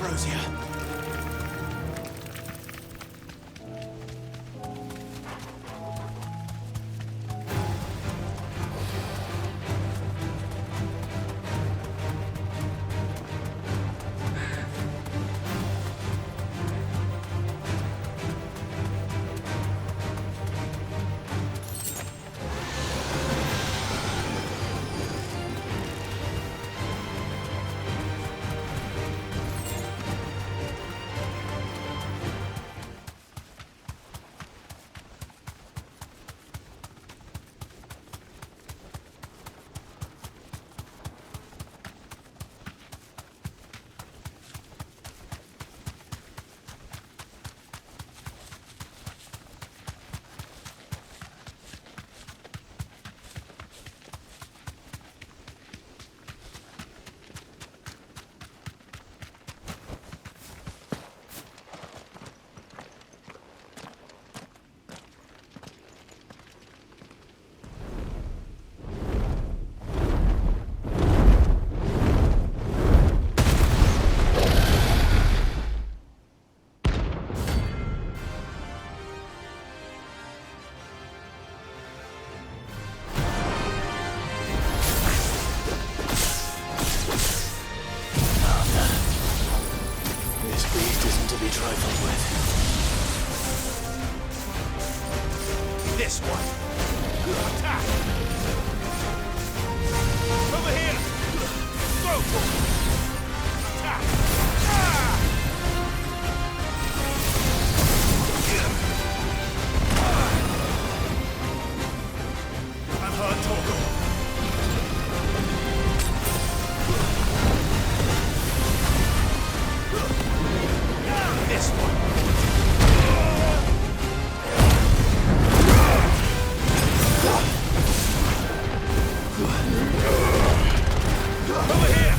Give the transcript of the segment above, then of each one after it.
ambrosia. This one. Attack! Over here! Go for it! Attack! Ah! I'm hard talker. This one. Over here!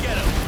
Get him!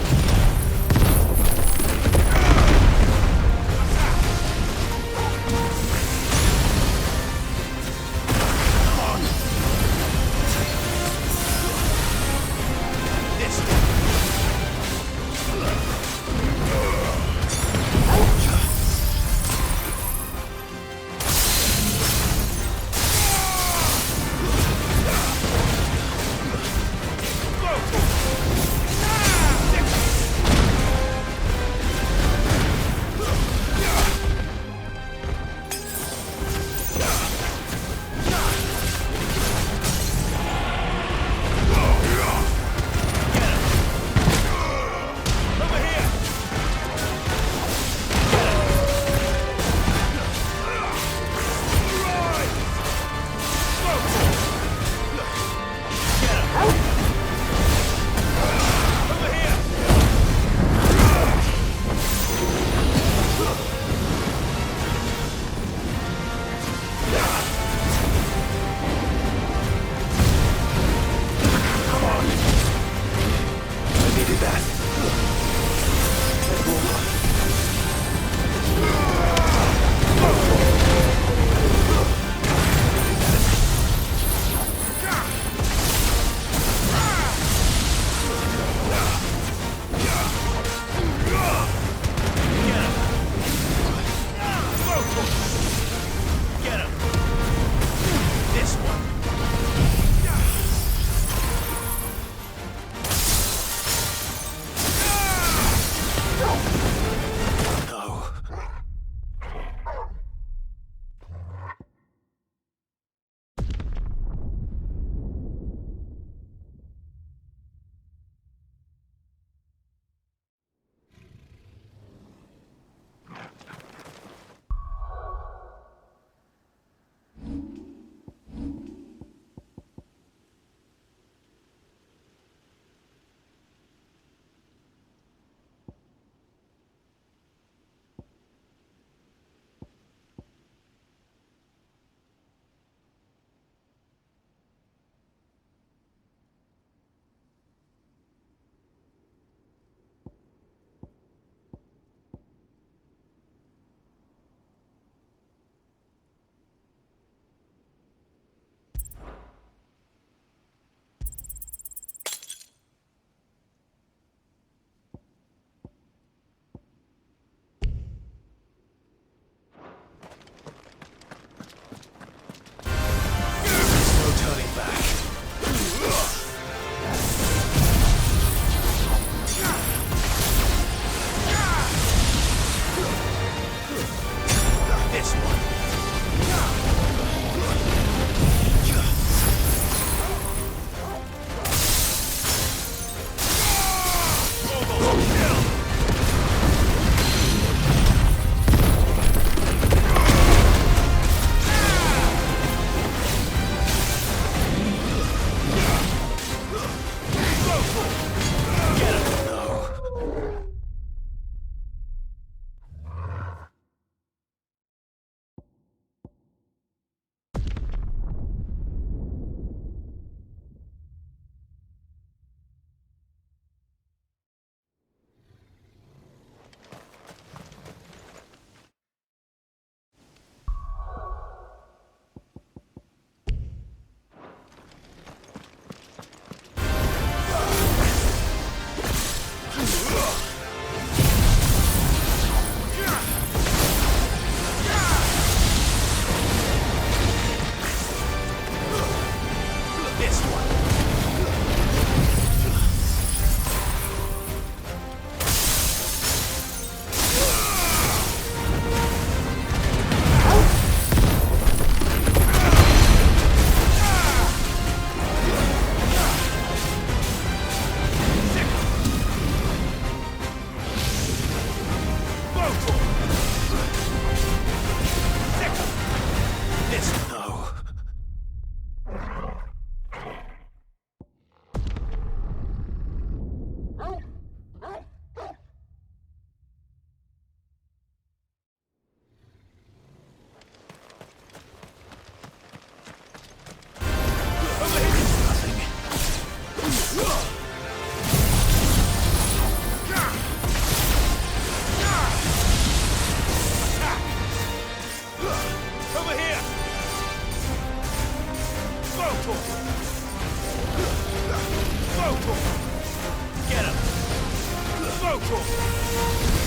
Go, Paul!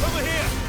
Over here!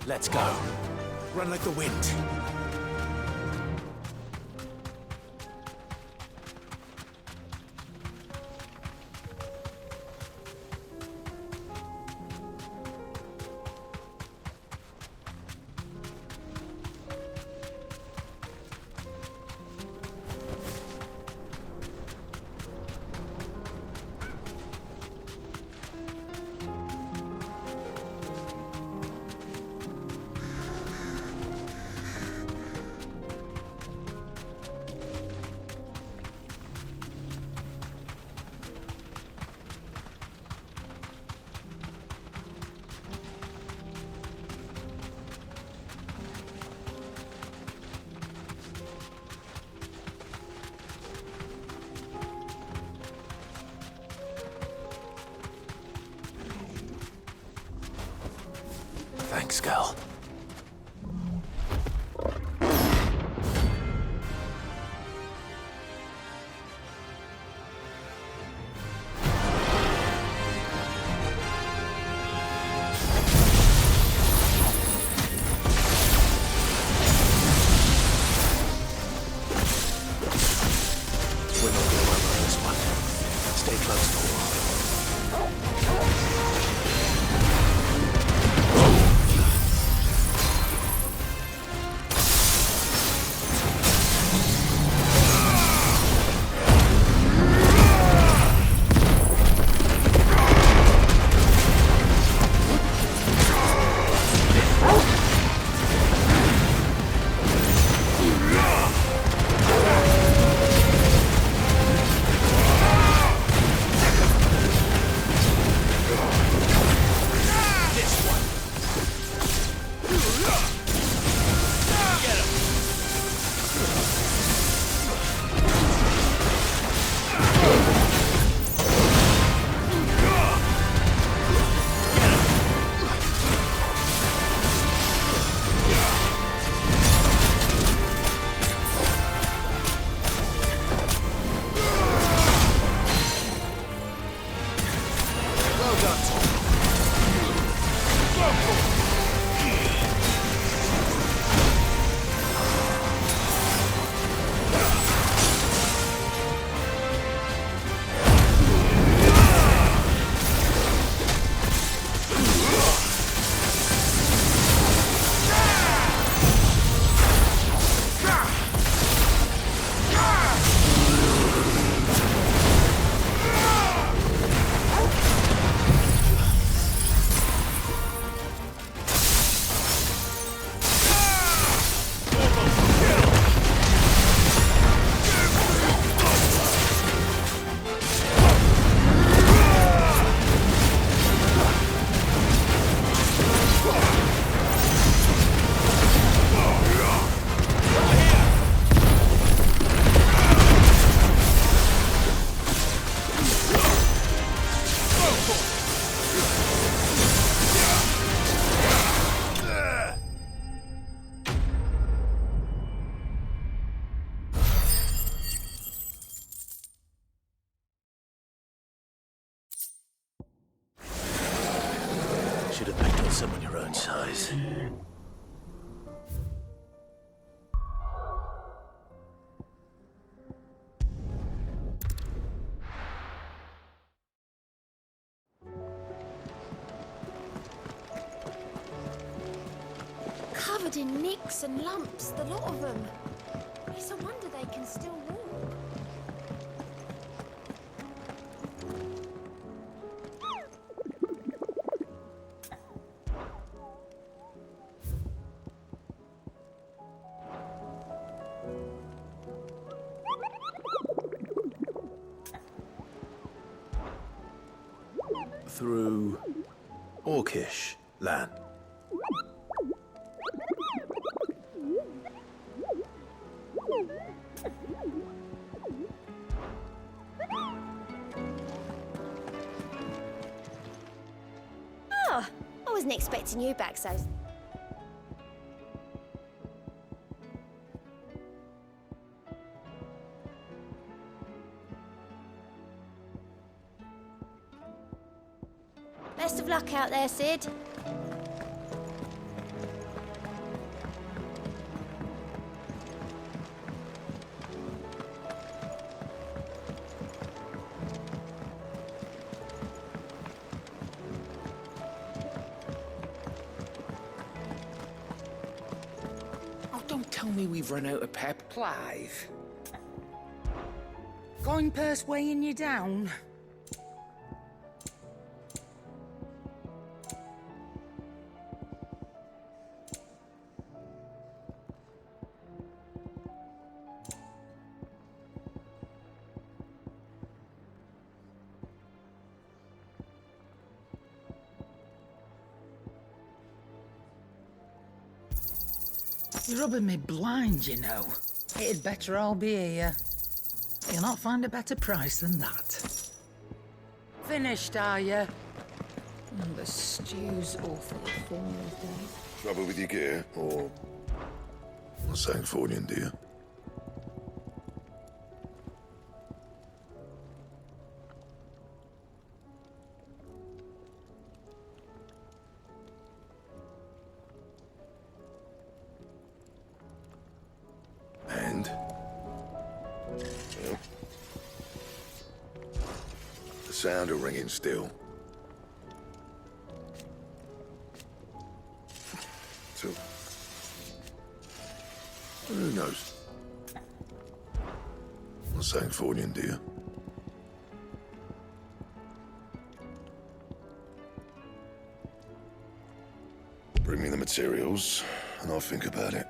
Let's go. Run like the wind. Thanks, girl. We're not going over on this one. Stay close to the wall. Should have picked on someone your own size. Covered in nicks and lumps, the lot of them. It's a wonder they can still walk. Through Orcish land. Oh, I wasn't expecting you back so... Best of luck out there, Sid. Don't tell me we've run out of pep. Clive. Going purse weighing you down? You're rubbing me blind, you know. It'd better all be here. You'll not find a better price than that. Finished, are you? The stew's awfully thin these days. Trouble with your gear, or what's saying for you, dear? And? Well, the sound of ringing still. So, who knows? What's saying for you, dear? Bring me the materials, and I'll think about it.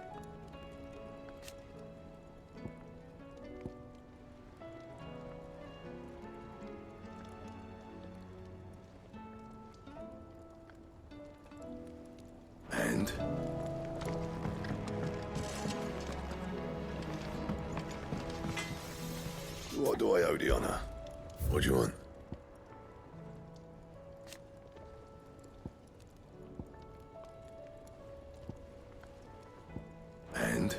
And? What do I owe the honor? What do you want? And?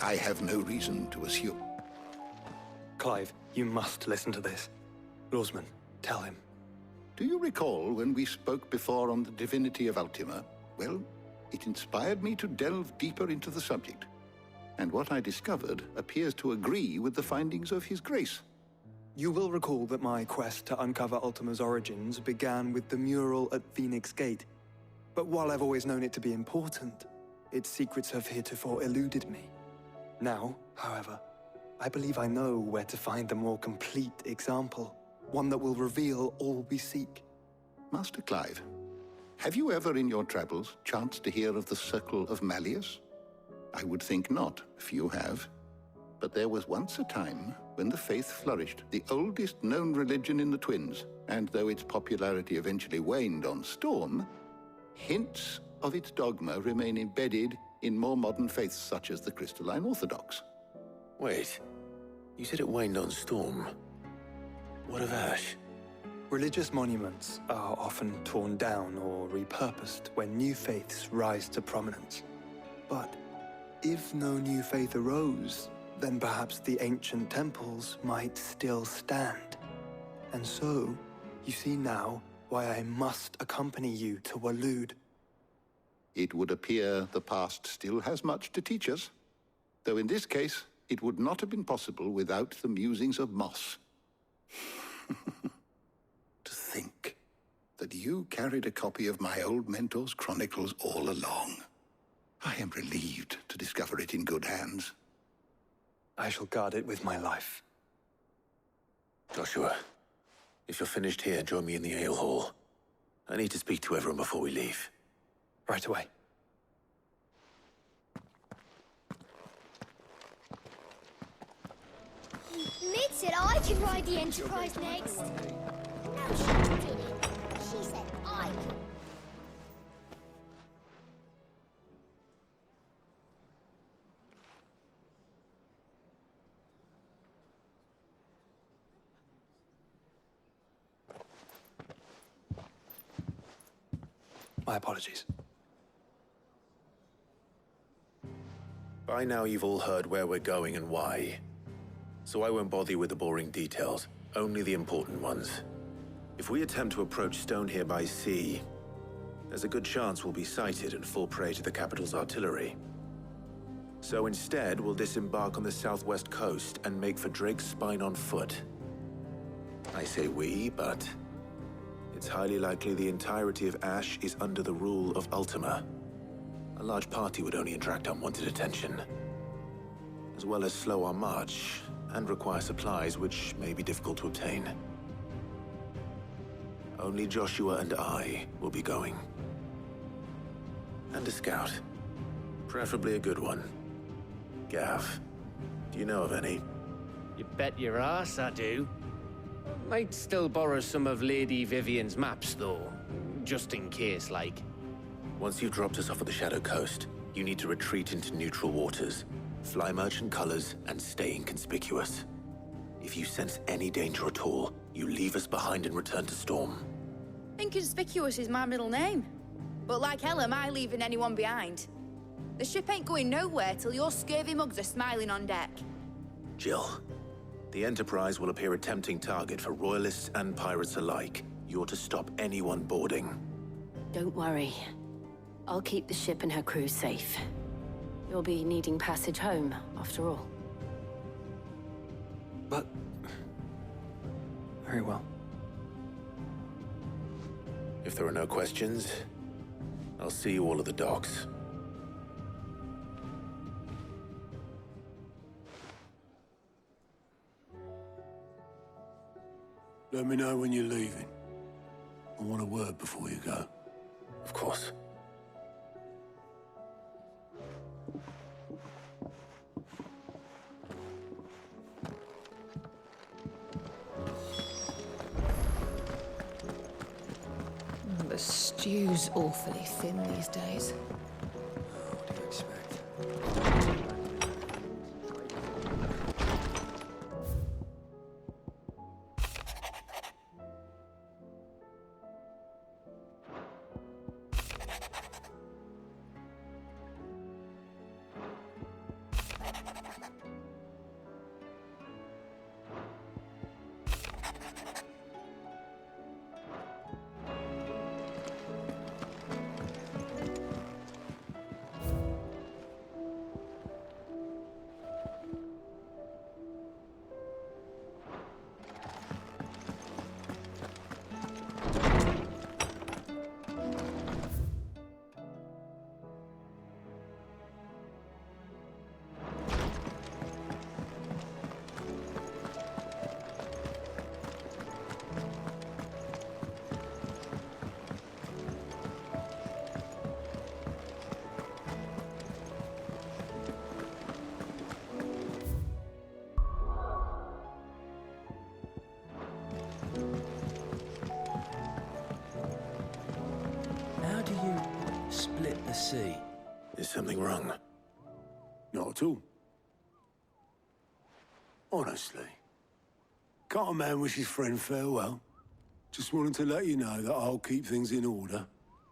I have no reason to assume. Clive, you must listen to this. Lawsman, tell him. Do you recall when we spoke before on the divinity of Ultima? Well, it inspired me to delve deeper into the subject. And what I discovered appears to agree with the findings of His Grace. You will recall that my quest to uncover Ultima's origins began with the mural at Phoenix Gate. But while I've always known it to be important, its secrets have heretofore eluded me. Now, however, I believe I know where to find the more complete example, one that will reveal all we seek. Master Clive, have you ever in your travels chanced to hear of the Circle of Malleus? I would think not, if you have. But there was once a time when the faith flourished, the oldest known religion in the Twins, and though its popularity eventually waned on Storm, hints of its dogma remain embedded in more modern faiths such as the Crystalline Orthodox. Wait, you said it waned on Storm. What of Ash? Religious monuments are often torn down or repurposed when new faiths rise to prominence. But if no new faith arose, then perhaps the ancient temples might still stand. And so, you see now why I must accompany you to Waloed. It would appear the past still has much to teach us, though in this case, it would not have been possible without the musings of Moss. To think that you carried a copy of my old mentor's chronicles all along. I am relieved to discover it in good hands. I shall guard it with my life. Joshua, if you're finished here, join me in the ale hall. I need to speak to everyone before we leave. Right away. Mid said I could ride the Enterprise next. No, she didn't. She said I could. My apologies. By now you've all heard where we're going and why. So I won't bother you with the boring details, only the important ones. If we attempt to approach Stone here by sea, there's a good chance we'll be sighted and fall prey to the capital's artillery. So instead, we'll disembark on the southwest coast and make for Drake's Spine on foot. I say we, but it's highly likely the entirety of Ash is under the rule of Ultima. A large party would only attract unwanted attention, as well as slow our march and require supplies which may be difficult to obtain. Only Joshua and I will be going. And a scout. Preferably a good one. Gav, do you know of any? You bet your ass I do. Might still borrow some of Lady Vivian's maps, though. Just in case, like. Once you've dropped us off at the Shadow Coast, you need to retreat into neutral waters, fly merchant colors, and stay inconspicuous. If you sense any danger at all, you leave us behind and return to Storm. Inconspicuous is my middle name. But like hell am I leaving anyone behind. The ship ain't going nowhere till your scurvy mugs are smiling on deck. Jill, the Enterprise will appear a tempting target for royalists and pirates alike. You're to stop anyone boarding. Don't worry. I'll keep the ship and her crew safe. You'll be needing passage home, after all. But... very well. If there are no questions, I'll see you all at the docks. Let me know when you're leaving. I want a word before you go. Of course. The stew's awfully thin these days. What do you expect? How do you split the sea? Is something wrong? Not at all. Honestly. Can't a man wish his friend farewell? Just wanted to let you know that I'll keep things in order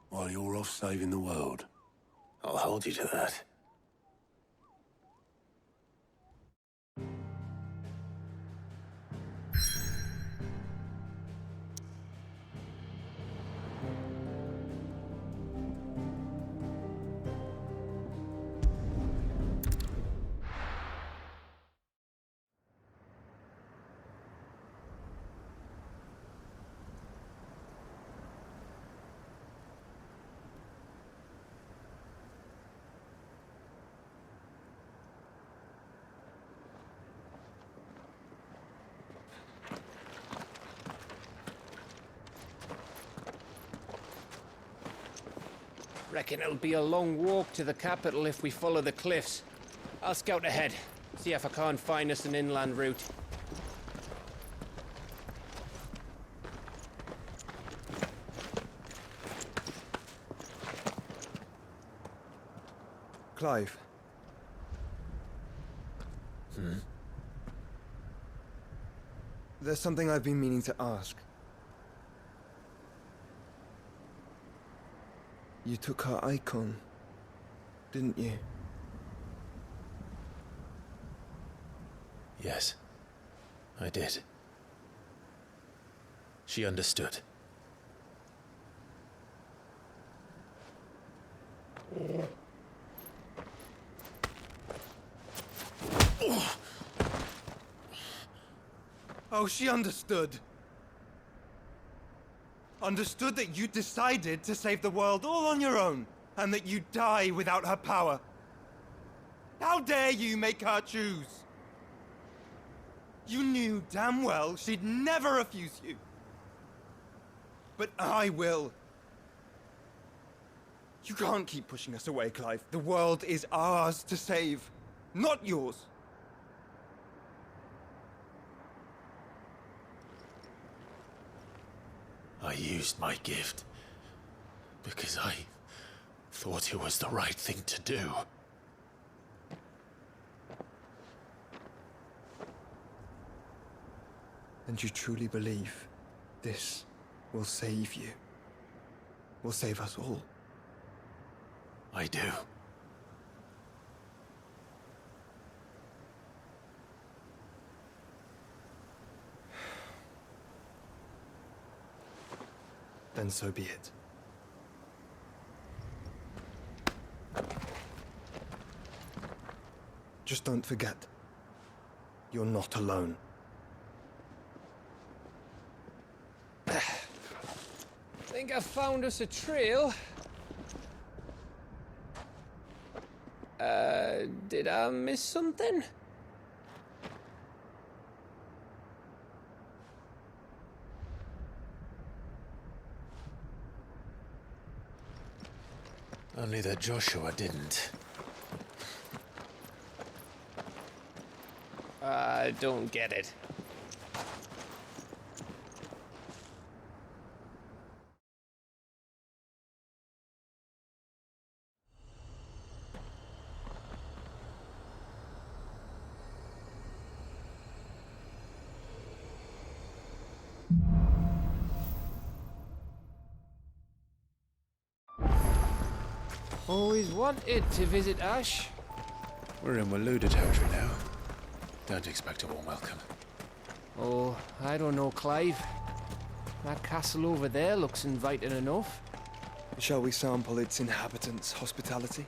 while you're off saving the world. I'll hold you to that. Reckon it'll be a long walk to the capital if we follow the cliffs. I'll scout ahead, see if I can't find us an inland route. Clive. There's something I've been meaning to ask. You took her icon, didn't you? Yes, I did. She understood. Oh, she understood. Understood that you decided to save the world all on your own, and that you'd die without her power. How dare you make her choose? You knew damn well she'd never refuse you. But I will. You can't keep pushing us away, Clive. The world is ours to save, not yours. I used my gift because I thought it was the right thing to do. And you truly believe this will save you? Will save us all? I do. Then so be it. Just don't forget, you're not alone. Think I found us a trail. Did I miss something? Only that Joshua didn't. I don't get it. Always wanted to visit Ash. We're in Waluda territory now. Don't expect a warm welcome. Oh, I don't know, Clive. That castle over there looks inviting enough. Shall we sample its inhabitants' hospitality?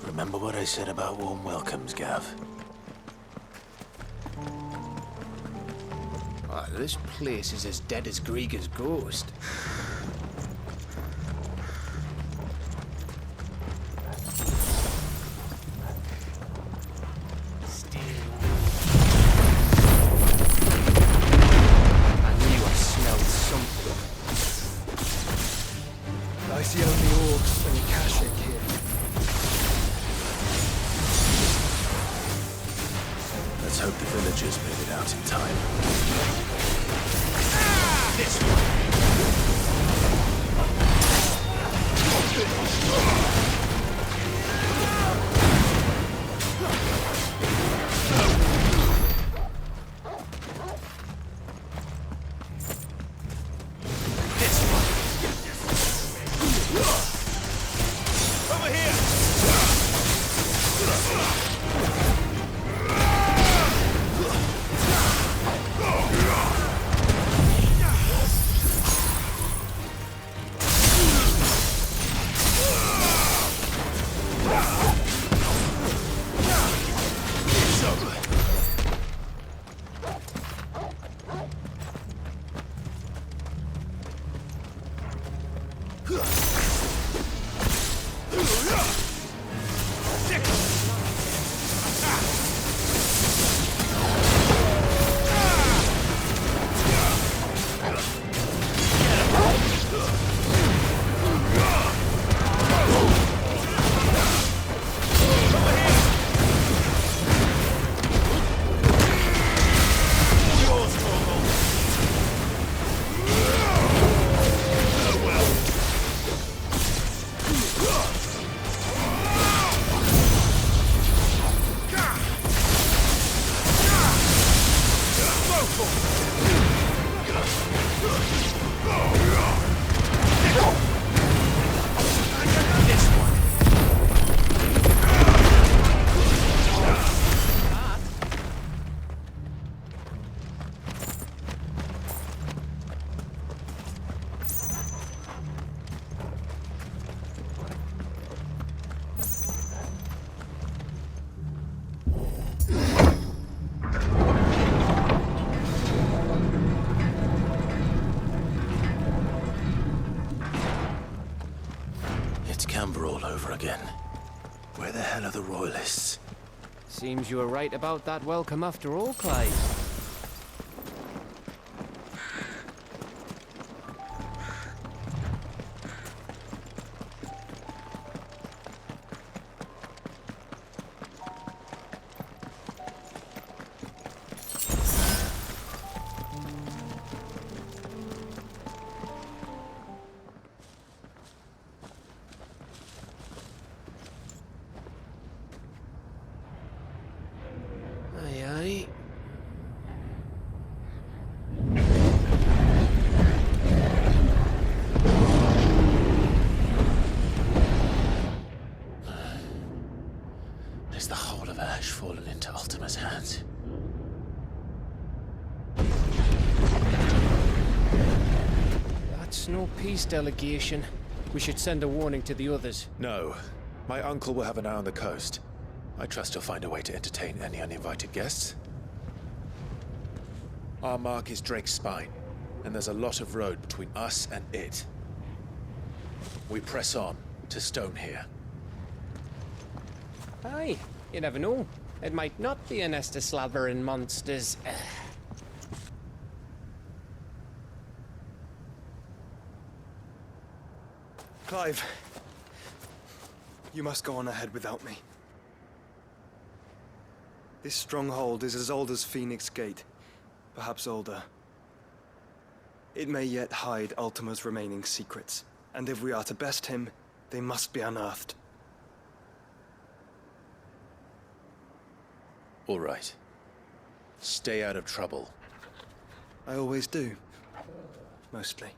Remember what I said about warm welcomes, Gav? Oh, this place is as dead as Grieger's ghost. I see only orcs and Kashik here. Let's hope the villagers made it out in time. This one. over again. Where the hell are the Royalists? Seems you were right about that welcome after all, Clive. Aye, aye. Is the whole of Ash fallen into Ultima's hands? That's no peace delegation. We should send a warning to the others. No. My uncle will have an eye on the coast. I trust he'll find a way to entertain any uninvited guests. Our mark is Drake's Spine, and there's a lot of road between us and it. We press on to Stone here. Aye, you never know. It might not be a nest of slabbering monsters. Clive, you must go on ahead without me. This stronghold is as old as Phoenix Gate, perhaps older. It may yet hide Ultima's remaining secrets, and if we are to best him, they must be unearthed. All right. Stay out of trouble. I always do. Mostly.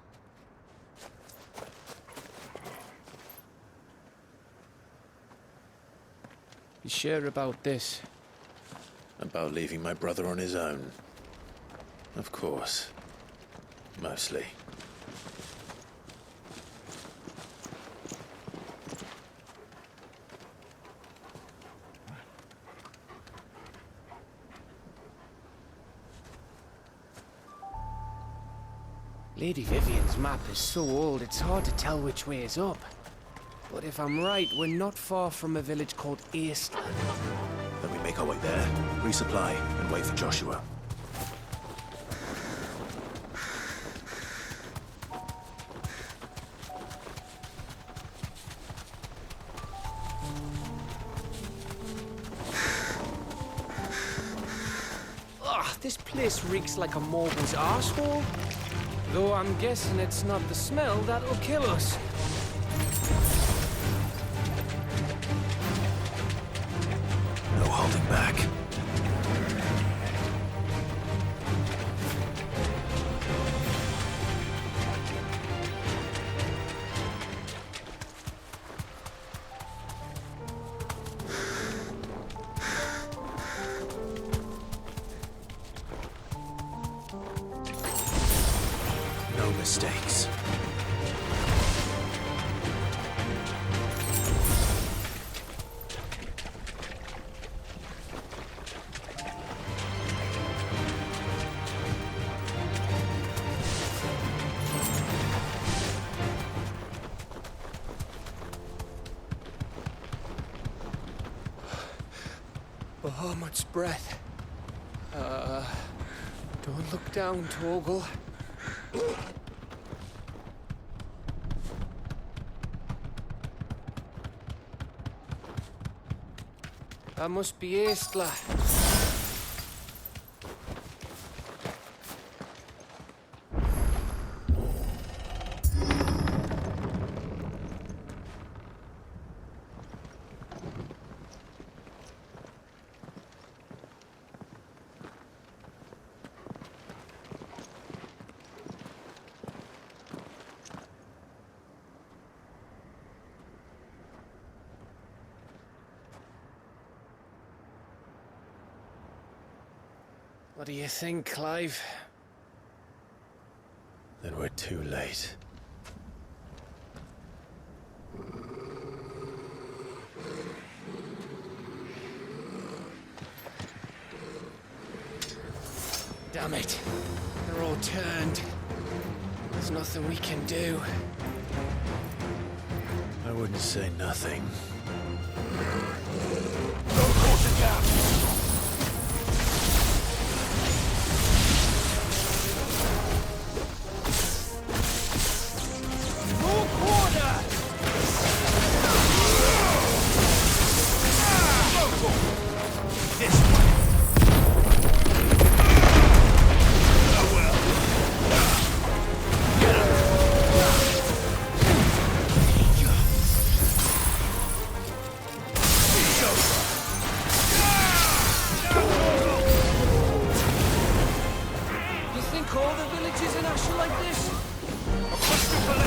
You sure about this? About leaving my brother on his own. Of course. Mostly. Lady Vivian's map is so old it's hard to tell which way is up. But if I'm right, we're not far from a village called Eastland. Then we make our way there, resupply, and wait for Joshua. Ugh, this place reeks like a morbid's arsehole. Though I'm guessing it's not the smell that'll kill us. No holding back. No mistakes. Oh, much breath. Don't look down, Torgal. That must be Eastla. What do you think, Clive? Then we're too late. Damn it. They're all turned. There's nothing we can do. I wouldn't say nothing. You think all the villages in Ash are like this? A quadruple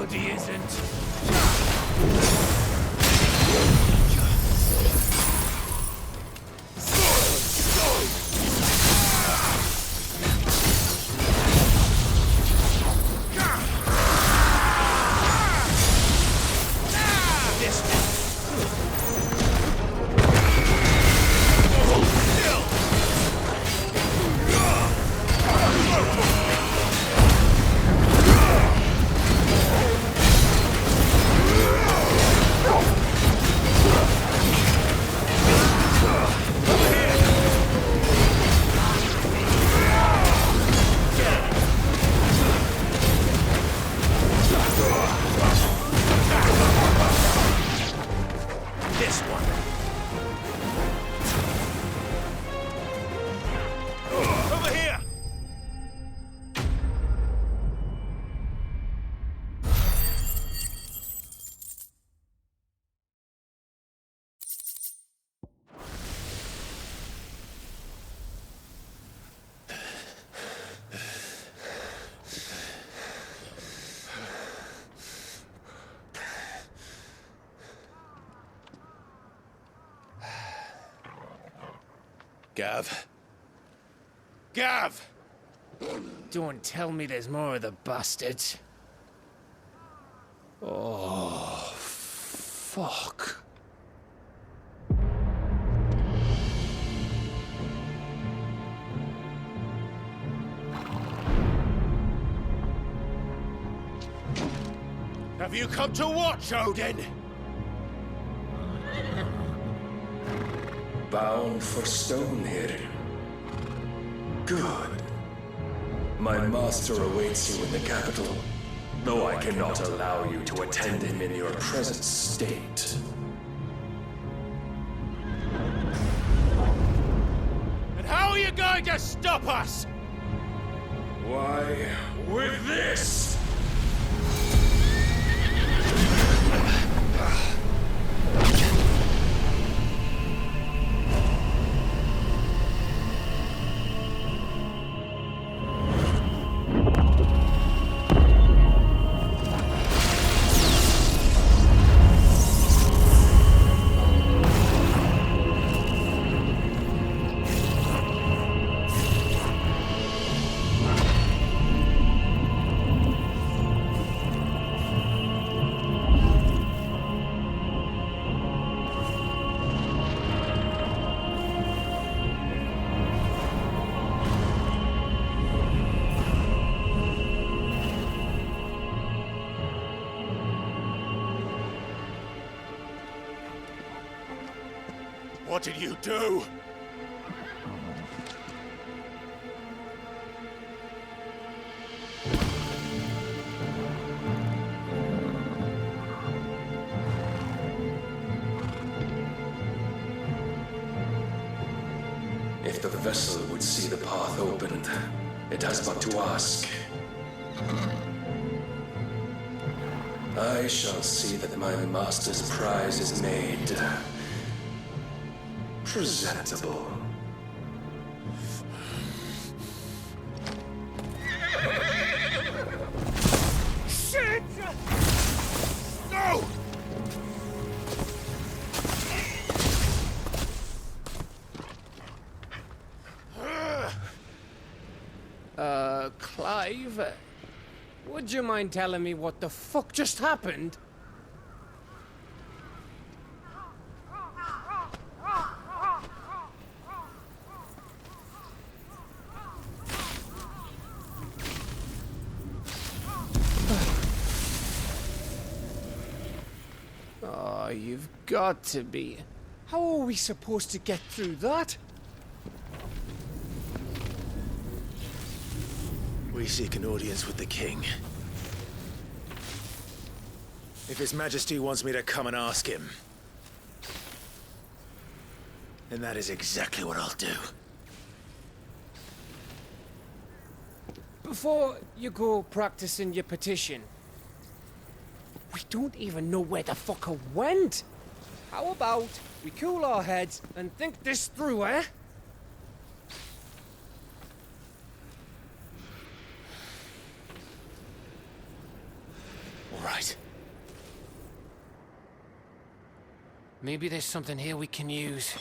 bloody isn't. Gav. Gav! Don't tell me there's more of the bastards. Oh, fuck. Have you come to watch, Odin? Bound for stone here. Good. My master awaits you in the capital, though I cannot allow you to attend him in your present state. And how are you going to stop us? Why, with this! What did you do? If the vessel would see the path opened, it has but to ask. I shall see that my master's prize is made presentable. Shit! No! Clive, would you mind telling me what the fuck just happened? Oh, you've got to be. How are we supposed to get through that? We seek an audience with the king. If His Majesty wants me to come and ask him, then that is exactly what I'll do. Before you go practicing your petition, we don't even know where the fucker went. How about we cool our heads and think this through, eh? All right. Maybe there's something here we can use.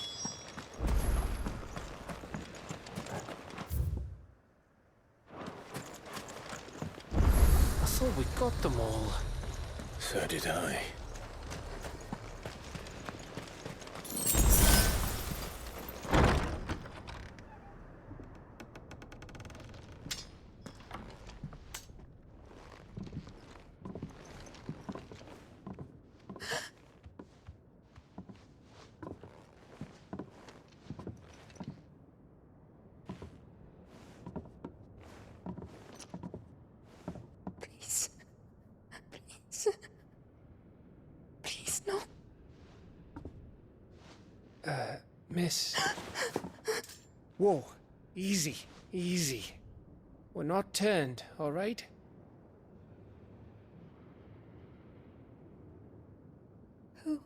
I thought we got them all. So did I. Please. Please, no. Miss. Whoa. Easy. Easy. We're not turned, all right? Who?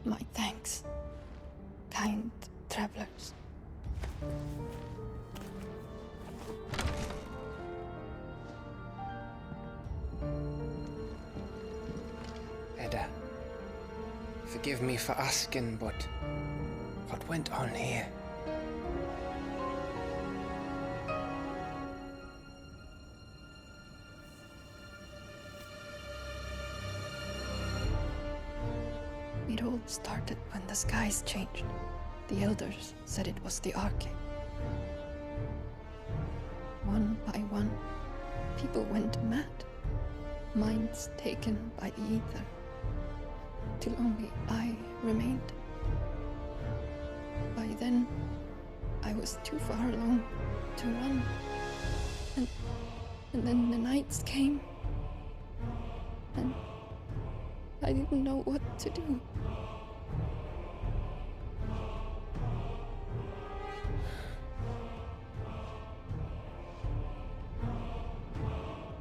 My thanks, kind travelers. Edda, forgive me for asking, but what went on here? It all started when the skies changed. The elders said it was the Arcade. One by one, people went mad. Minds taken by the ether. Till only I remained. By then, I was too far along to run. And then the nights came. And I didn't know what to do.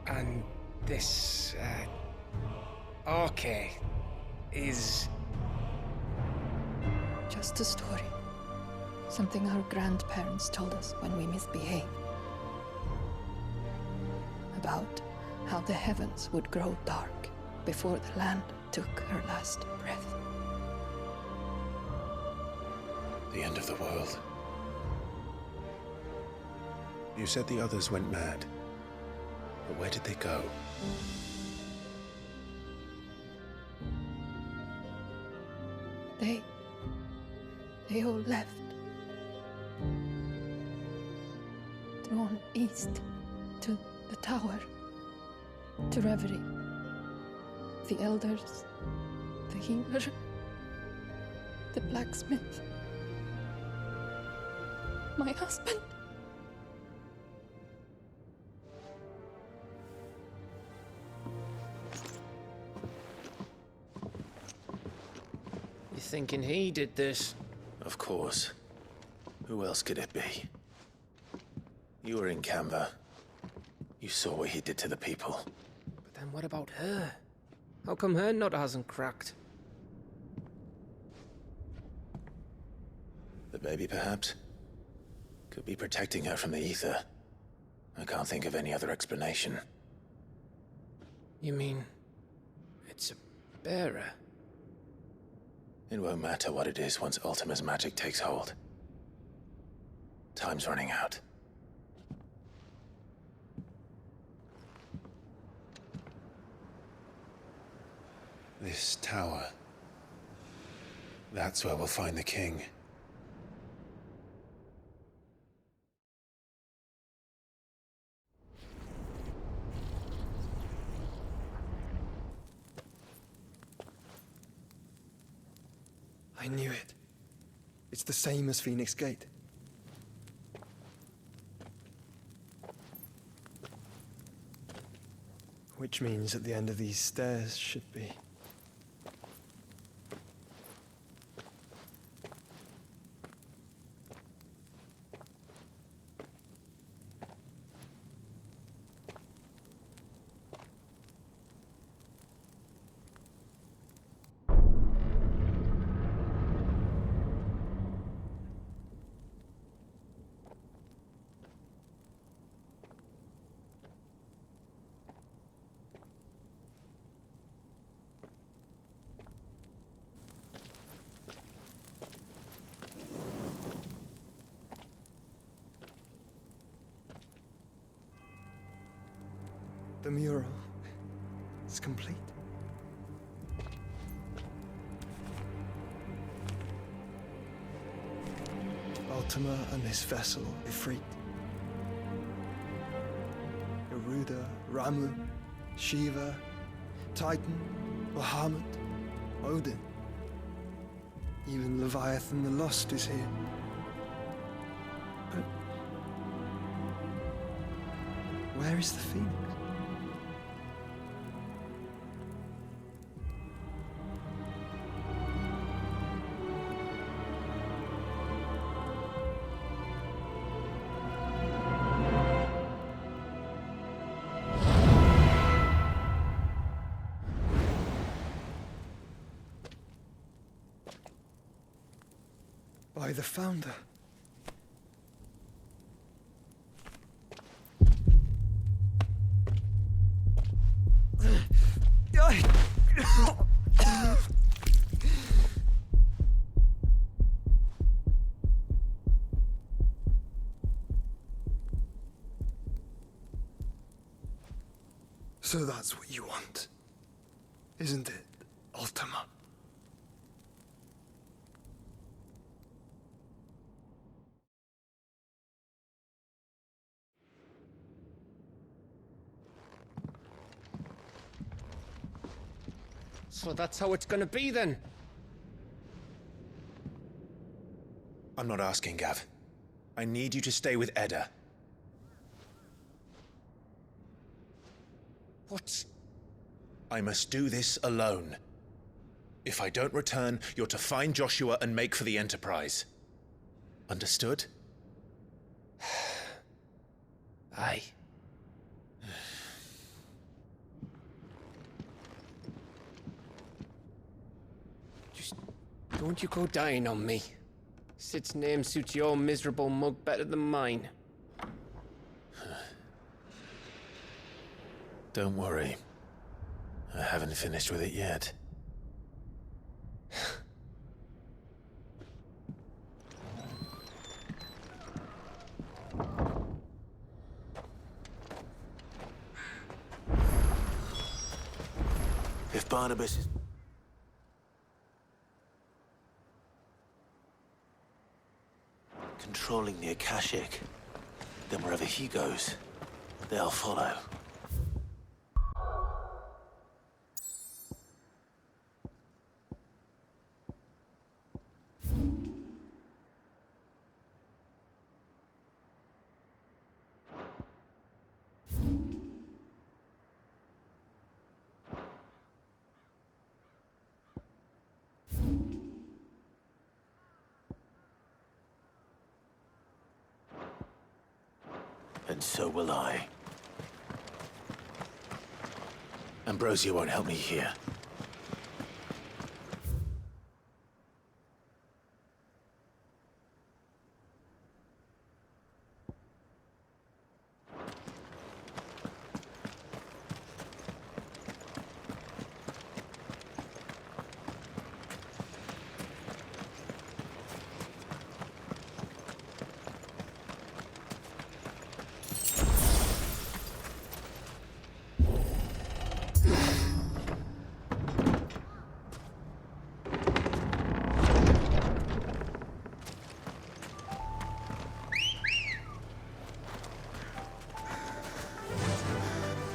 And this, Arcade is... Just a story. Something our grandparents told us when we misbehaved. About how the heavens would grow dark before the land took her last breath. The end of the world. You said the others went mad. But where did they go? They all left. Drawn east to the tower, to reverie. The elders, the healer, the blacksmith, my husband. You thinking he did this? Of course. Who else could it be? You were in Canva. You saw what he did to the people. But then what about her? How come her nut hasn't cracked? The baby, perhaps? Could be protecting her from the ether. I can't think of any other explanation. You mean... it's a bearer? It won't matter what it is once Ultima's magic takes hold. Time's running out. This tower. That's where we'll find the king. I knew it. It's the same as Phoenix Gate. Which means at the end of these stairs should be... The mural is complete. Ultima and his vessel, Ifrit. Garuda, Ramu, Shiva, Titan, Bahamut, Odin. Even Leviathan the Lost is here. But where is the Phoenix? by the Founder. So that's what you want, isn't it, Ultima? So that's how it's gonna be then? I'm not asking, Gav. I need you to stay with Edda. What? I must do this alone. If I don't return, you're to find Joshua and make for the Enterprise. Understood? Aye. Just don't you go dying on me. Sid's name suits your miserable mug better than mine. Don't worry. I haven't finished with it yet. If Barnabas is... controlling the Akashic, then wherever he goes, they'll follow. And so will I. Ambrosia won't help me here.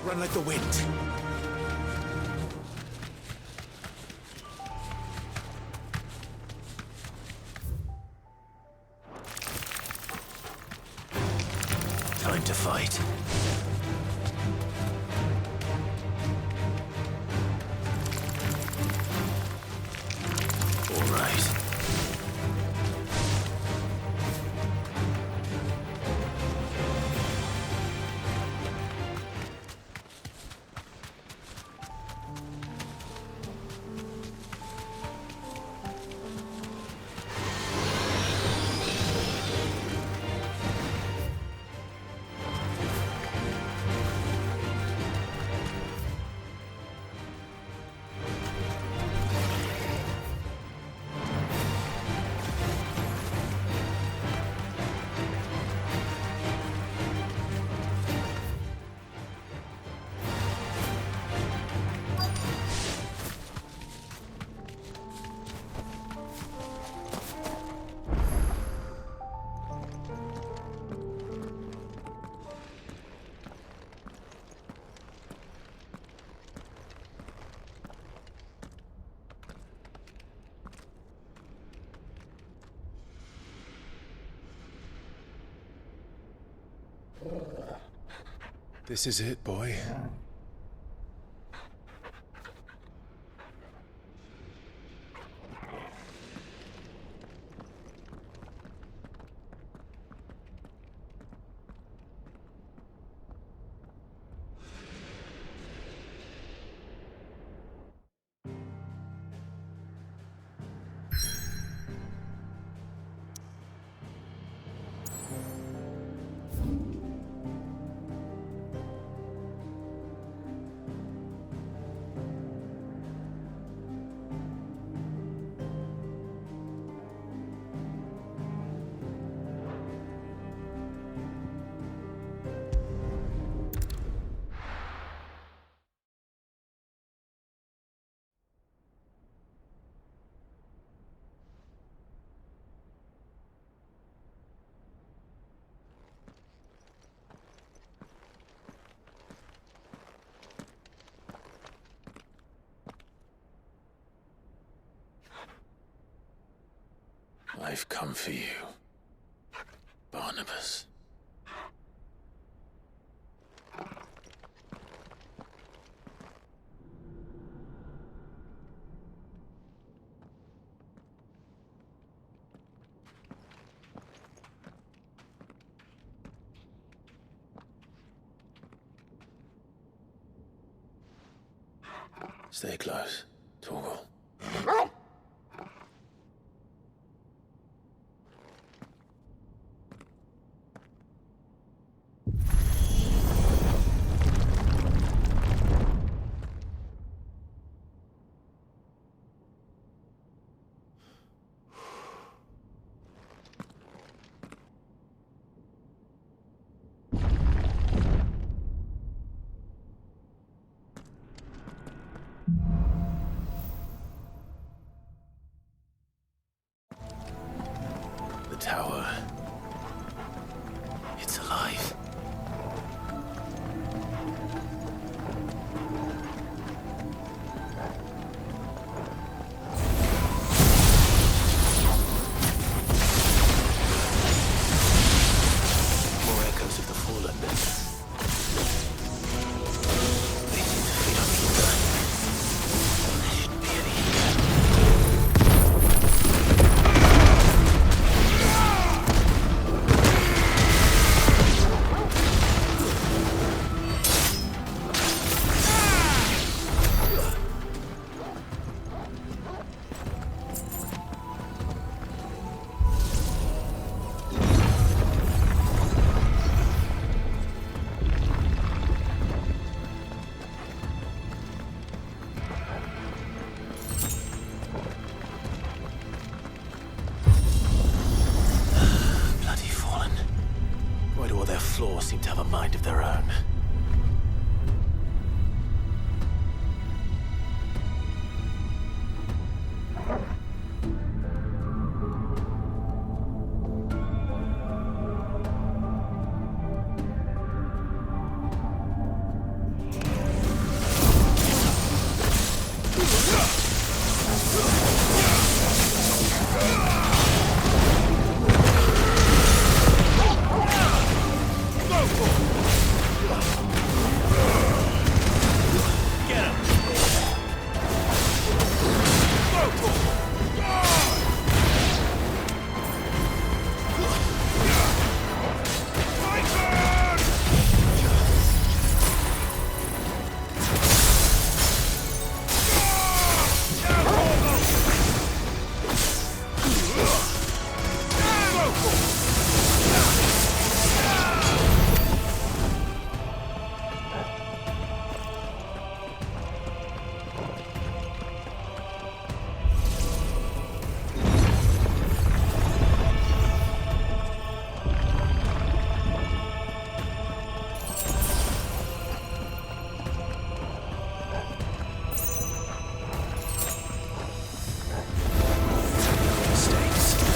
Run like the wind. Time to fight. All right. This is it, boy. I've come for you, Barnabas. Stay close, Torgal. The tower. It's alive. More echoes of the fallen. They seem to feed on ether. There shouldn't be any here. Bloody fallen. Why do all their flaws seem to have a mind of their own? Mistakes.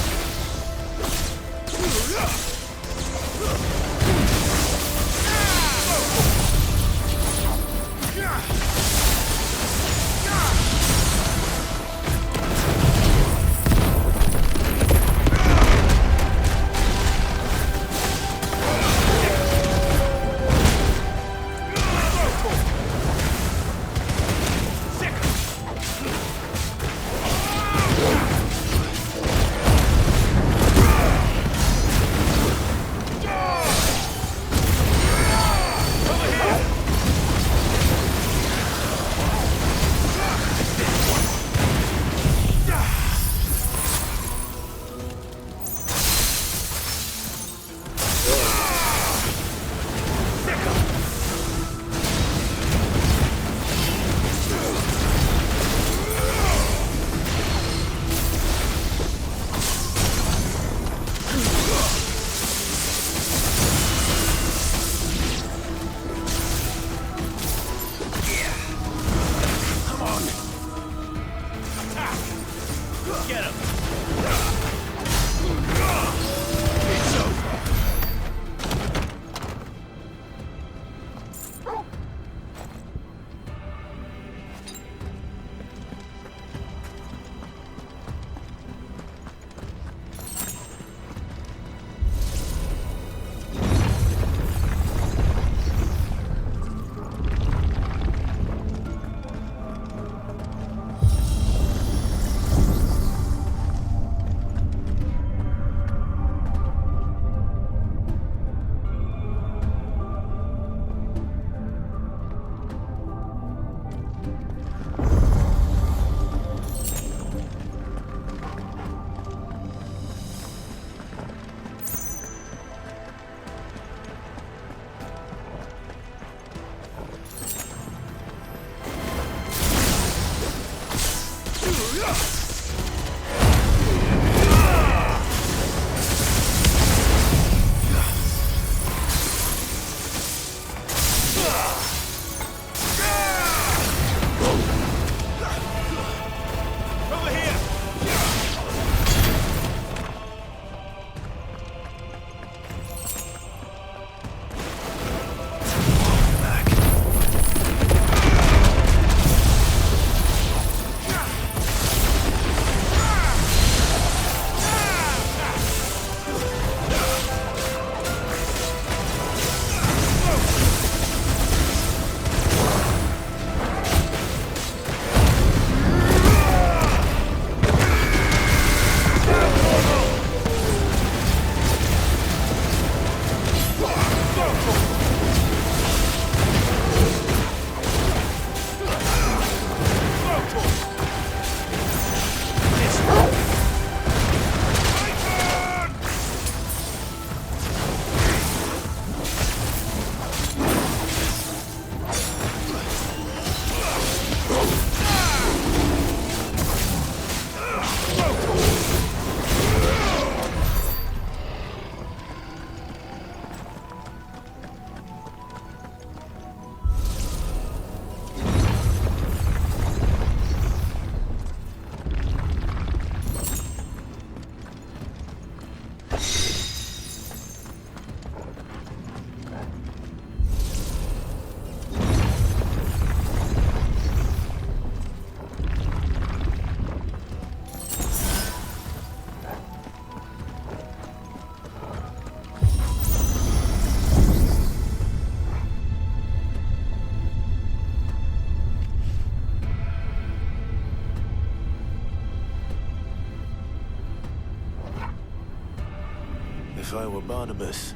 If I were Barnabas,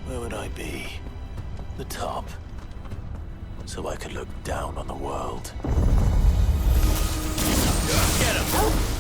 where would I be? The top. So I could look down on the world. Get him!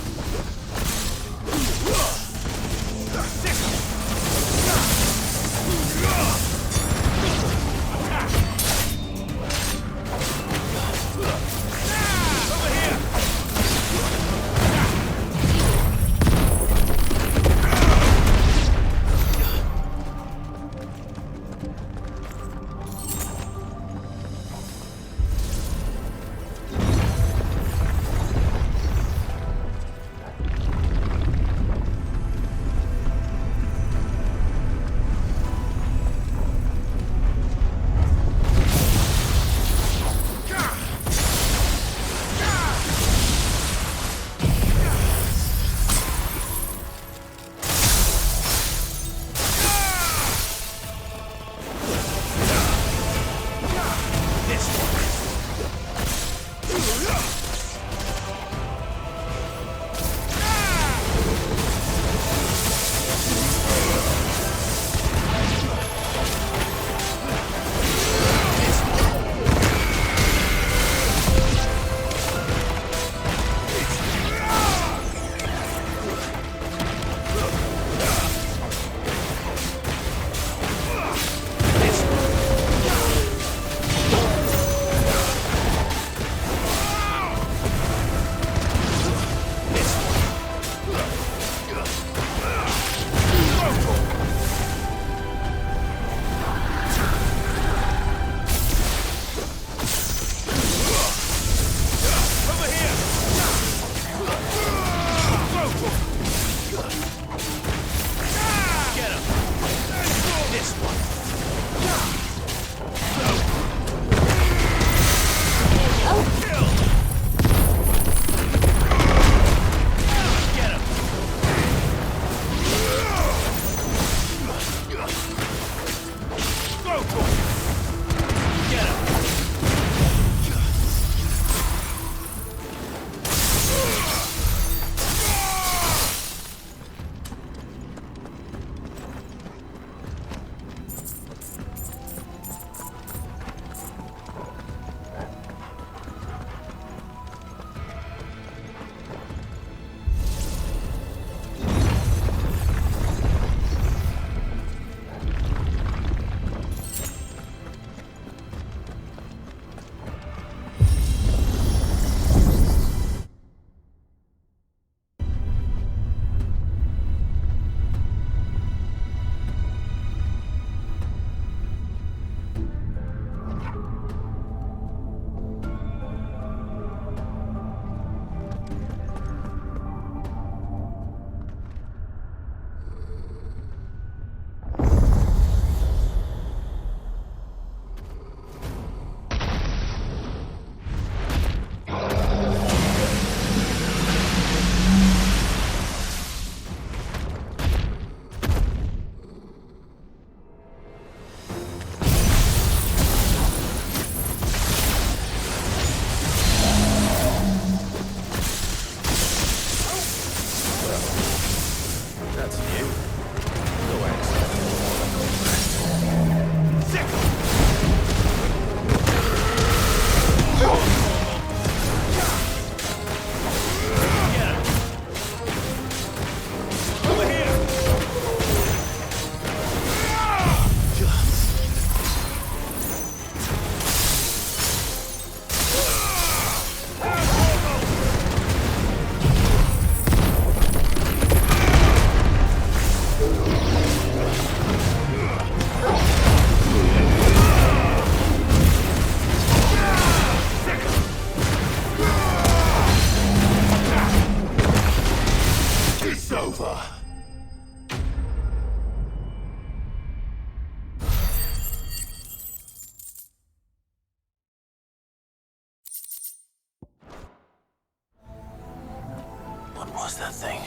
What was that thing?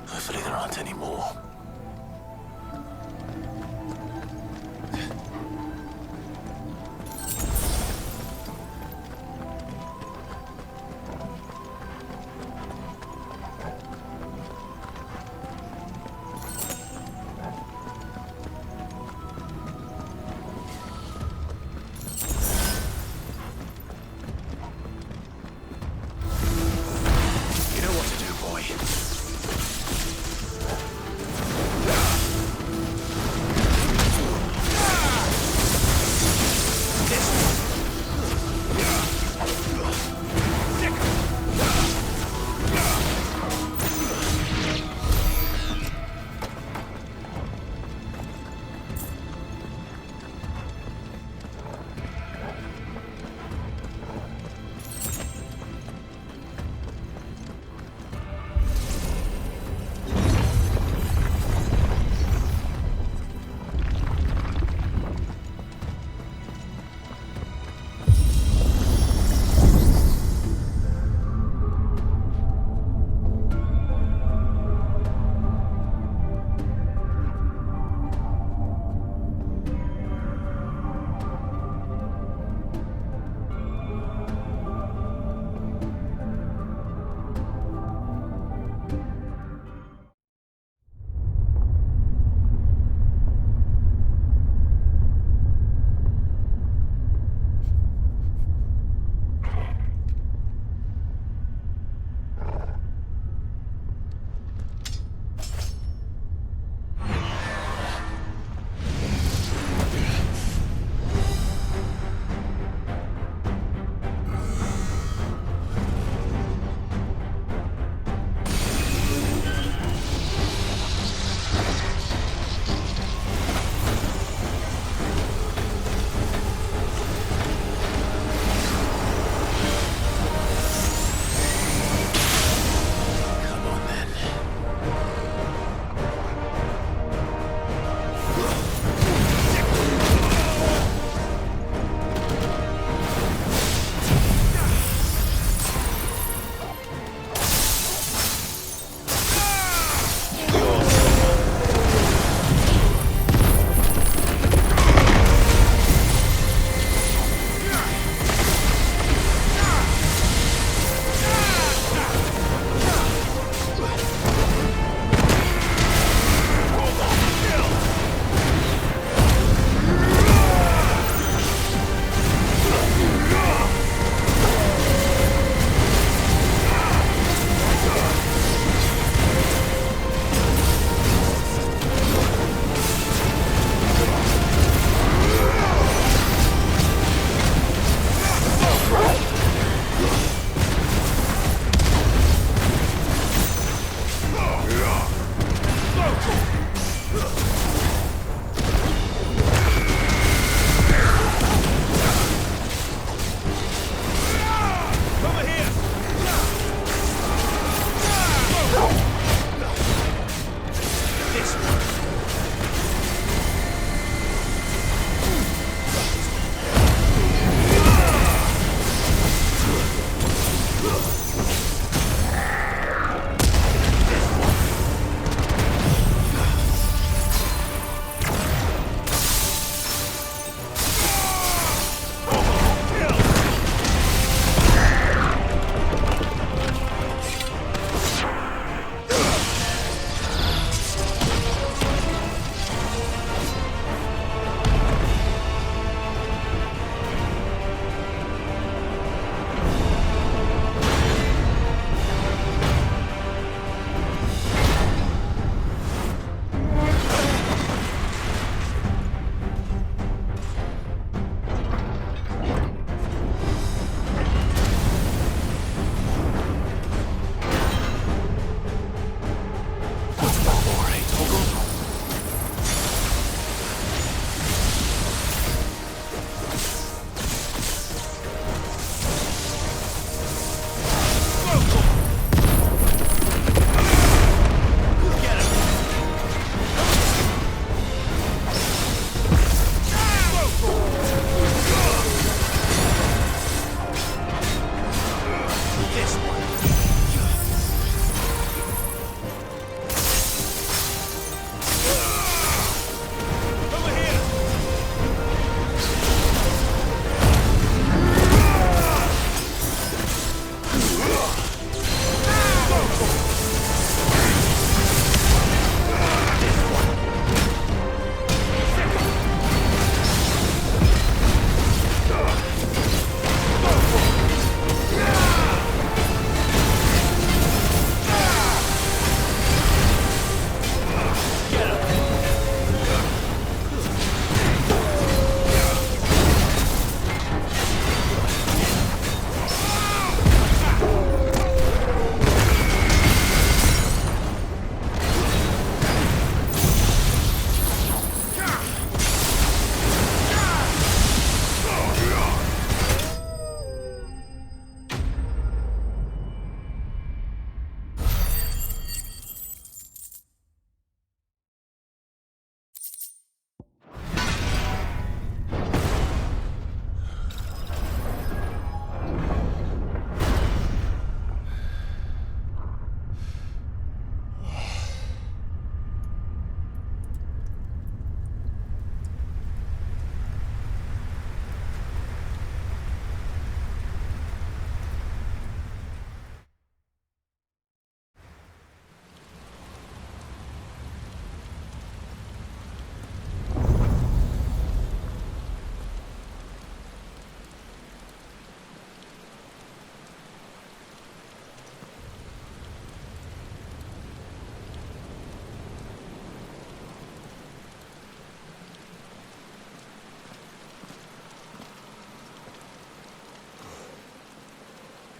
Hopefully there aren't any more.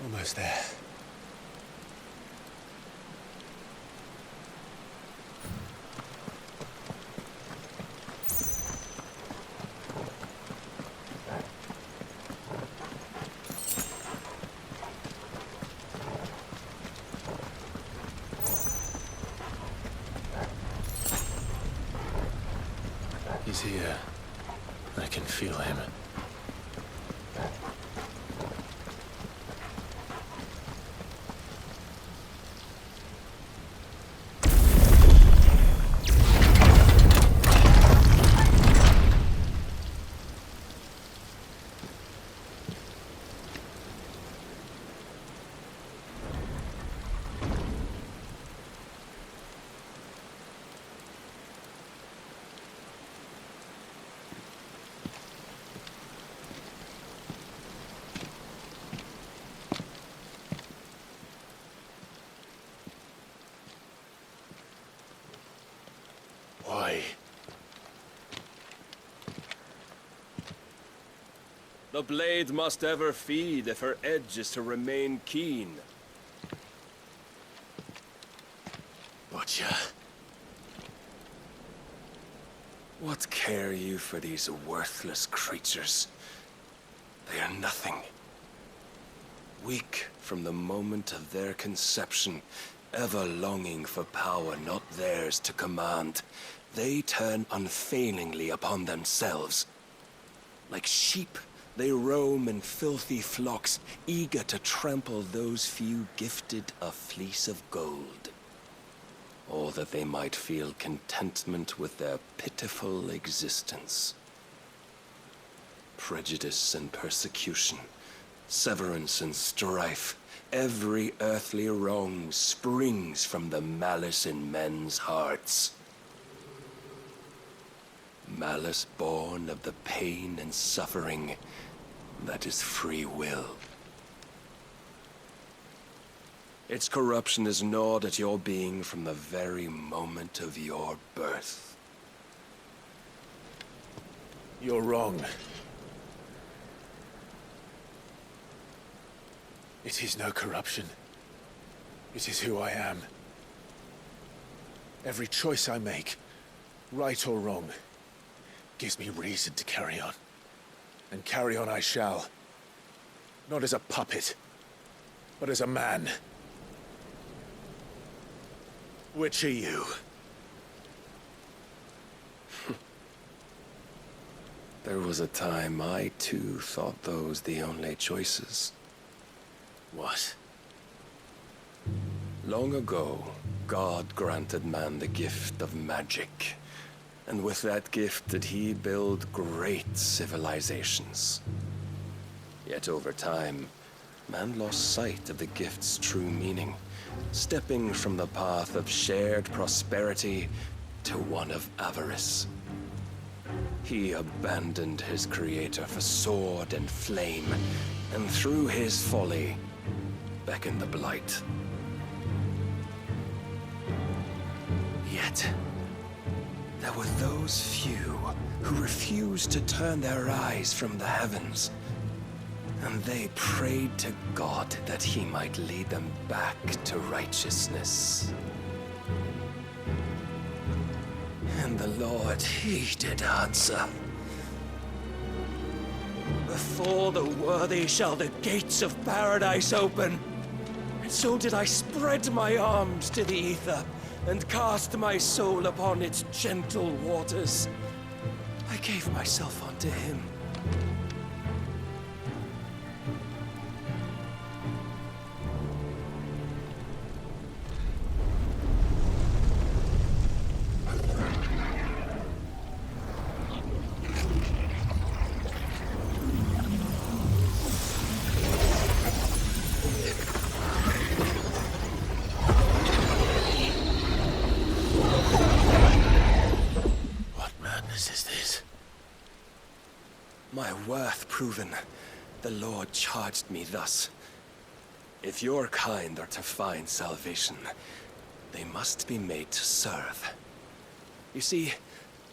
Almost there. He's here. I can feel him. Why? The blade must ever feed if her edge is to remain keen. Butcher. What care you for these worthless creatures? They are nothing. Weak from the moment of their conception, ever longing for power not theirs to command, they turn unfailingly upon themselves. Like sheep, they roam in filthy flocks, eager to trample those few gifted a fleece of gold. Or that they might feel contentment with their pitiful existence. Prejudice and persecution, severance and strife, every earthly wrong springs from the malice in men's hearts. Malice born of the pain and suffering that is free will. Its corruption is gnawed at your being from the very moment of your birth. You're wrong. It is no corruption. It is who I am. Every choice I make, right or wrong, gives me reason to carry on. And carry on I shall. Not as a puppet, but as a man. Which are you? There was a time I too thought those the only choices. What? Long ago, God granted man the gift of magic. And with that gift did he build great civilizations. Yet over time, man lost sight of the gift's true meaning, stepping from the path of shared prosperity to one of avarice. He abandoned his creator for sword and flame, and through his folly, beckoned the blight. Yet, there were those few who refused to turn their eyes from the heavens, and they prayed to God that he might lead them back to righteousness. And the Lord, he did answer. Before the worthy shall the gates of paradise open. And so did I spread my arms to the ether, and cast my soul upon its gentle waters. I gave myself unto him. My worth proven, the Lord charged me thus. If your kind are to find salvation, they must be made to serve. You see,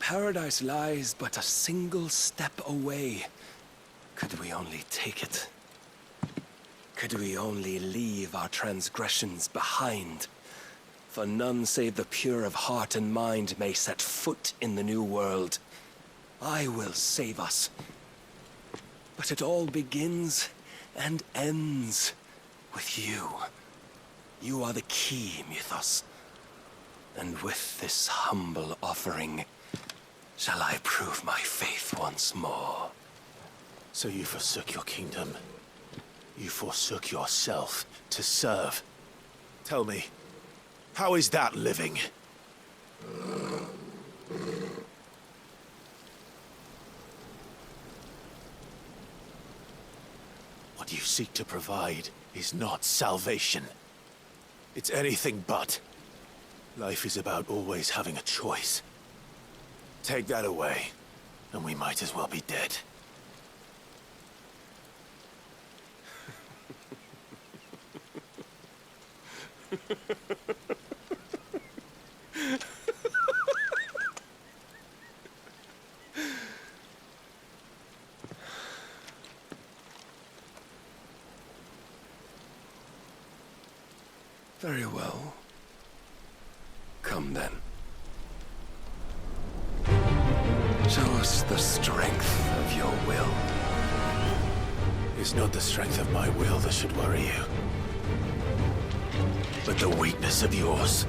paradise lies but a single step away. Could we only take it? Could we only leave our transgressions behind? For none save the pure of heart and mind may set foot in the new world. I will save us. But it all begins and ends with you. You are the key, Mythos. And with this humble offering, shall I prove my faith once more. So you forsook your kingdom. You forsook yourself to serve. Tell me, how is that living? What you seek to provide is not salvation. It's anything but. Life is about always having a choice. Take that away, and we might as well be dead. Very well. Come then. use the strength of your will. It's not the strength of my will that should worry you, but the weakness of yours.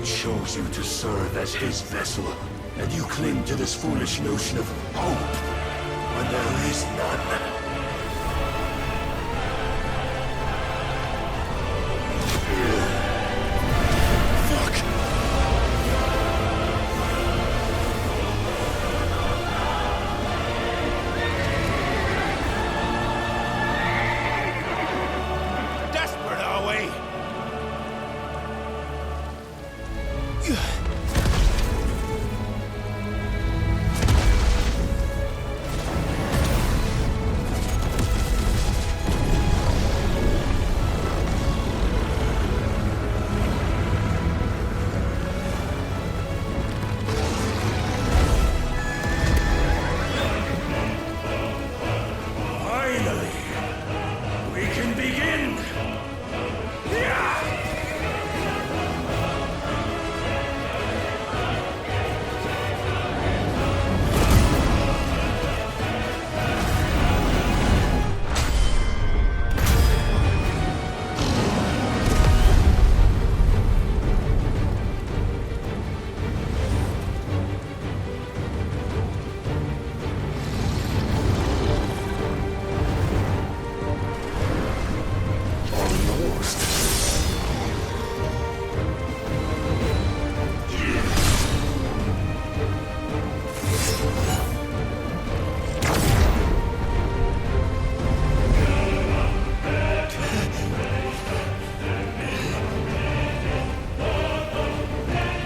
Chose you to serve as his vessel, and you cling to this foolish notion of hope when there is none. Desperate, are we? Finally, we can begin!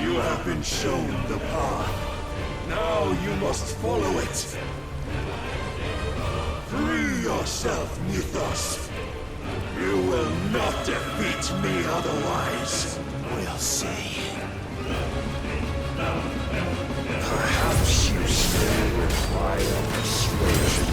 You have been shown the path. Now you must follow it. Free yourself, Mythos. You will not defeat me otherwise. We'll see. Perhaps you still require persuasion.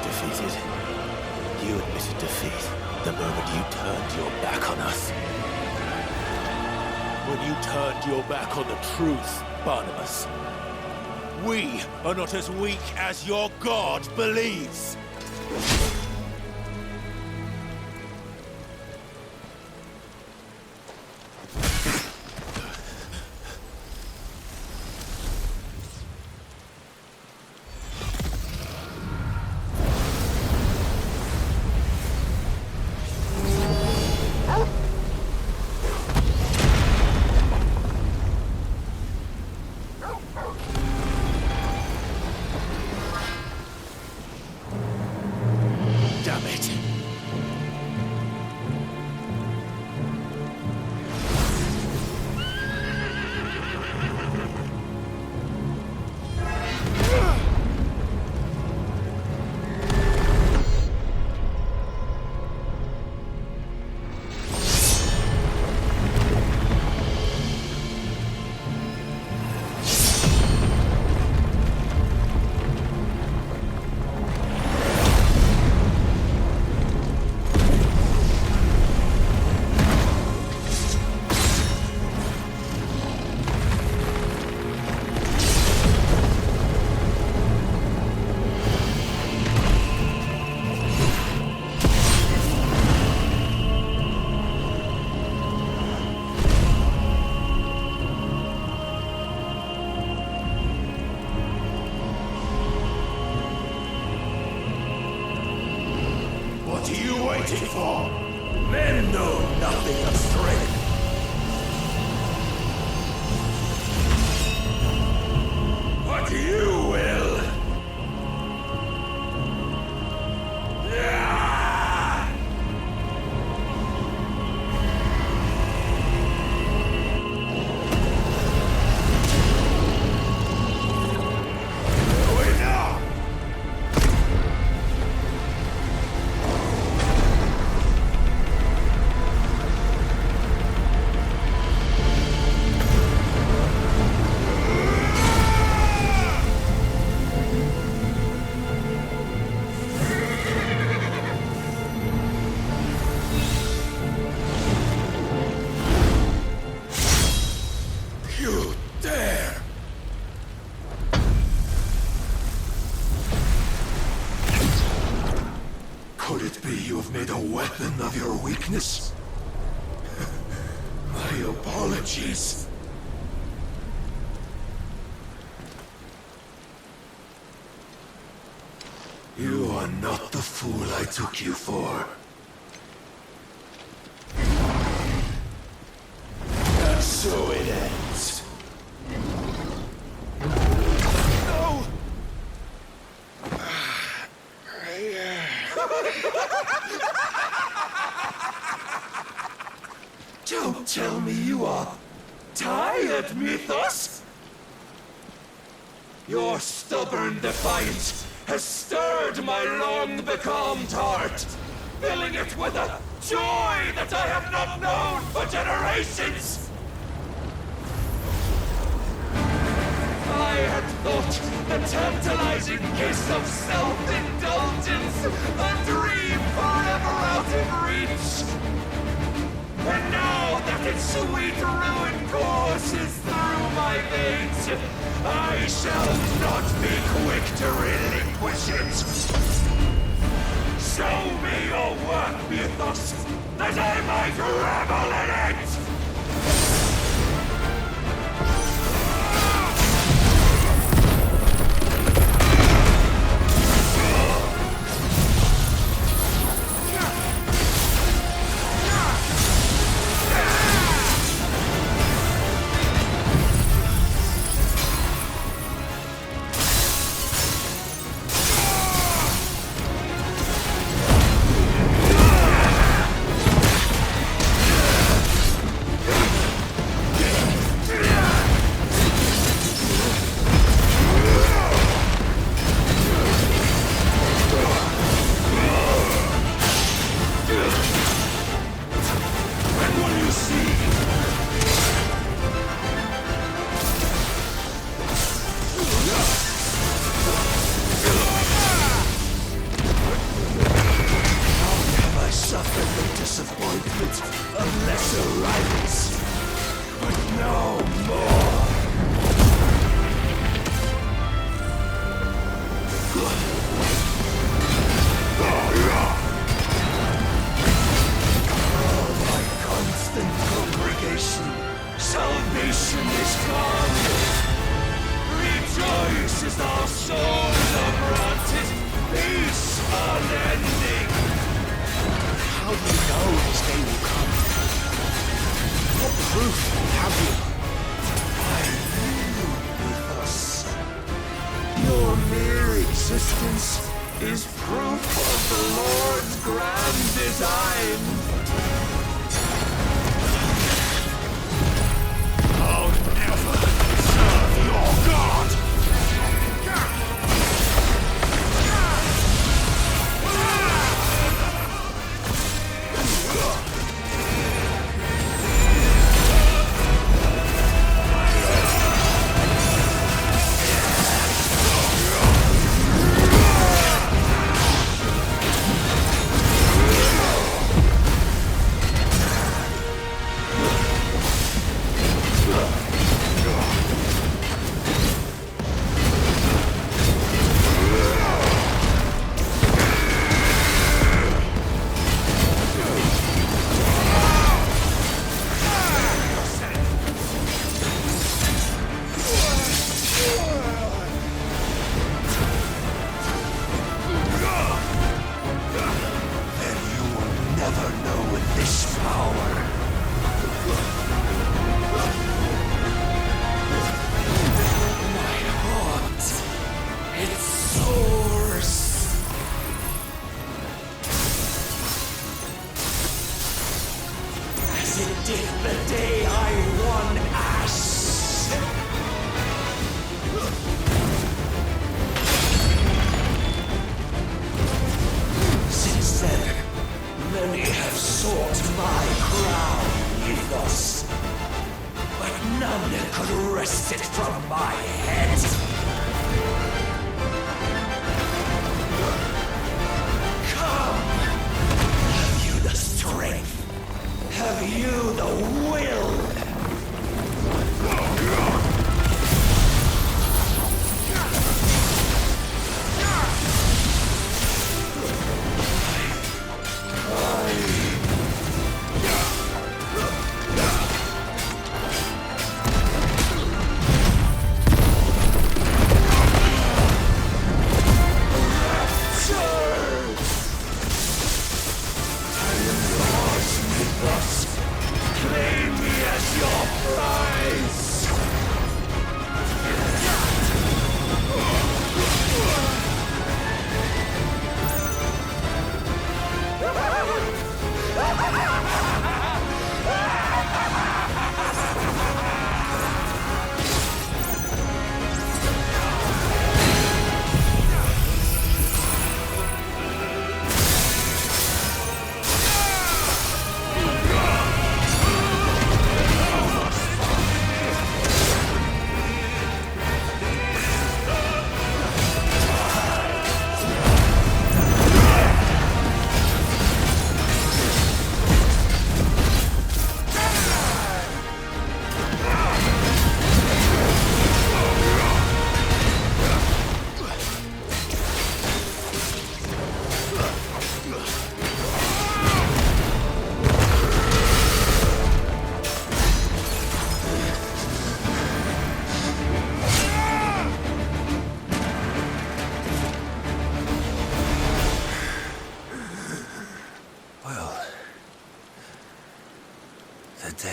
Defeated. You admitted defeat. The moment you turned your back on us. When you turned your back on the truth, Barnabas. We are not as weak as your God believes. Damn it. What are you waiting for? Men know nothing of strength. But you will. You dare! Could it be you have made a weapon of your weakness? My apologies. You are not the fool I took you for. And so it ends. No! Don't tell me you are tired, Mythos! Your stubborn defiance has stirred my long-becalmed heart, filling it with a joy that I have not known for generations! I had thought the tantalizing kiss of self-indulgence a dream forever out of reach. And now that its sweet ruin courses through my veins, I shall not be quick to relinquish it. Show me your work, Mythos, that I might revel in it! is proof of the Lord's grand design. I'll never serve your God!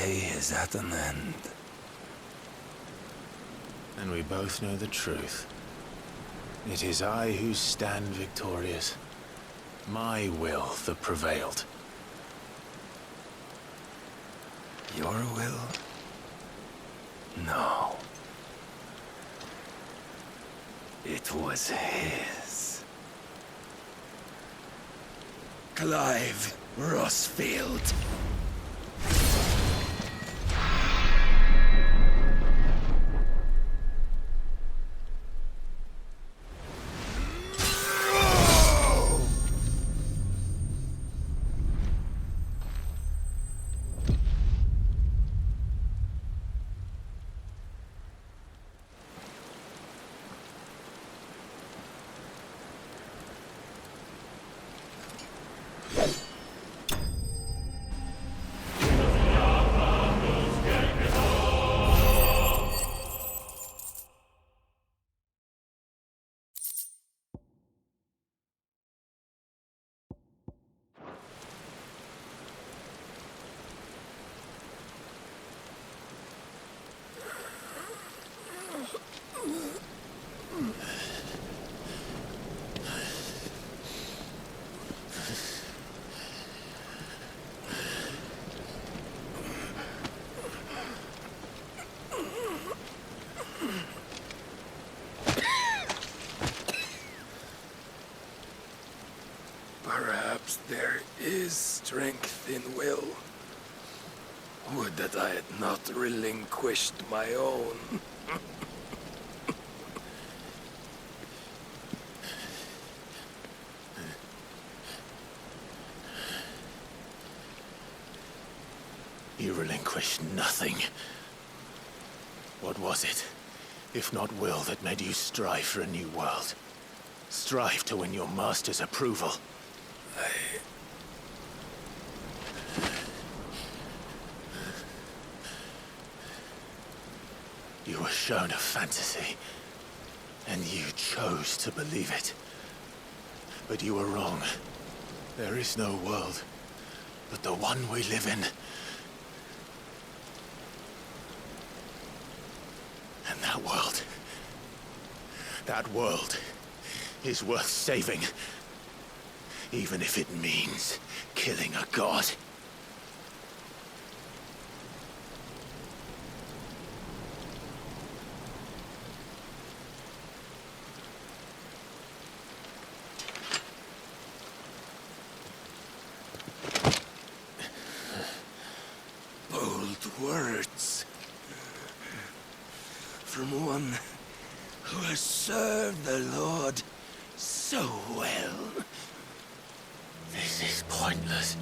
Is at an end. And we both know the truth. It is I who stand victorious. My will that prevailed. Your will? No. It was his. Clive Rossfield. Perhaps there is strength in will. Would that I had not relinquished my own. You relinquished nothing. What was it, if not will, that made you strive for a new world? Strive to win your master's approval? You were shown a fantasy, and you chose to believe it. But you were wrong. There is no world but the one we live in. And that world is worth saving, even if it means killing a god. Bold words. From one who has served the Lord so well. This is pointless.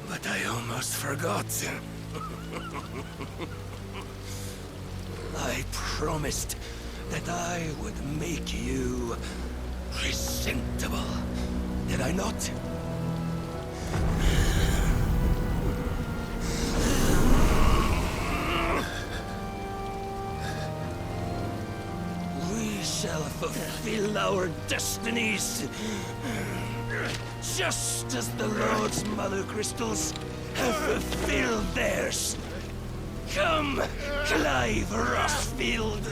But I almost forgot. I promised that I would make you presentable. Did I not? We shall fulfill our destinies, just as the Lord's Mother Crystals have fulfilled theirs. Come, Clive Rossfield.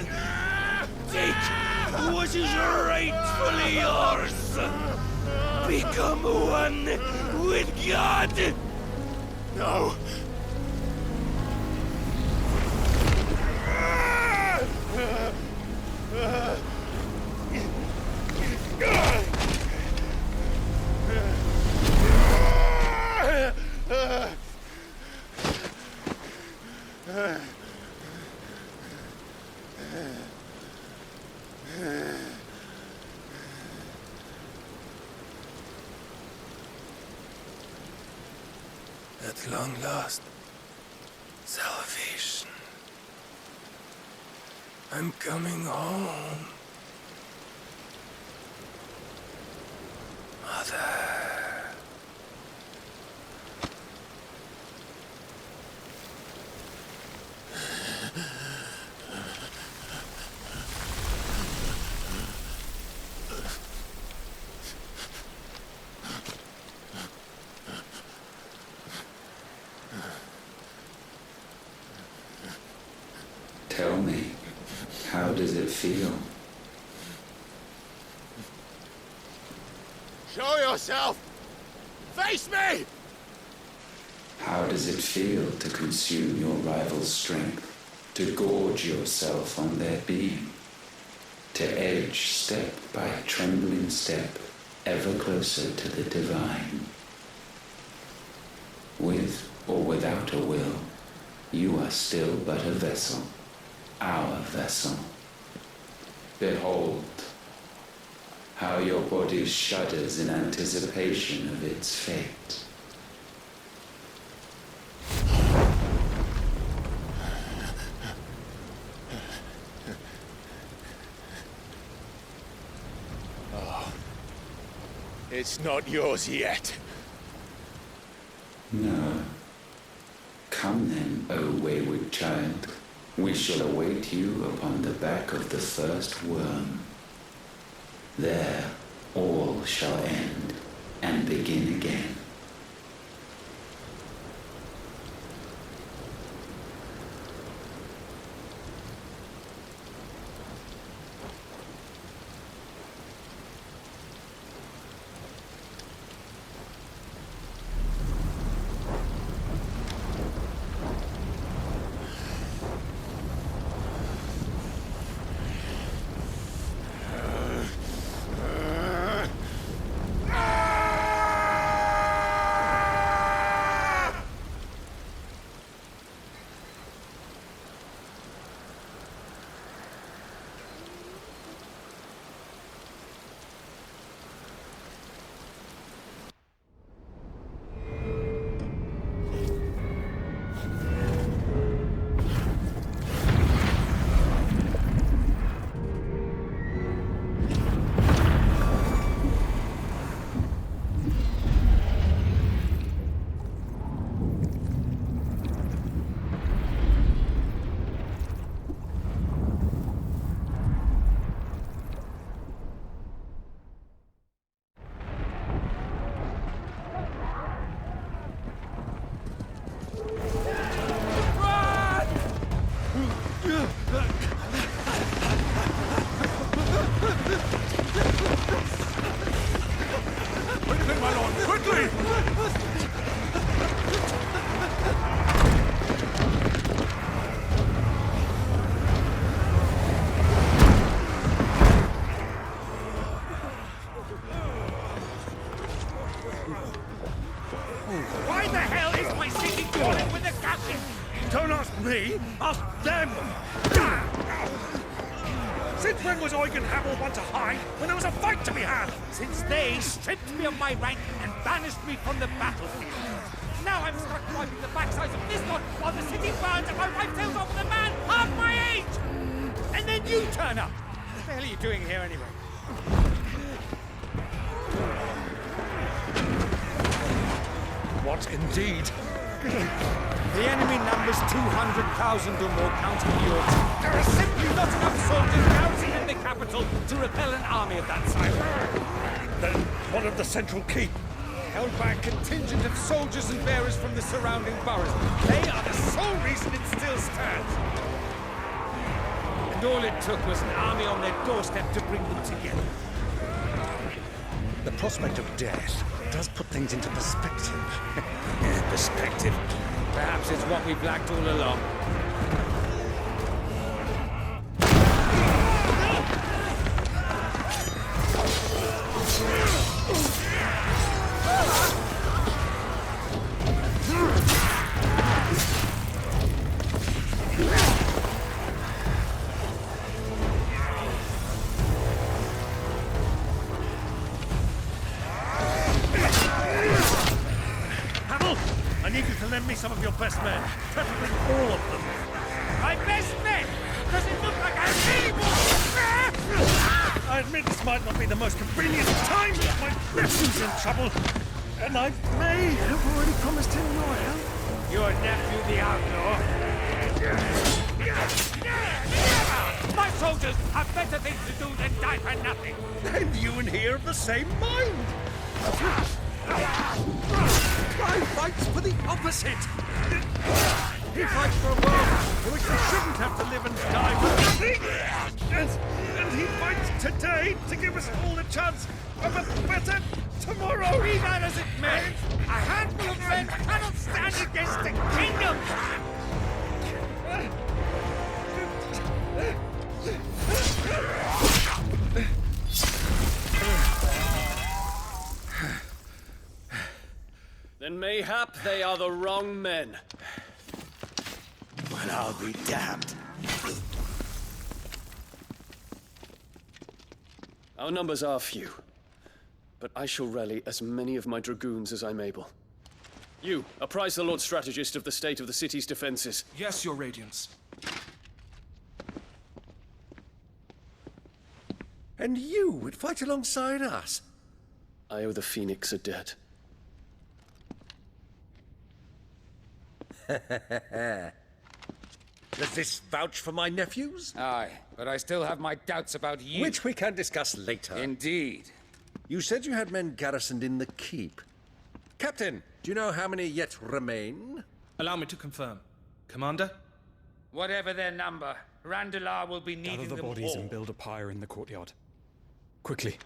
Take what is rightfully yours. Become one with God. No. At long last, salvation. I'm coming home. Mother. Tell me, how does it feel? Show yourself! Face me! How does it feel to consume your rival's strength, to gorge yourself on their being, to edge step by trembling step ever closer to the divine? With or without a will, you are still but a vessel, our vessel. Behold, how your body shudders in anticipation of its fate. Oh, it's not yours yet. No. Come then, O wayward child. We shall await you upon the back of the first worm. There all shall end and begin again. Since when was Eugen Hamel one to hide when there was a fight to be had? Since they stripped me of my rank and banished me from the battlefield. Now I'm stuck wiping the backsides of this lot while the city burns and my wife tails off with a man half my age! And then you turn up! What the hell are you doing here anyway? What indeed? The enemy numbers 200,000 or more counting the orcs. There are simply not enough soldiers garrisoned in the capital to repel an army of that size. Then what of the central keep? Held by a contingent of soldiers and bearers from the surrounding boroughs. They are the sole reason it still stands. And all it took was an army on their doorstep to bring them together. The prospect of death does put things into perspective. Perspective. Perhaps it's what we've lacked all along. I need you to lend me some of your best men. Preferably all of them. My best men! Does it look like I'm able? I admit this might not be the most convenient time, but my nephew's in trouble. And I may have already promised him your help. Your nephew, the outlaw? My soldiers have better things to do than die for nothing. And you and he are of the same mind. I fights for the opposite. He fights for a world in which we shouldn't have to live and die for nothing. And he fights today to give us all the chance of a better tomorrow. Be that as it may, a handful of men cannot stand against a kingdom. Then mayhap they are the wrong men. Well, I'll be damned. Our numbers are few, but I shall rally as many of my dragoons as I'm able. You, apprise the Lord Strategist of the state of the city's defenses. Yes, Your Radiance. And you would fight alongside us? I owe the Phoenix a debt. Does this vouch for my nephews? Aye, but I still have my doubts about you. Which we can discuss later. Indeed. You said you had men garrisoned in the keep. Captain, do you know how many yet remain? Allow me to confirm. Commander? Whatever their number, Randalar will be needing Gather the them bodies all. and build a pyre in the courtyard. Quickly.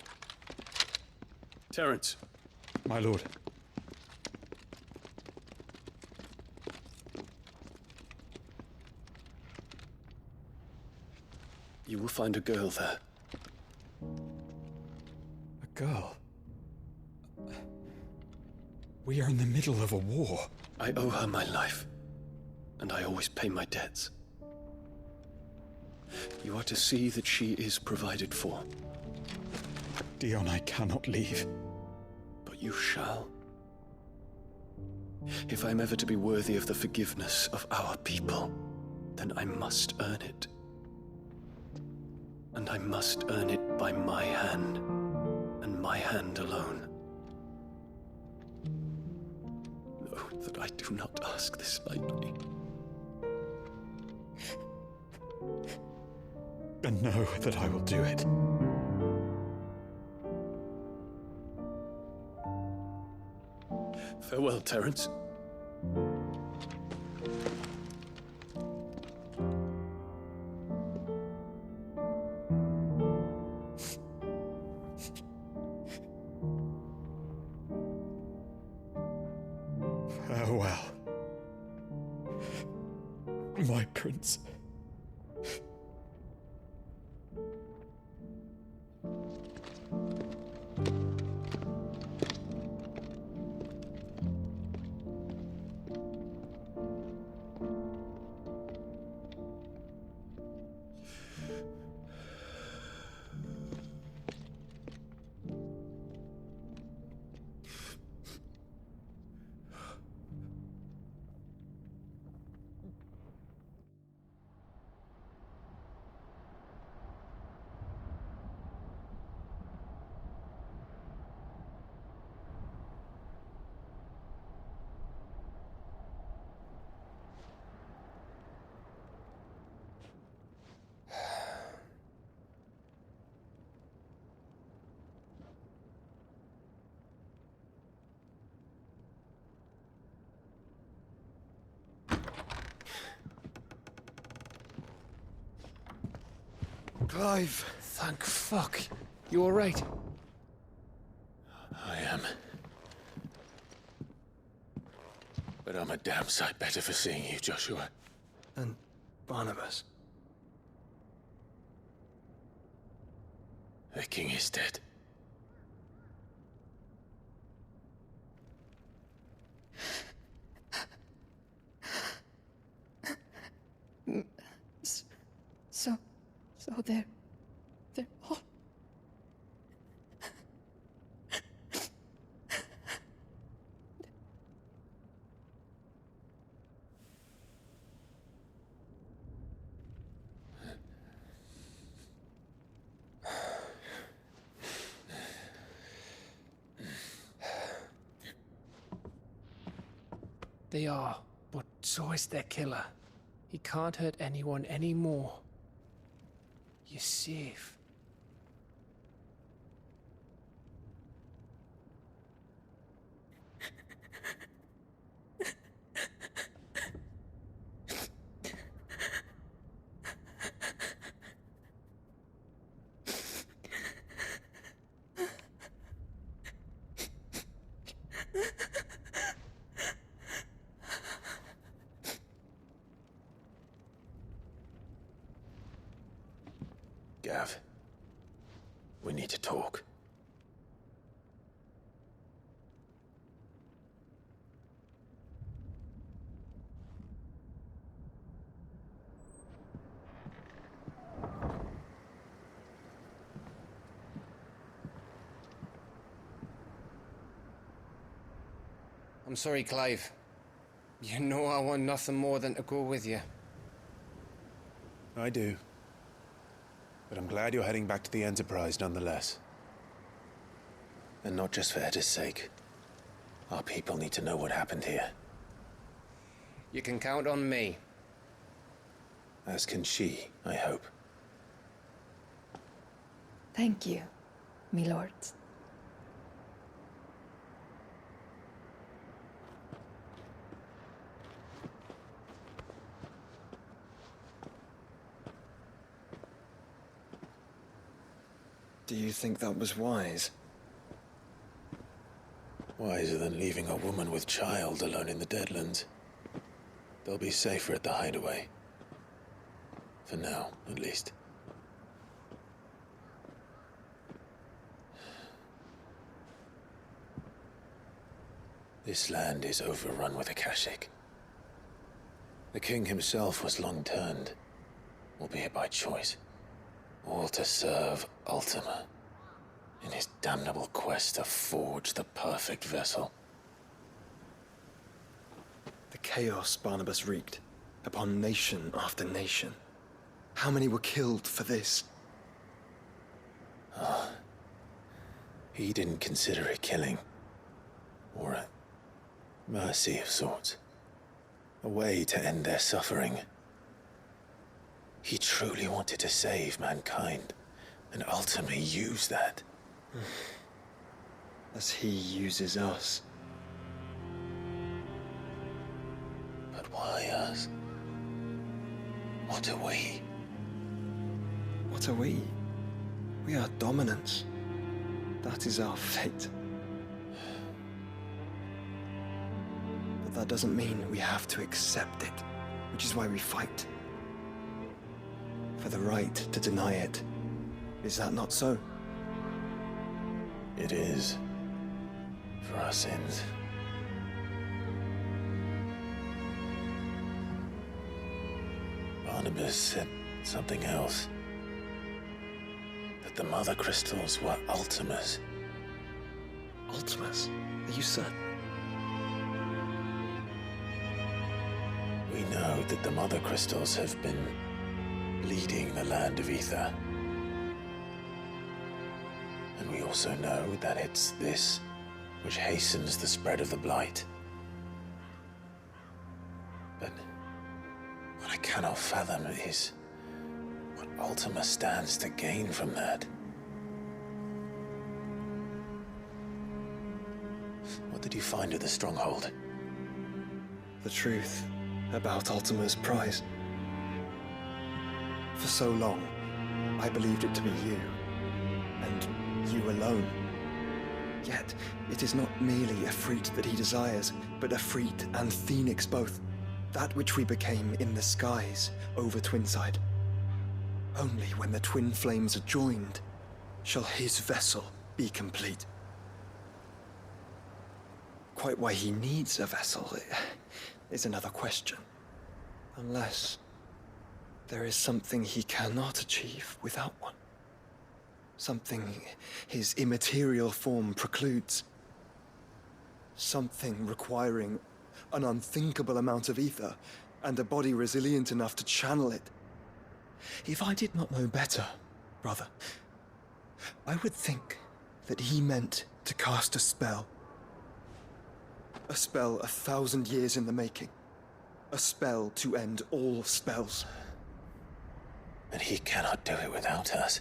Terence. My lord. You will find a girl there. A girl? We are in the middle of a war. I owe her my life, and I always pay my debts. You are to see that she is provided for. Dion, I cannot leave. But you shall. If I'm ever to be worthy of the forgiveness of our people, then I must earn it. And I must earn it by my hand, and my hand alone. Know that I do not ask this lightly. And know that I will do it. Farewell, Terence. Farewell, my prince. Clive! Thank fuck. You alright? I am. But I'm a damn sight better for seeing you, Joshua. And Barnabas. The king is dead. So they're all... They are, but so is their killer. He can't hurt anyone anymore. You're safe. Gav, we need to talk. I'm sorry, Clive. You know I want nothing more than to go with you. I do. But I'm glad you're heading back to the Enterprise nonetheless. And not just for Etta's sake. Our people need to know what happened here. You can count on me. As can she, I hope. Thank you, me lords. Do you think that was wise? Wiser than leaving a woman with child alone in the Deadlands. They'll be safer at the hideaway. For now, at least. This land is overrun with Akashic. The king himself was long turned, albeit by choice, all to serve Ultima in his damnable quest to forge the perfect vessel. The chaos Barnabas wreaked upon nation after nation. How many were killed for this? He didn't consider it killing. Or a mercy of sorts. A way to end their suffering. He truly wanted to save mankind, and ultimately used that. As he uses us. But why us? What are we? What are we? We are dominance. That is our fate. But that doesn't mean we have to accept it, which is why we fight. For the right to deny it. Is that not so? It is. For our sins. Barnabas said something else. That the Mother Crystals were Ultimas. Ultimas? Are you certain? We know that the Mother Crystals have been leading the land of Ether. And we also know that it's this which hastens the spread of the Blight. But what I cannot fathom is what Ultima stands to gain from that. What did you find at the Stronghold? The truth about Ultima's prize. For so long, I believed it to be you, and you alone. Yet, it is not merely Efreet that he desires, but Efreet and Phoenix both. That which we became in the skies over Twinside. Only when the twin flames are joined shall his vessel be complete. Quite why he needs a vessel is another question. Unless there is something he cannot achieve without one. Something his immaterial form precludes. Something requiring an unthinkable amount of ether and a body resilient enough to channel it. If I did not know better, brother, I would think that he meant to cast a spell. A spell 1,000 years in the making. A spell to end all spells. But he cannot do it without us.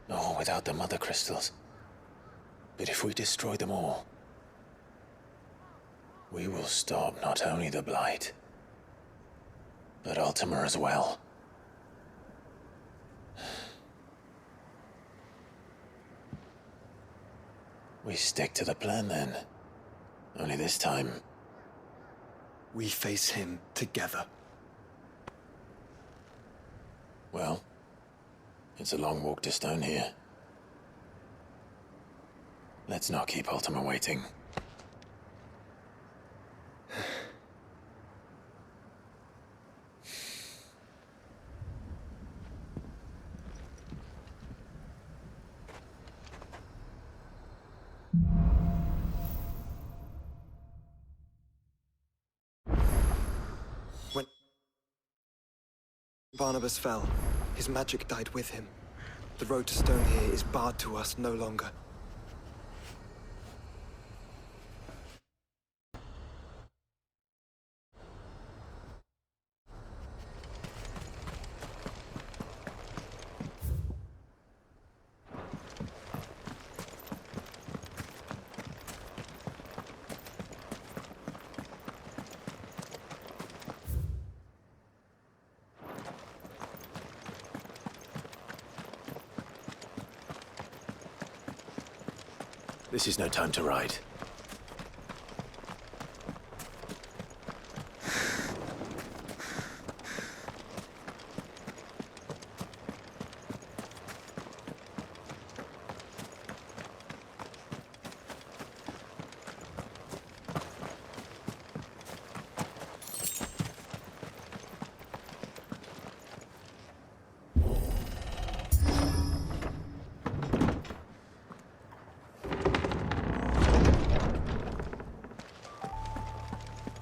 Nor without the Mother Crystals. But if we destroy them all, we will stop not only the Blight, but Ultima as well. We stick to the plan then. Only this time, we face him together. Well, it's a long walk to Stone here. Let's not keep Ultima waiting. When Barnabas fell, his magic died with him. The road to Stone here is barred to us no longer. This is no time to ride.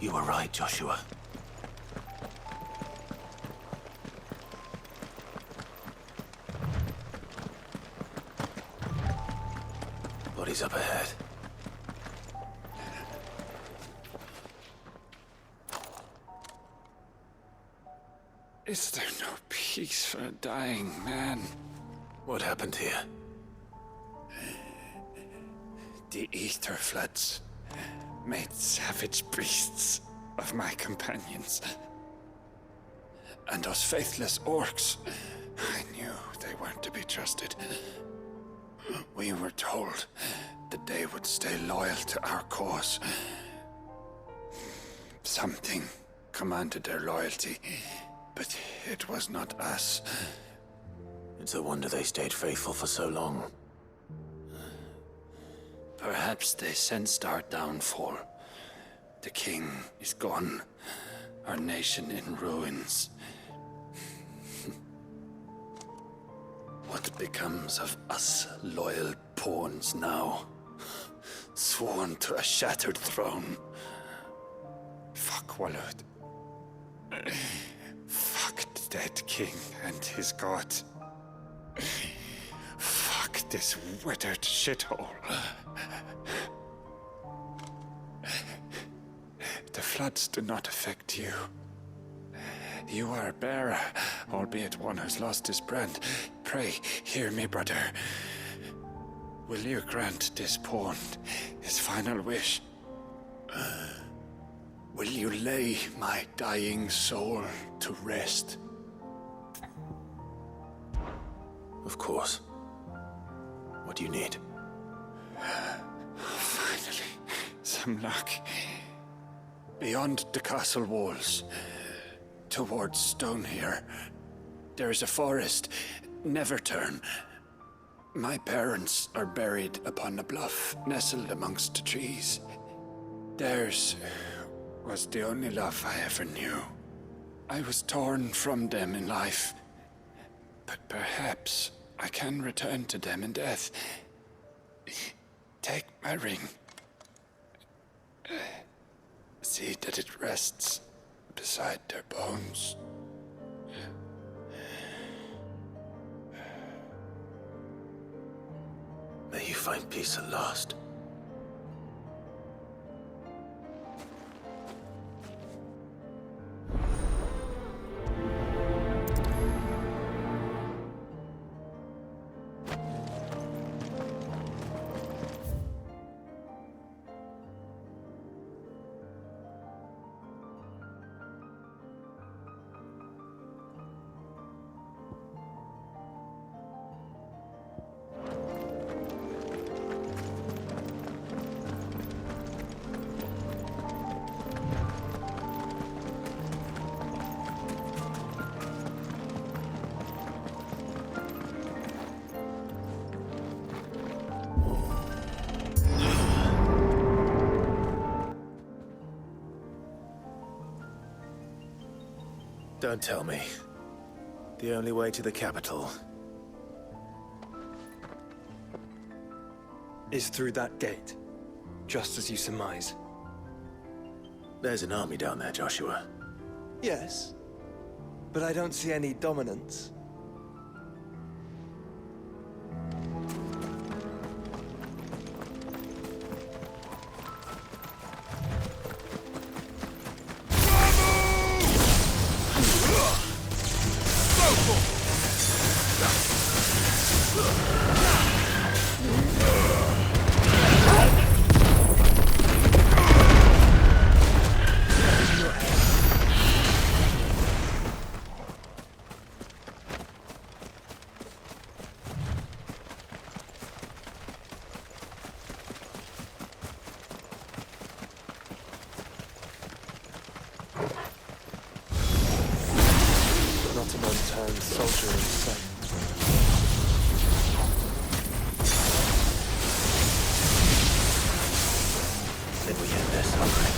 You were right, Joshua. Bodies up ahead. Is there no peace for a dying man? What happened here? The ether floods made savage beasts of my companions. And those faithless orcs, I knew they weren't to be trusted. We were told that they would stay loyal to our cause. Something commanded their loyalty, but it was not us. It's a wonder they stayed faithful for so long. Perhaps they sensed our downfall. The king is gone, our nation in ruins. What becomes of us loyal pawns now? Sworn to a shattered throne. Fuck Walud. Fuck the dead king and his god. Fuck this withered shithole. The floods do not affect you. You are a bearer, albeit one who's lost his brand. Pray, hear me, brother. Will you grant this pawn his final wish? Will you lay my dying soul to rest? Of course. What do you need? Finally, some luck. Beyond the castle walls, towards Stone here, there is a forest. Never turn. My parents are buried upon a bluff, nestled amongst the trees. Theirs was the only love I ever knew. I was torn from them in life, but perhaps I can return to them in death. Take my ring. See that it rests beside their bones. May you find peace at last. Don't tell me. The only way to the capital is through that gate, just as you surmise. There's an army down there, Joshua. Yes, but I don't see any dominance. Soldier in sight. Then we end this, alright.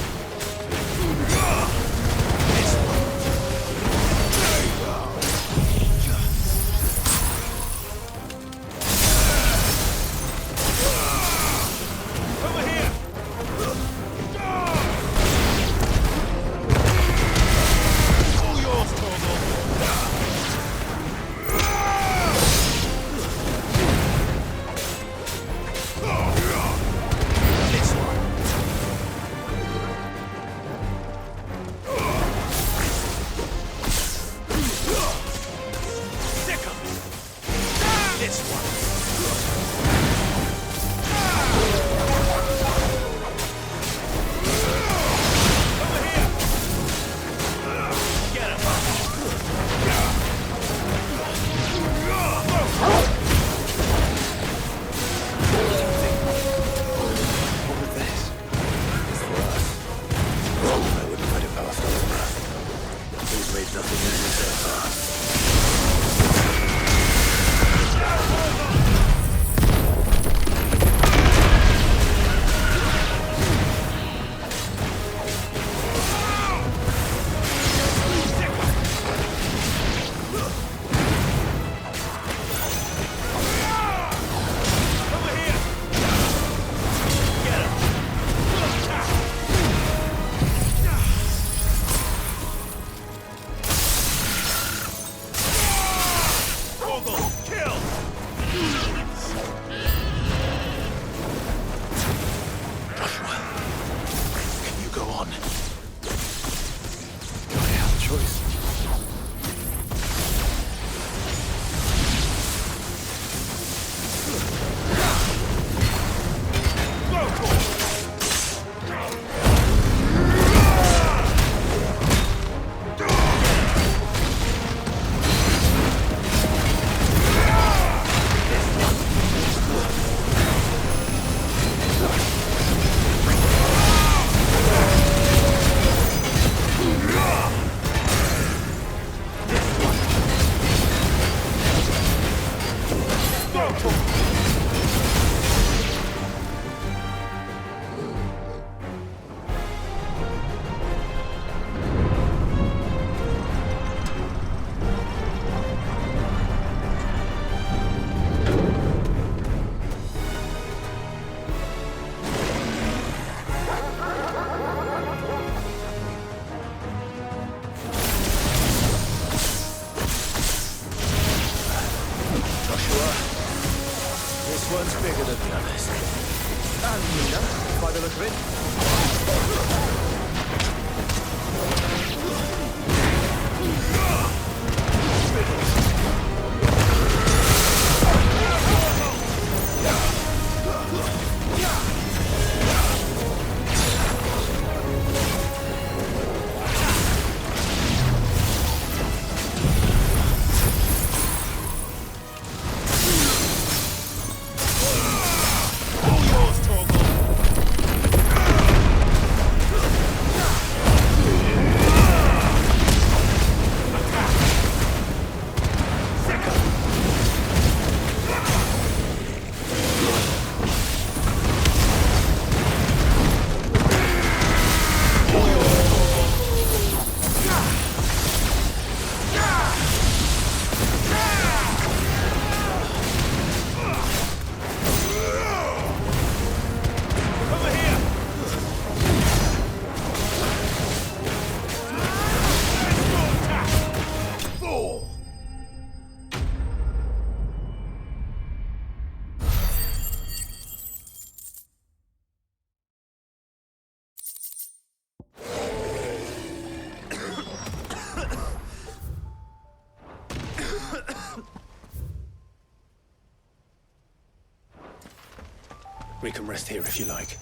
one's bigger than the others. And meaner, by the look of it. We can rest here if you like.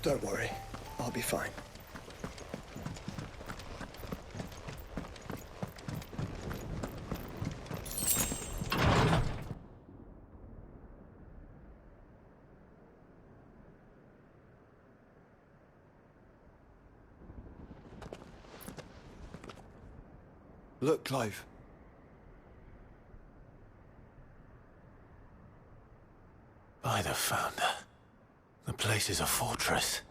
Don't worry, I'll be fine. Look, Clive. By the Founder. The place is a fortress.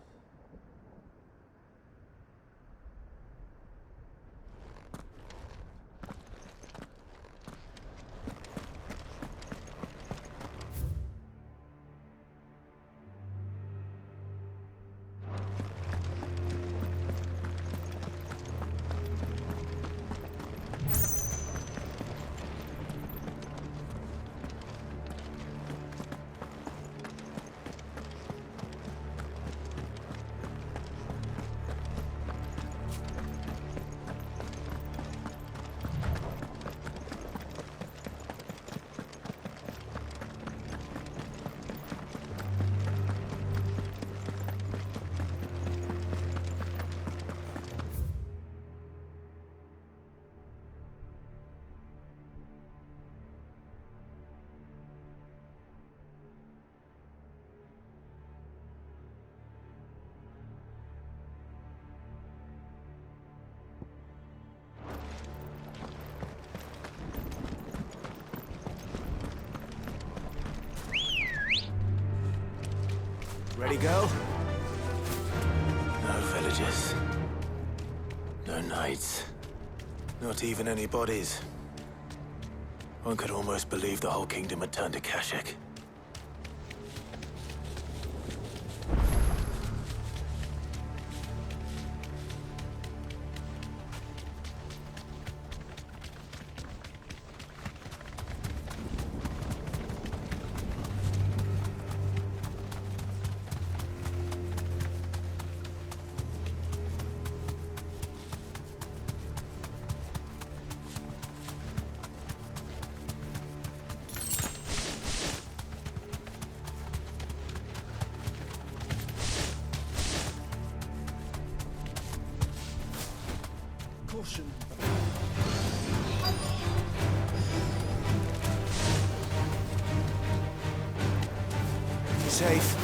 Ready, go? No villagers. No knights. Not even any bodies. One could almost believe the whole kingdom had turned to Kashyyyk. Caution. Safe.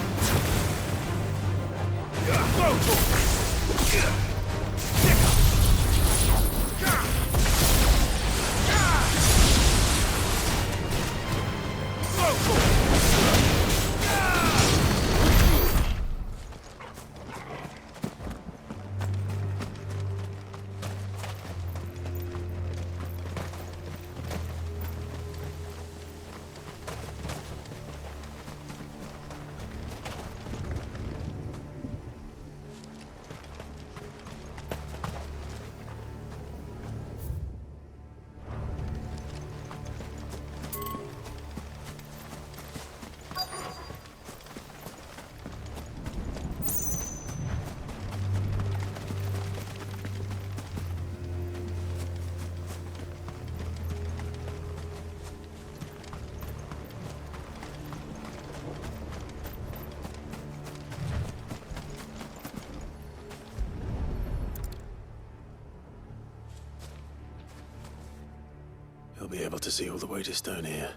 be able to see all the way to Stone here.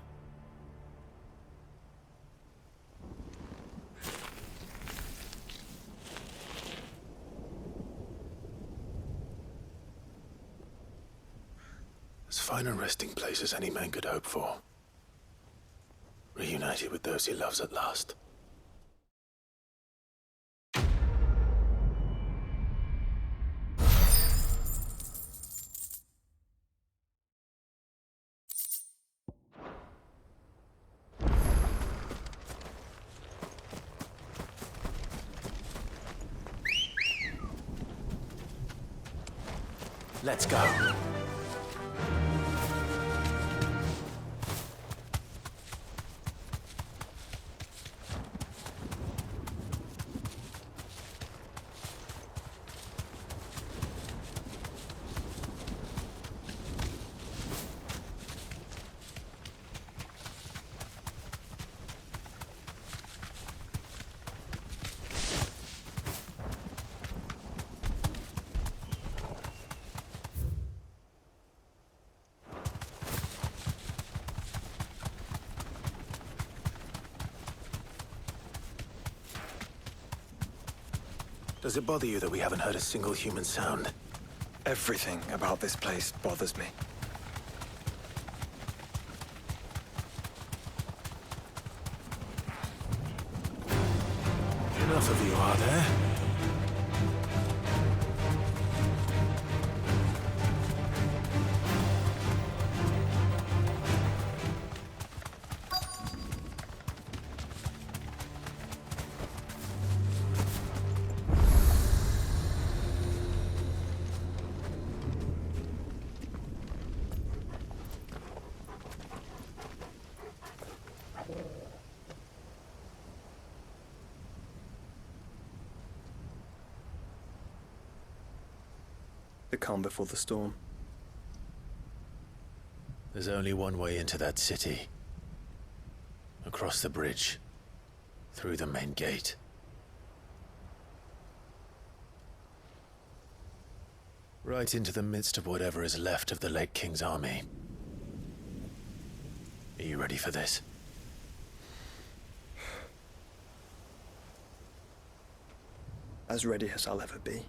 As fine a resting place as any man could hope for. Reunited with those he loves at last. Let's go. Does it bother you that we haven't heard a single human sound? Everything about this place bothers me. Enough of you, are there? The calm before the storm. There's only one way into that city. Across the bridge. Through the main gate. Right into the midst of whatever is left of the late King's army. Are you ready for this? As ready as I'll ever be.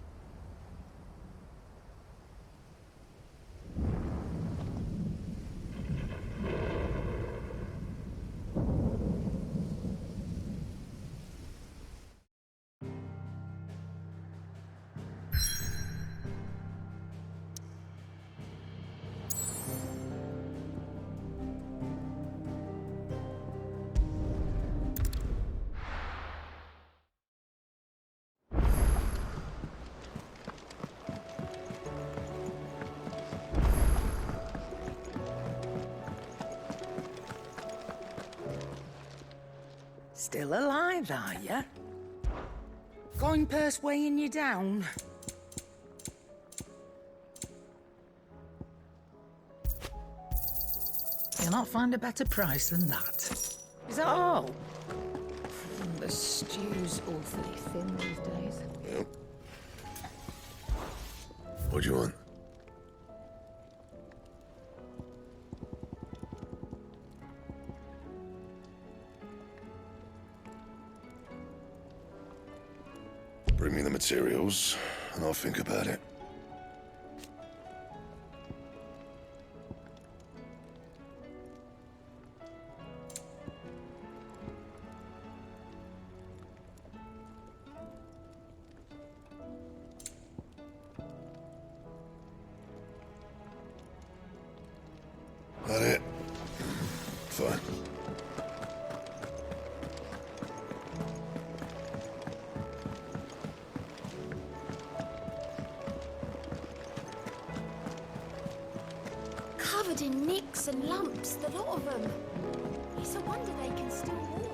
Still alive, are you? Coin purse weighing you down? You'll not find a better price than that. Is that all? The stew's awfully thin these days. Yep. What do you want? Bring me the materials, and I'll think about it. That it? Fine. Covered in nicks and lumps, the lot of them. It's a wonder they can still walk.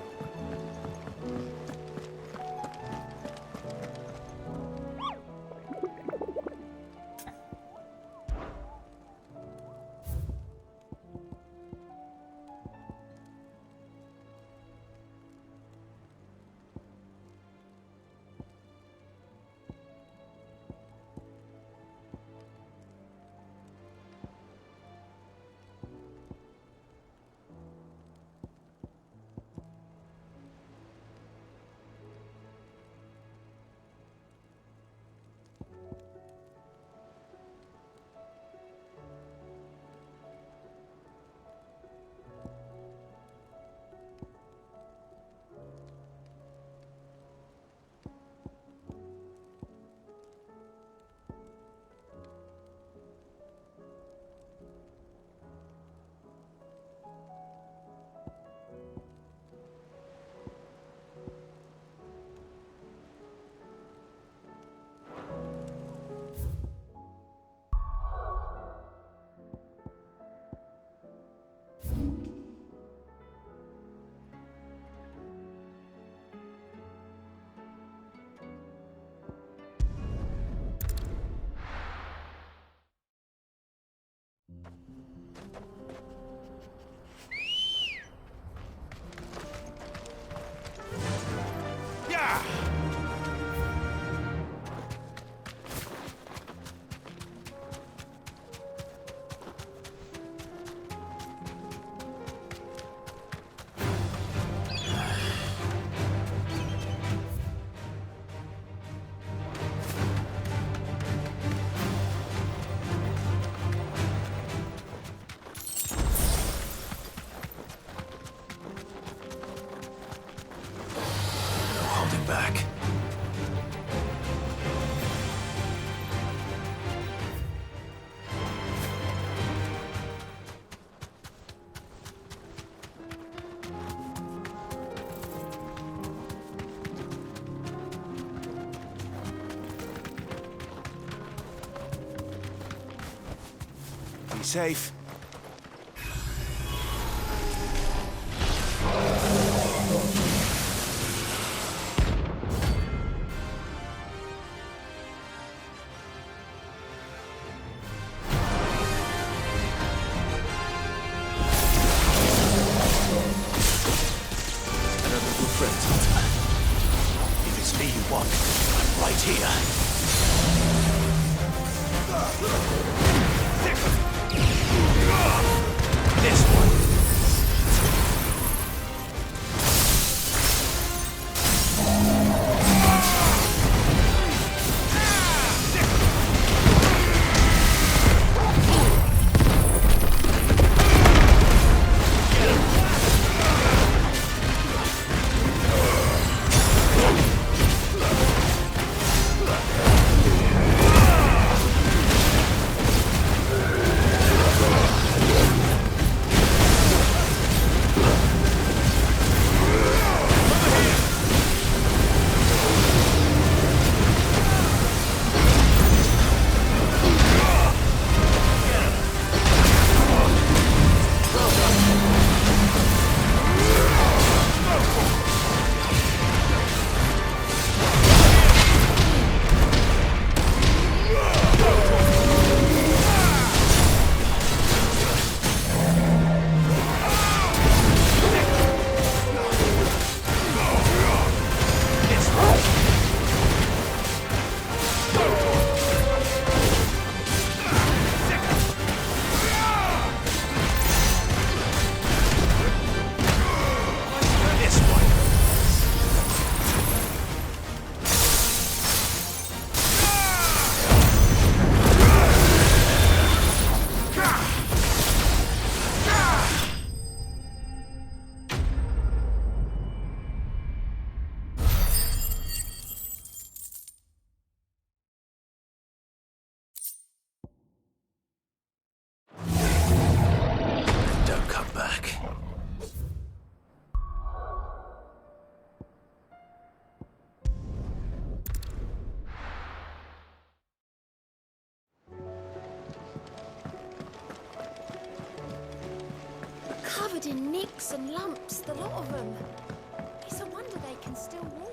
Be safe. If it's me you want, I'm right here. This one. Don't come back. Covered in nicks and lumps, the lot of them. It's a wonder they can still walk.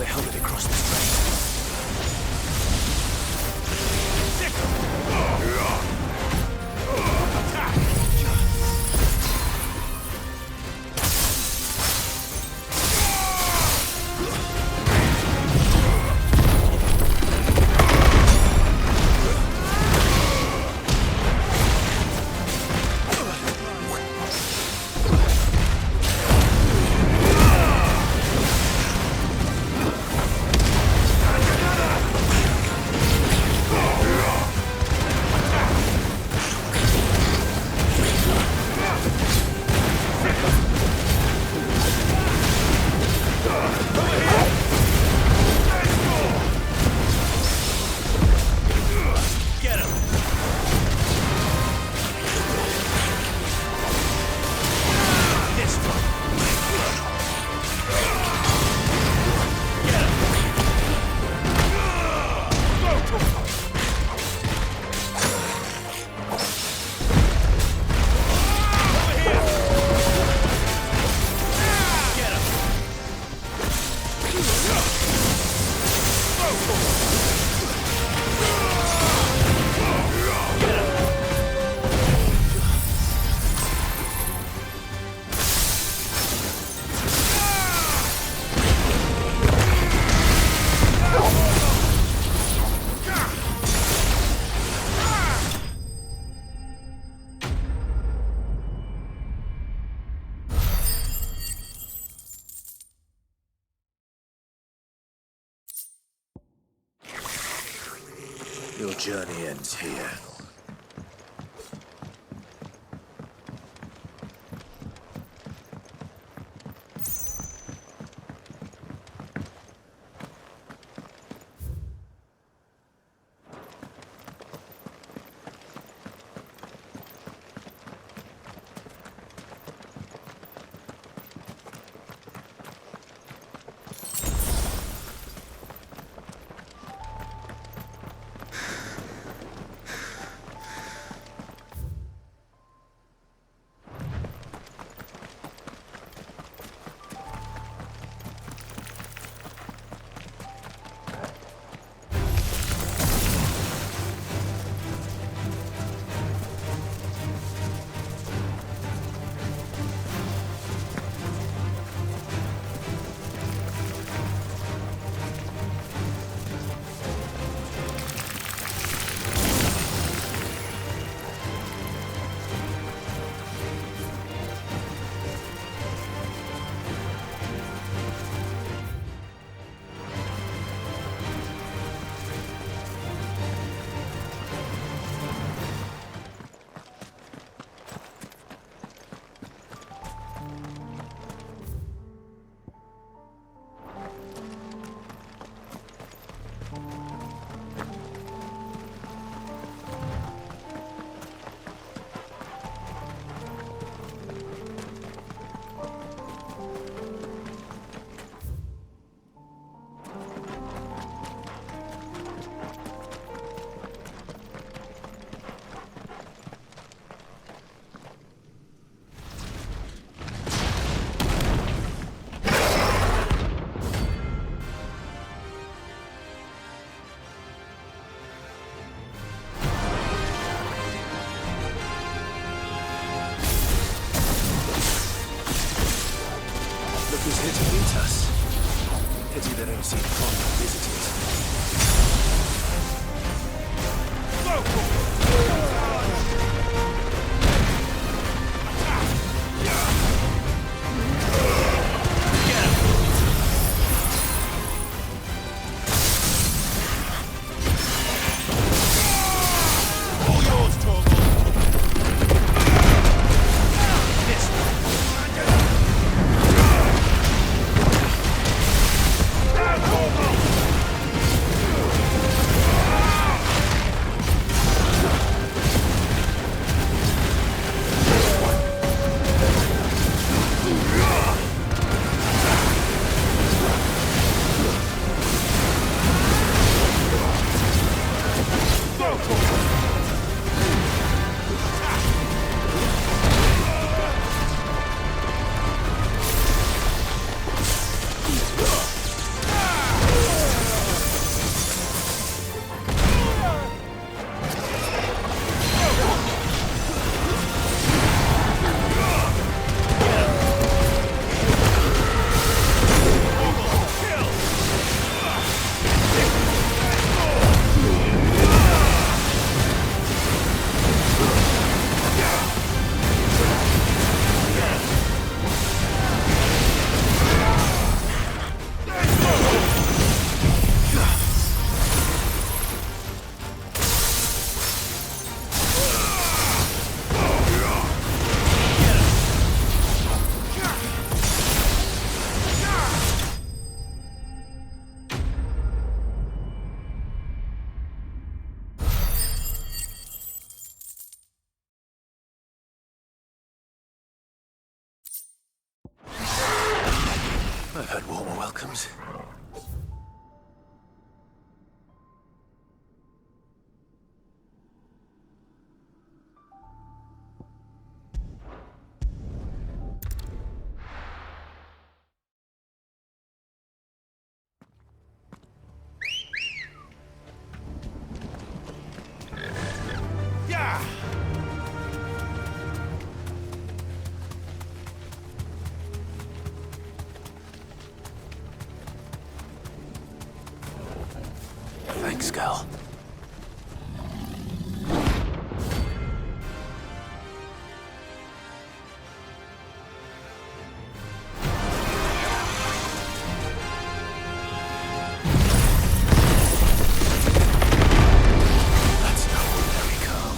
the hell did he cross the strait? Your journey ends here. Who's here to meet us? Pity they don't seem fond of visitors. catacombs. Yeah! Thanks, girl. That's no ordinary girl.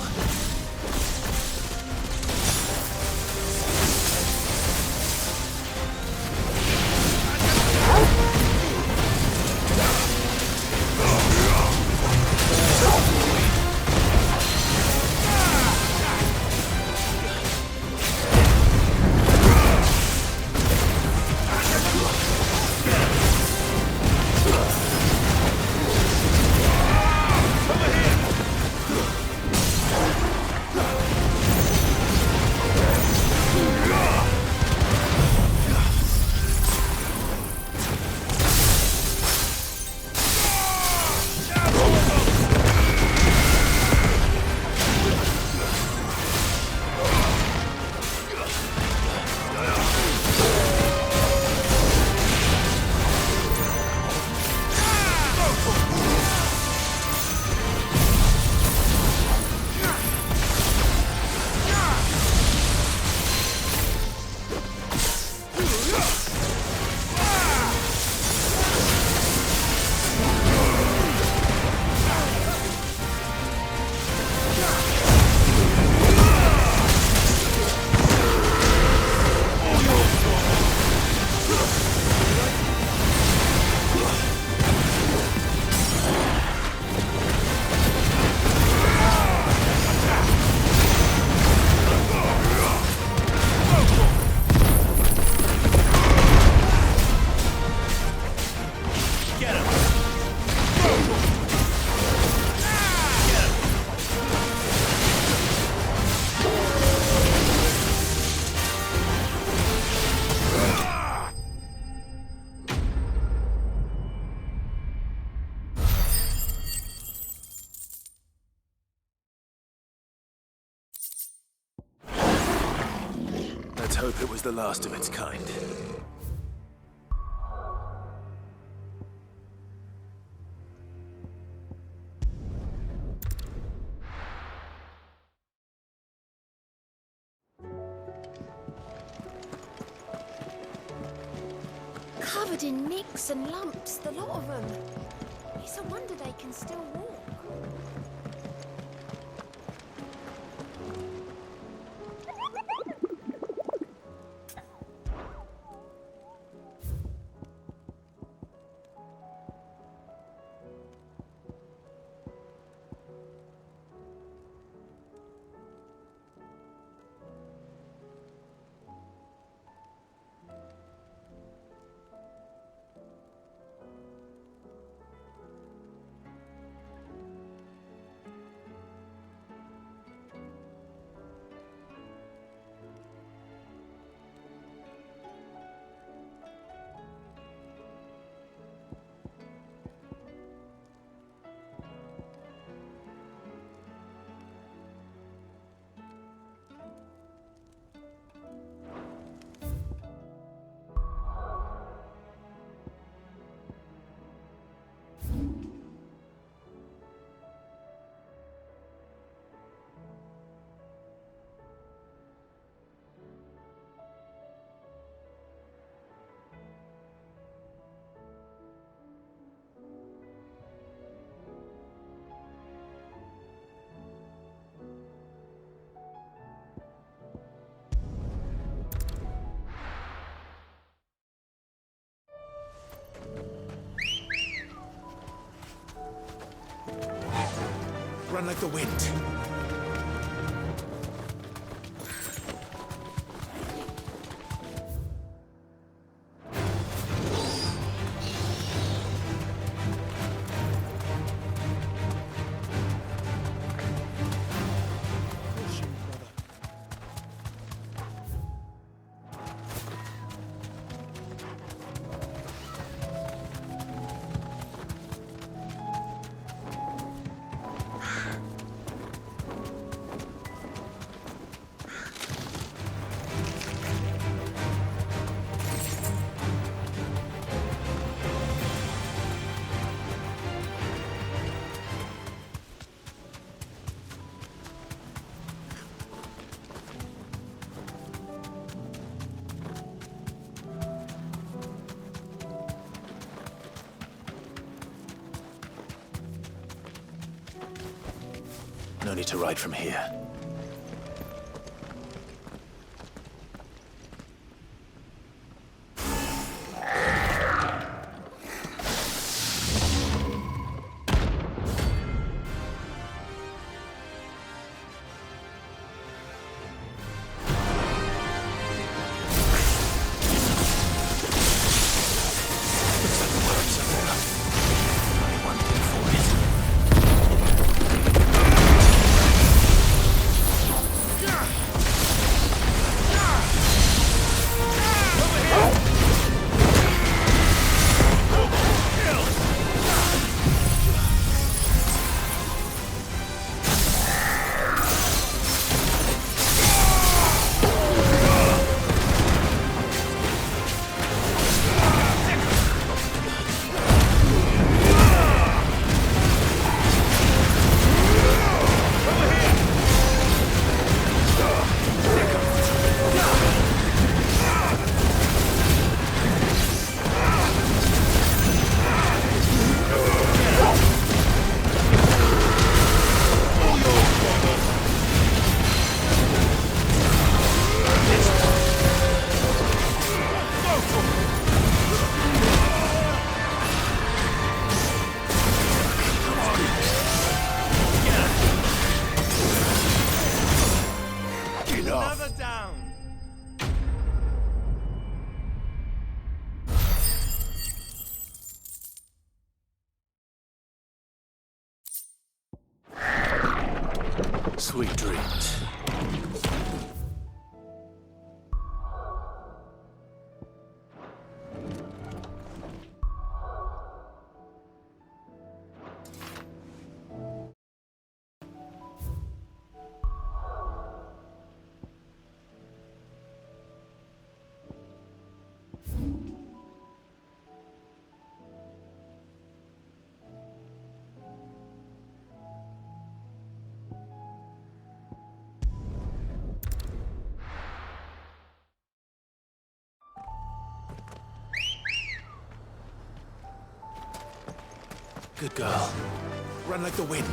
Let's hope it was the last of its kind. Covered in nicks and lumps, the lot of them. It's a wonder they can still walk. Run like the wind. No need to ride from here. Sweet dreams. Good girl. Run like the wind.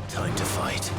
Time to fight.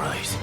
Right.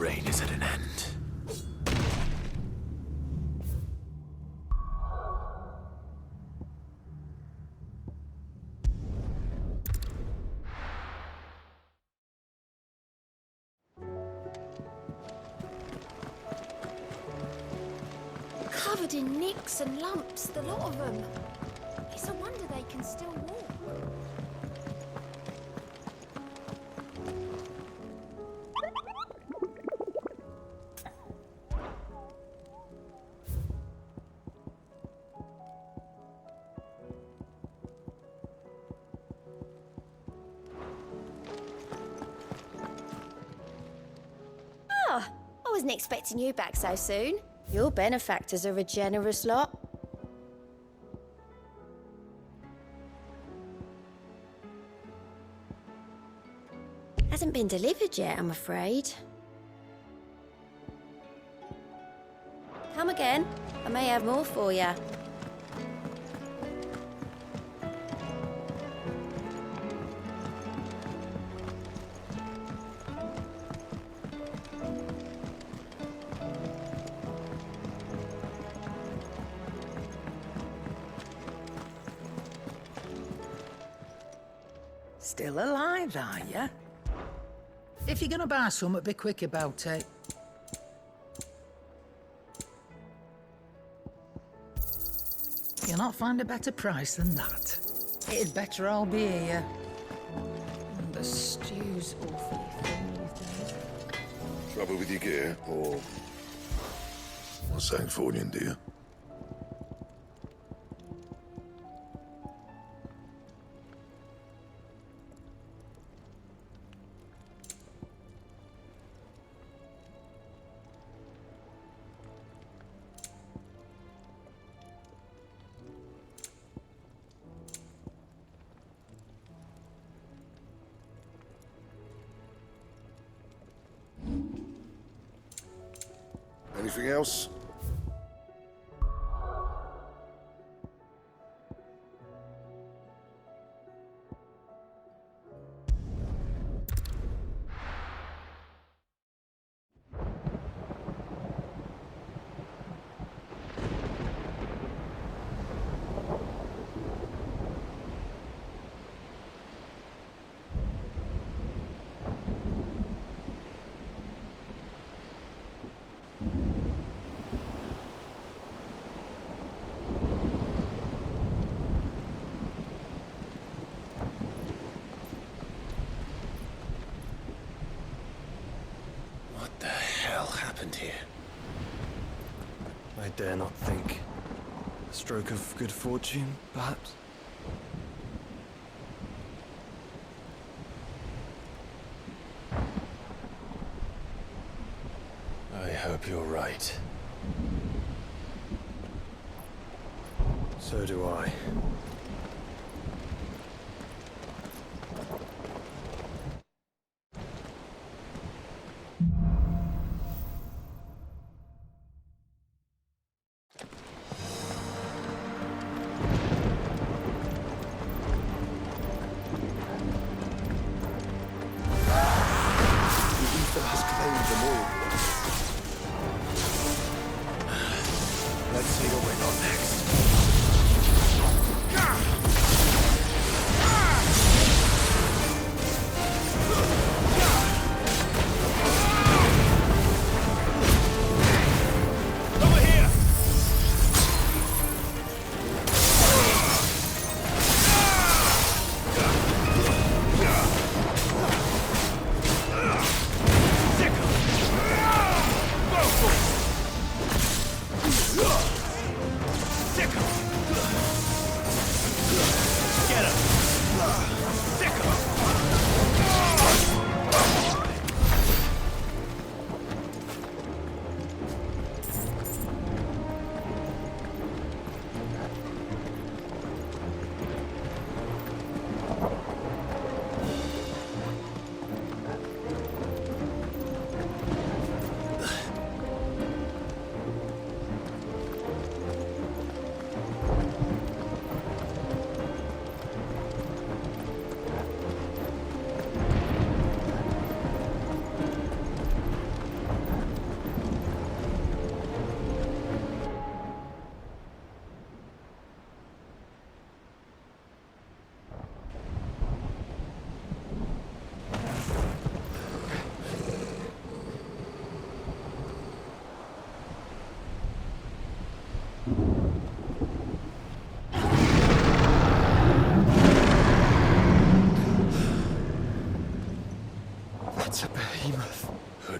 reign is at an end. Covered in nicks and lumps, the lot of them. It's a wonder they can still walk. Ah, I wasn't expecting you back so soon. Your benefactors are a generous lot. Hasn't been delivered yet, I'm afraid. Come again. I may have more for you. Still alive, are ya? If you're gonna buy something, be quick about it. You'll not find a better price than that. It'd better all be here. And the stew's awfully thin these days. Trouble with your gear, or... what's Sancfornian, dear? Anything else? What the hell happened here? I dare not think. A stroke of good fortune, perhaps? I hope you're right. So do I. Let's see what we got next.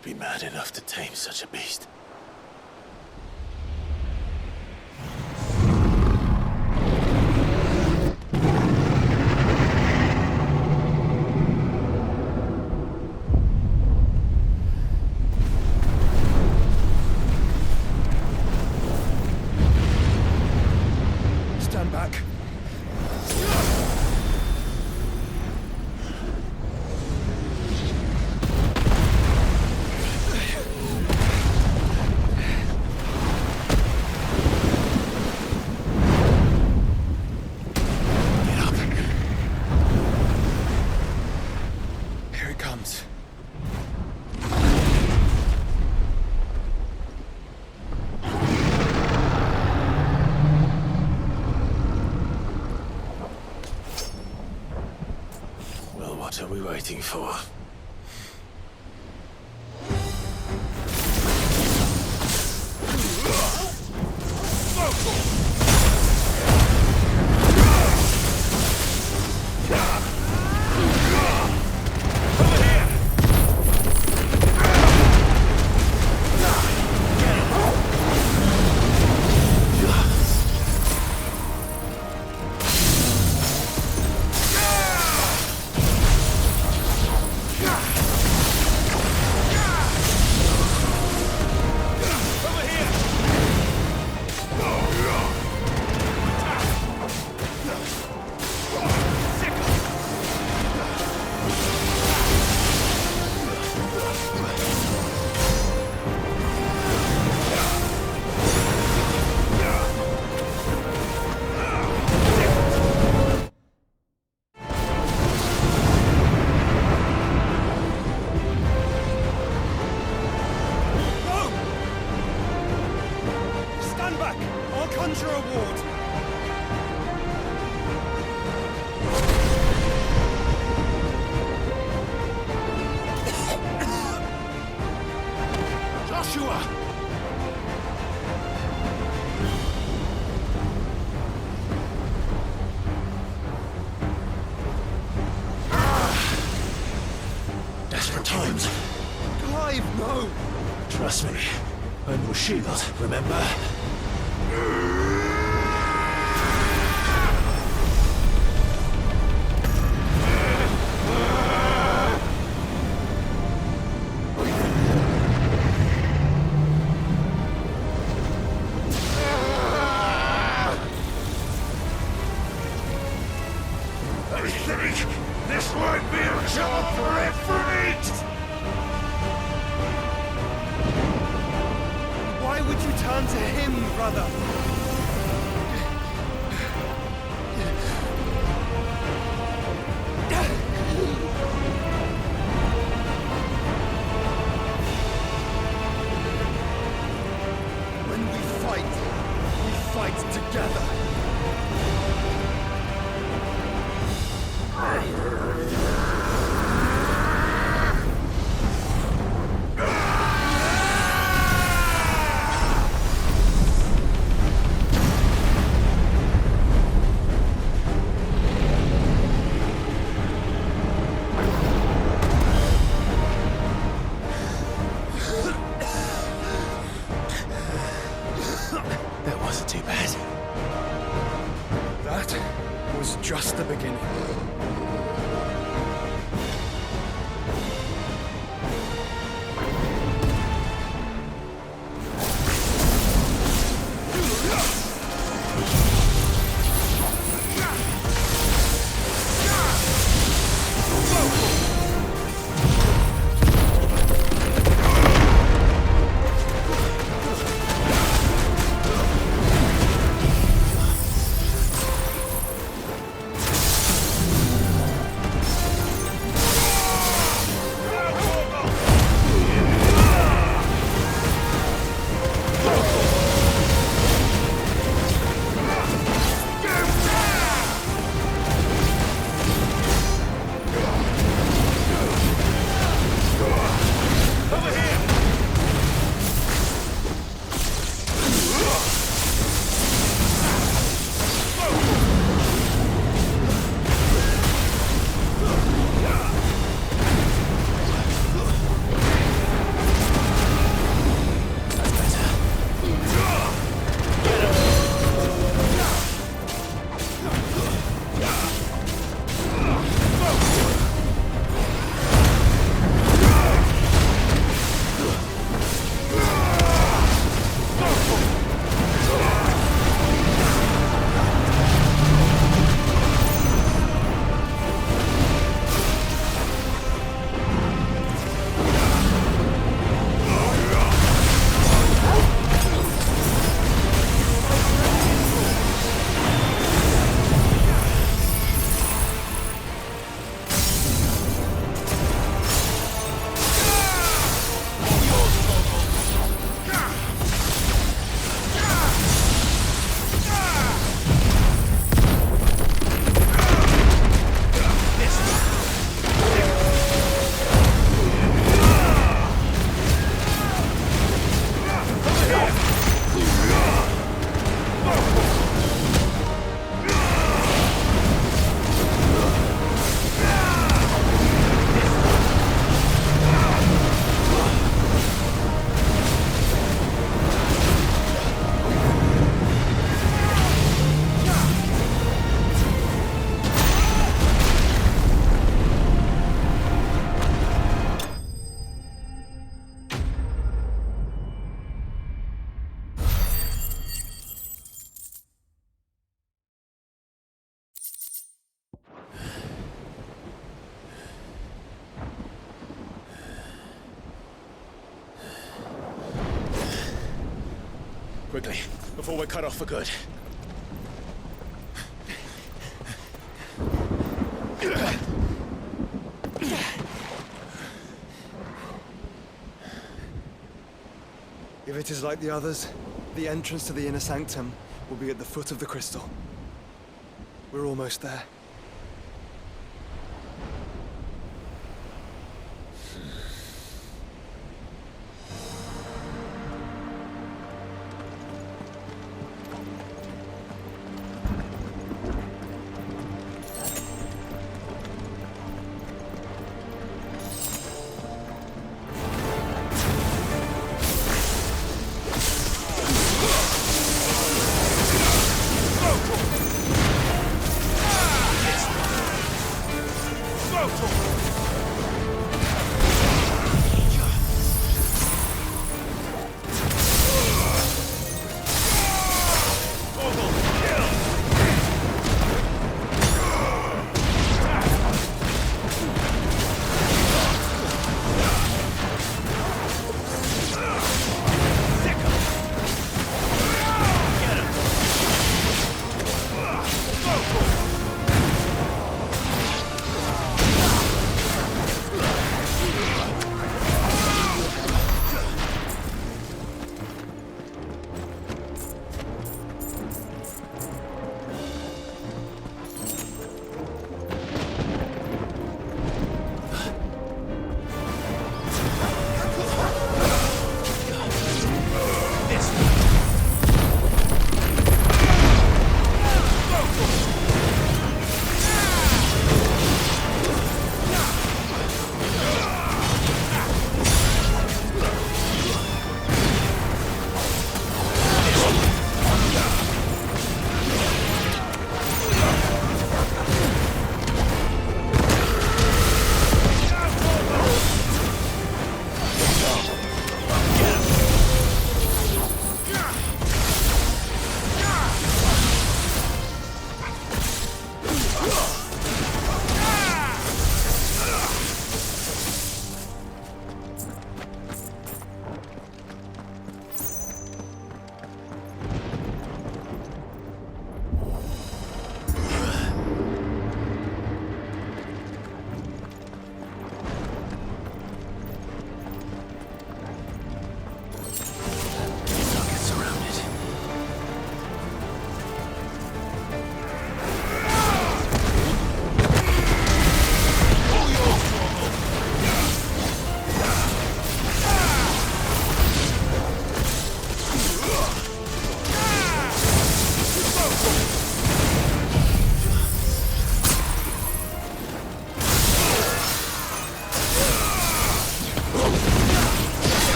I'd be mad enough to tame such a beast. Stand back. Here it comes. Well, what are we waiting for? Stand back! I'll conjure a ward! Joshua! Desperate times. Clive, no! Trust me. Burn your shield, remember? I think this might be a job for Ifrit! Why would you turn to him, brother? When we fight together. That wasn't too bad. That was just the beginning. Quickly, before we're cut off for good. If it is like the others, the entrance to the inner sanctum will be at the foot of the crystal. We're almost there.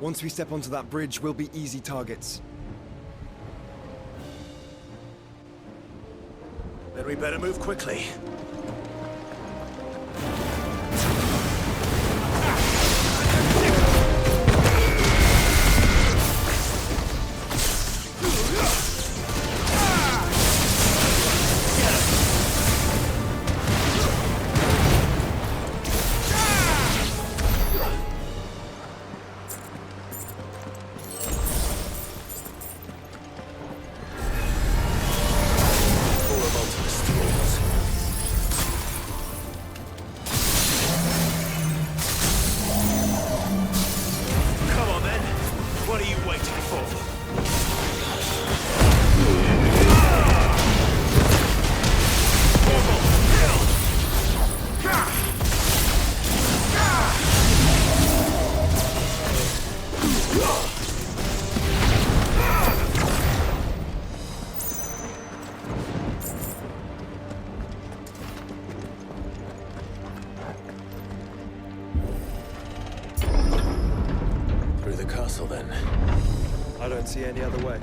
Once we step onto that bridge, we'll be easy targets. Then we better move quickly. I don't see any other way.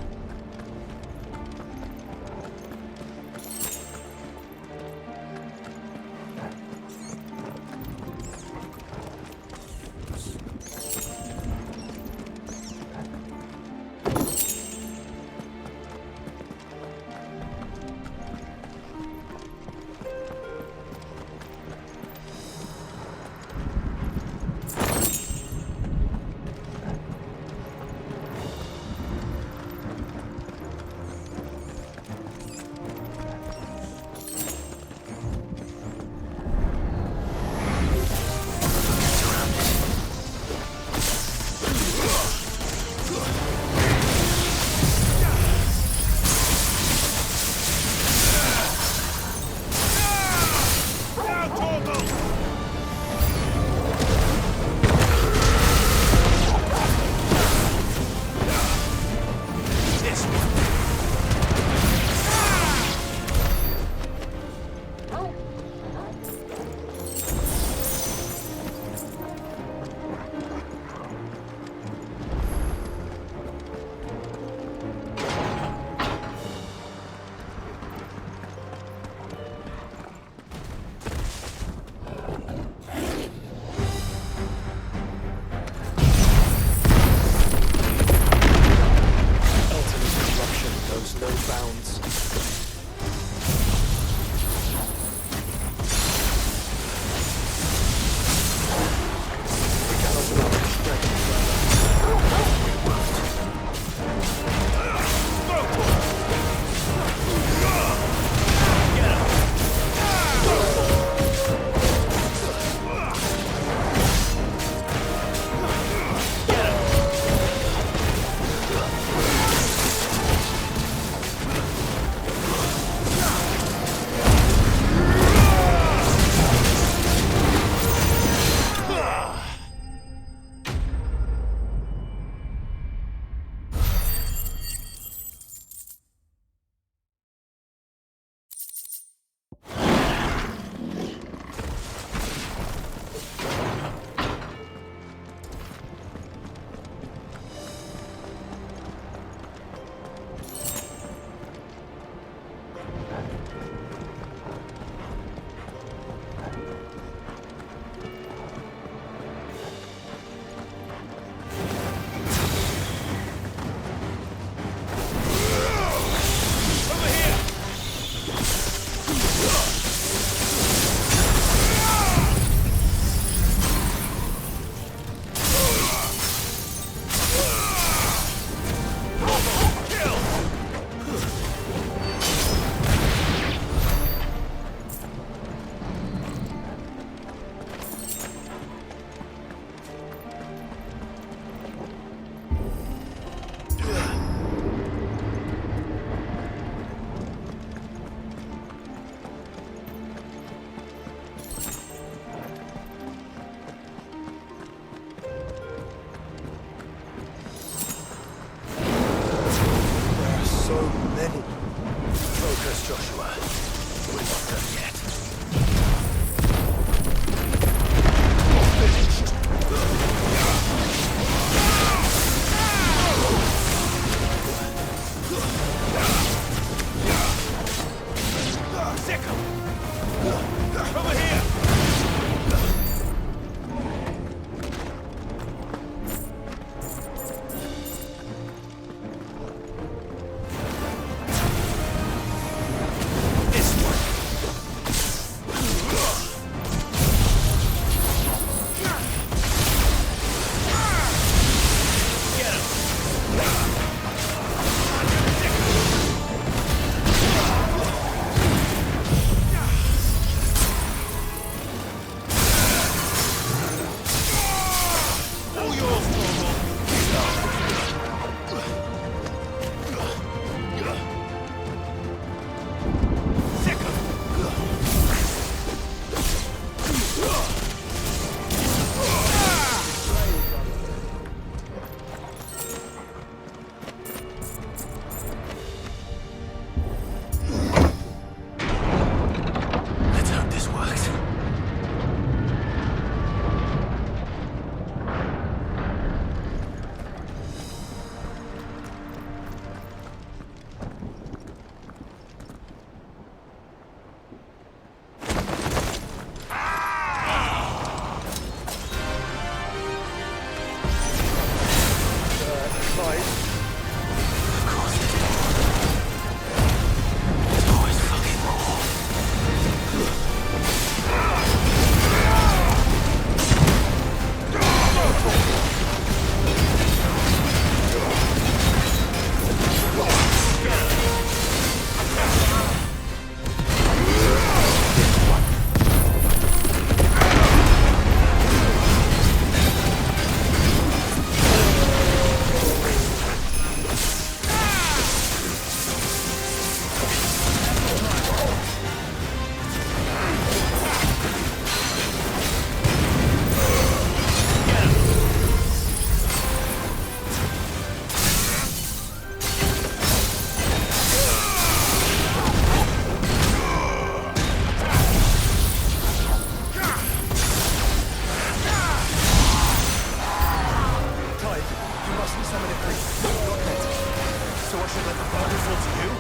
useful to you?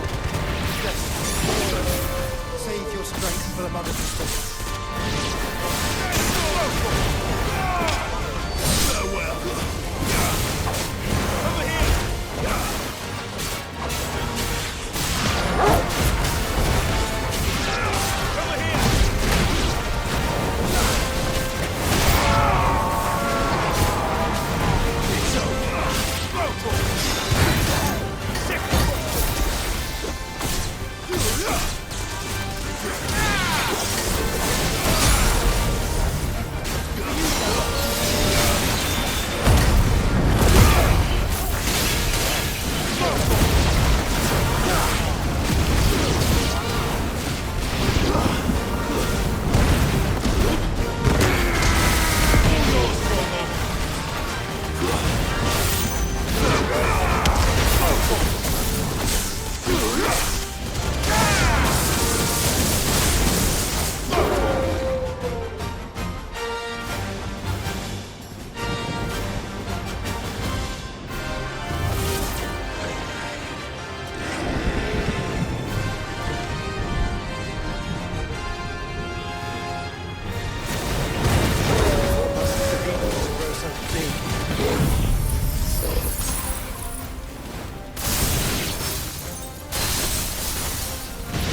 Yes. Save your strength for the mother's response. Farewell. Over here. Over here. It's over. Broken. Sick.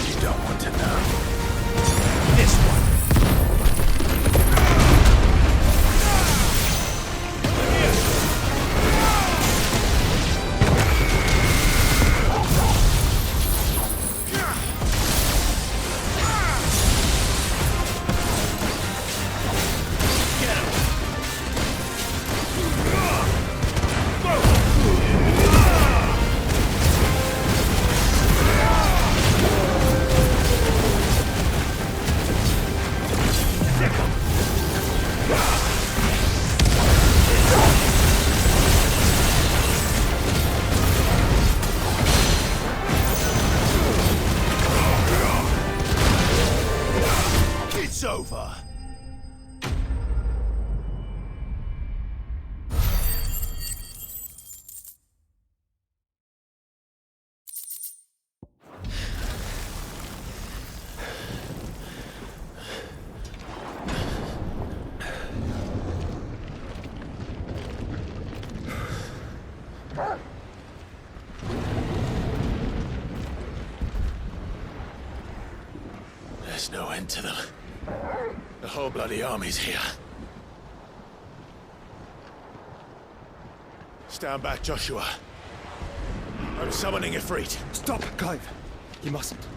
You don't want to know. This one. It's over. There's no end to them. The whole bloody army's here. Stand back, Joshua. I'm summoning Ifrit. Stop, Clive. You mustn't.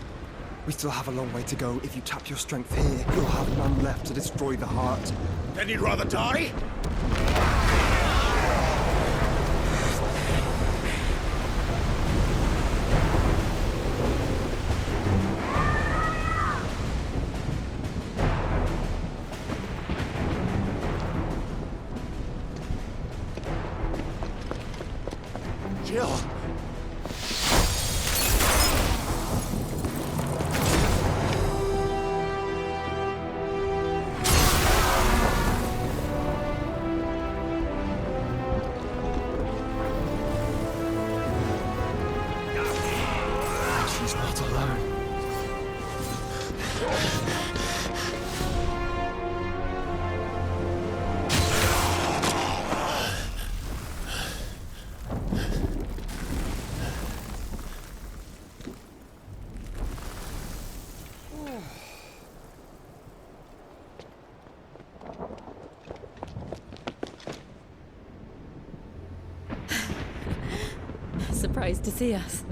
We still have a long way to go. If you tap your strength here, you'll have none left to destroy the heart. Then you'd rather die? Jill. She's not alone. Surprised to see us.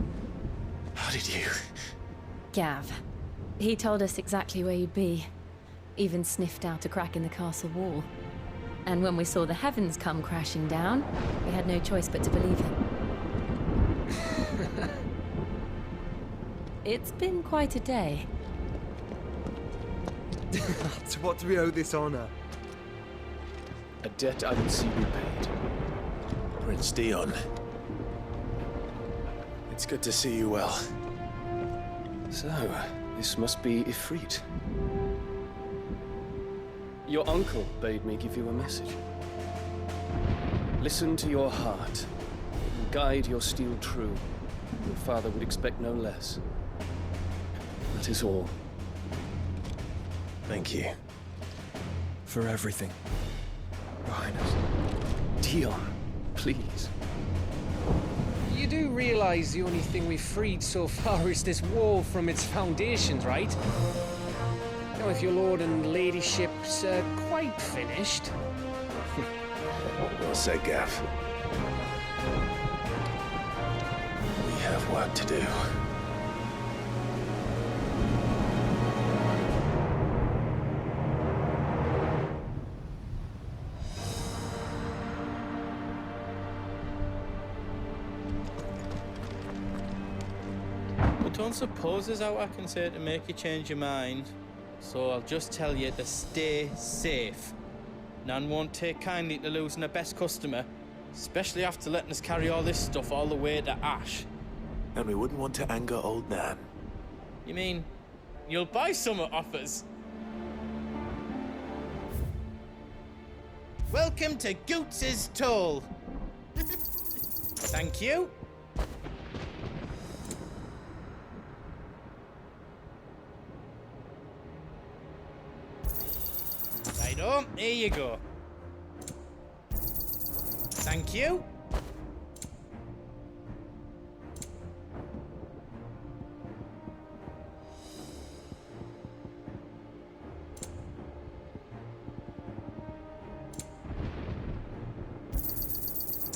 How did you? Gav. He told us exactly where you'd be. Even sniffed out a crack in the castle wall. And when we saw the heavens come crashing down, we had no choice but to believe him. It's been quite a day. To what do we owe this honor? A debt I will see repaid. Prince Dion. It's good to see you well. So, this must be Ifrit. Your uncle bade me give you a message. Listen to your heart. It will guide your steel true. Your father would expect no less. That is all. Thank you. For everything, Your Highness. Dion, please. You do realize the only thing we've freed so far is this wall from its foundations, right? Now, if your lord and ladyship's quite finished... Well said, Gav. We have work to do. I don't suppose there's out I can say to make you change your mind. So I'll just tell you to stay safe. Nan won't take kindly to losing her best customer, especially after letting us carry all this stuff all the way to Ash. And we wouldn't want to anger old Nan. You mean, you'll buy some off us? Welcome to Goots's Toll. Thank you. Righto, here you go. Thank you.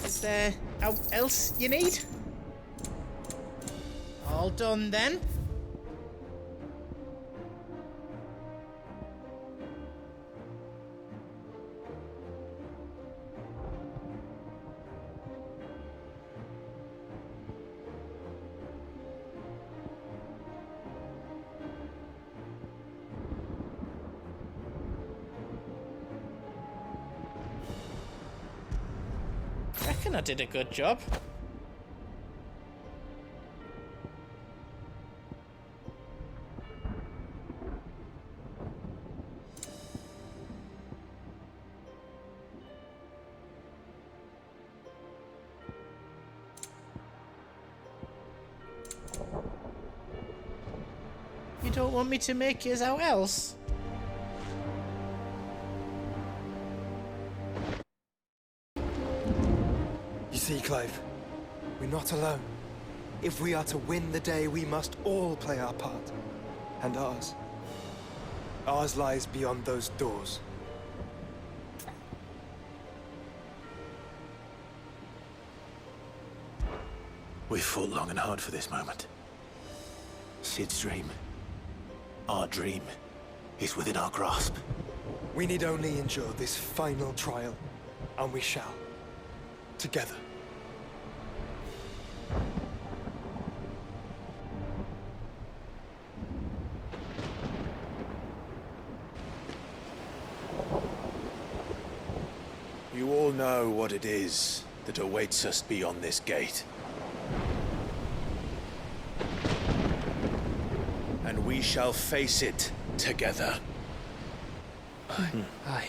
Is there out else you need? All done then. Reckon I did a good job. You don't want me to make yours out else? You see, Clive, we're not alone. If we are to win the day, we must all play our part. And ours. Ours lies beyond those doors. We've fought long and hard for this moment. Sid's dream, our dream, is within our grasp. We need only endure this final trial, and we shall. Together. You all know what it is that awaits us beyond this gate. And we shall face it together. Aye.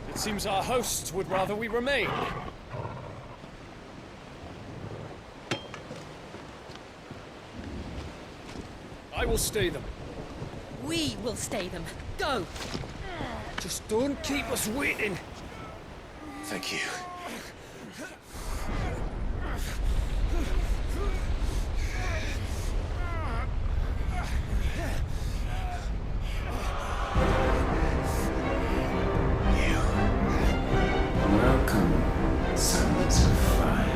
It seems our hosts would rather we remain. I will stay them. We will stay them. Go! Just don't keep us waiting. Thank you. Welcome, sons of fire.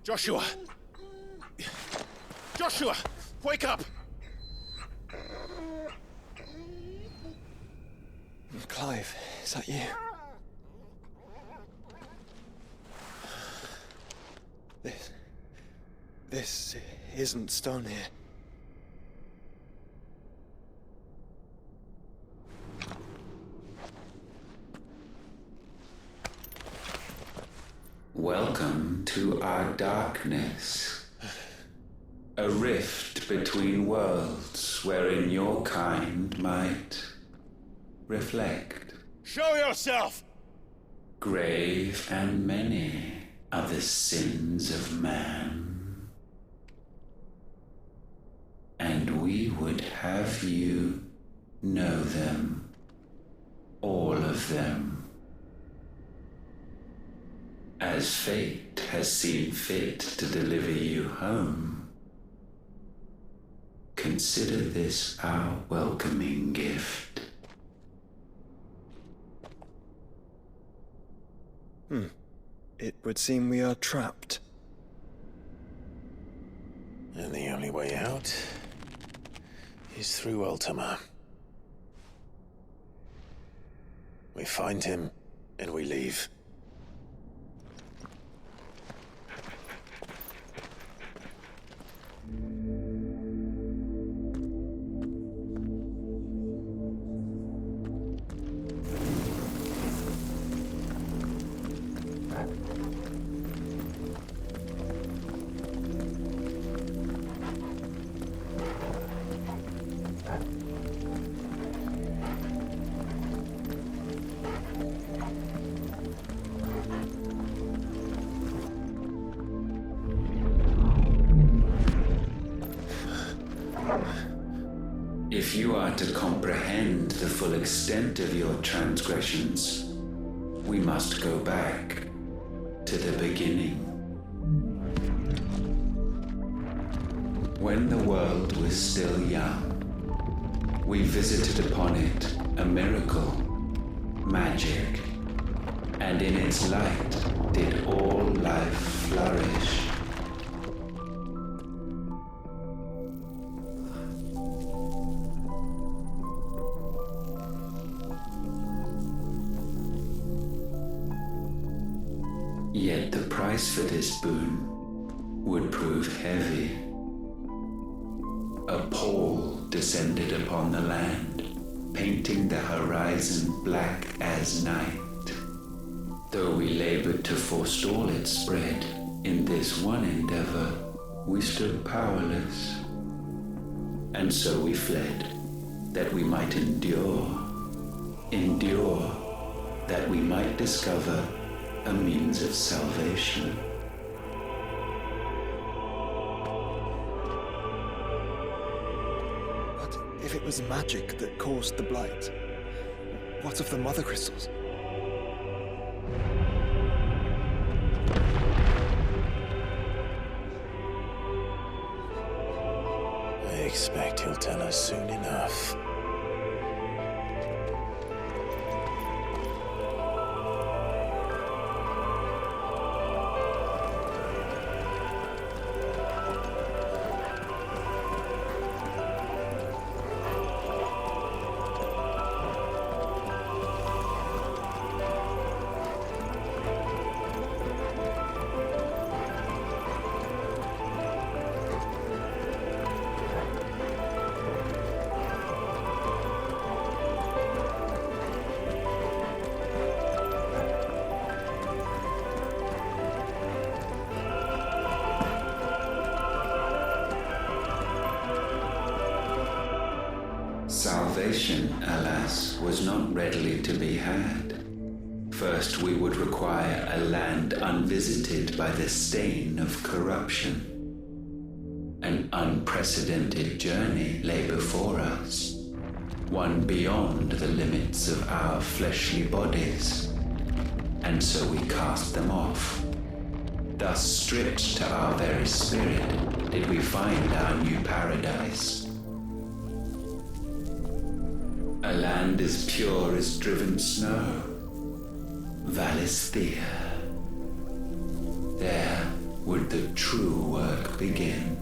Joshua! Joshua! Wake up! Clive, is that you? This isn't stone here. Welcome to our darkness. A rift between worlds wherein your kind might reflect. Show yourself! Grave and many are the sins of man. And we would have you know them, all of them. As fate has seen fit to deliver you home, consider this our welcoming gift. It would seem we are trapped. And the only way out is through Ultima. We find him, and we leave. If you are to comprehend the full extent of your transgressions, we must go back to the beginning. When the world was still young, we visited upon it a miracle, magic, and in its light did all life flourish. Yet the price for this boon would prove heavy. A pall descended upon the land, painting the horizon black as night. Though we labored to forestall its spread, in this one endeavor we stood powerless. And so we fled, that we might endure, that we might discover a means of salvation. But if it was magic that caused the blight, what of the mother crystals? I expect he'll tell us soon enough. Salvation, alas, was not readily to be had. First, we would require a land unvisited by the stain of corruption. An unprecedented journey lay before us, one beyond the limits of our fleshly bodies. And so we cast them off. Thus, stripped to our very spirit, did we find our new paradise. A land as pure as driven snow. Valisthea. There, would the true work begin.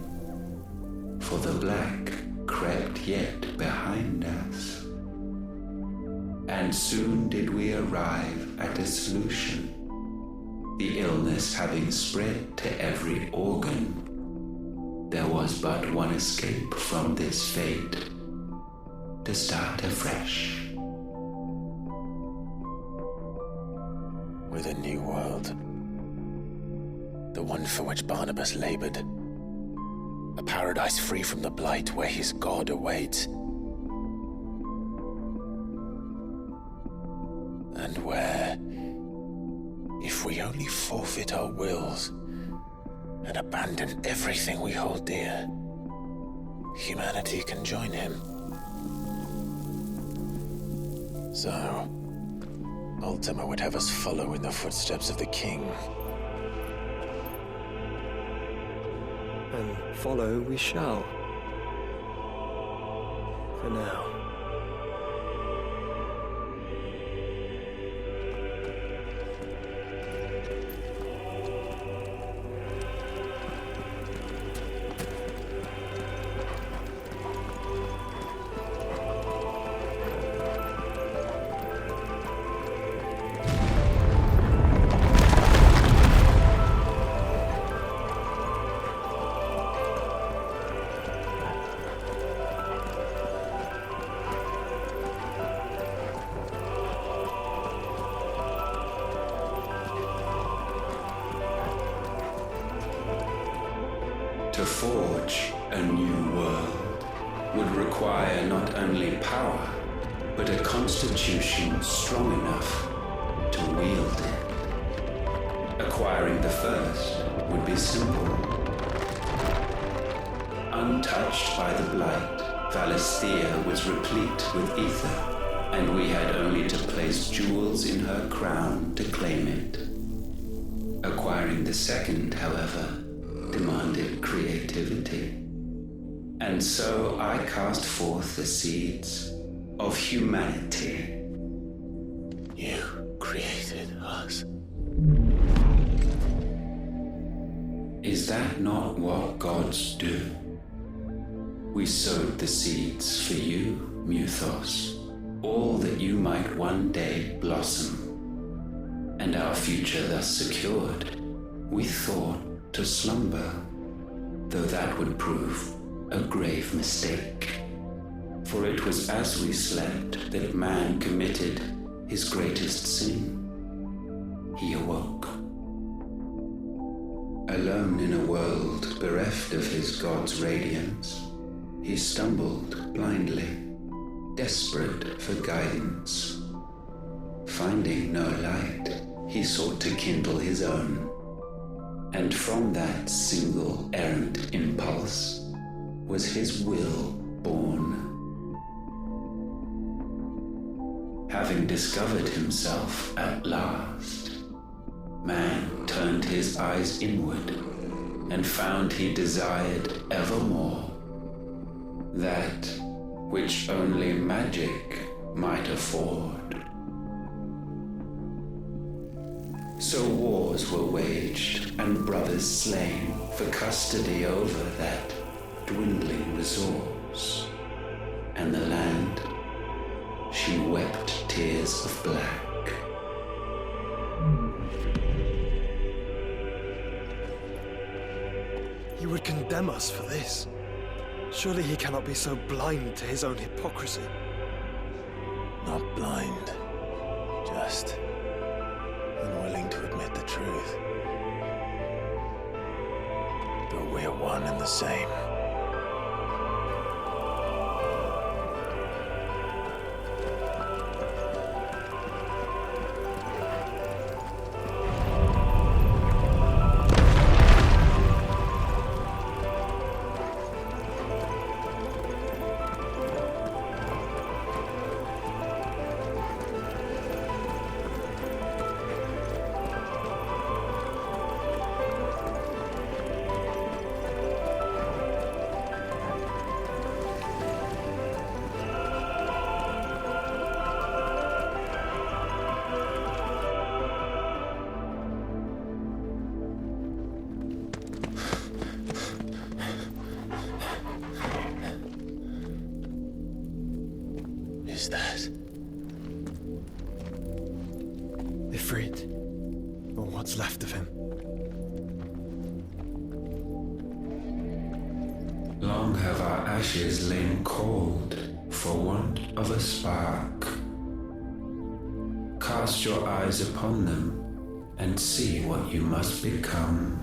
For the black crept yet behind us. And soon did we arrive at a solution. The illness having spread to every organ, there was but one escape from this fate, to start afresh. With a new world. The one for which Barnabas labored. A paradise free from the blight where his God awaits. And where, if we only forfeit our wills and abandon everything we hold dear, humanity can join him. So, Ultima would have us follow in the footsteps of the king. And follow we shall. For now. To forge a new world would require not only power, but a constitution strong enough to wield it. Acquiring the first would be simple. Untouched by the blight, Valisthea was replete with ether, and we had only to place jewels in her crown to claim it. Acquiring the second, however, demanded creativity. And so I cast forth the seeds of humanity. You created us. Is that not what gods do? We sowed the seeds for you, Muthos, all that you might one day blossom. And our future thus secured, we thought to slumber, though that would prove a grave mistake. For it was as we slept that man committed his greatest sin. He awoke. Alone in a world bereft of his God's radiance, he stumbled blindly, desperate for guidance. Finding no light, he sought to kindle his own. And from that single errant impulse was his will born. Having discovered himself at last, man turned his eyes inward and found he desired evermore that which only magic might afford. So wars were waged and brothers slain for custody over that dwindling resource. And the land, she wept tears of black. He would condemn us for this. Surely he cannot be so blind to his own hypocrisy. Not blind, just unwilling to admit the truth. But we're one and the same. is that? Ifrit. Or what's left of him. Long have our ashes lain cold for want of a spark. Cast your eyes upon them and see what you must become.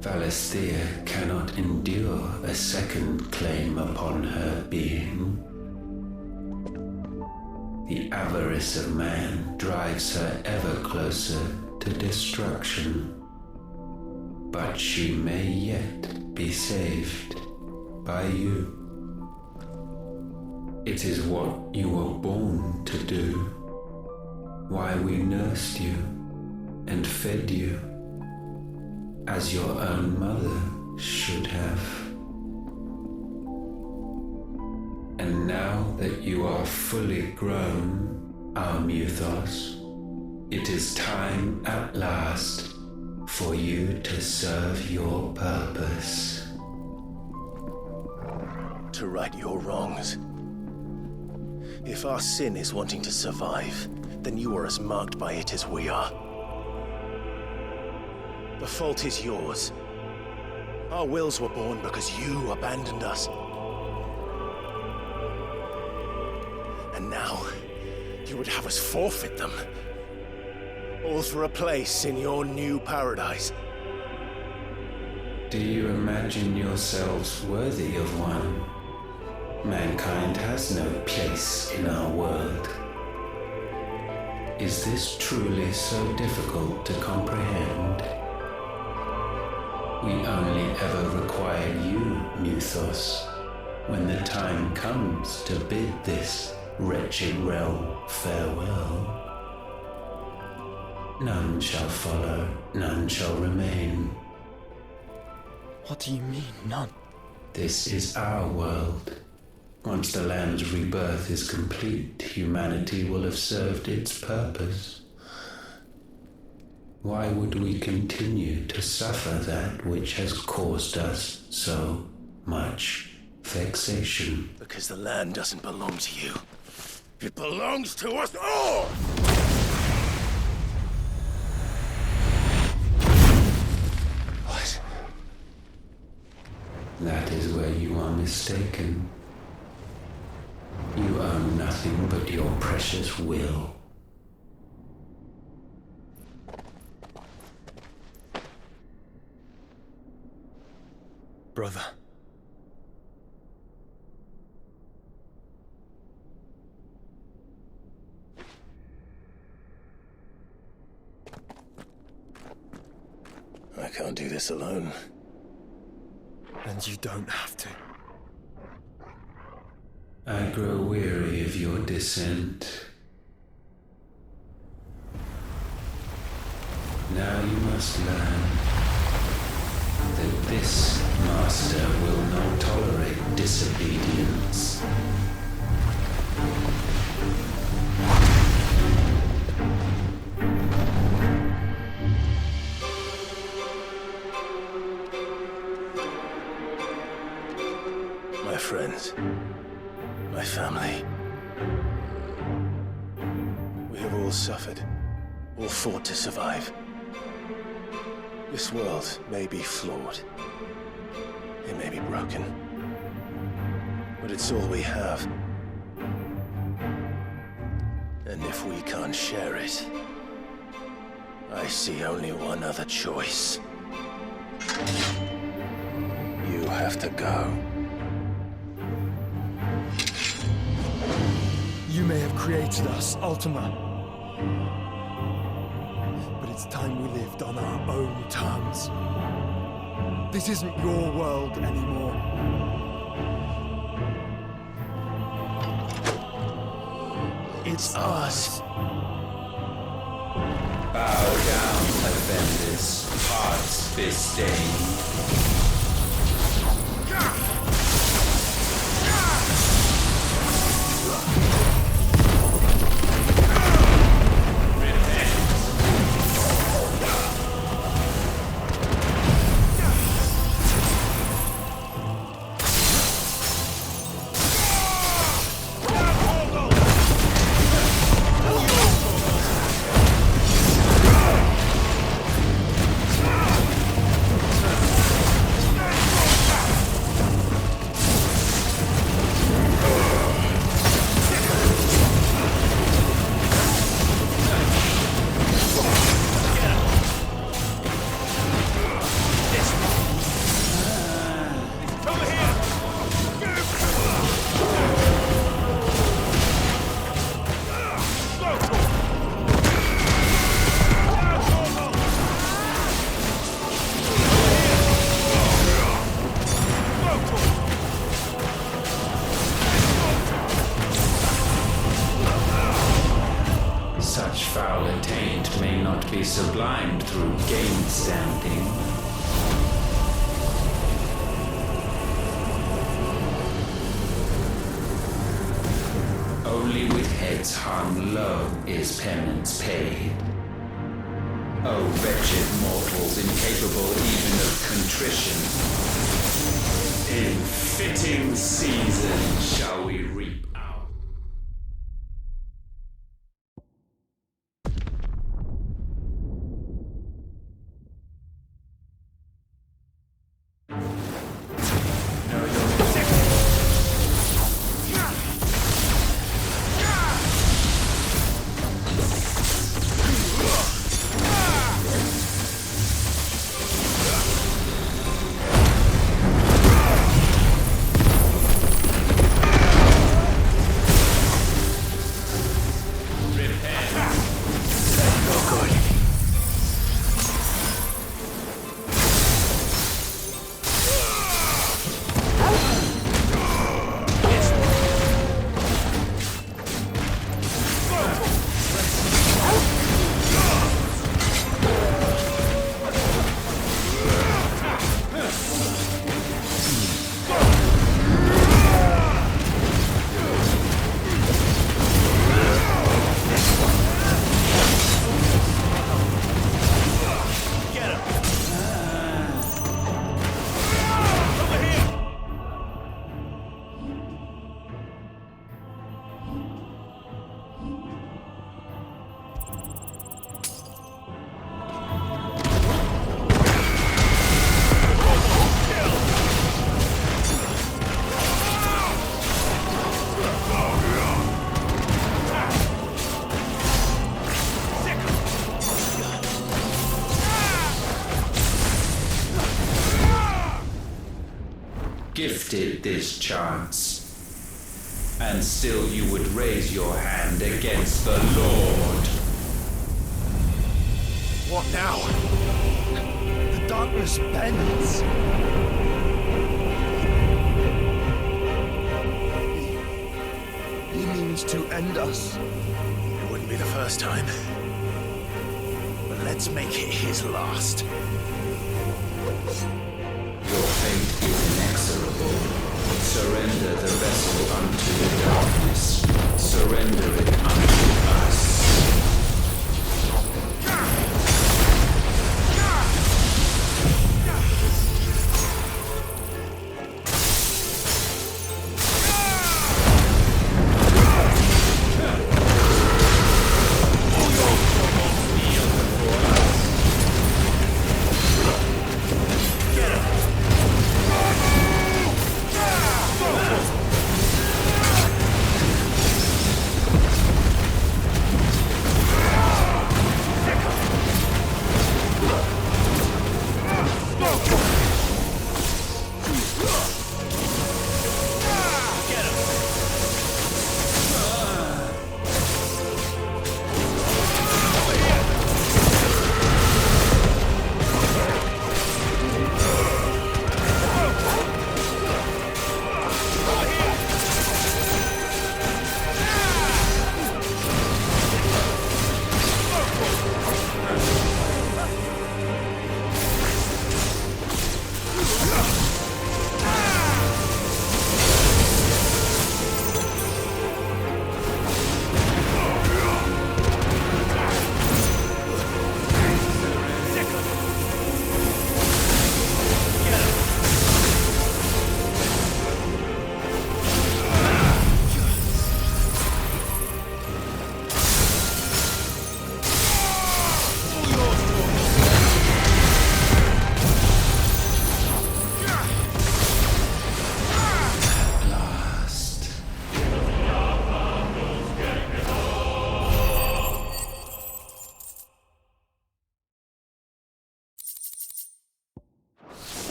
Valisthea cannot endure a second claim upon her being. The avarice of man drives her ever closer to destruction. But she may yet be saved by you. It is what you were born to do, why we nursed you and fed you, as your own mother should have. And now that you are fully grown, our Muthos, it is time at last for you to serve your purpose. To right your wrongs. If our sin is wanting to survive, then you are as marked by it as we are. The fault is yours. Our wills were born because you abandoned us. And now, you would have us forfeit them. All for a place in your new paradise. Do you imagine yourselves worthy of one? Mankind has no place in our world. Is this truly so difficult to comprehend? We only ever require you, Muthos, when the time comes to bid this wretched realm farewell. None shall follow, none shall remain. What do you mean, none? This is our world. Once the land's rebirth is complete, humanity will have served its purpose. Why would we continue to suffer that which has caused us so much vexation? Because the land doesn't belong to you. It belongs to us all! What? That is where you are mistaken. You own nothing but your precious will. Brother. I can't do this alone. And you don't have to. I grow weary of your dissent. Now you must learn that this master will not tolerate disobedience. My friends, my family. We have all suffered, all fought to survive. This world may be flawed. It may be broken. But it's all we have. And if we can't share it, I see only one other choice. You have to go. You may have created us, Ultima. But it's time we lived on our own terms. This isn't your world anymore. It's ours. Bow down, Avendus, hearts disdain. ideal attained may not be sublimed through gainstanding. Only with heads hung low is penance paid. O wretched mortals, incapable even of contrition, in fitting season shall we reap our... Gifted this chance, and still you would raise your hand against the Lord. What now? The darkness bends. He means to end us. It wouldn't be the first time. But let's make it his last. Your fate is inexorable. Surrender the vessel unto the darkness. Surrender it unto us.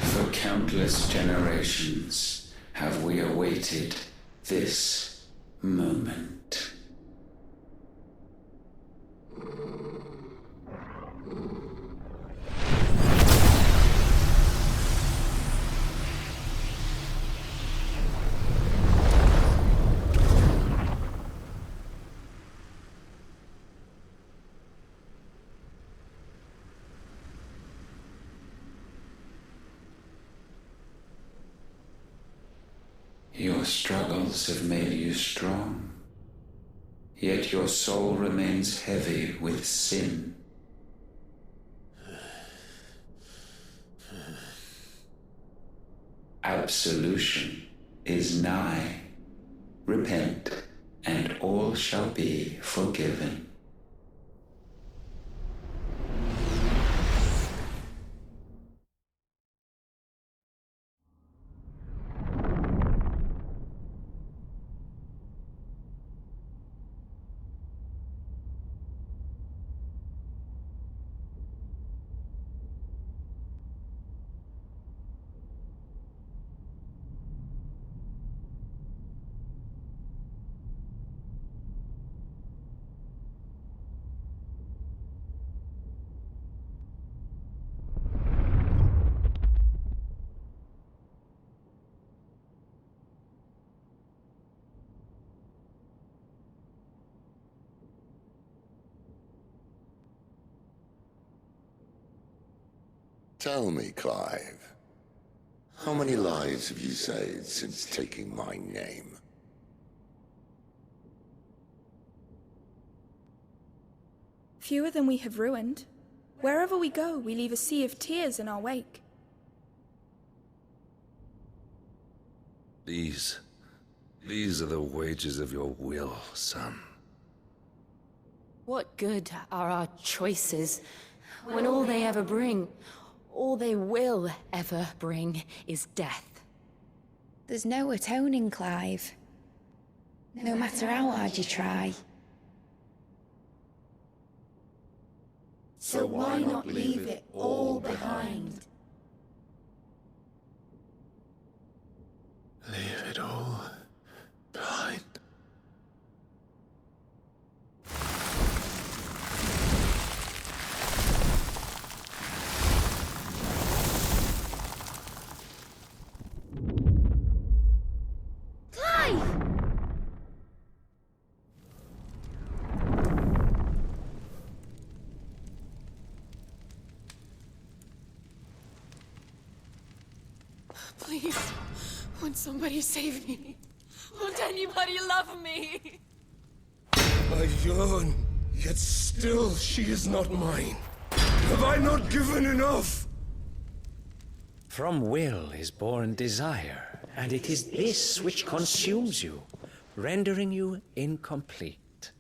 For countless generations have we awaited this moment. Your struggles have made you strong, yet your soul remains heavy with sin. Absolution is nigh. Repent, and all shall be forgiven. Tell me, Clive, how many lives have you saved since taking my name? Fewer than we have ruined. Wherever we go, we leave a sea of tears in our wake. These are the wages of your will, son. What good are our choices when all they ever bring, all they will ever bring, is death? There's no atoning, Clive. No matter how hard you try. So why not leave it all behind? Leave it all behind. Clive! Please, won't somebody save me? Won't anybody love me? I yearn, yet still she is not mine. Have I not given enough? From will is born desire, and it is this which consumes you, rendering you incomplete.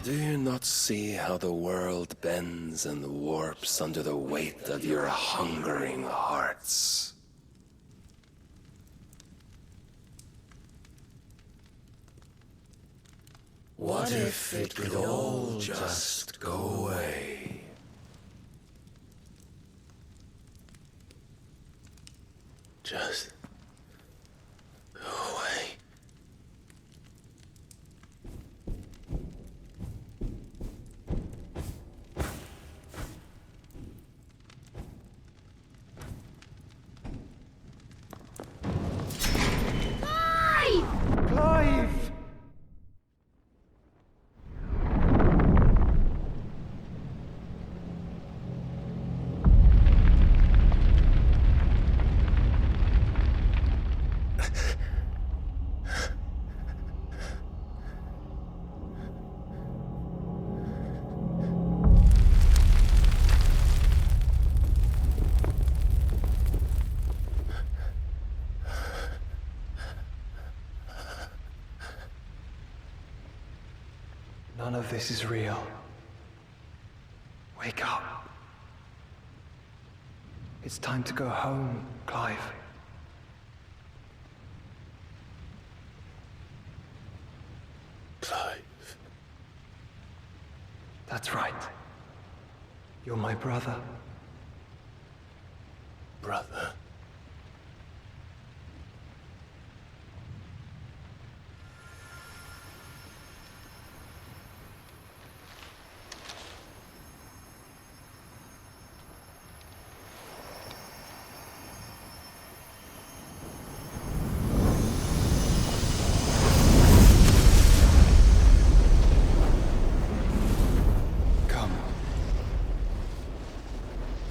Do you not see how the world bends and warps under the weight of your hungering hearts? What if it could all just go away? Just go away. Clive! None of this is real. Wake up. It's time to go home, Clive. Clive. That's right. You're my brother. Brother.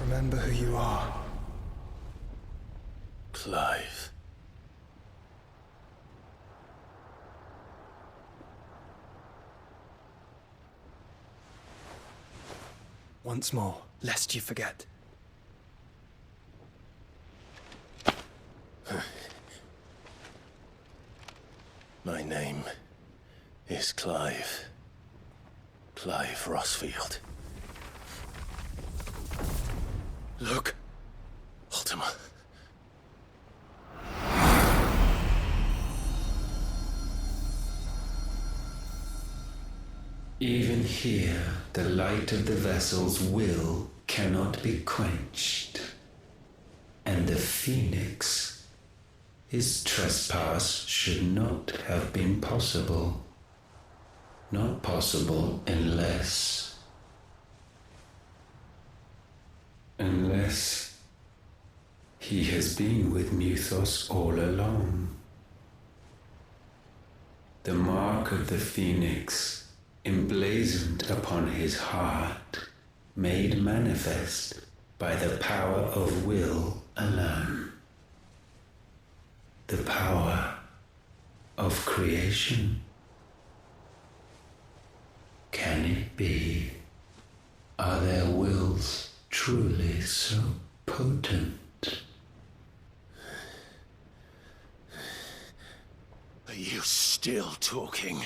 Remember who you are. Clive. once more, lest you forget. My name is Clive. Clive Rossfield. Look, Ultima. Even here, the light of the vessel's will cannot be quenched. And the Phoenix, his trespass should not have been possible. Not possible unless he has been with Muthos all along. The mark of the Phoenix, emblazoned upon his heart, made manifest by the power of will alone. The power of creation. Can it be? Are their wills truly so potent? Are you still talking?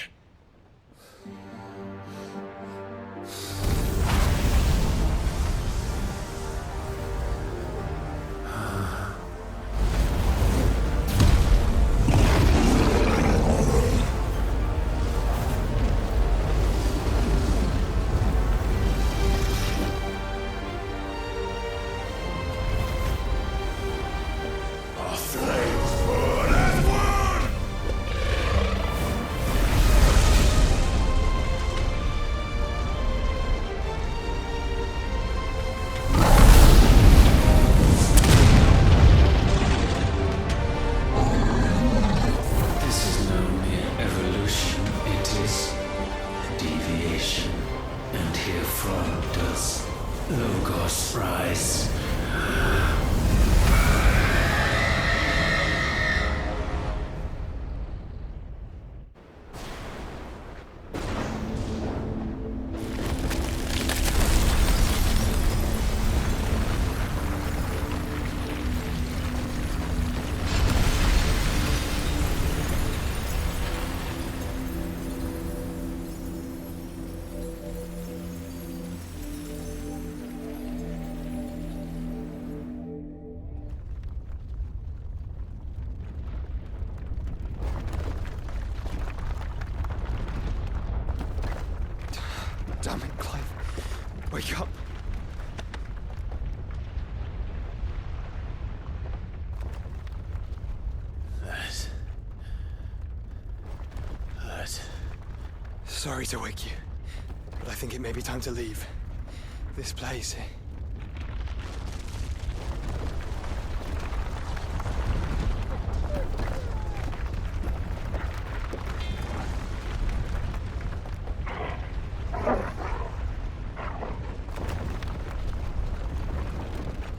Damn it, Clive. Wake up. That hurt. Sorry to wake you, but I think it may be time to leave. This place.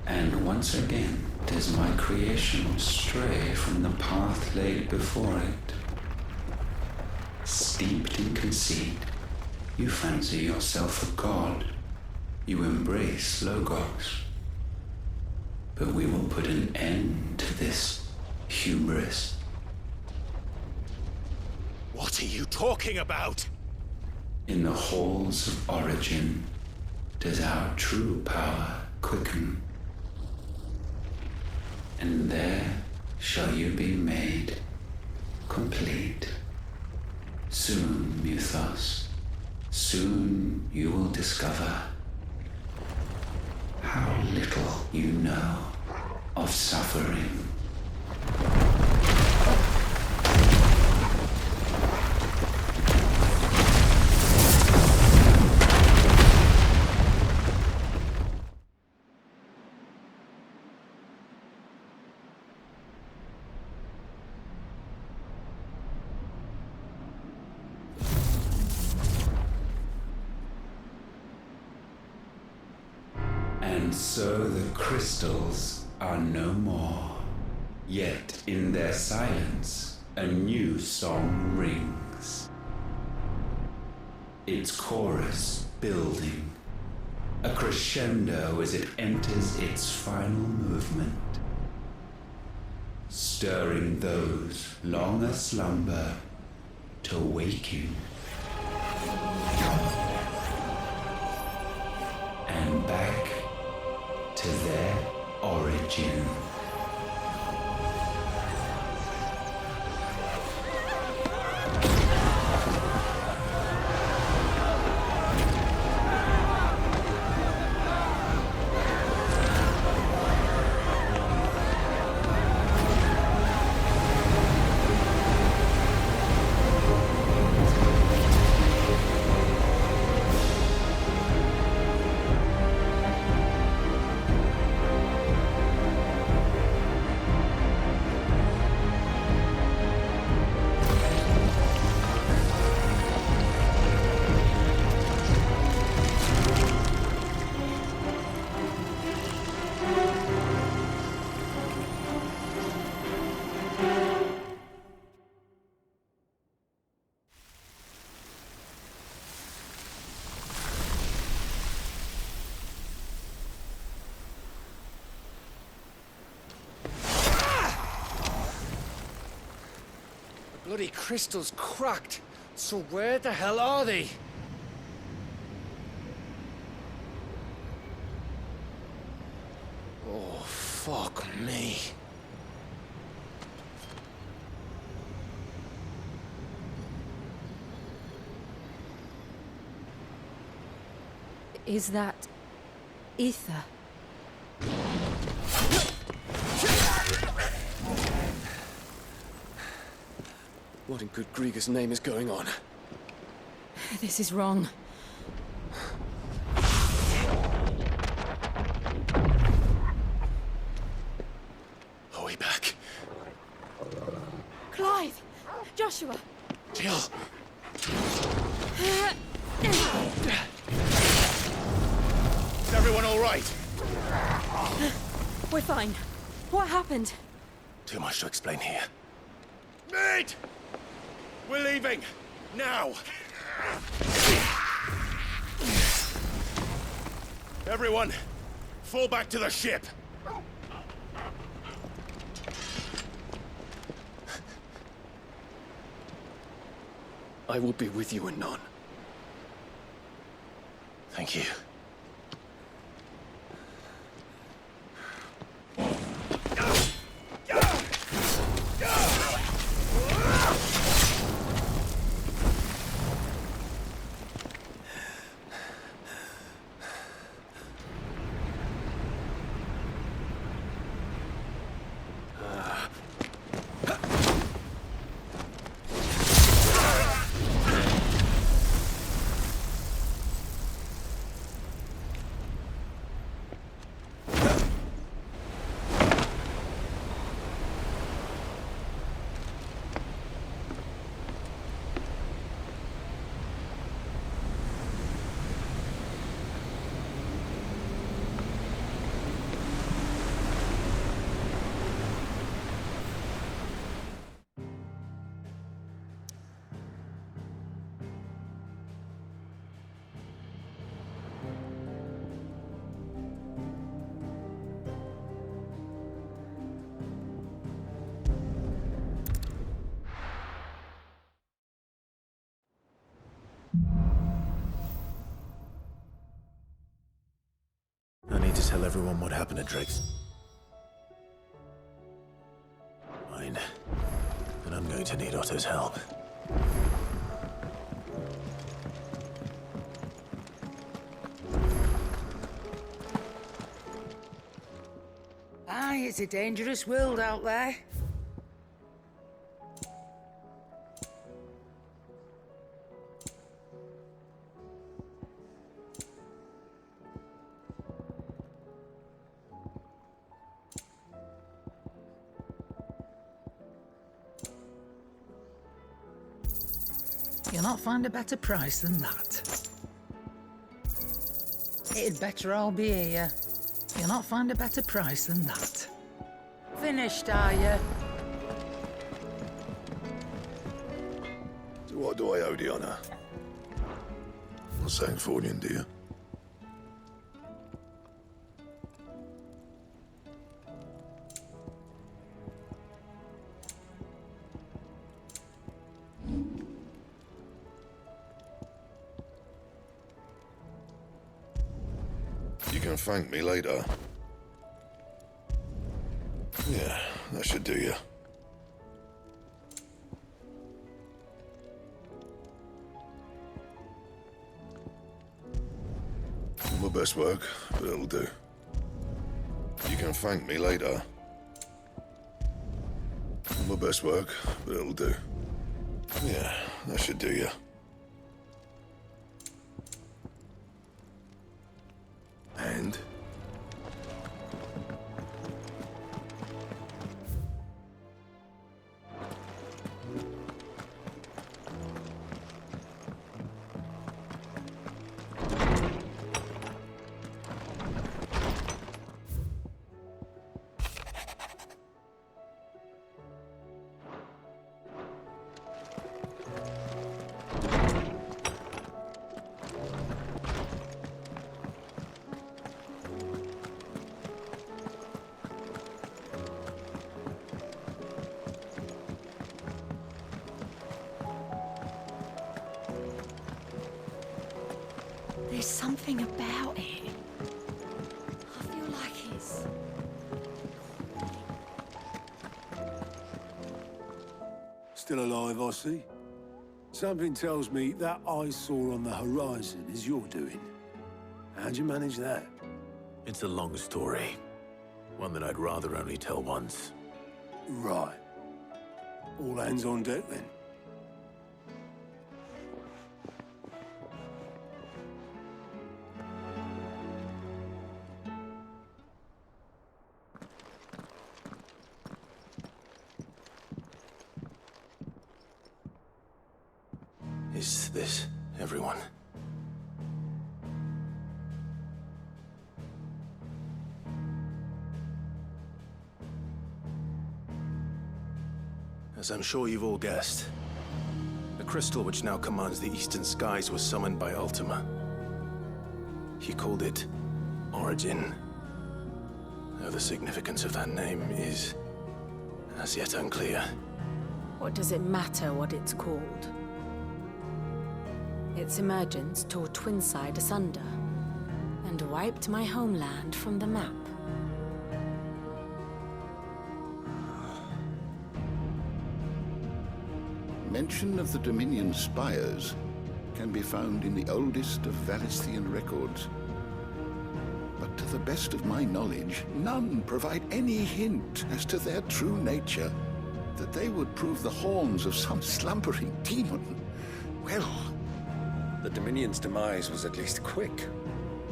And once again does my creation stray from the path laid before it. Steeped in conceit, you fancy yourself a god. You embrace Logos. But we will put an end to this hubris. What are you talking about? In the halls of origin does our true power quicken. And there shall you be made complete. Soon, Muthos, soon you will discover how little you know of suffering. And so the crystals are no more. Yet in their silence, a new song rings. Its chorus building, a crescendo as it enters its final movement, stirring those long aslumber to waking and back to their origin. Bloody crystal's cracked. So where the hell are they? Oh, fuck me. Is that ether? What in good Grieger's name is going on? This is wrong. Are we back? Clive! Joshua! Jill! Is everyone all right? We're fine. What happened? Too much to explain here. Mate! We're leaving! Now! Everyone, fall back to the ship! I will be with you anon. Thank you. I need to tell everyone what happened to Drake's. Fine. But I'm going to need Otto's help. Aye, it's a dangerous world out there. You'll not find a better price than that. It'd better all be here. You'll not find a better price than that. Finished, are you? So what do I owe the honor? Not saying Fornian, do you? can thank me later. Yeah, that should do you. My best work, but it'll do. You can thank me later. My best work, but it'll do. Yeah, that should do you. And? There's something about it. I feel like it's... Still alive, I see. Something tells me that eyesore on the horizon is your doing. How'd you manage that? It's a long story. One that I'd rather only tell once. Right. All hands on deck, then. Is this everyone? As I'm sure you've all guessed, the crystal which now commands the eastern skies was summoned by Ultima. He called it Origin. Though the significance of that name is as yet unclear. What does it matter what it's called? Its emergence tore Twinside asunder and wiped my homeland from the map. Mention of the Dominion spires can be found in the oldest of Valisthian records. But to the best of my knowledge, none provide any hint as to their true nature. That they would prove the horns of some slumbering demon. Well... The Dominion's demise was at least quick.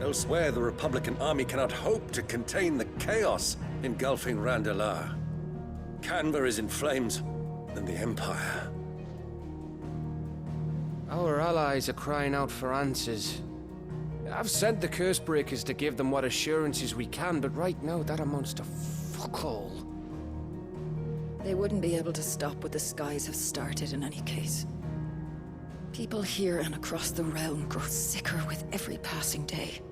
Elsewhere, the Republican army cannot hope to contain the chaos engulfing Randalar. Canva is in flames, and the Empire. Our allies are crying out for answers. I've sent the Cursebreakers to give them what assurances we can, but right now that amounts to fuck all. They wouldn't be able to stop what the skies have started in any case. People here and across the realm grow sicker with every passing day.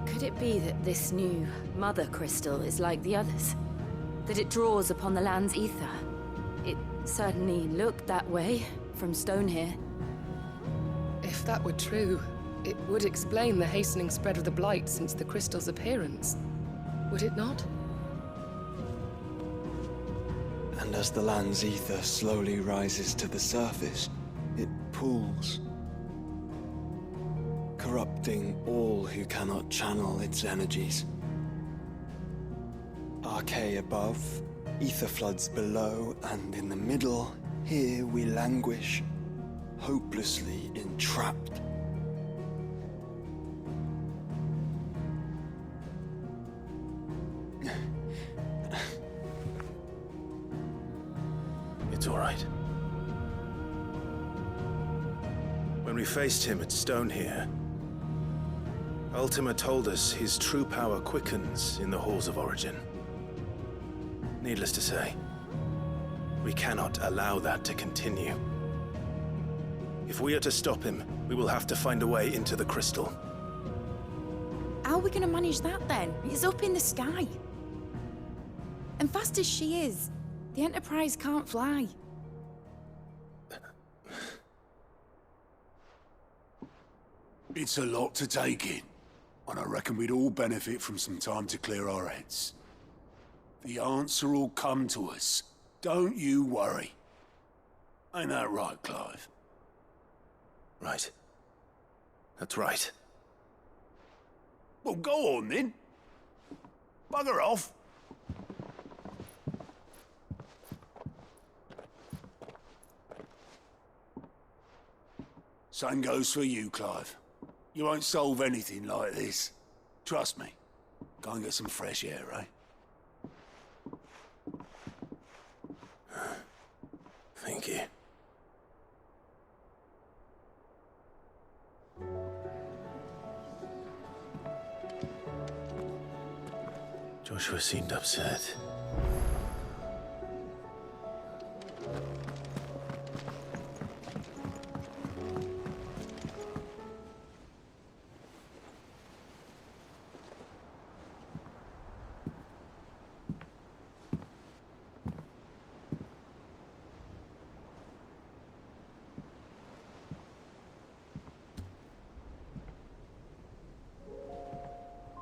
Could it be that this new Mother Crystal is like the others? That it draws upon the land's ether? It certainly looked that way from stone here. If that were true, it would explain the hastening spread of the Blight since the crystal's appearance. Would it not? And as the land's ether slowly rises to the surface, it pools, corrupting all who cannot channel its energies. Archaea above, ether floods below, and in the middle, here we languish, hopelessly entrapped. It's all right. When we faced him at Stone here, Ultima told us his true power quickens in the halls of Origin. Needless to say, we cannot allow that to continue. If we are to stop him, we will have to find a way into the crystal. How are we gonna manage that then? It's up in the sky. And fast as she is, the Enterprise can't fly. It's a lot to take in, and I reckon we'd all benefit from some time to clear our heads. The answer will come to us. Don't you worry. Ain't that right, Clive? Right. That's right. Well, go on then. Bugger off. Same goes for you, Clive. You won't solve anything like this. Trust me. Go and get some fresh air, eh? Thank you. Joshua seemed upset.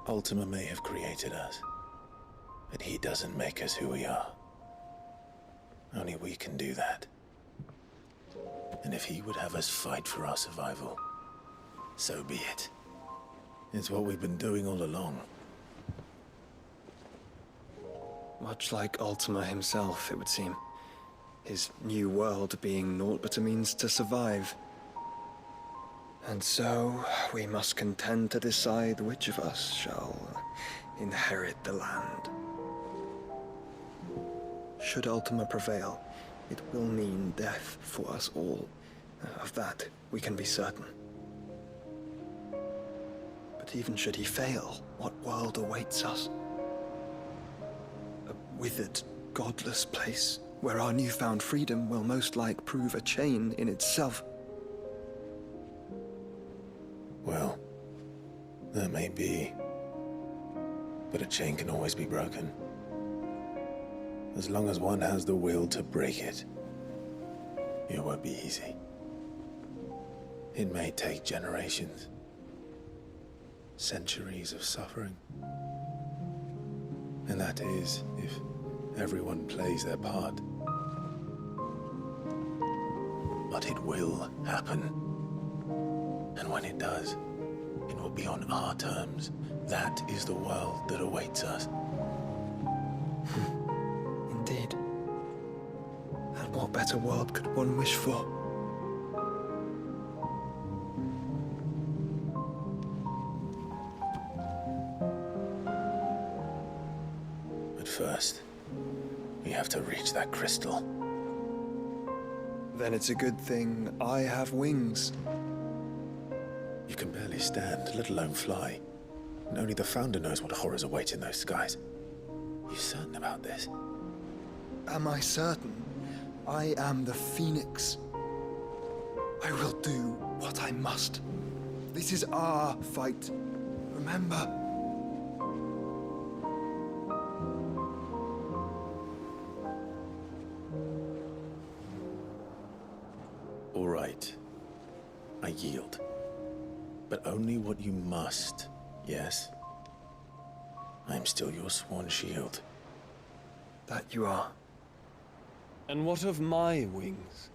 Ultima may have created us, but he doesn't make us who we are. Only we can do that. And if he would have us fight for our survival, so be it. It's what we've been doing all along. Much like Ultima himself, it would seem. His new world being naught but a means to survive. And so, we must contend to decide which of us shall inherit the land. Should Ultima prevail, it will mean death for us all. Of that, we can be certain. But even should he fail, what world awaits us? A withered, godless place, where our newfound freedom will most like prove a chain in itself. Well, that may be. But a chain can always be broken. As long as one has the will to break it. It won't be easy. It may take generations. Centuries of suffering. And that is, if everyone plays their part. But it will happen. And when it does, it will be on our terms. That is the world that awaits us. Indeed. And what better world could one wish for? But first, we have to reach that crystal. Then it's a good thing I have wings. You can barely stand, let alone fly. And only the Founder knows what horrors await in those skies. You certain about this? Am I certain? I am the Phoenix. I will do what I must. This is our fight. Remember? All right. I yield. But only what you must, yes? I am still your sworn shield. That you are. And what of my wings?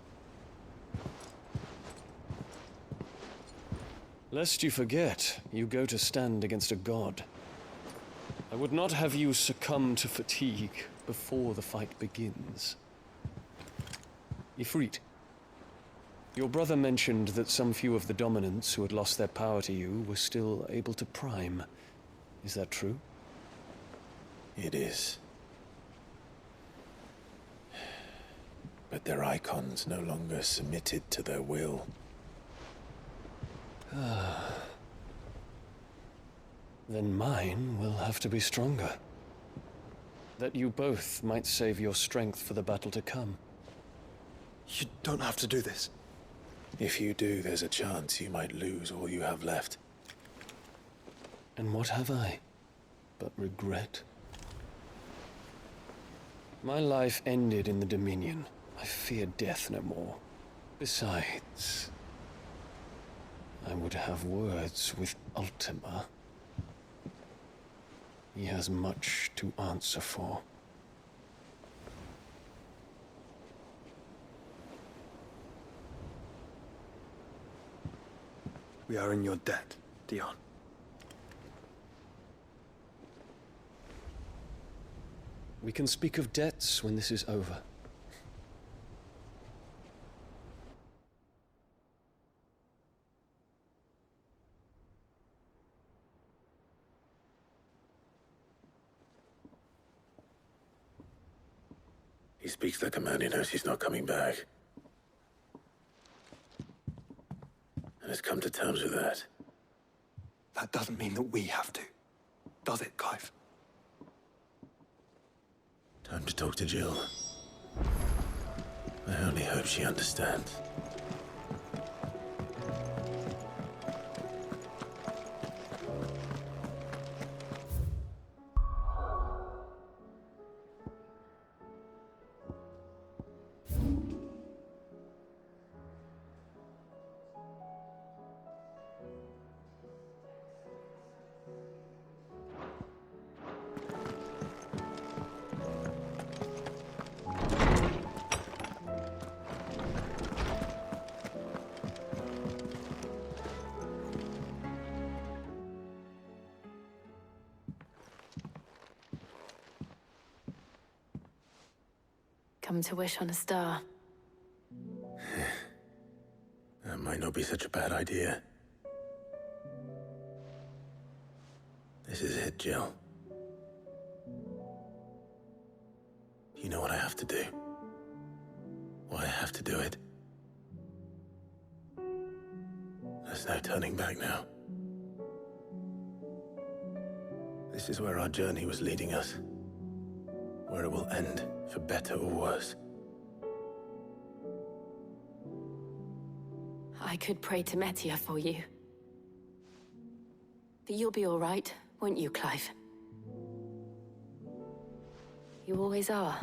Lest you forget, you go to stand against a god. I would not have you succumb to fatigue before the fight begins. Ifrit, your brother mentioned that some few of the dominants who had lost their power to you were still able to prime. Is that true? It is. But their icons no longer submitted to their will. Then mine will have to be stronger. That you both might save your strength for the battle to come. You don't have to do this. If you do, there's a chance you might lose all you have left. And what have I but regret? My life ended in the Dominion. I fear death no more. Besides, I would have words with Ultima. He has much to answer for. We are in your debt, Dion. We can speak of debts when this is over. He speaks like a man who knows he's not coming back. And has come to terms with that. That doesn't mean that we have to, does it, Clive? Time to talk to Jill. I only hope she understands. Come to wish on a star. That might not be such a bad idea. This is it, Jill. You know what I have to do. Why I have to do it. There's no turning back now. This is where our journey was leading us. Where it will end, for better or worse. I could pray to Metia for you. But you'll be all right, won't you, Clive? You always are.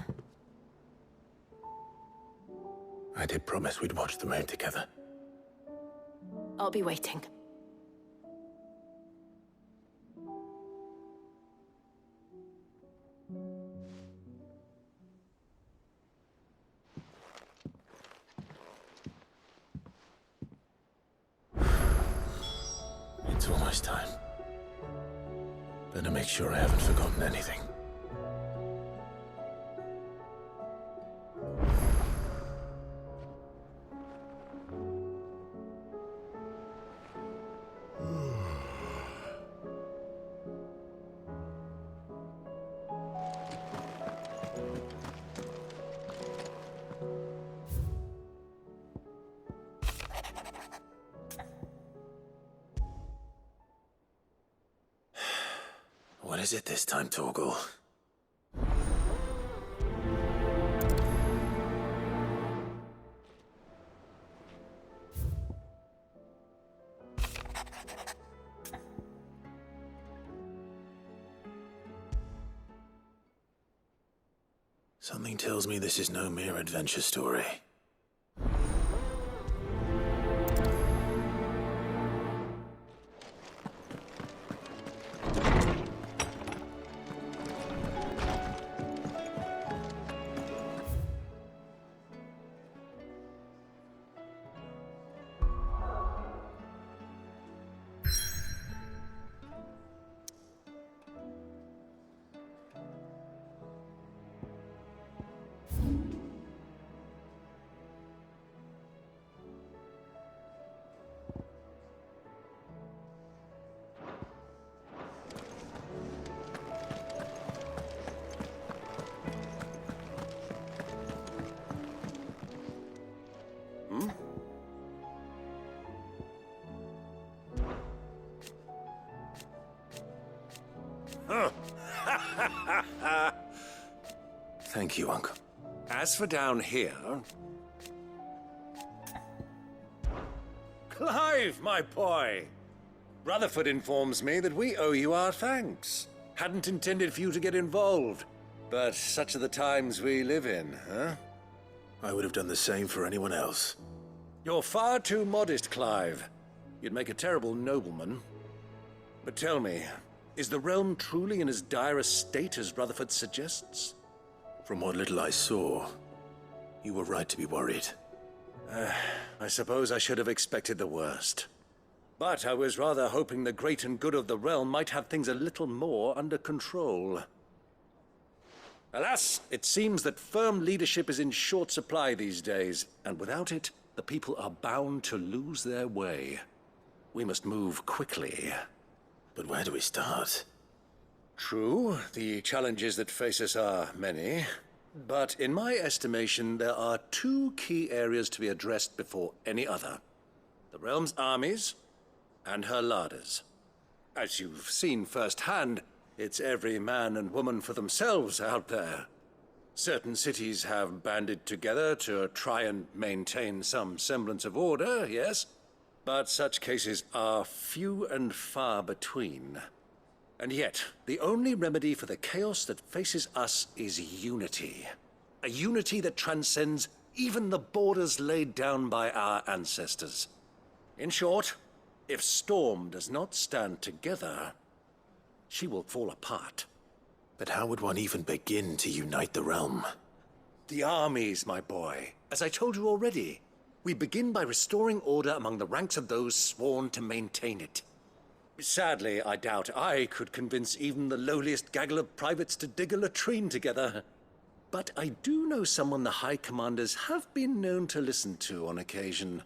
I did promise we'd watch the moon together. I'll be waiting. It's almost time. Better make sure I haven't forgotten anything. What is it this time, Torgal? Something tells me this is no mere adventure story. Thank you, Uncle. As for down here... Clive, my boy! Rutherford informs me that we owe you our thanks. Hadn't intended for you to get involved, but such are the times we live in, huh? I would have done the same for anyone else. You're far too modest, Clive. You'd make a terrible nobleman. But tell me, is the realm truly in as dire a state as Rutherford suggests? From what little I saw, you were right to be worried. I suppose I should have expected the worst. But I was rather hoping the great and good of the realm might have things a little more under control. Alas, it seems that firm leadership is in short supply these days, and without it, the people are bound to lose their way. We must move quickly. But where do we start? True, the challenges that face us are many. But in my estimation, there are two key areas to be addressed before any other. The realm's armies and her larders. As you've seen firsthand, it's every man and woman for themselves out there. Certain cities have banded together to try and maintain some semblance of order, yes? But such cases are few and far between. And yet, the only remedy for the chaos that faces us is unity. A unity that transcends even the borders laid down by our ancestors. In short, if Storm does not stand together, she will fall apart. But how would one even begin to unite the realm? The armies, my boy. As I told you already, we begin by restoring order among the ranks of those sworn to maintain it. Sadly, I doubt I could convince even the lowliest gaggle of privates to dig a latrine together. But I do know someone the High Commanders have been known to listen to on occasion.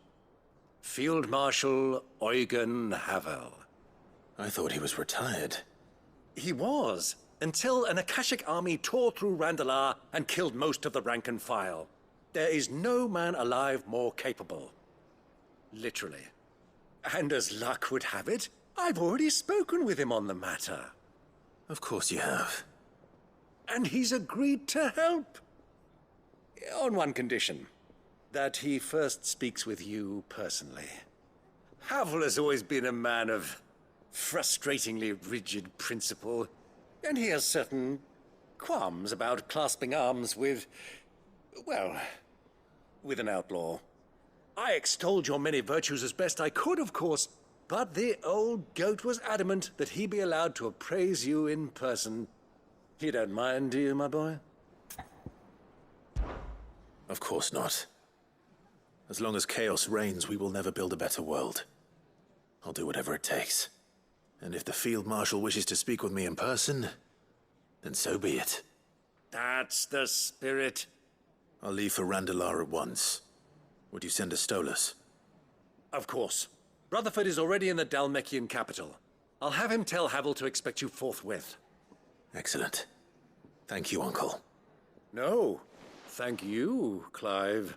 Field Marshal Eugen Havel. I thought he was retired. He was, until an Akashic army tore through Randalar and killed most of the rank and file. There is no man alive more capable. Literally. And as luck would have it, I've already spoken with him on the matter. Of course you have. And he's agreed to help. On one condition. That he first speaks with you personally. Havel has always been a man of frustratingly rigid principle, and he has certain qualms about clasping arms with, well, with an outlaw. I extolled your many virtues as best I could, of course, but the old goat was adamant that he be allowed to appraise you in person. You don't mind, do you, my boy? Of course not. As long as chaos reigns, we will never build a better world. I'll do whatever it takes. And if the Field Marshal wishes to speak with me in person, then so be it. That's the spirit. I'll leave for Randalar at once. Would you send a Stolas? Of course. Rutherford is already in the Dalmekian capital. I'll have him tell Havel to expect you forthwith. Excellent. Thank you, Uncle. No, thank you, Clive.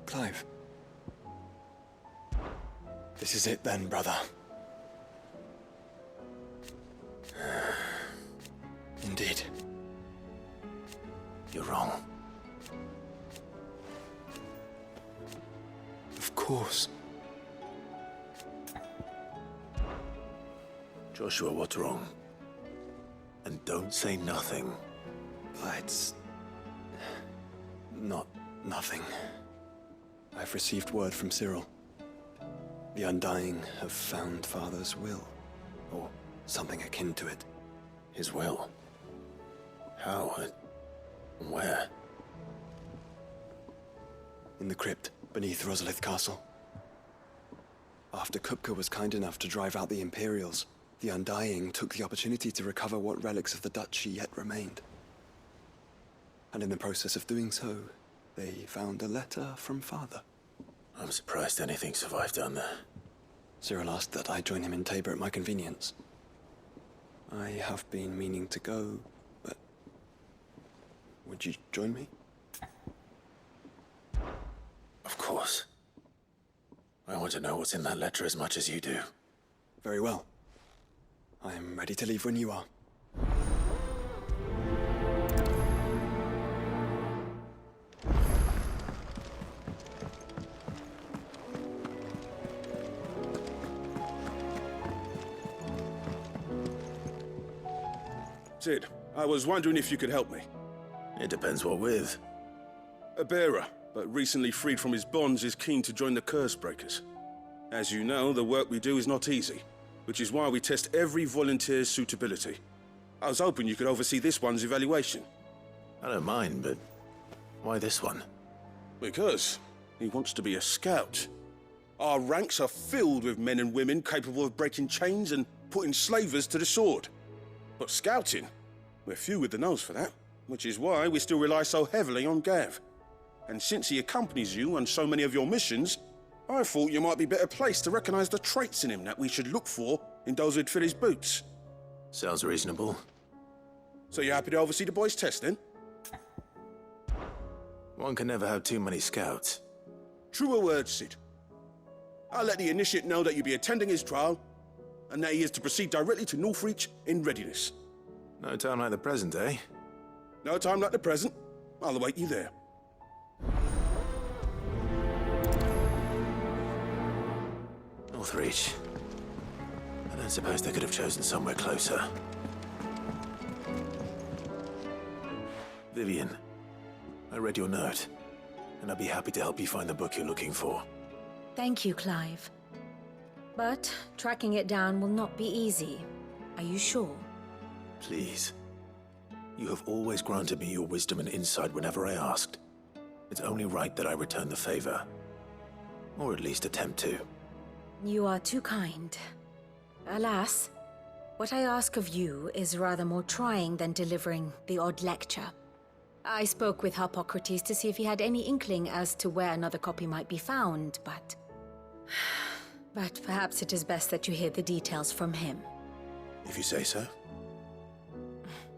Clive. This is it then, brother. Indeed. You're wrong. Of course. Joshua, what's wrong? And don't say nothing. It's not nothing. I've received word from Cyril. The Undying have found Father's will, or something akin to it. His will? How and where? In the crypt beneath Rosalith Castle. After Kupka was kind enough to drive out the Imperials, the Undying took the opportunity to recover what relics of the Duchy yet remained. And in the process of doing so, they found a letter from Father. I'm surprised anything survived down there. Cyril asked that I join him in Tabor at my convenience. I have been meaning to go, but would you join me? Of course. I want to know what's in that letter as much as you do. Very well. I am ready to leave when you are. Sid, I was wondering if you could help me. It depends what with. A bearer, but recently freed from his bonds, is keen to join the Curse Breakers. As you know, the work we do is not easy, which is why we test every volunteer's suitability. I was hoping you could oversee this one's evaluation. I don't mind, but why this one? Because he wants to be a scout. Our ranks are filled with men and women capable of breaking chains and putting slavers to the sword. But scouting, we're few with the nose for that, which is why we still rely so heavily on Gav. And since he accompanies you on so many of your missions, I thought you might be better placed to recognize the traits in him that we should look for in those who'd fill his boots. Sounds reasonable. So you're happy to oversee the boys' test, then? One can never have too many scouts. Truer words, Sid. I'll let the initiate know that you'll be attending his trial, and that he is to proceed directly to Northreach in readiness. No time like the present, eh? No time like the present. I'll await you there. Northreach. I don't suppose they could have chosen somewhere closer. Vivian, I read your note, and I'd be happy to help you find the book you're looking for. Thank you, Clive. But tracking it down will not be easy. Are you sure? Please. You have always granted me your wisdom and insight whenever I asked. It's only right that I return the favor. Or at least attempt to. You are too kind. Alas, what I ask of you is rather more trying than delivering the odd lecture. I spoke with Harpocrates to see if he had any inkling as to where another copy might be found, but perhaps it is best that you hear the details from him. If you say so.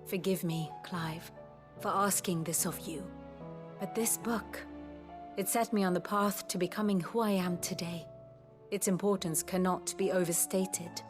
Forgive me, Clive, for asking this of you. But this book, it set me on the path to becoming who I am today. Its importance cannot be overstated.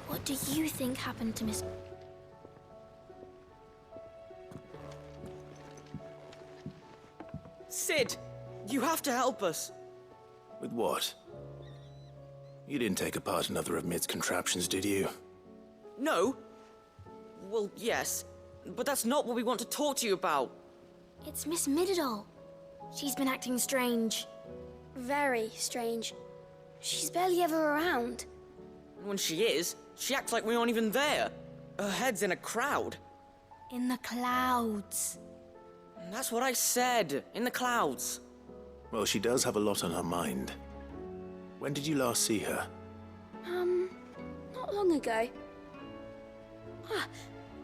What do you think happened to Miss... Sid, you have to help us. With what? You didn't take apart another of Mid's contraptions, did you? No. Well, yes, but that's not what we want to talk to you about. It's Miss Mididol. She's been acting strange. Very strange. She's barely ever around. And when she is, she acts like we aren't even there. Her head's in a crowd. In the clouds. That's what I said. In the clouds. Well, she does have a lot on her mind. When did you last see her? Not long ago.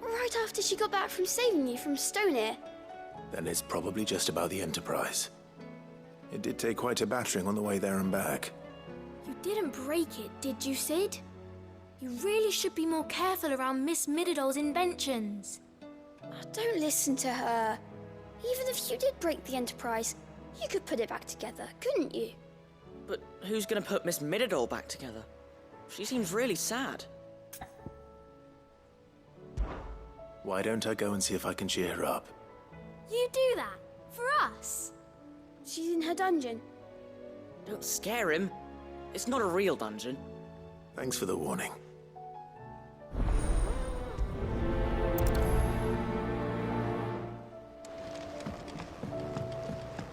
Right after she got back from saving you from Stoneir. Then it's probably just about the Enterprise. It did take quite a battering on the way there and back. You didn't break it, did you, Sid? You really should be more careful around Miss Mididol's inventions. Don't listen to her. Even if you did break the Enterprise, you could put it back together, couldn't you? But who's gonna put Miss Mididol back together? She seems really sad. Why don't I go and see if I can cheer her up? You do that? For us? She's in her dungeon. Don't scare him. It's not a real dungeon. Thanks for the warning.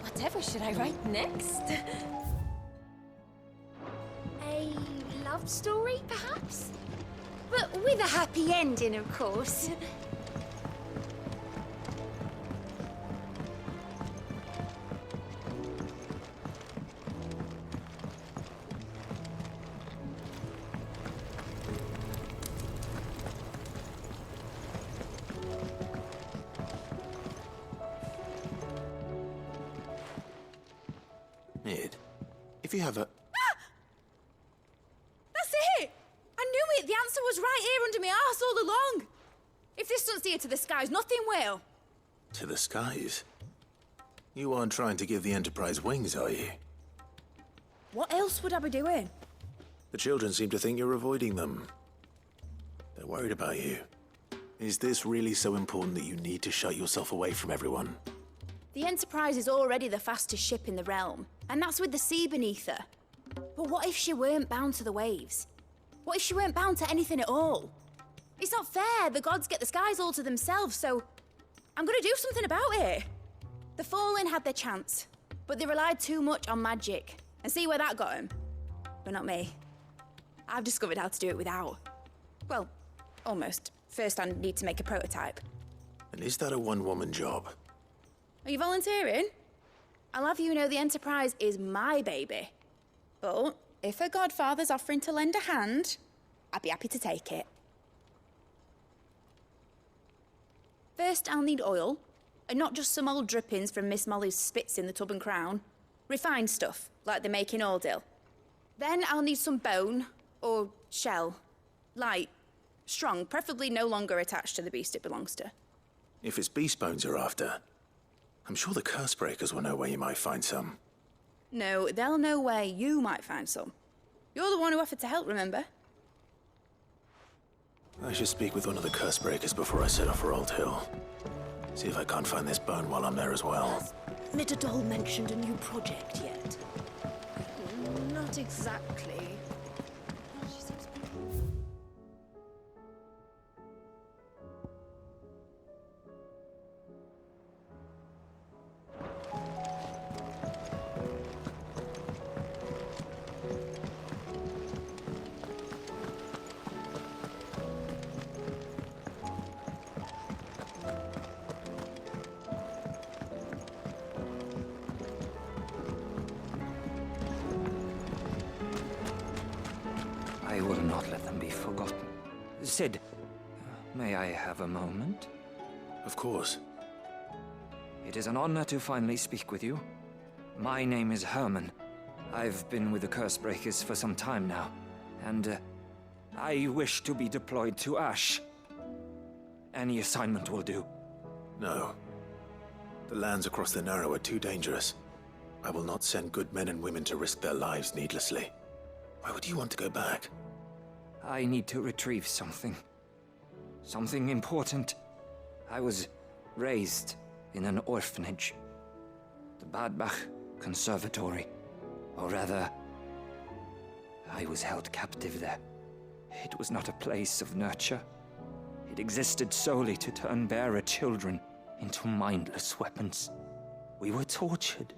Whatever should I write next? A love story, perhaps? But with a happy ending, of course. Mid, if you have a... That's it! I knew it! The answer was right here under my arse all along! If this doesn't steer to the skies, nothing will! To the skies? You aren't trying to give the Enterprise wings, are you? What else would I be doing? The children seem to think you're avoiding them. They're worried about you. Is this really so important that you need to shut yourself away from everyone? The Enterprise is already the fastest ship in the realm, and that's with the sea beneath her. But what if she weren't bound to the waves? What if she weren't bound to anything at all? It's not fair. The gods get the skies all to themselves, so I'm gonna do something about it. The Fallen had their chance, but they relied too much on magic. And see where that got them? But not me. I've discovered how to do it without. Well, almost. First, I need to make a prototype. And is that a one-woman job? Are you volunteering? I'll have you know the Enterprise is my baby. But if her godfather's offering to lend a hand, I'd be happy to take it. First, I'll need oil, and not just some old drippings from Miss Molly's spits in the Tub and Crown. Refined stuff, like they make in Ordil. Then I'll need some bone, or shell. Light, strong, preferably no longer attached to the beast it belongs to. If it's beast bones you're after, I'm sure the curse breakers will know where you might find some. No, they'll know where you might find some. You're the one who offered to help, remember? I should speak with one of the curse breakers before I set off for Old Hill. See if I can't find this bone while I'm there as well. Nitterdol mentioned a new project yet? Not exactly. I will not let them be forgotten. Sid, may I have a moment? Of course. It is an honor to finally speak with you. My name is Herman. I've been with the Cursebreakers for some time now, and I wish to be deployed to Ash. Any assignment will do. No. The lands across the Narrow are too dangerous. I will not send good men and women to risk their lives needlessly. Why would you want to go back? I need to retrieve something. Something important. I was raised in an orphanage. The Badbach Conservatory. Or rather, I was held captive there. It was not a place of nurture. It existed solely to turn bearer children into mindless weapons. We were tortured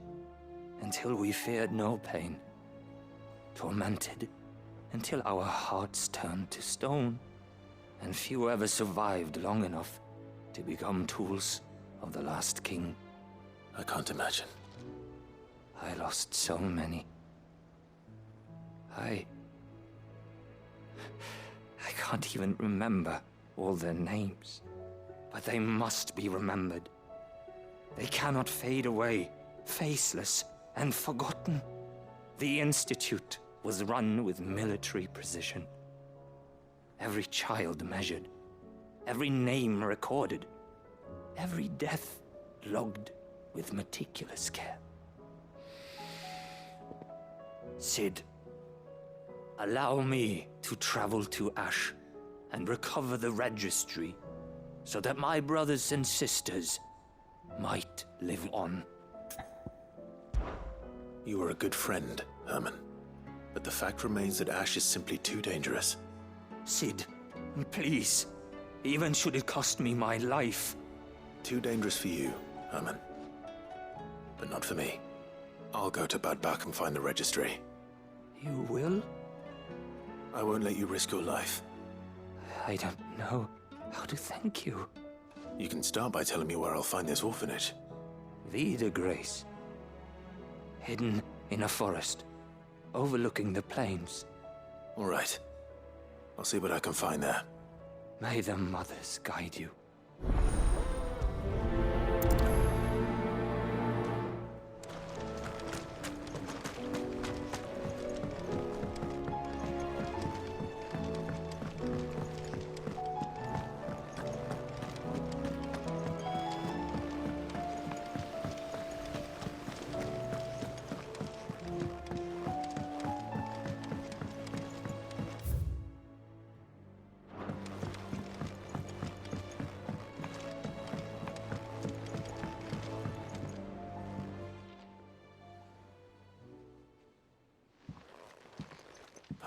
until we feared no pain. Tormented until our hearts turned to stone, and few ever survived long enough to become tools of the last king. I can't imagine. I lost so many. I can't even remember all their names, but they must be remembered. They cannot fade away, faceless and forgotten. The Institute was run with military precision. Every child measured, every name recorded, every death logged with meticulous care. Sid, allow me to travel to Ash and recover the registry so that my brothers and sisters might live on. You are a good friend, Herman. But the fact remains that Ash is simply too dangerous. Sid, please. Even should it cost me my life. Too dangerous for you, Herman. But not for me. I'll go to Badbach and find the registry. You will? I won't let you risk your life. I don't know how to thank you. You can start by telling me where I'll find this orphanage. Vida Grace. Hidden in a forest, overlooking the plains. All right. I'll see what I can find there. May the mothers guide you.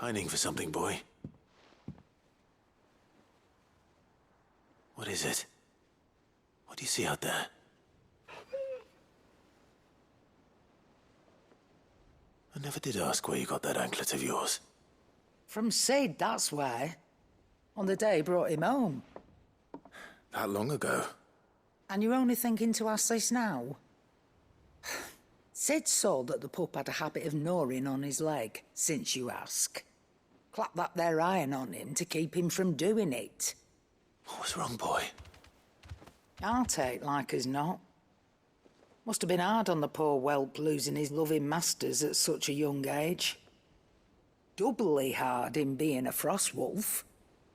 Pining for something, boy. What is it? What do you see out there? I never did ask where you got that anklet of yours. From Sid, that's why. On the day he brought him home. That long ago? And you're only thinking to ask this now? Sid saw that the pup had a habit of gnawing on his leg, since you ask. Clap that there iron on him to keep him from doing it. What was wrong, boy? Heartache, like as not. Must have been hard on the poor whelp losing his loving masters at such a young age. Doubly hard in being a frost wolf,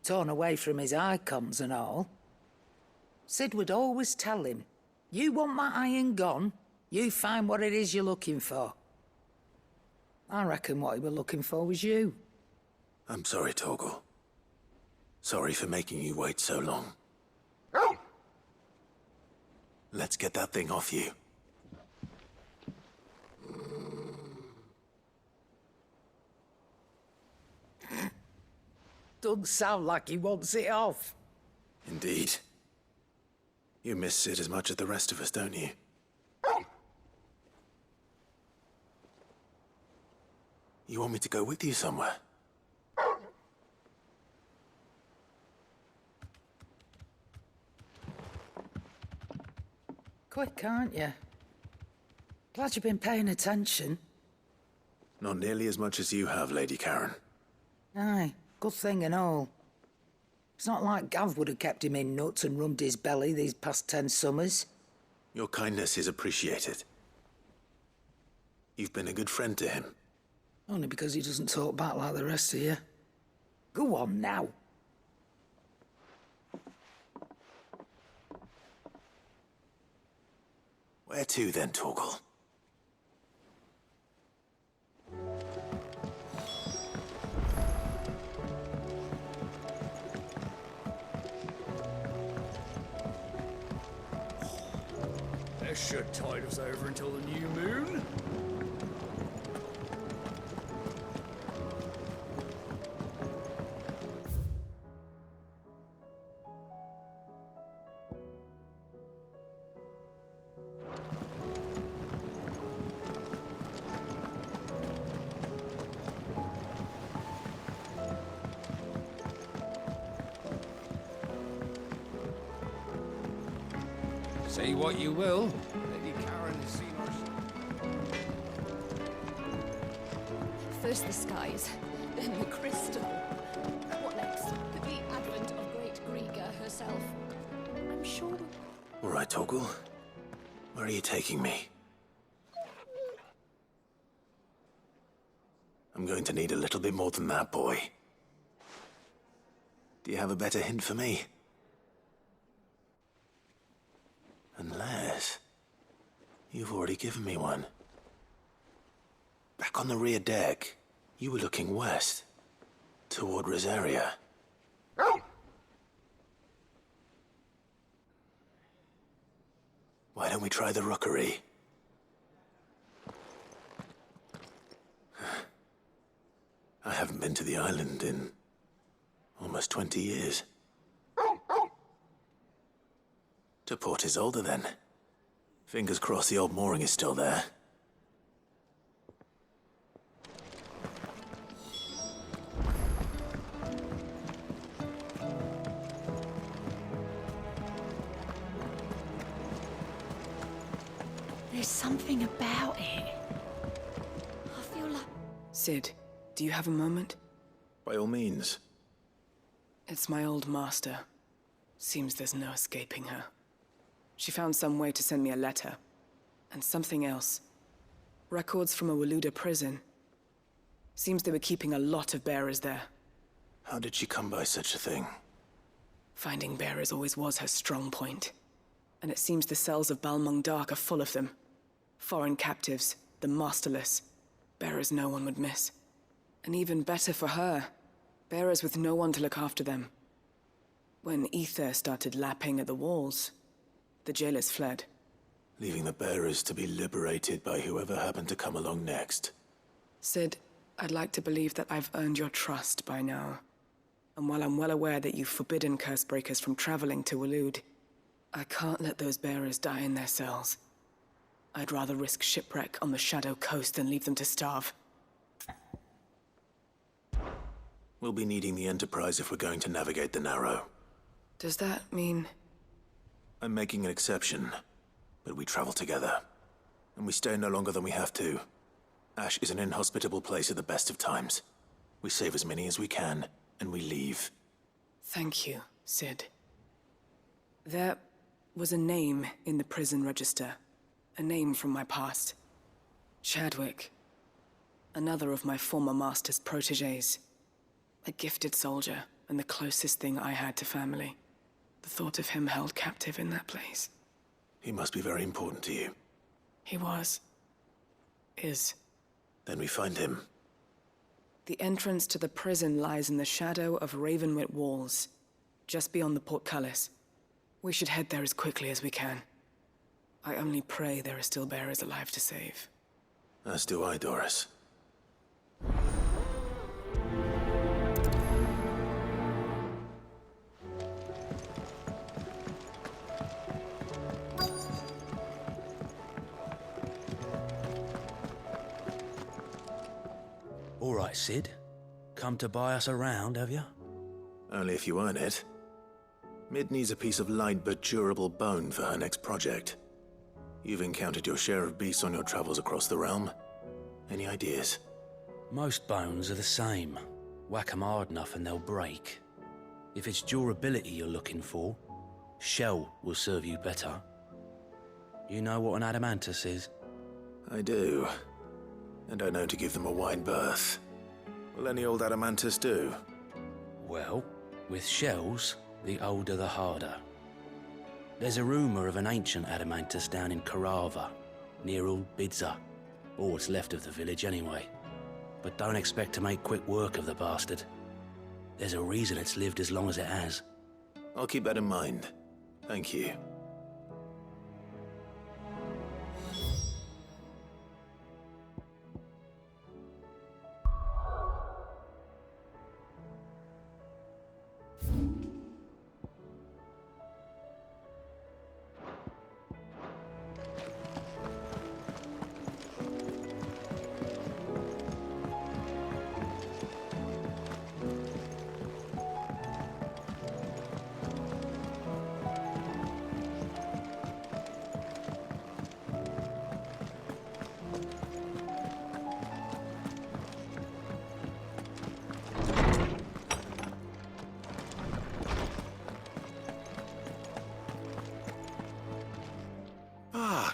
torn away from his icons and all. Sid would always tell him, you want that iron gone, you find what it is you're looking for. I reckon what he was looking for was you. I'm sorry, Torgal. Sorry for making you wait so long. Let's get that thing off you. Doesn't sound like he wants it off. Indeed. You miss Sid as much as the rest of us, don't you? You want me to go with you somewhere? Quick, aren't you? Glad you've been paying attention. Not nearly as much as you have, Lady Karen. Aye, good thing and all. It's not like Gav would have kept him in nuts and rubbed his belly these past 10 summers. Your kindness is appreciated. You've been a good friend to him. Only because he doesn't talk back like the rest of you. Go on now. Where to then, Torgal? This should tide us over until the new moon. Say what you will, Lady Karen has seen us. First the skies, then the crystal. What next? The advent of Great Griga herself. I'm sure. All right, Torgal. Where are you taking me? I'm going to need a little bit more than that, boy. Do you have a better hint for me? Unless... you've already given me one. Back on the rear deck, you were looking west, toward Rosaria. Why don't we try the rookery? I haven't been to the island in almost 20 years. To Port Isolde, then. Fingers crossed the old mooring is still there. There's something about it. I feel like... Sid, do you have a moment? By all means. It's my old master. Seems there's no escaping her. She found some way to send me a letter. And something else. Records from a Waluda prison. Seems they were keeping a lot of bearers there. How did she come by such a thing? Finding bearers always was her strong point. And it seems the cells of Balmung Dark are full of them. Foreign captives, the masterless. Bearers no one would miss. And even better for her, bearers with no one to look after them. When ether started lapping at the walls, the jailers fled. Leaving the bearers to be liberated by whoever happened to come along next. Sid, I'd like to believe that I've earned your trust by now. And while I'm well aware that you've forbidden Cursebreakers from traveling to Waloed, I can't let those bearers die in their cells. I'd rather risk shipwreck on the Shadow Coast than leave them to starve. We'll be needing the Enterprise if we're going to navigate the Narrow. Does that mean... I'm making an exception, but we travel together. And we stay no longer than we have to. Ash is an inhospitable place at the best of times. We save as many as we can, and we leave. Thank you, Sid. There was a name in the prison register. A name from my past. Chadwick. Another of my former master's protégés. A gifted soldier, and the closest thing I had to family. The thought of him held captive in that place. He must be very important to you. He was. Is. Then we find him. The entrance to the prison lies in the shadow of Ravenwit Walls, just beyond the portcullis. We should head there as quickly as we can. I only pray there are still bearers alive to save. As do I, Doris. All right, Sid. Come to buy us around, have you? Only if you earn it. Mid needs a piece of light but durable bone for her next project. You've encountered your share of beasts on your travels across the realm. Any ideas? Most bones are the same. Whack 'em hard enough and they'll break. If it's durability you're looking for, shell will serve you better. You know what an adamantus is? I do. And I know to give them a wide berth. Will any old adamantus do? Well, with shells, the older the harder. There's a rumour of an ancient adamantus down in Karava, near Old Bidza, or what's left of the village anyway. But don't expect to make quick work of the bastard. There's a reason it's lived as long as it has. I'll keep that in mind. Thank you.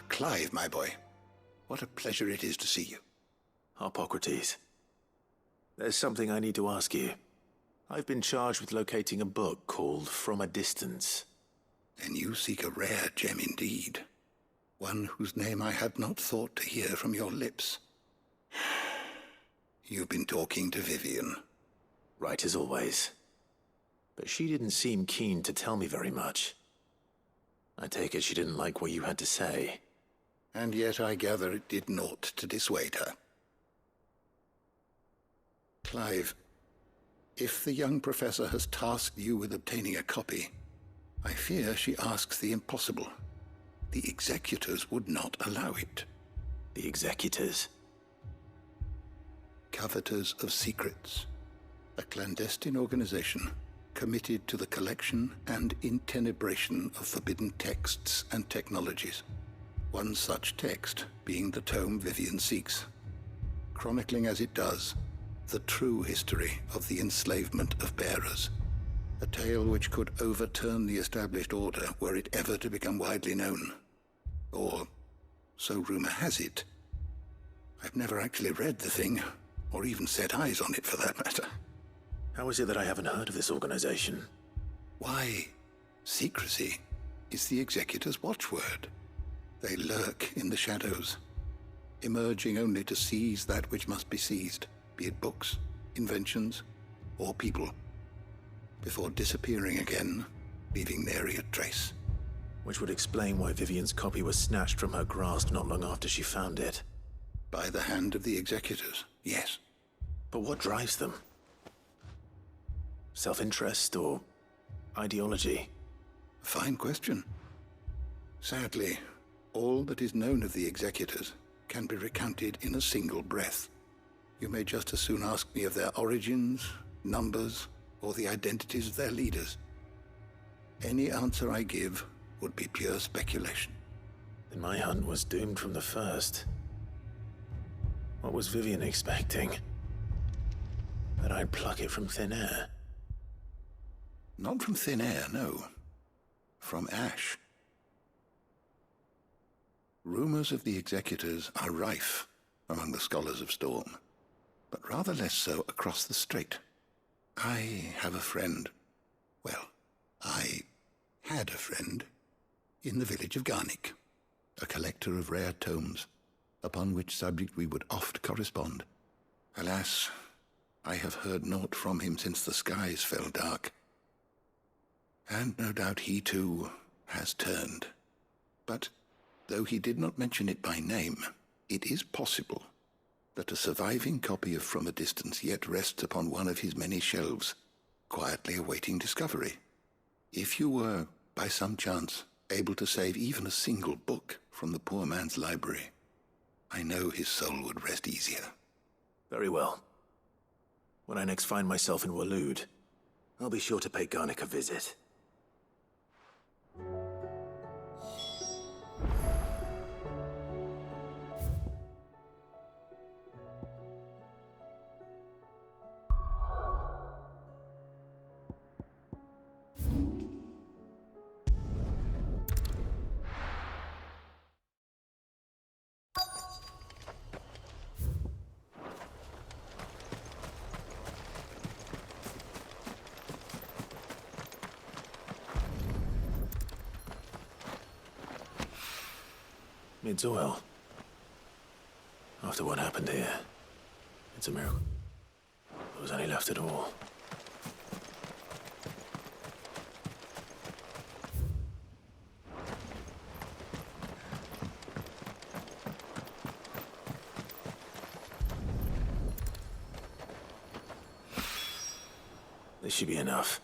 Clive, my boy. What a pleasure it is to see you. Harpocrates. There's something I need to ask you. I've been charged with locating a book called From a Distance. Then you seek a rare gem indeed. One whose name I had not thought to hear from your lips. You've been talking to Vivian. Right as always. But she didn't seem keen to tell me very much. I take it she didn't like what you had to say. And yet I gather it did naught to dissuade her. Clive, if the young professor has tasked you with obtaining a copy, I fear she asks the impossible. The executors would not allow it. The executors? Coveters of Secrets. A clandestine organization committed to the collection and intenebration of forbidden texts and technologies. One such text being the tome Vivian seeks, chronicling as it does the true history of the enslavement of bearers. A tale which could overturn the established order were it ever to become widely known. Or, so rumor has it. I've never actually read the thing, or even set eyes on it for that matter. How is it that I haven't heard of this organization? Why, secrecy is the Executor's watchword. They lurk in the shadows, emerging only to seize that which must be seized, be it books, inventions, or people, before disappearing again, leaving nary a trace. Which would explain why Vivian's copy was snatched from her grasp not long after she found it. By the hand of the Executors, yes. But what drives them? Self-interest or ideology? Fine question. Sadly, all that is known of the executors can be recounted in a single breath. You may just as soon ask me of their origins, numbers, or the identities of their leaders. Any answer I give would be pure speculation. Then my hunt was doomed from the first. What was Vivian expecting? That I'd pluck it from thin air? Not from thin air, no. From ash. Rumors of the executors are rife among the scholars of Storm, but rather less so across the strait. I have a friend. Well, I had a friend in the village of Garnick, a collector of rare tomes, upon which subject we would oft correspond. Alas, I have heard naught from him since the skies fell dark. And no doubt he too has turned. But though he did not mention it by name, it is possible that a surviving copy of From a Distance yet rests upon one of his many shelves, quietly awaiting discovery. If you were, by some chance, able to save even a single book from the poor man's library, I know his soul would rest easier. Very well. When I next find myself in Waloed, I'll be sure to pay Garnick a visit. Needs oil. After what happened here, it's a miracle. There was any left at all. This should be enough.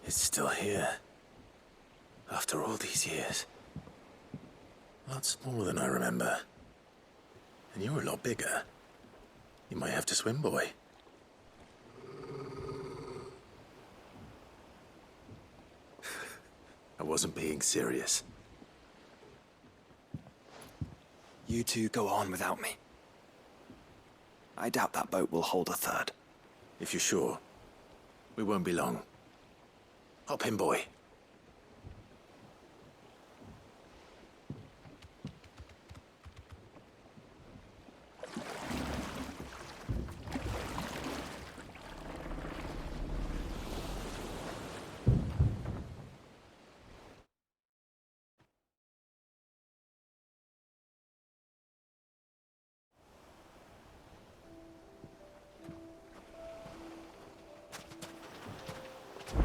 It's still here. After all these years. A lot smaller than I remember. And you're a lot bigger. You might have to swim, boy. I wasn't being serious. You two go on without me. I doubt that boat will hold a third. If you're sure, we won't be long. Hop in, boy.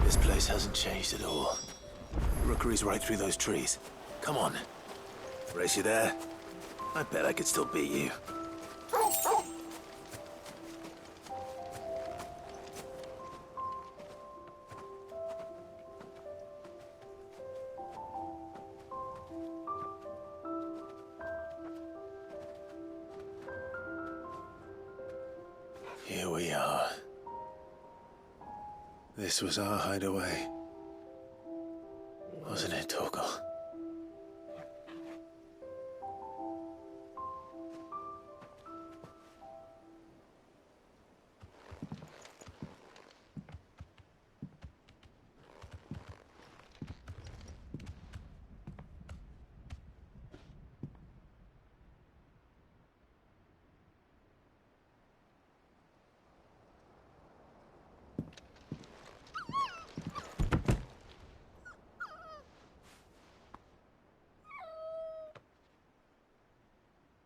This place hasn't changed at all. Rookery's right through those trees. Come on. Race you there? I bet I could still beat you. Here we are. This was our hideaway. Wasn't it, Torgal?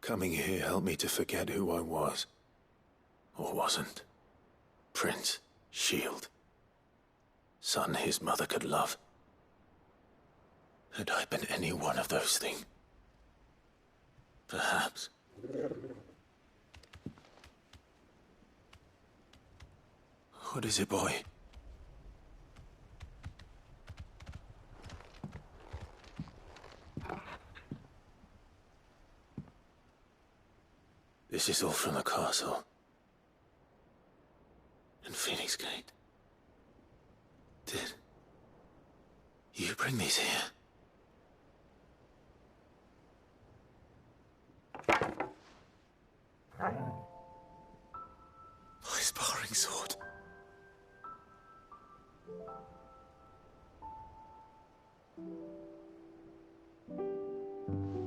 Coming here helped me to forget who I was. Or wasn't. Prince, shield. Son his mother could love. Had I been any one of those things? Perhaps. What is it, boy? This is all from the castle. And Phoenix Gate. Did you bring these here? My sparring sword.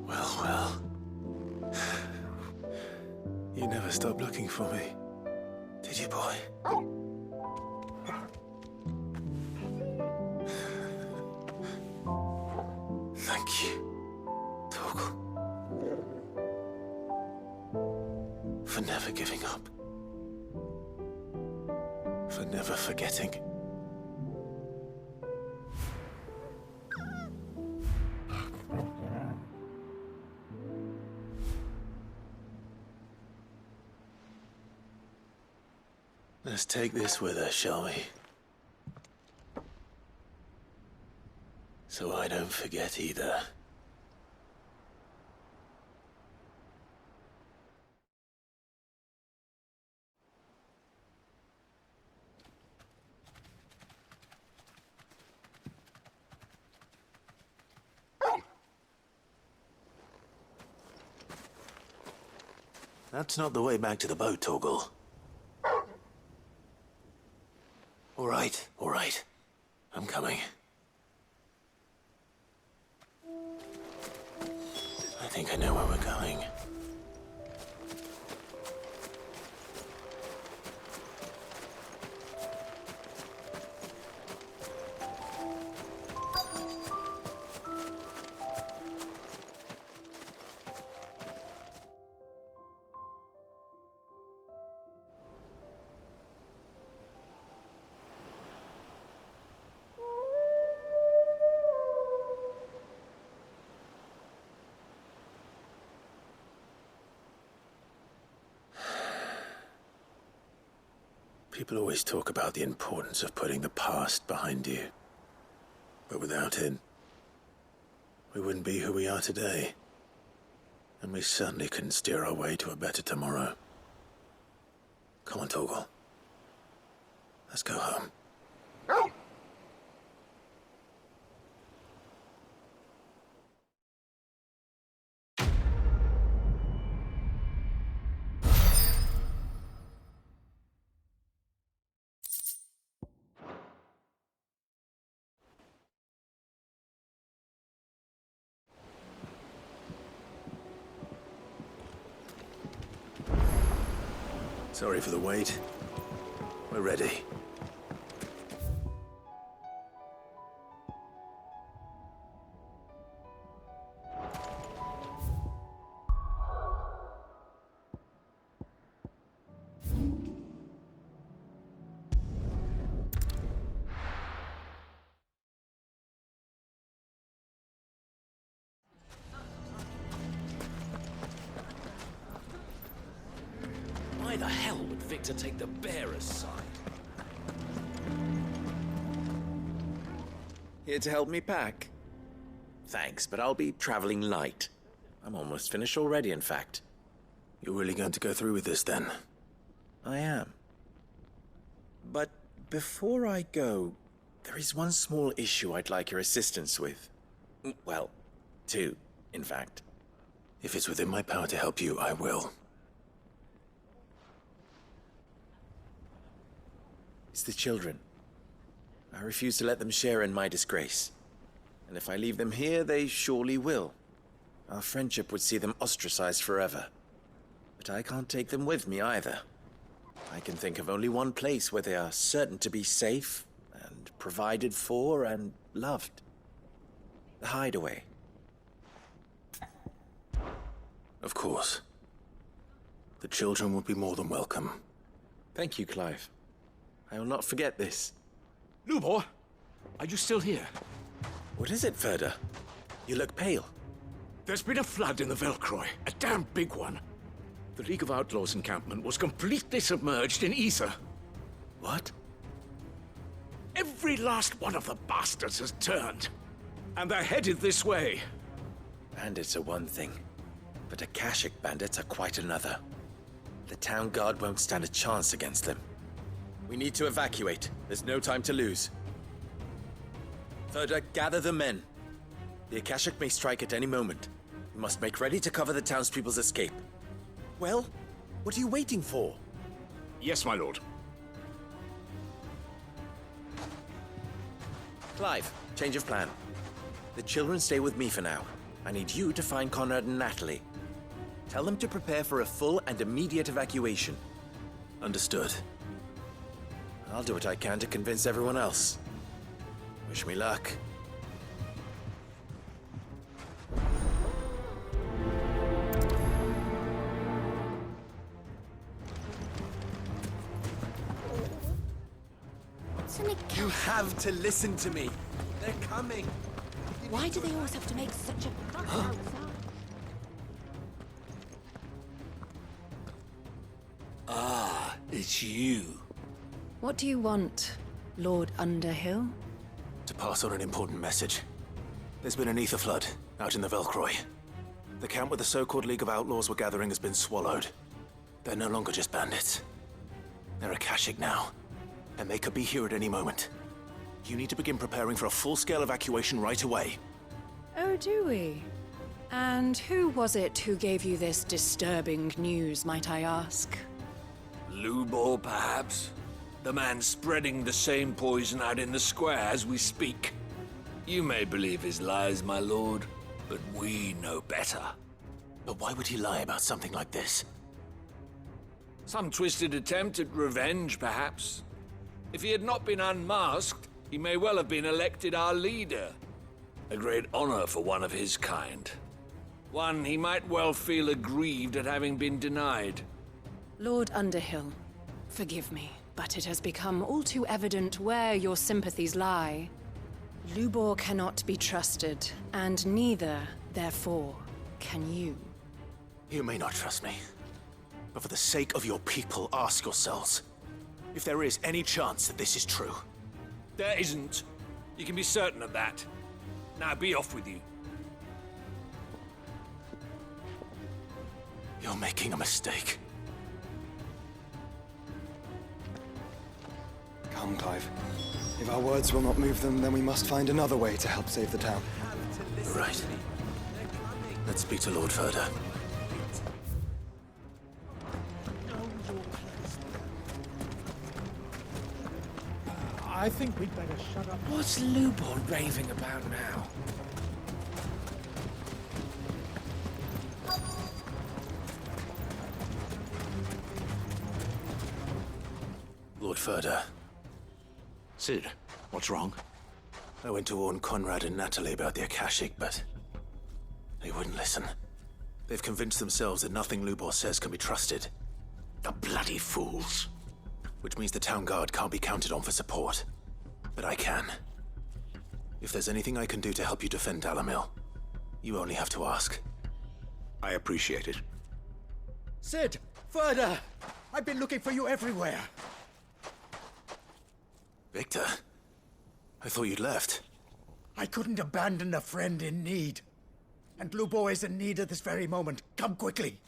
Well, well. You never stopped looking for me, did you, boy? Thank you, Torgal. For never giving up. For never forgetting. Let's take this with us, shall we? So I don't forget either. That's not the way back to the boat, Torgal. All right. I'm coming. I think I know where we're going. People always talk about the importance of putting the past behind you. But without it, we wouldn't be who we are today. And we certainly couldn't steer our way to a better tomorrow. Come on, Torgal. Let's go home. Sorry for the wait. We're ready. Why the hell would Victor take the bearer's side? Here to help me pack? Thanks, but I'll be traveling light. I'm almost finished already, in fact. You're really going to go through with this, then? I am. But before I go, there is one small issue I'd like your assistance with. Well, two, in fact. If it's within my power to help you, I will. It's the children. I refuse to let them share in my disgrace. And if I leave them here, they surely will. Our friendship would see them ostracized forever. But I can't take them with me either. I can think of only one place where they are certain to be safe and provided for and loved. The Hideaway. Of course. The children would be more than welcome. Thank you, Clive. I will not forget this. Lubor, are you still here? What is it, Ferda? You look pale. There's been a flood in the Velcroy, a damn big one. The League of Outlaws encampment was completely submerged in ether. What? Every last one of the bastards has turned, and they're headed this way. Bandits are one thing, but Akashic bandits are quite another. The town guard won't stand a chance against them. We need to evacuate. There's no time to lose. Ferda, gather the men. The Akashic may strike at any moment. We must make ready to cover the townspeople's escape. Well, what are you waiting for? Yes, my lord. Clive, change of plan. The children stay with me for now. I need you to find Conrad and Natalie. Tell them to prepare for a full and immediate evacuation. Understood. I'll do what I can to convince everyone else. Wish me luck. You have to listen to me. They're coming. Why do they always have to make such a fuss outside? Ah, it's you. What do you want, Lord Underhill? To pass on an important message. There's been an ether flood out in the Velcroy. The camp where the so-called League of Outlaws were gathering has been swallowed. They're no longer just bandits. They're Akashic now, and they could be here at any moment. You need to begin preparing for a full-scale evacuation right away. Oh, do we? And who was it who gave you this disturbing news, might I ask? Lubor, perhaps? The man spreading the same poison out in the square as we speak. You may believe his lies, my lord, but we know better. But why would he lie about something like this? Some twisted attempt at revenge, perhaps. If he had not been unmasked, he may well have been elected our leader. A great honor for one of his kind. One he might well feel aggrieved at having been denied. Lord Underhill, forgive me, but it has become all too evident where your sympathies lie. Lubor cannot be trusted, and neither, therefore, can you. You may not trust me, but for the sake of your people, ask yourselves if there is any chance that this is true. There isn't. You can be certain of that. Now be off with you. You're making a mistake. Come, Clive. If our words will not move them, then we must find another way to help save the town. Right. Let's speak to Lord Ferda. I think we'd better shut up. What's Lubor raving about now? Lord Ferda. Sid, what's wrong? I went to warn Conrad and Natalie about the Akashic, but they wouldn't listen. They've convinced themselves that nothing Lubor says can be trusted. The bloody fools. Which means the town guard can't be counted on for support. But I can. If there's anything I can do to help you defend Dalamil, you only have to ask. I appreciate it. Sid! Ferda! I've been looking for you everywhere. Victor? I thought you'd left. I couldn't abandon a friend in need. And Lubor is in need at this very moment. Come quickly.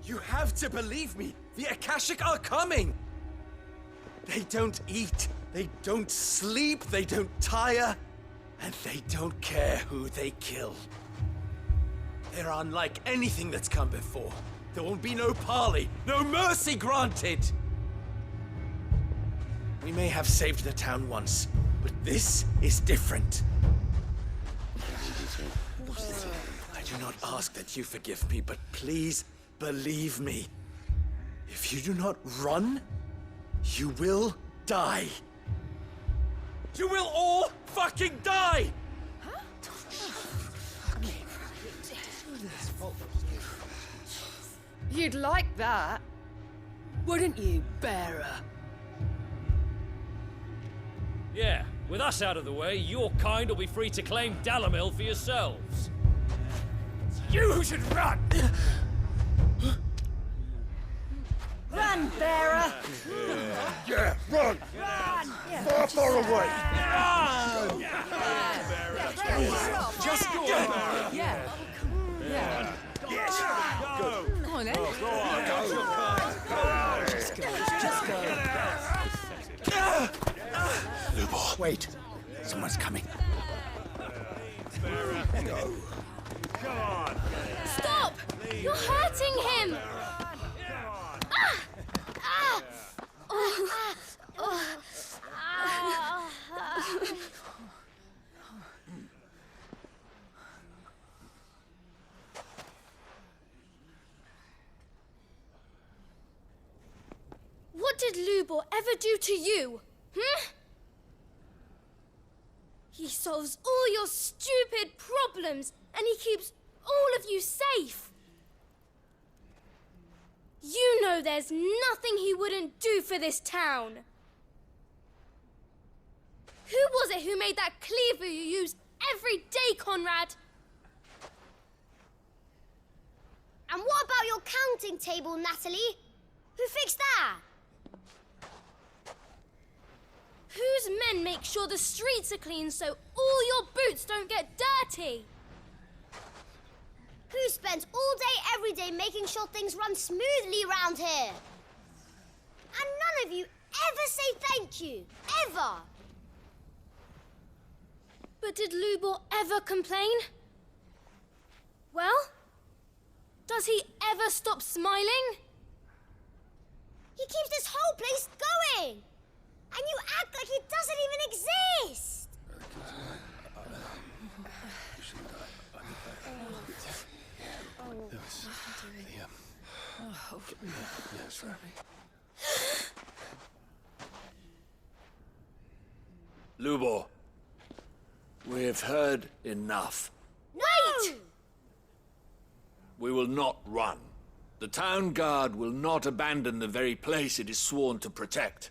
You have to believe me! The Akashic are coming! They don't eat, they don't sleep, they don't tire, and they don't care who they kill. They're unlike anything that's come before. There will be no parley, no mercy granted! We may have saved the town once, but this is different. I do not ask that you forgive me, but please believe me. If you do not run, you will die. You will all fucking die! You'd like that, wouldn't you, bearer? Yeah, with us out of the way, your kind will be free to claim Dalamil for yourselves. You should run! Run, bearer! Yeah, run! Run! Far, far away! Run! Just go! Yeah. Yeah. Yes! Go! Come on, then. Go on! Just go. Lubor, wait. Someone's coming. Go. Come on! Stop! You're hurting him! What did Lubor ever do to you? He solves all your stupid problems, and he keeps all of you safe. You know there's nothing he wouldn't do for this town. Who was it who made that cleaver you use every day, Conrad? And what about your counting table, Natalie? Who fixed that? Whose men make sure the streets are clean so all your boots don't get dirty? Who spends all day, every day making sure things run smoothly round here? And none of you ever say thank you. Ever. But did Lubor ever complain? Well, does he ever stop smiling? He keeps this whole place going. And you act like it doesn't even exist. Lubor, we've heard enough. Wait! We will not run. The town guard will not abandon the very place it is sworn to protect.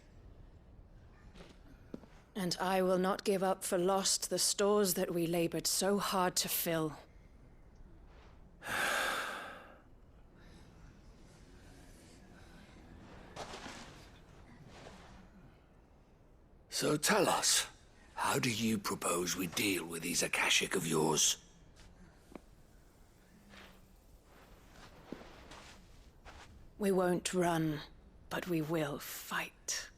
And I will not give up for lost the stores that we labored so hard to fill. So tell us, how do you propose we deal with these Akashic of yours? We won't run, but we will fight.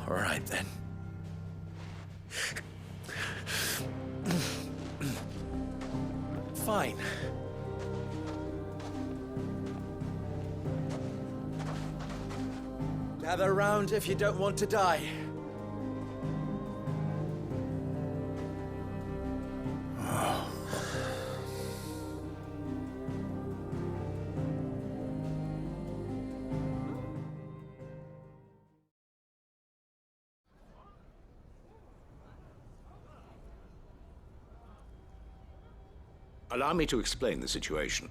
All right, then. Fine. Gather round if you don't want to die. Allow me to explain the situation.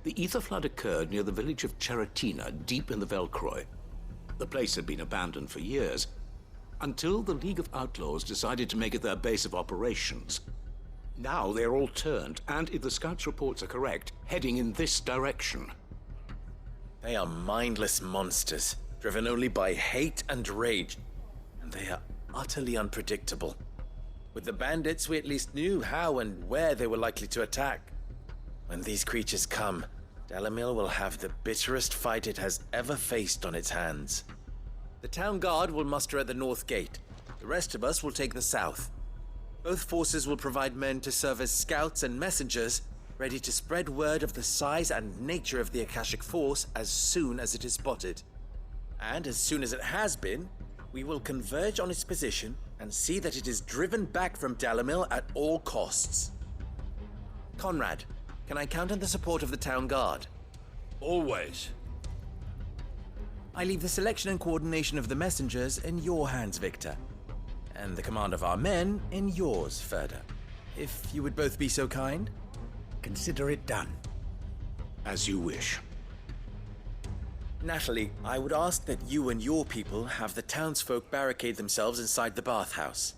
The ether flood occurred near the village of Cheratina, deep in the Velcroy. The place had been abandoned for years, until the League of Outlaws decided to make it their base of operations. Now they're all turned, and if the scouts' reports are correct, heading in this direction. They are mindless monsters, driven only by hate and rage, and they are utterly unpredictable. With the bandits, we at least knew how and where they were likely to attack. When these creatures come, Dalamil will have the bitterest fight it has ever faced on its hands. The town guard will muster at the north gate. The rest of us will take the south. Both forces will provide men to serve as scouts and messengers, ready to spread word of the size and nature of the Akashic Force as soon as it is spotted. And as soon as it has been, we will converge on its position and see that it is driven back from Dalamil at all costs. Conrad, can I count on the support of the town guard? Always. I leave the selection and coordination of the messengers in your hands, Victor. And the command of our men in yours, Ferda. If you would both be so kind. Consider it done. As you wish. Natalie, I would ask that you and your people have the townsfolk barricade themselves inside the bathhouse.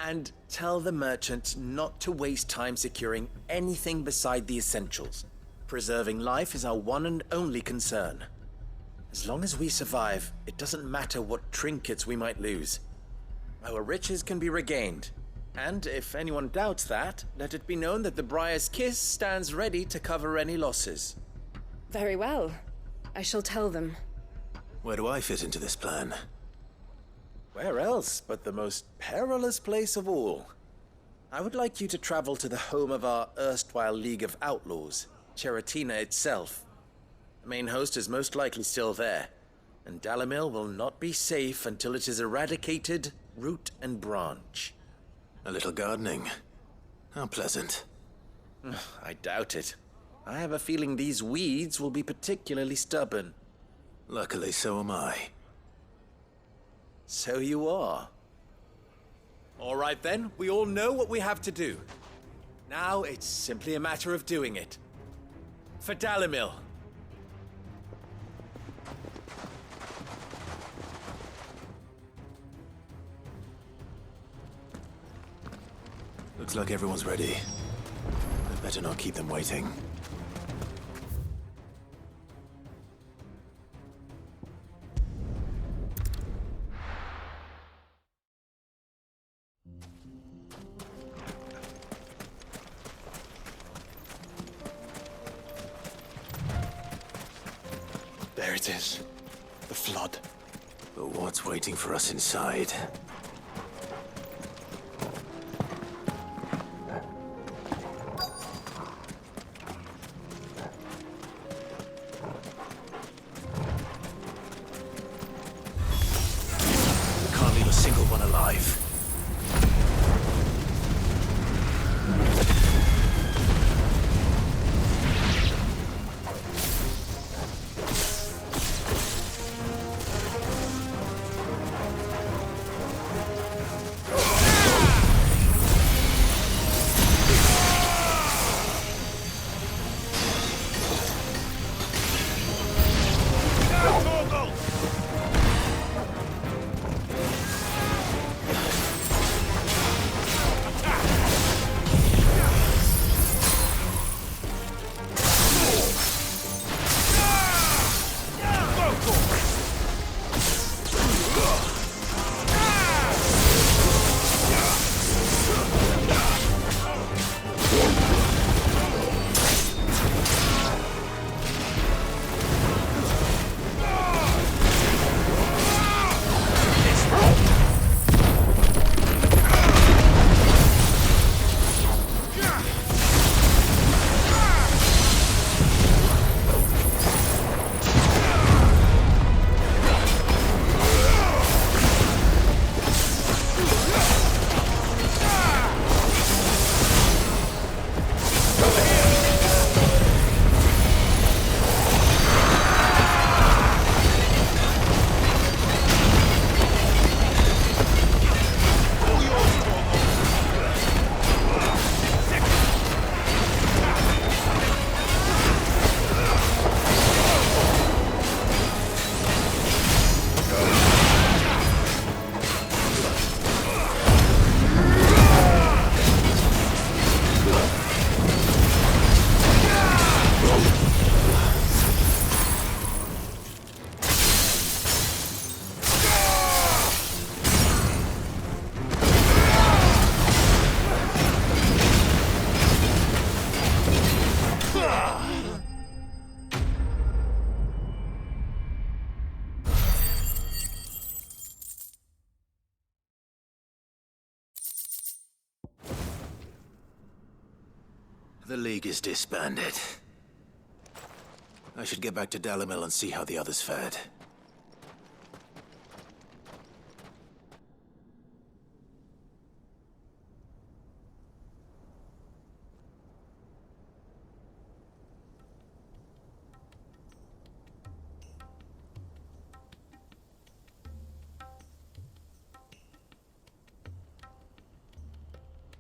And tell the merchant not to waste time securing anything beside the essentials. Preserving life is our one and only concern. As long as we survive, it doesn't matter what trinkets we might lose. Our riches can be regained. And if anyone doubts that, let it be known that the Briar's Kiss stands ready to cover any losses. Very well. I shall tell them. Where do I fit into this plan? Where else but the most perilous place of all? I would like you to travel to the home of our erstwhile League of Outlaws, Cheratina itself. The main host is most likely still there, and Dalamil will not be safe until it is eradicated, root and branch. A little gardening. How pleasant. I doubt it. I have a feeling these weeds will be particularly stubborn. Luckily, so am I. So you are. All right then, we all know what we have to do. Now it's simply a matter of doing it. For Dalamil. Looks like everyone's ready. I'd better not keep them waiting. There it is. The flood. But what's waiting for us inside? Can't leave a single one alive. The League is disbanded. I should get back to Dalimil and see how the others fared.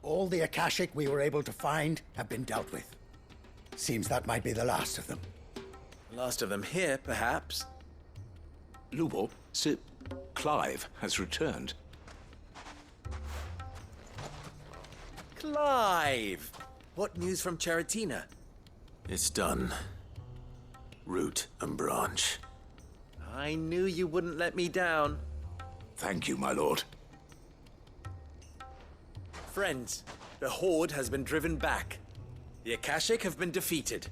All the Akashic we were able to find have been dealt with. Seems that might be the last of them. Last of them here, perhaps. Lubo, Sir Clive has returned. Clive! What news from Charatina? It's done. Root and branch. I knew you wouldn't let me down. Thank you, my lord. Friends, the Horde has been driven back. The Akashic have been defeated.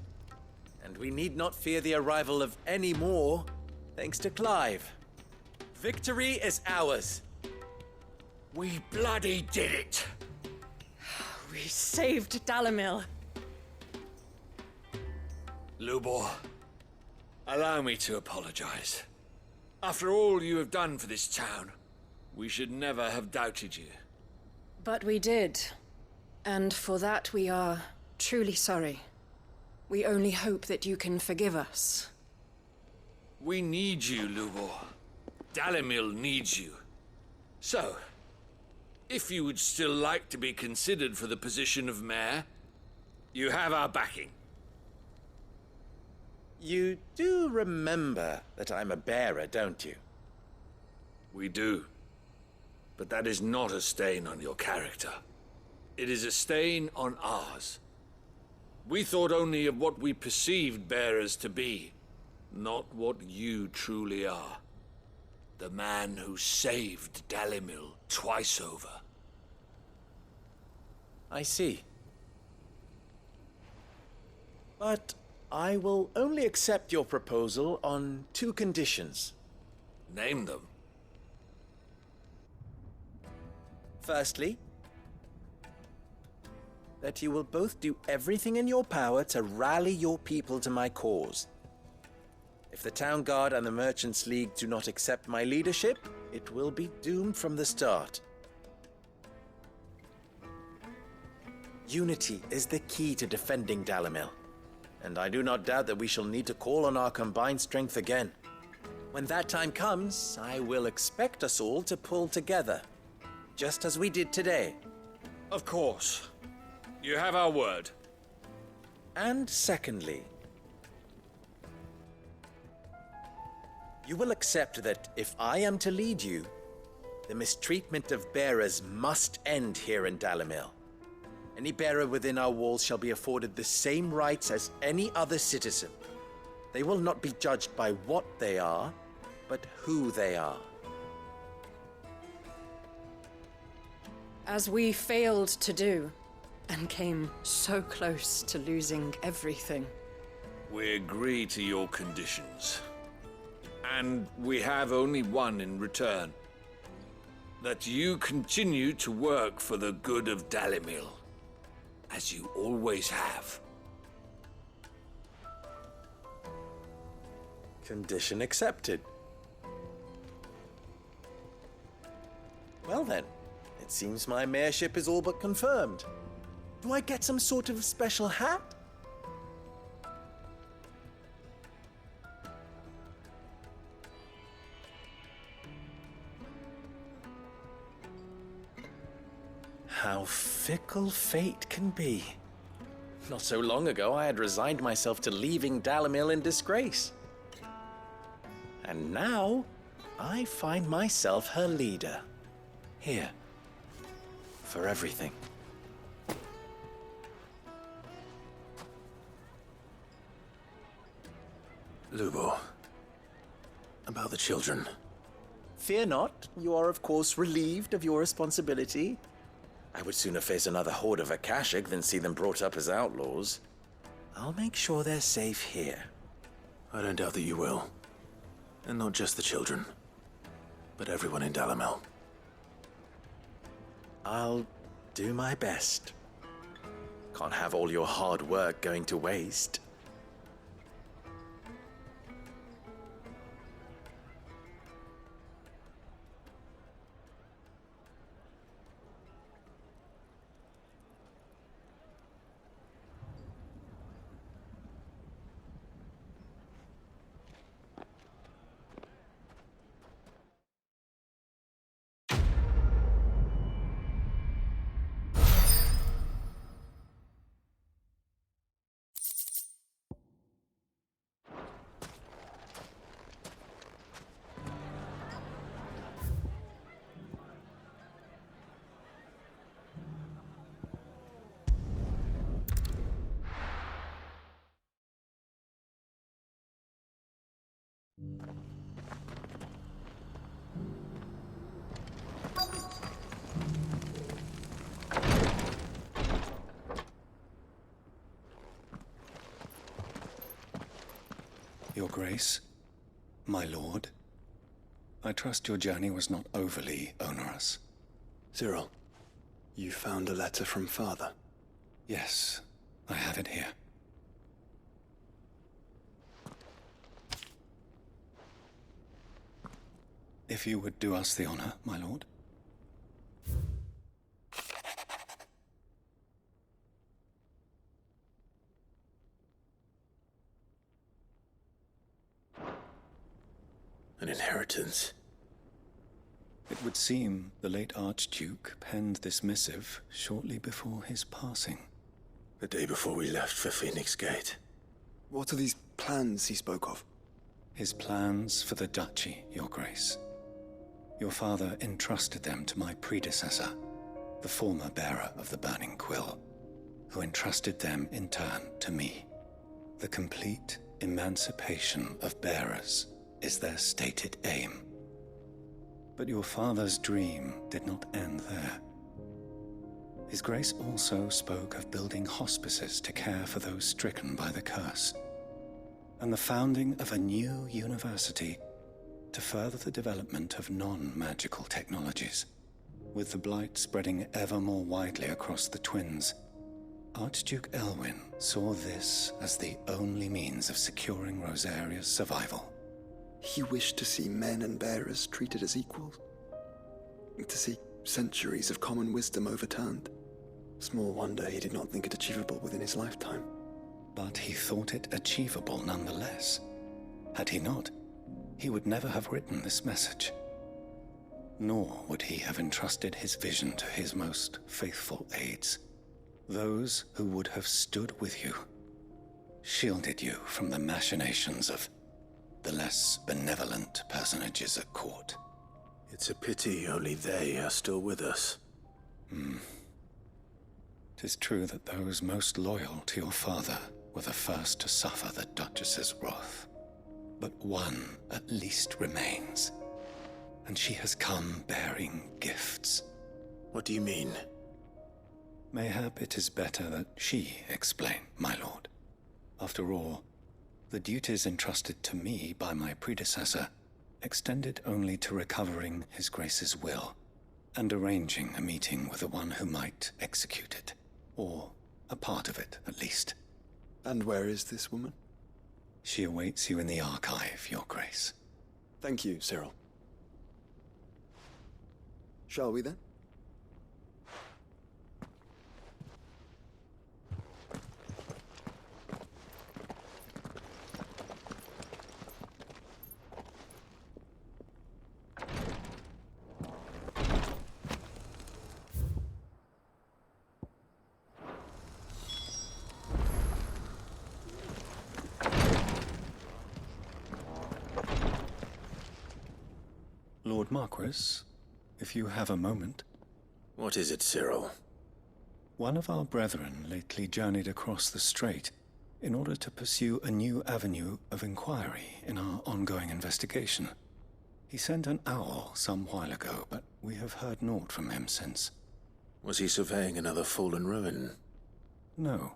And we need not fear the arrival of any more, thanks to Clive. Victory is ours. We bloody did it! We saved Dalimil. Lubor, allow me to apologize. After all you have done for this town, we should never have doubted you. But we did. And for that we are truly sorry. We only hope that you can forgive us. We need you, Lubor. Dalimil needs you. So, if you would still like to be considered for the position of mayor, you have our backing. You do remember that I'm a bearer, don't you? We do. But that is not a stain on your character. It is a stain on ours. We thought only of what we perceived bearers to be, not what you truly are. The man who saved Dalimil twice over. I see. But I will only accept your proposal on 2 conditions. Name them. Firstly, that you will both do everything in your power to rally your people to my cause. If the Town Guard and the Merchants League do not accept my leadership, it will be doomed from the start. Unity is the key to defending Dalimil, and I do not doubt that we shall need to call on our combined strength again. When that time comes, I will expect us all to pull together, just as we did today. Of course. You have our word. And secondly, you will accept that if I am to lead you, the mistreatment of bearers must end here in Dalimil. Any bearer within our walls shall be afforded the same rights as any other citizen. They will not be judged by what they are, but who they are. As we failed to do, and came so close to losing everything. We agree to your conditions. And we have only one in return. That you continue to work for the good of Dalimil, as you always have. Condition accepted. Well then, it seems my mayorship is all but confirmed. Do I get some sort of special hat? How fickle fate can be. Not so long ago, I had resigned myself to leaving Dalimil in disgrace. And now, I find myself her leader. Here. For everything. Lubo. About the children. Fear not. You are, of course, relieved of your responsibility. I would sooner face another horde of Akashic than see them brought up as outlaws. I'll make sure they're safe here. I don't doubt that you will. And not just the children, but everyone in Dalimil. I'll do my best. Can't have all your hard work going to waste. Your Grace, my lord, I trust your journey was not overly onerous. Cyril, you found a letter from Father? Yes, I have it here. If you would do us the honor, my lord. An inheritance. It would seem the late Archduke penned this missive shortly before his passing. The day before we left for Phoenix Gate. What are these plans he spoke of? His plans for the duchy, Your Grace. Your father entrusted them to my predecessor, the former bearer of the Burning Quill, who entrusted them in turn to me. The complete emancipation of bearers is their stated aim. But your father's dream did not end there. His Grace also spoke of building hospices to care for those stricken by the curse, and the founding of a new university to further the development of non-magical technologies. With the blight spreading ever more widely across the twins, Archduke Elwyn saw this as the only means of securing Rosaria's survival. He wished to see men and bearers treated as equals. To see centuries of common wisdom overturned. Small wonder he did not think it achievable within his lifetime. But he thought it achievable nonetheless. Had he not, he would never have written this message. Nor would he have entrusted his vision to his most faithful aides. Those who would have stood with you, shielded you from the machinations of the less benevolent personages at court. It's a pity only they are still with us. 'Tis true that those most loyal to your father were the first to suffer the Duchess's wrath. But one at least remains, and she has come bearing gifts. What do you mean? Mayhap it is better that she explain, my lord. After all, the duties entrusted to me by my predecessor extended only to recovering His Grace's will and arranging a meeting with the one who might execute it, or a part of it, at least. And where is this woman? She awaits you in the archive, Your Grace. Thank you, Cyril. Shall we then? Lord Marquis, if you have a moment. What is it, Cyril? One of our brethren lately journeyed across the strait in order to pursue a new avenue of inquiry in our ongoing investigation. He sent an owl some while ago, but we have heard naught from him since. Was he surveying another fallen ruin? No.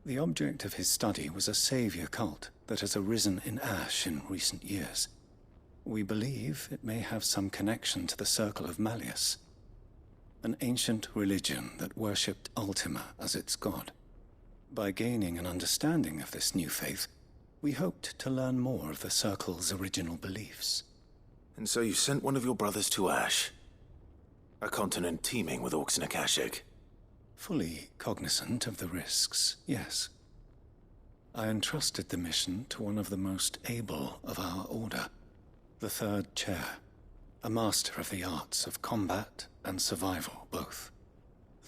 The object of his study was a savior cult that has arisen in Ash in recent years. We believe it may have some connection to the Circle of Malleus. an ancient religion that worshipped Ultima as its god. By gaining an understanding of this new faith, we hoped to learn more of the Circle's original beliefs. And so you sent one of your brothers to Ash, a continent teeming with orcs and Akashic. Fully cognizant of the risks, yes. I entrusted the mission to one of the most able of our order, the Third Chair, a master of the arts of combat and survival both.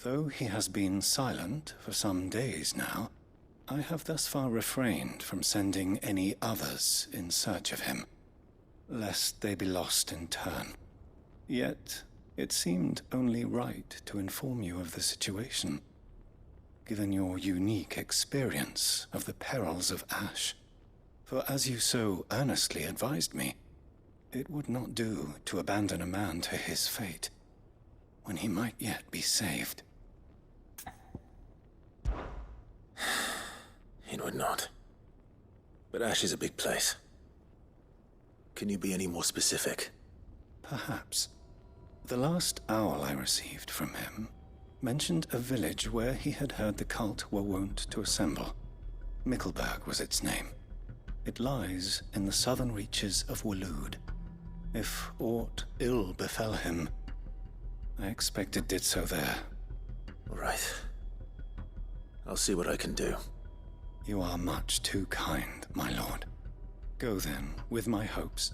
Though he has been silent for some days now, I have thus far refrained from sending any others in search of him, lest they be lost in turn. Yet, it seemed only right to inform you of the situation, given your unique experience of the perils of Ash. For as you so earnestly advised me, it would not do to abandon a man to his fate, when he might yet be saved. It would not. But Ash is a big place. Can you be any more specific? Perhaps. The last owl I received from him mentioned a village where he had heard the cult were wont to assemble. Mickleburg was its name. It lies in the southern reaches of Waloed. If aught ill befell him, I expect it did so there. All right. I'll see what I can do. You are much too kind, my lord. Go then, with my hopes,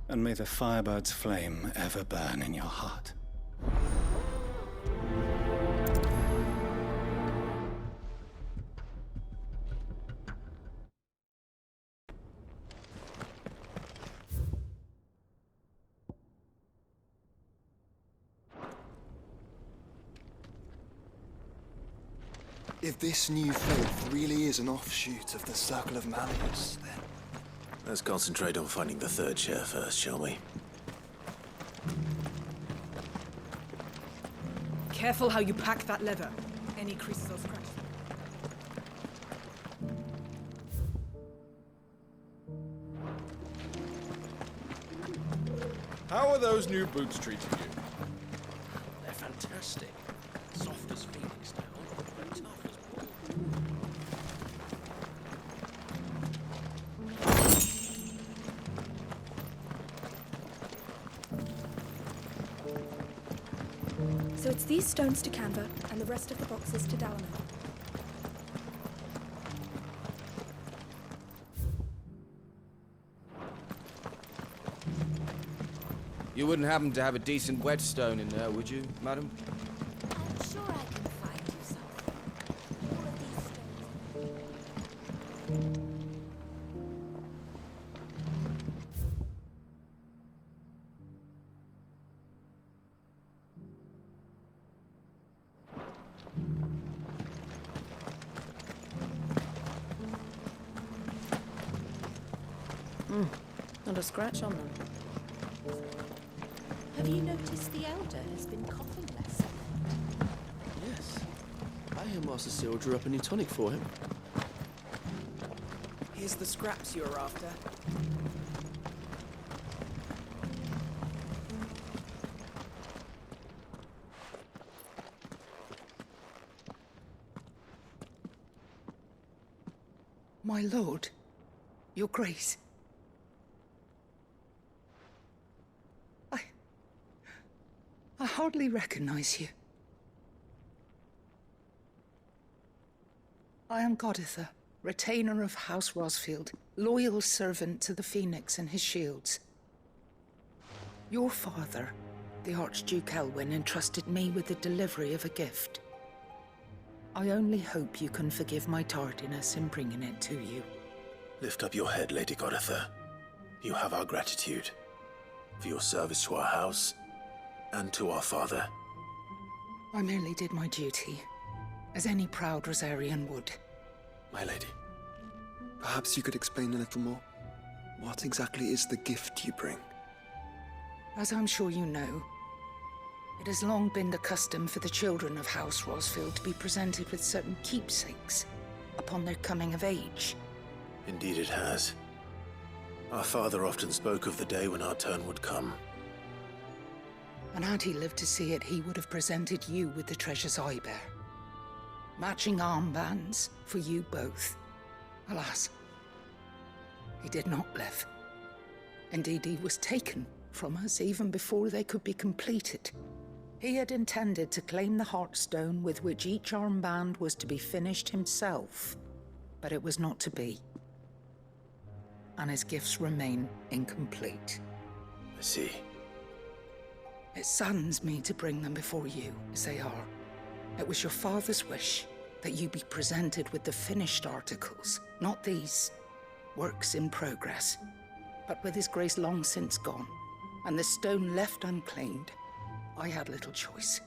and may the Firebird's flame ever burn in your heart. If this new faith really is an offshoot of the Circle of Malleus, then... Let's concentrate on finding the Third Chair first, shall we? Careful how you pack that lever. Any creases or scratches. How are those new boots treating you? They're fantastic. Soft as Phoenix down, but tough as wood. So it's these stones to Canva, and the rest of the boxes to Dalamir. You wouldn't happen to have a decent whetstone in there, would you, madam? I'm sure I can find you something. All of these stones. Not a scratch on them. Have you noticed the Elder has been coughing less? Yes. I hear Master Cyril drew up a new tonic for him. Here's the scraps you're after. My lord, your grace. I hardly recognize you. I am Goditha, retainer of House Rosfield, loyal servant to the Phoenix and his shields. Your father, the Archduke Elwyn, entrusted me with the delivery of a gift. I only hope you can forgive my tardiness in bringing it to you. Lift up your head, Lady Goditha. You have our gratitude for your service to our house and to our father. I merely did my duty, as any proud Rosarian would. My lady, perhaps you could explain a little more? What exactly is the gift you bring? As I'm sure you know, it has long been the custom for the children of House Rosfield to be presented with certain keepsakes upon their coming of age. Indeed it has. Our father often spoke of the day when our turn would come. And had he lived to see it, he would have presented you with the treasures I bear. Matching armbands for you both. Alas, he did not live. Indeed, he was taken from us even before they could be completed. He had intended to claim the Heartstone with which each armband was to be finished himself, but it was not to be. And his gifts remain incomplete. I see. It saddens me to bring them before you, as they are. It was your father's wish that you be presented with the finished articles, not these works in progress. But with his grace long since gone, and the stone left unclaimed, I had little choice.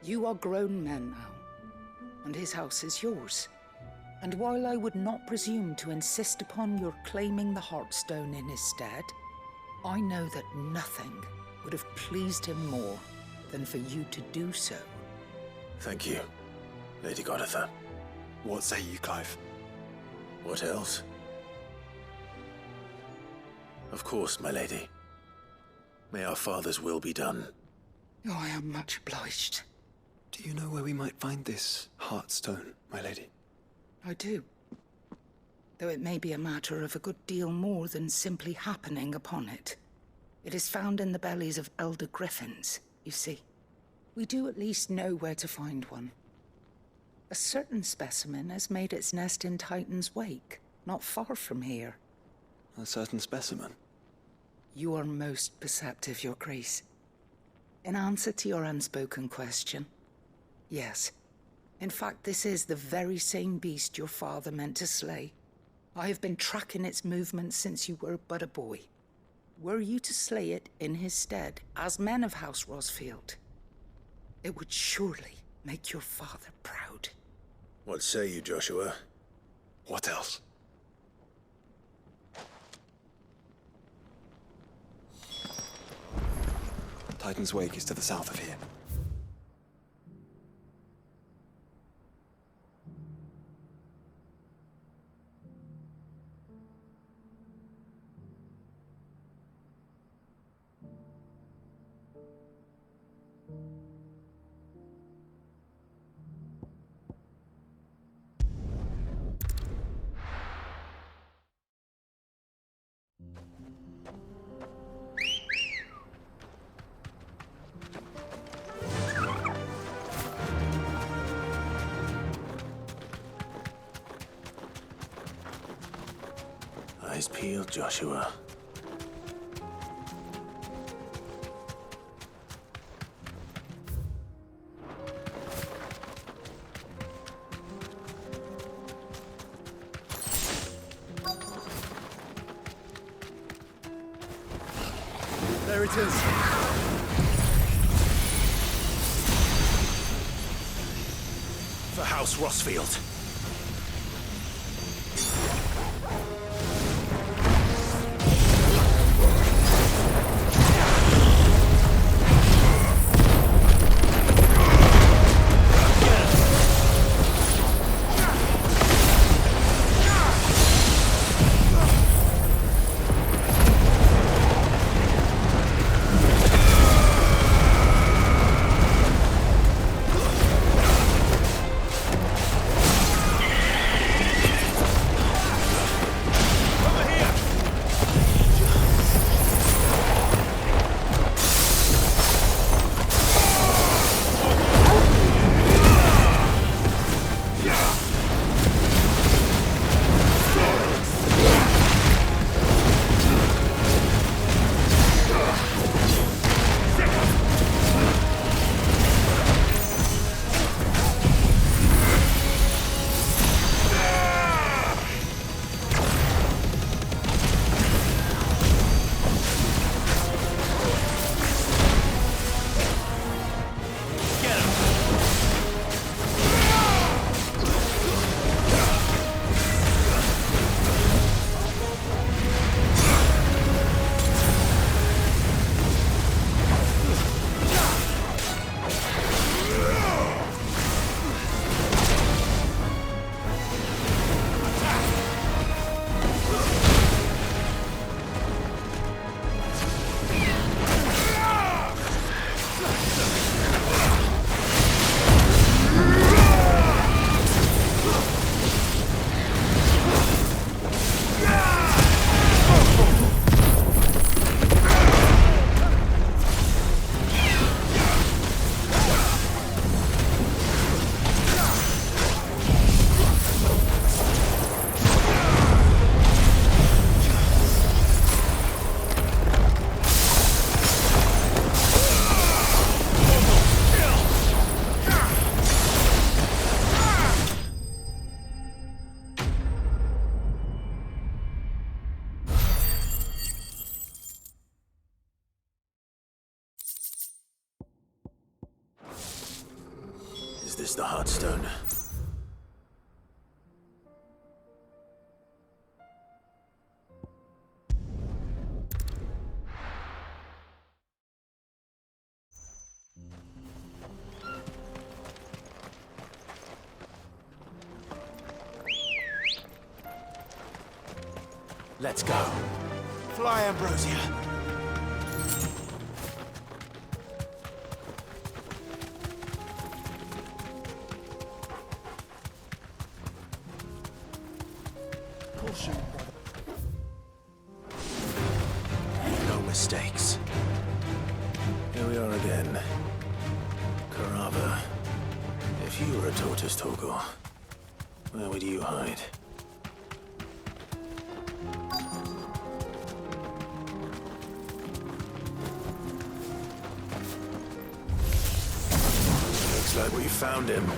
You are grown men now, and his house is yours. And while I would not presume to insist upon your claiming the Heartstone in his stead, I know that nothing would have pleased him more than for you to do so. Thank you, Lady Goditha. What say you, Clive? What else? Of course, my lady. May our father's will be done. Oh, I am much obliged. Do you know where we might find this Heartstone, my lady? I do. Though it may be a matter of a good deal more than simply happening upon it. It is found in the bellies of elder griffins, you see. We do at least know where to find one. A certain specimen has made its nest in Titan's Wake, not far from here. A certain specimen? You are most perceptive, Your Grace. In answer to your unspoken question, yes. In fact, this is the very same beast your father meant to slay. I have been tracking its movements since you were but a boy. Were you to slay it in his stead, as men of House Rosfield, it would surely make your father proud. What say you, Joshua? What else? Titan's Wake is to the south of here. Eyes peeled, Joshua. There it is. For House Rosfield. Is this the Heartstone? Let's go. Fly, Ambrosia. Caution, brother. No mistakes. Here we are again. Carava. If you were a tortoise, Torgor, where would you hide? Looks like we found him.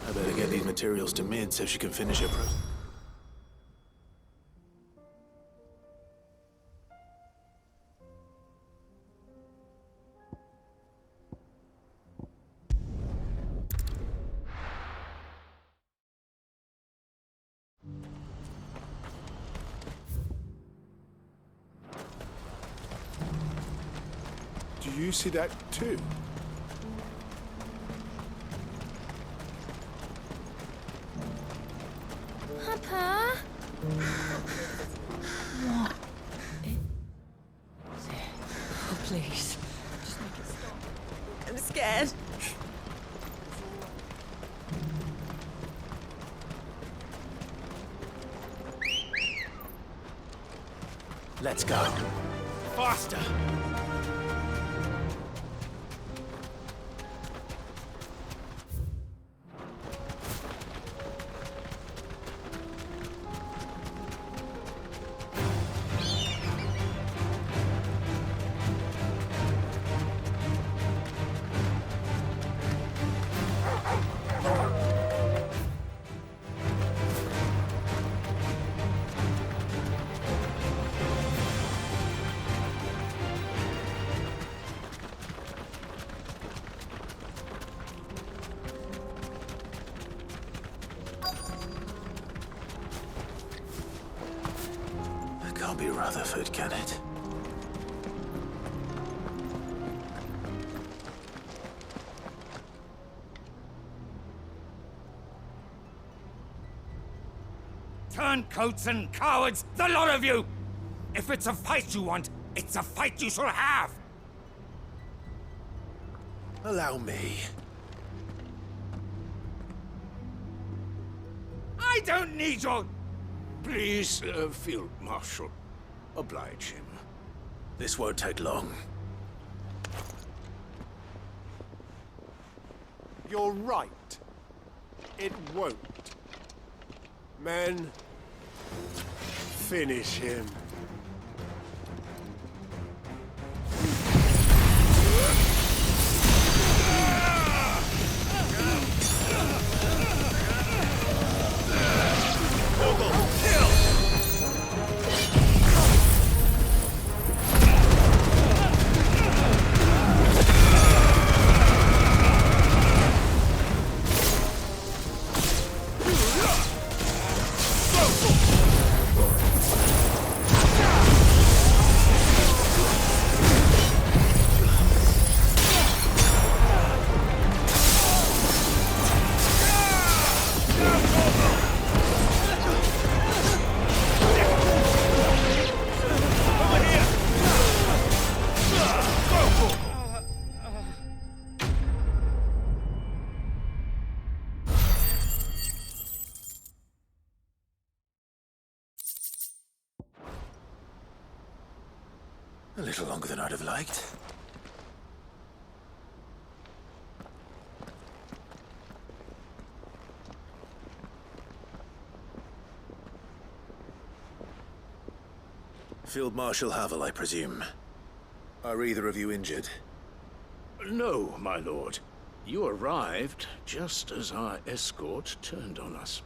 I better get these materials to Mid so she can finish her process. Do you see that too? Papa? What? Oh, please. Just make it stop. I'm scared. Let's go. Faster! Can't be Rutherford, can it? Turncoats and cowards, the lot of you! If it's a fight you want, it's a fight you shall have! Allow me. I don't need your... Please, Field Marshal, oblige him. This won't take long. You're right. It won't. Men, finish him. A little longer than I'd have liked. Field Marshal Havel, I presume. Are either of you injured? No, my lord. You arrived just as our escort turned on us.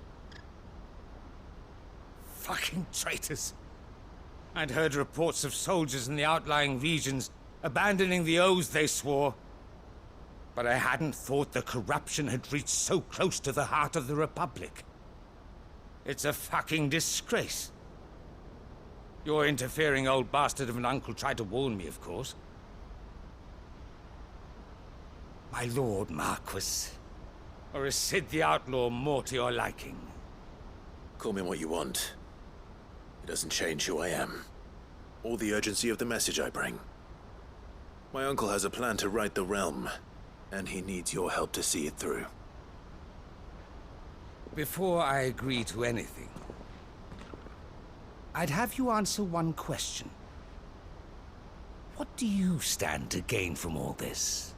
Fucking traitors. I'd heard reports of soldiers in the outlying regions abandoning the oaths they swore. But I hadn't thought the corruption had reached so close to the heart of the Republic. It's a fucking disgrace. Your interfering old bastard of an uncle tried to warn me, of course. My lord Marquis. Or is Sid the Outlaw more to your liking? Call me what you want. It doesn't change who I am, or the urgency of the message I bring. My uncle has a plan to right the realm, and he needs your help to see it through. Before I agree to anything, I'd have you answer one question. What do you stand to gain from all this?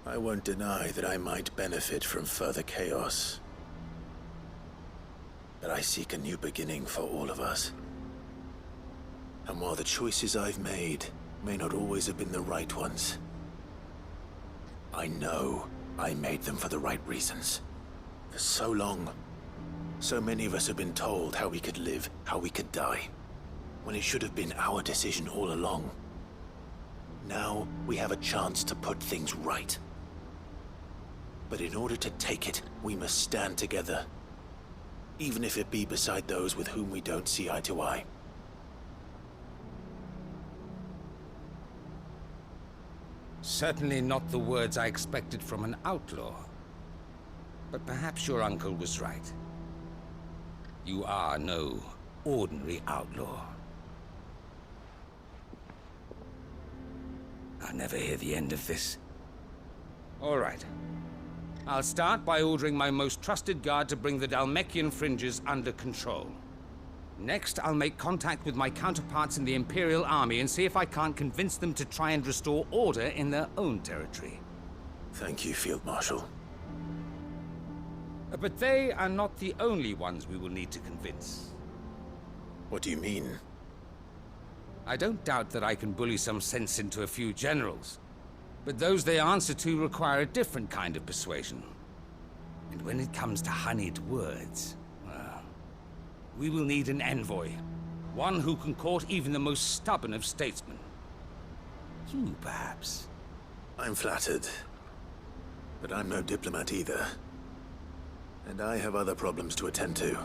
I won't deny that I might benefit from further chaos. But I seek a new beginning for all of us. And while the choices I've made may not always have been the right ones, I know I made them for the right reasons. For so long, so many of us have been told how we could live, how we could die, when it should have been our decision all along. Now we have a chance to put things right. But in order to take it, we must stand together. Even if it be beside those with whom we don't see eye to eye. Certainly not the words I expected from an outlaw. But perhaps your uncle was right. You are no ordinary outlaw. I'll never hear the end of this. All right. I'll start by ordering my most trusted guard to bring the Dalmekian fringes under control. Next, I'll make contact with my counterparts in the Imperial Army and see if I can't convince them to try and restore order in their own territory. Thank you, Field Marshal. But they are not the only ones we will need to convince. What do you mean? I don't doubt that I can bully some sense into a few generals. But those they answer to require a different kind of persuasion. And when it comes to honeyed words, well, we will need an envoy. One who can court even the most stubborn of statesmen. You, perhaps. I'm flattered. But I'm no diplomat either. And I have other problems to attend to.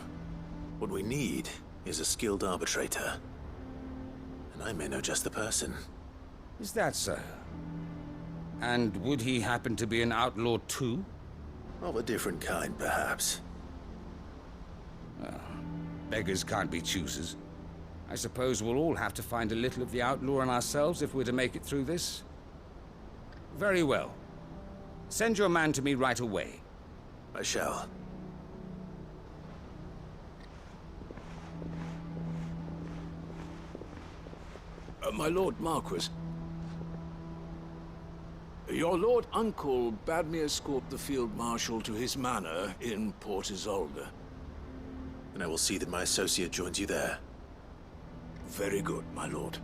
What we need is a skilled arbitrator. And I may know just the person. Is that so? And would he happen to be an outlaw too? Of a different kind, perhaps. Well, beggars can't be choosers. I suppose we'll all have to find a little of the outlaw in ourselves if we're to make it through this. Very well. Send your man to me right away. I shall. My Lord Marquis. Your Lord Uncle bade me escort the Field Marshal to his manor in Port Isolde. And I will see that my associate joins you there. Very good, my lord.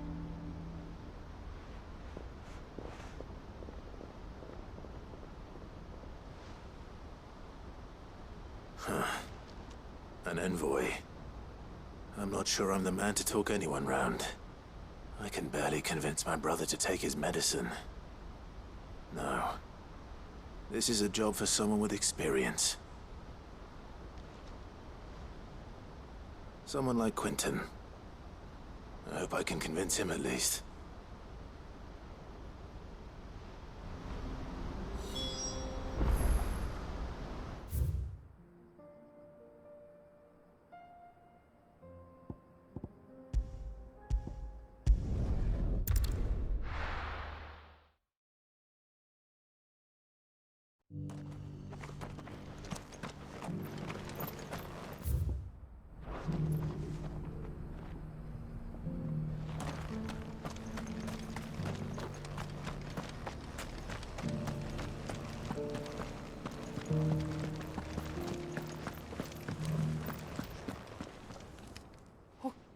An envoy. I'm not sure I'm the man to talk anyone round. I can barely convince my brother to take his medicine. No. This is a job for someone with experience. Someone like Quentin. I hope I can convince him at least.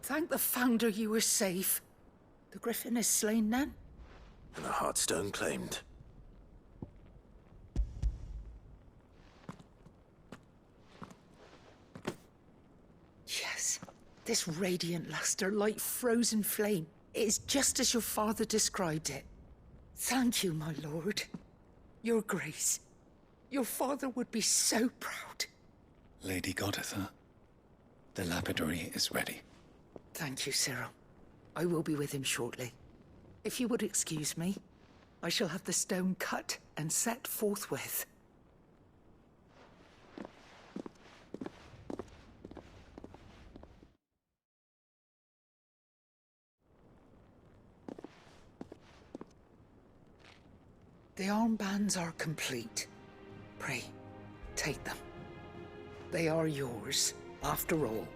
Thank the Founder you were safe. The Griffin is slain then? And the Heartstone claimed. Yes. This radiant luster, like frozen flame. It is just as your father described it. Thank you, my lord. Your grace. Your father would be so proud. Lady Goditha, the lapidary is ready. Thank you, Cyril. I will be with him shortly. If you would excuse me, I shall have the stone cut and set forthwith. The armbands are complete. Pray, take them. They are yours, after all.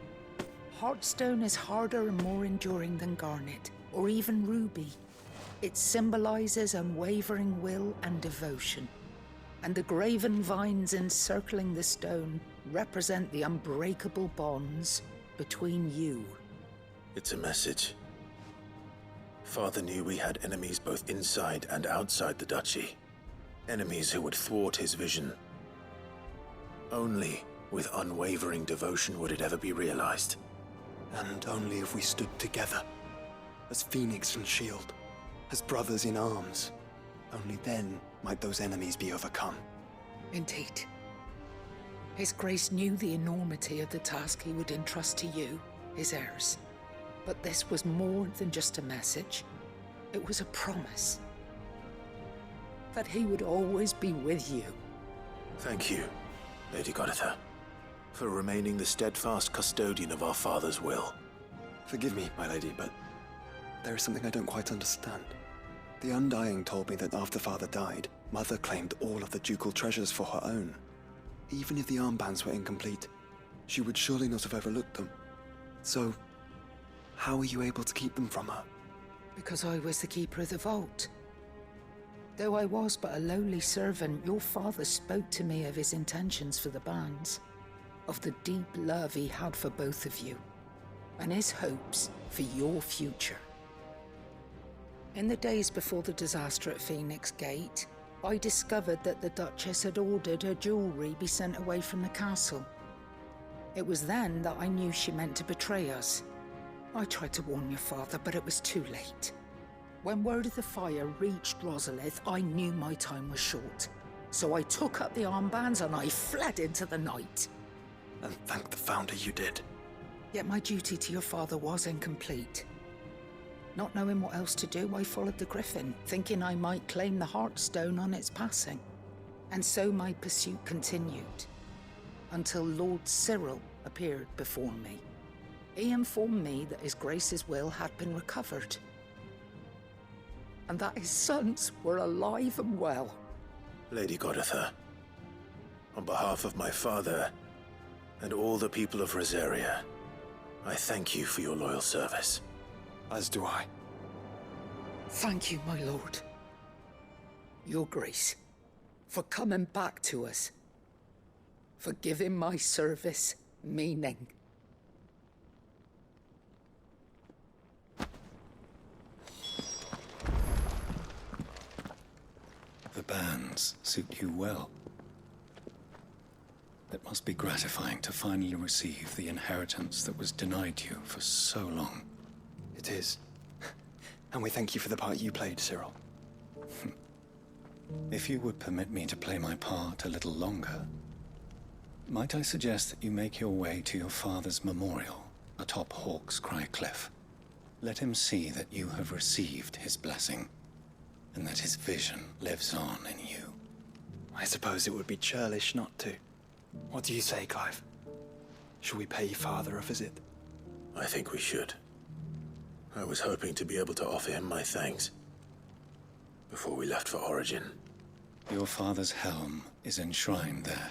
Heartstone is harder and more enduring than garnet, or even ruby. It symbolizes unwavering will and devotion. And the graven vines encircling the stone represent the unbreakable bonds between you. It's a message. Father knew we had enemies both inside and outside the duchy. Enemies who would thwart his vision. Only with unwavering devotion would it ever be realized. And only if we stood together, as Phoenix and Shield, as brothers in arms. Only then might those enemies be overcome. Indeed. His Grace knew the enormity of the task he would entrust to you, his heirs. But this was more than just a message. It was a promise. That he would always be with you. Thank you, Lady Goditha, for remaining the steadfast custodian of our father's will. Forgive me, my lady, but there is something I don't quite understand. The Undying told me that after Father died, Mother claimed all of the ducal treasures for her own. Even if the armbands were incomplete, she would surely not have overlooked them. So, how were you able to keep them from her? Because I was the keeper of the vault. Though I was but a lowly servant, your father spoke to me of his intentions for the bands, of the deep love he had for both of you, and his hopes for your future. In the days before the disaster at Phoenix Gate, I discovered that the Duchess had ordered her jewelry be sent away from the castle. It was then that I knew she meant to betray us. I tried to warn your father, but it was too late. When word of the fire reached Rosalith, I knew my time was short. So I took up the armbands and I fled into the night. And thank the Founder you did. Yet my duty to your father was incomplete. Not knowing what else to do, I followed the Griffin, thinking I might claim the Heartstone on its passing. And so my pursuit continued. Until Lord Cyril appeared before me. He informed me that His Grace's will had been recovered, and that his sons were alive and well. Lady Goditha, on behalf of my father and all the people of Rosaria, I thank you for your loyal service. As do I. Thank you, my lord. Your Grace, for coming back to us, for giving my service meaning. The bands suit you well. It must be gratifying to finally receive the inheritance that was denied you for so long. It is. And we thank you for the part you played, Cyril. If you would permit me to play my part a little longer, might I suggest that you make your way to your father's memorial atop Hawk's Cry Cliff? Let him see that you have received his blessing, and that his vision lives on in you. I suppose it would be churlish not to. What do you say, Clive? Shall we pay father a visit? I think we should. I was hoping to be able to offer him my thanks before we left for Origin. Your father's helm is enshrined there.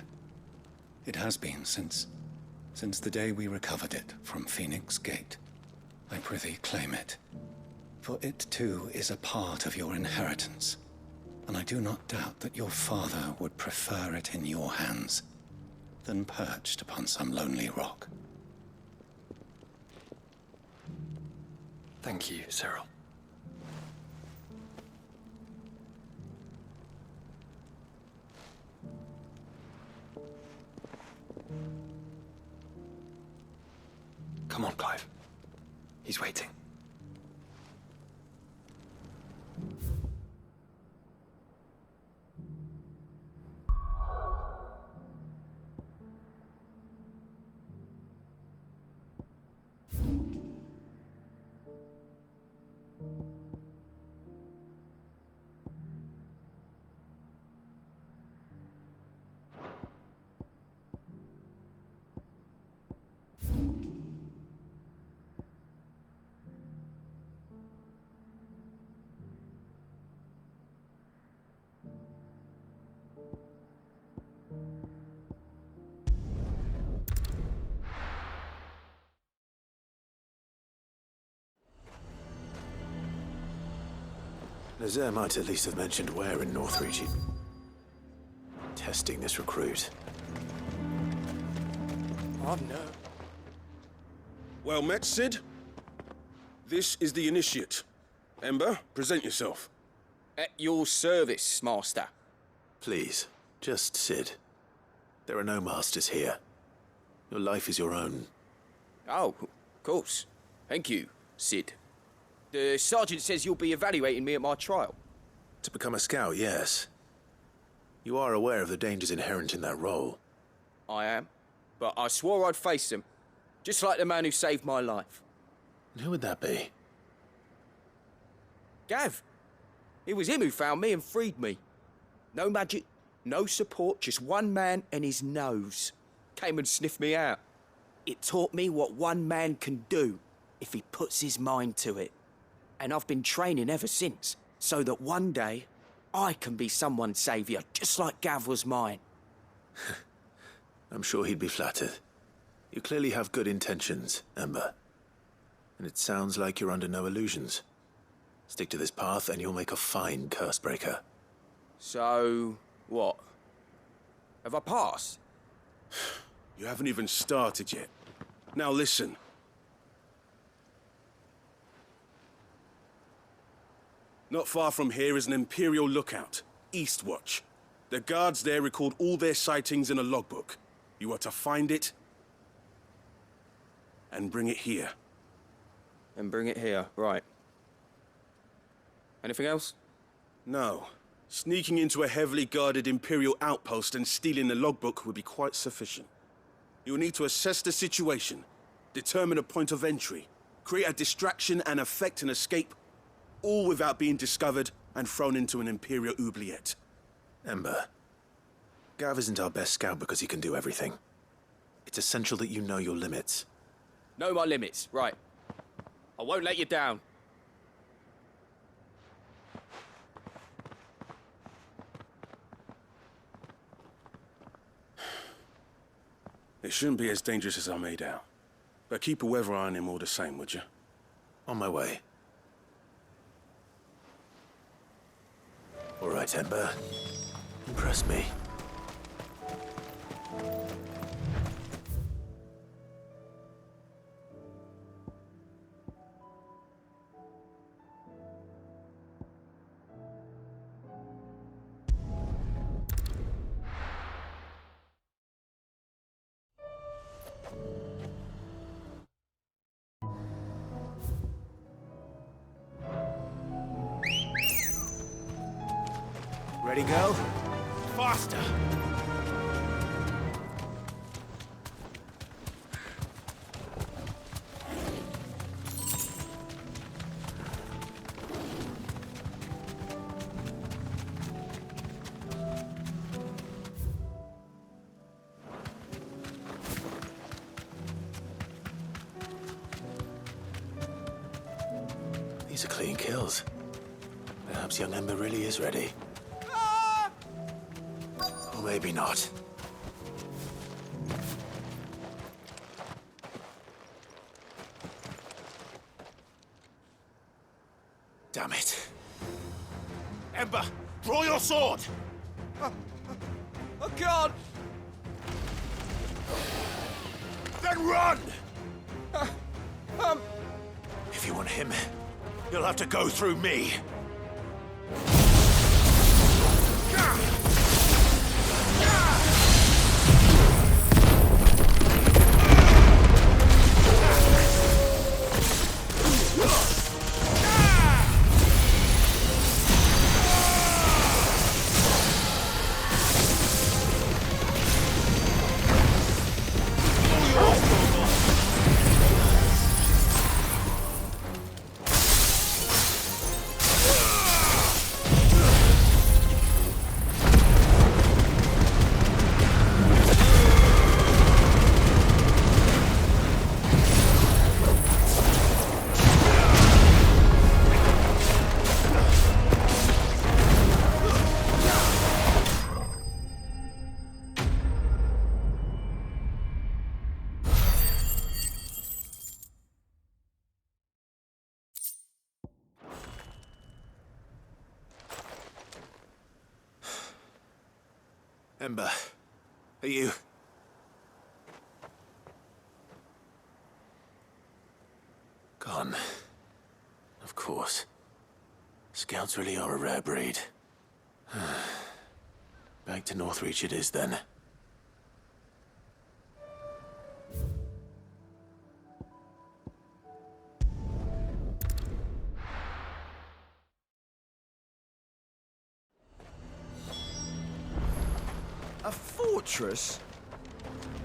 It has been since the day we recovered it from Phoenix Gate. I prithee claim it, for it too is a part of your inheritance, and I do not doubt that your father would prefer it in your hands than perched upon some lonely rock. Thank you, Cyril. Come on, Clive. He's waiting. Nazaire might at least have mentioned where in Northreach he'd testing this recruit. Oh no. Well met, Sid. This is the initiate. Ember, present yourself. At your service, Master. Please, just Sid. There are no masters here. Your life is your own. Oh, of course. Thank you, Sid. The sergeant says you'll be evaluating me at my trial. To become a scout, yes. You are aware of the dangers inherent in that role. I am. But I swore I'd face them. Just like the man who saved my life. And who would that be? Gav. It was him who found me and freed me. No magic, no support, just one man and his nose. Came and sniffed me out. It taught me what one man can do if he puts his mind to it. And I've been training ever since, so that one day I can be someone's saviour, just like Gav was mine. I'm sure he'd be flattered. You clearly have good intentions, Ember. And it sounds like you're under no illusions. Stick to this path and you'll make a fine cursebreaker. So, what? Have I passed? You haven't even started yet. Now listen. Not far from here is an Imperial lookout, Eastwatch. The guards there record all their sightings in a logbook. You are to find it and bring it here. And bring it here, right. Anything else? No. Sneaking into a heavily guarded Imperial outpost and stealing the logbook would be quite sufficient. You'll need to assess the situation, determine a point of entry, create a distraction and effect an escape, all without being discovered and thrown into an Imperial oubliette. Ember, Gav isn't our best scout because he can do everything. It's essential that you know your limits. Know my limits, right. I won't let you down. It shouldn't be as dangerous as I made out. But keep a weather eye on him all the same, would you? On my way. All right, Ember. Impress me. Ready, go? Faster! These are clean kills. Perhaps young Ember really is ready. Or maybe not. Damn it. Ember, draw your sword! I can't! Then run! If you want him, You'll have to go through me. Ember, are you... Gone. Of course. Scouts really are a rare breed. Back to Northreach it is then. A fortress?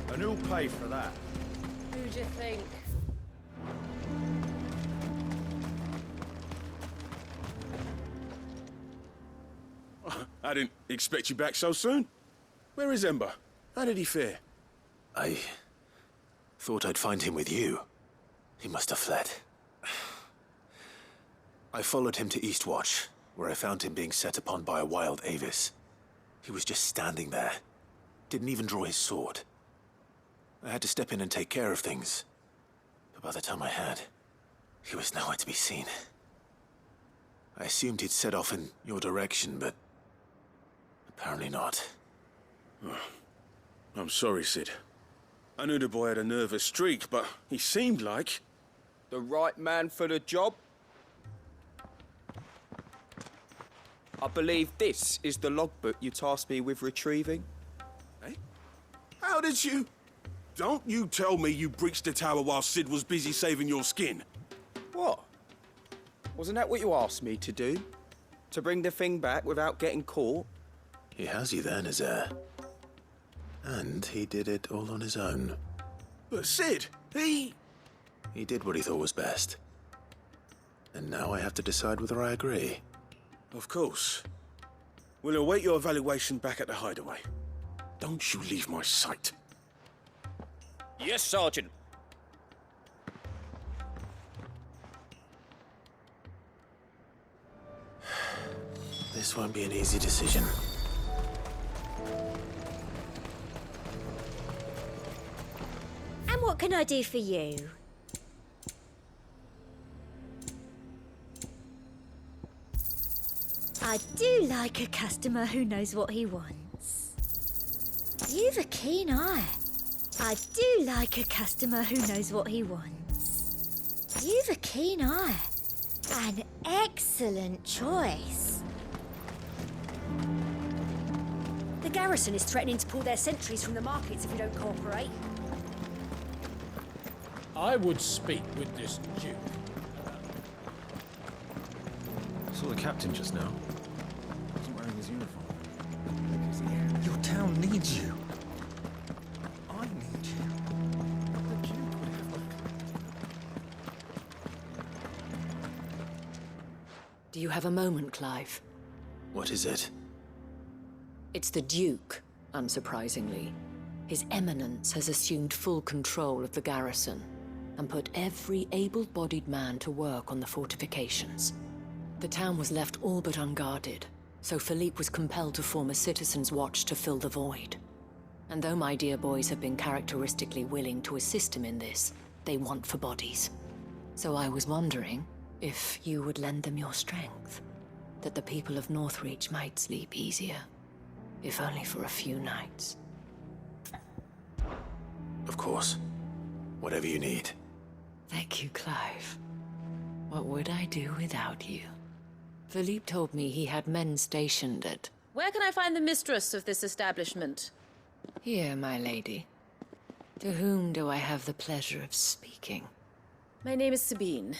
And who'll pay for that? Who do you think? I didn't expect you back so soon. Where is Ember? How did he fare? I thought I'd find him with you. He must have fled. I followed him to Eastwatch, where I found him being set upon by a wild Avis. He was just standing there. Didn't even draw his sword. I had to step in and take care of things. But by the time I had, he was nowhere to be seen. I assumed he'd set off in your direction, but apparently not. I'm sorry, Sid. I knew the boy had a nervous streak, but he seemed like... The right man for the job? I believe this is the logbook you tasked me with retrieving. Eh? How did you... Don't you tell me you breached the tower while Sid was busy saving your skin. What? Wasn't that what you asked me to do? To bring the thing back without getting caught? He has you there, Nazaire. And he did it all on his own. But Sid, he did what he thought was best. And now I have to decide whether I agree. Of course. We'll await your evaluation back at the hideaway. Don't you leave my sight. Yes, Sergeant. This won't be an easy decision. And what can I do for you? I do like a customer who knows what he wants. You've a keen eye. I do like a customer who knows what he wants. You've a keen eye. An excellent choice. The garrison is threatening to pull their sentries from the markets if you don't cooperate. I would speak with this Duke. Saw the captain just now. Wasn't wearing his uniform. Your town needs you. I need you. The Duke would have Do you have a moment, Clive? What is it? It's the Duke, unsurprisingly. His Eminence has assumed full control of the garrison and put every able-bodied man to work on the fortifications. The town was left all but unguarded, so Philippe was compelled to form a citizens' watch to fill the void. And though my dear boys have been characteristically willing to assist him in this, they want for bodies. So I was wondering if you would lend them your strength, that the people of Northreach might sleep easier, if only for a few nights. Of course. Whatever you need. Thank you, Clive. What would I do without you? Philippe told me he had men stationed at... Where can I find the mistress of this establishment? Here, my lady. To whom do I have the pleasure of speaking? My name is Sabine,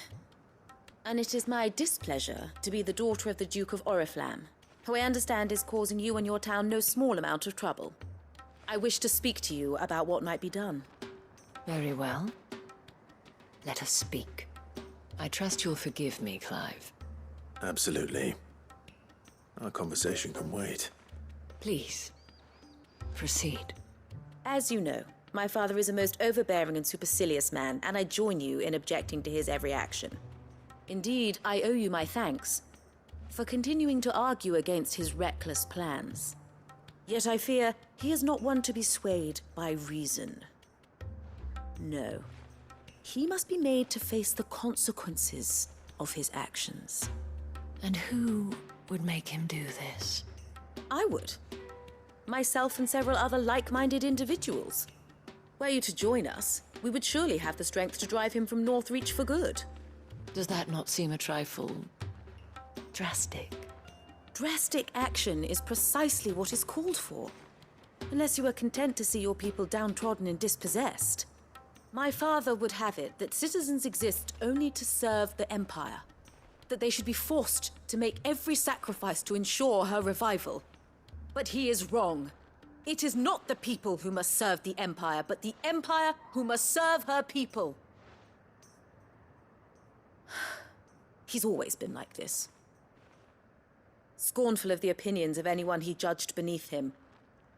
and it is my displeasure to be the daughter of the Duke of Oriflamme, who I understand is causing you and your town no small amount of trouble. I wish to speak to you about what might be done. Very well. Let us speak. I trust you'll forgive me, Clive. Absolutely. Our conversation can wait. Please, proceed. As you know, my father is a most overbearing and supercilious man, and I join you in objecting to his every action. Indeed, I owe you my thanks for continuing to argue against his reckless plans. Yet I fear he is not one to be swayed by reason. No. He must be made to face the consequences of his actions. And who would make him do this? I would. Myself and several other like-minded individuals. Were you to join us, we would surely have the strength to drive him from Northreach for good. Does that not seem a trifle... drastic? Drastic action is precisely what is called for. Unless you are content to see your people downtrodden and dispossessed. My father would have it that citizens exist only to serve the Empire. That they should be forced to make every sacrifice to ensure her revival. But he is wrong. It is not the people who must serve the Empire, but the Empire who must serve her people. He's always been like this. Scornful of the opinions of anyone he judged beneath him.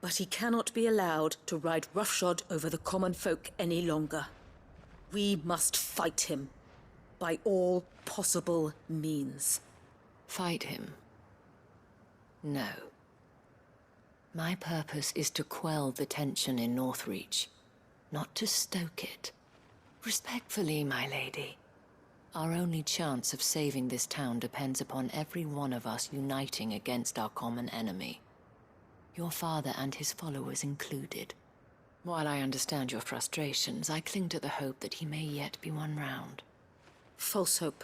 But he cannot be allowed to ride roughshod over the common folk any longer. We must fight him. By all possible means. Fight him? No. My purpose is to quell the tension in Northreach, not to stoke it. Respectfully, my lady. Our only chance of saving this town depends upon every one of us uniting against our common enemy. Your father and his followers included. While I understand your frustrations, I cling to the hope that he may yet be won round. False hope,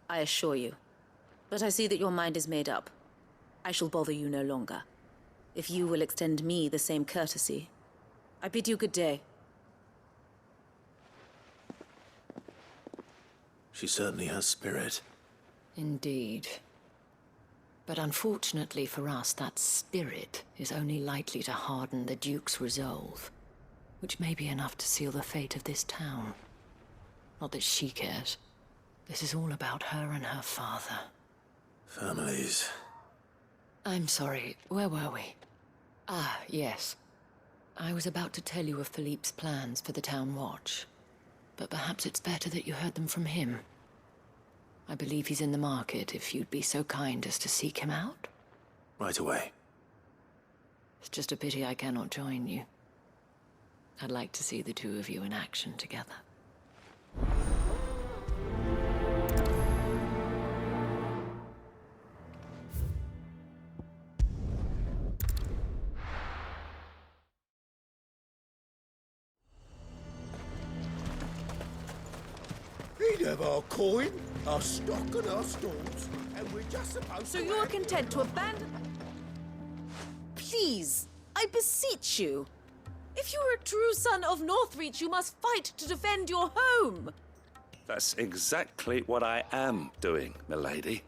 I assure you. But I see that your mind is made up. I shall bother you no longer. If you will extend me the same courtesy, I bid you good day. She certainly has spirit. Indeed. But unfortunately for us, that spirit is only likely to harden the Duke's resolve, which may be enough to seal the fate of this town. Not that she cares. This is all about her and her father. Families. I'm sorry, where were we? Ah, yes. I was about to tell you of Philippe's plans for the town watch, but perhaps it's better that you heard them from him. I believe he's in the market, if you'd be so kind as to seek him out. Right away. It's just a pity I cannot join you. I'd like to see the two of you in action together. He'd have our coin, our stock and our stalls, and we're just supposed So to... you're content to abandon... Please, I beseech you. If you are a true son of Northreach, you must fight to defend your home. That's exactly what I am doing, milady.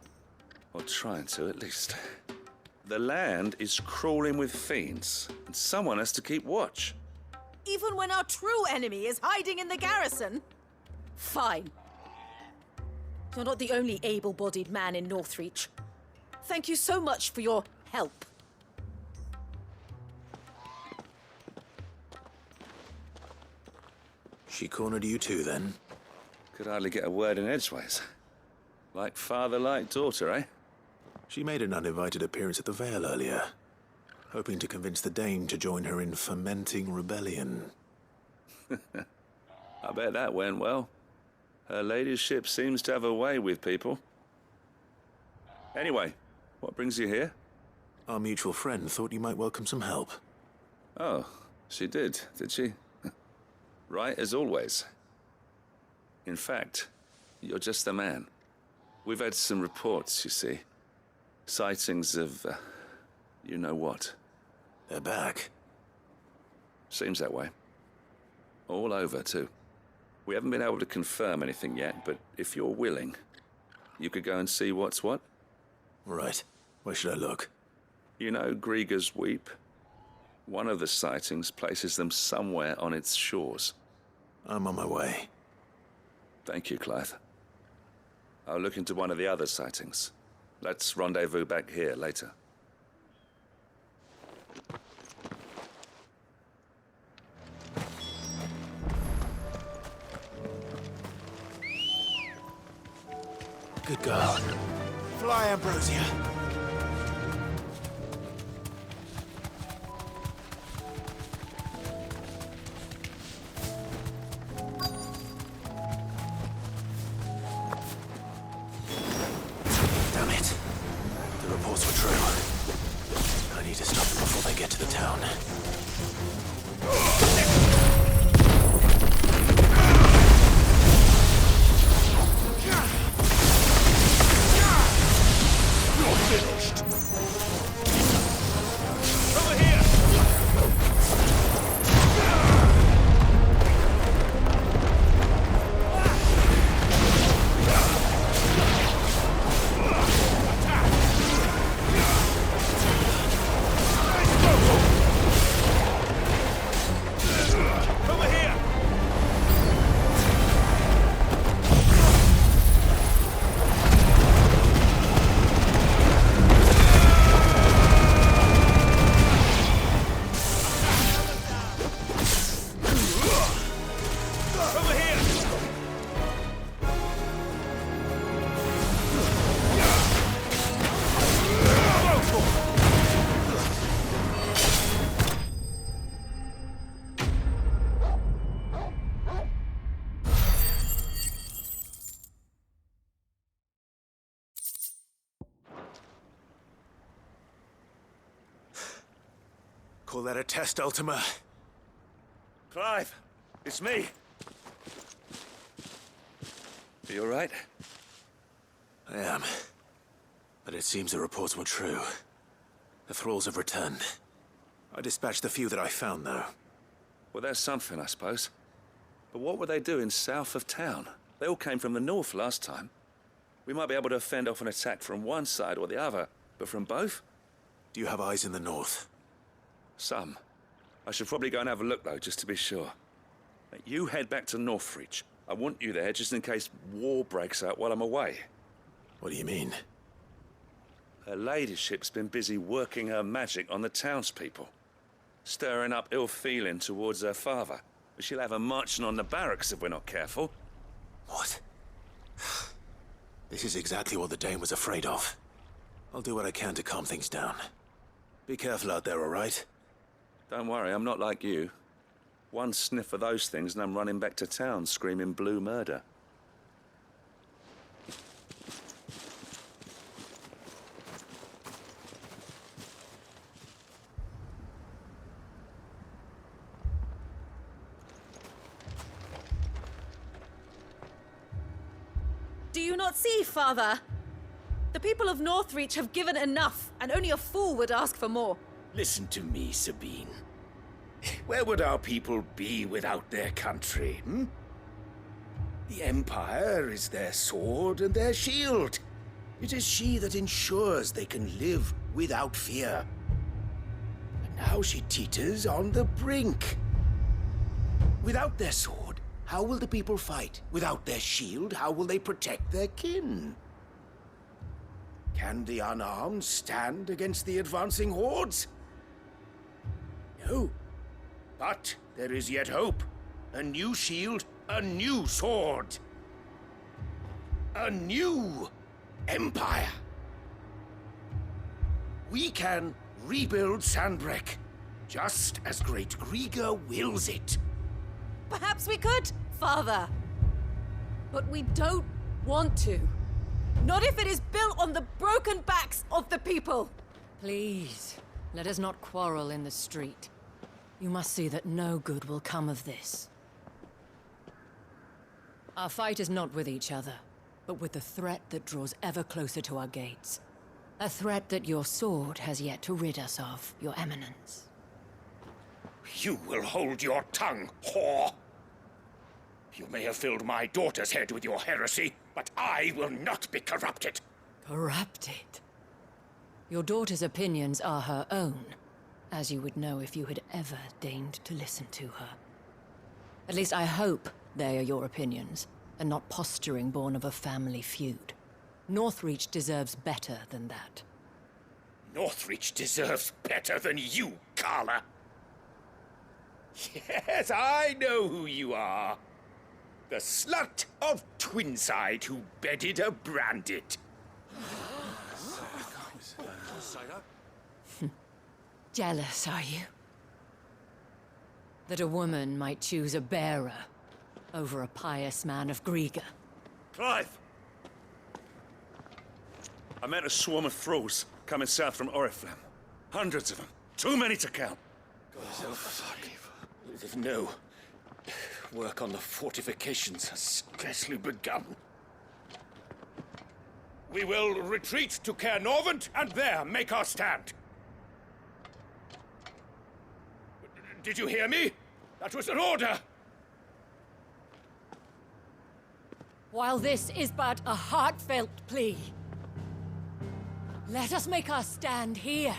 Or trying to, at least. The land is crawling with fiends, and someone has to keep watch. Even when our true enemy is hiding in the garrison? Fine. You're not the only able-bodied man in Northreach. Thank you so much for your help. She cornered you too, then? Could hardly get a word in edgeways. Like father, like daughter, eh? She made an uninvited appearance at the Vale earlier, hoping to convince the Dane to join her in fomenting rebellion. I bet that went well. Her ladyship seems to have a way with people. Anyway, what brings you here? Our mutual friend thought you might welcome some help. Oh, she did she? Right as always. In fact, you're just the man. We've had some reports, you see. Sightings of, you know what. They're back. Seems that way. All over, too. We haven't been able to confirm anything yet, but if you're willing, you could go and see what's what. Right. Where should I look? You know Grieger's Weep? One of the sightings places them somewhere on its shores. I'm on my way. Thank you, Clive. I'll look into one of the other sightings. Let's rendezvous back here later. Good girl. Fly, Ambrosia. Damn it. The reports were true. I need to stop them before they get to the town. Call that a test, Ultima? Clive, it's me. Are you all right? I am. But it seems the reports were true. The thralls have returned. I dispatched the few that I found, though. Well, that's something, I suppose. But what were they doing south of town? They all came from the north last time. We might be able to fend off an attack from one side or the other, but from both? Do you have eyes in the north? Some. I should probably go and have a look, though, just to be sure. You head back to Northreach. I want you there just in case war breaks out while I'm away. What do you mean? Her ladyship's been busy working her magic on the townspeople. stirring up ill feeling towards her father. But she'll have her marching on the barracks if we're not careful. What? This is exactly what the Dane was afraid of. I'll do what I can to calm things down. Be careful out there, all right? Don't worry, I'm not like you. One sniff of those things and I'm running back to town screaming blue murder. Do you not see, Father? The people of Northreach have given enough, and only a fool would ask for more. Listen to me, Sabine. Where would our people be without their country, hmm? The Empire is their sword and their shield. It is she that ensures they can live without fear. And now she teeters on the brink. Without their sword, how will the people fight? Without their shield, how will they protect their kin? Can the unarmed stand against the advancing hordes? No. But there is yet hope. A new shield, a new sword. A new empire. We can rebuild Sandbreck, just as Great Griga wills it. Perhaps we could, Father. But we don't want to. Not if it is built on the broken backs of the people. Please, let us not quarrel in the street. You must see that no good will come of this. Our fight is not with each other, but with the threat that draws ever closer to our gates. A threat that your sword has yet to rid us of, Your Eminence. You will hold your tongue, whore! You may have filled my daughter's head with your heresy, but I will not be corrupted. Corrupted? Your daughter's opinions are her own, as you would know if you had ever deigned to listen to her. At least I hope they are your opinions, and not posturing born of a family feud. Northreach deserves better than that. Northreach deserves better than you, Carla. Yes, I know who you are. The slut of Twinside who bedded a Brandit. Jealous, are you? That a woman might choose a bearer over a pious man of Griga. Clive! I met a swarm of thralls coming south from Oriflamme. Hundreds of them. Too many to count. Oh, fuck. No. Work on the fortifications has scarcely begun. We will retreat to Caer Norvent and there make our stand. Did you hear me? That was an order! While this is but a heartfelt plea, let us make our stand here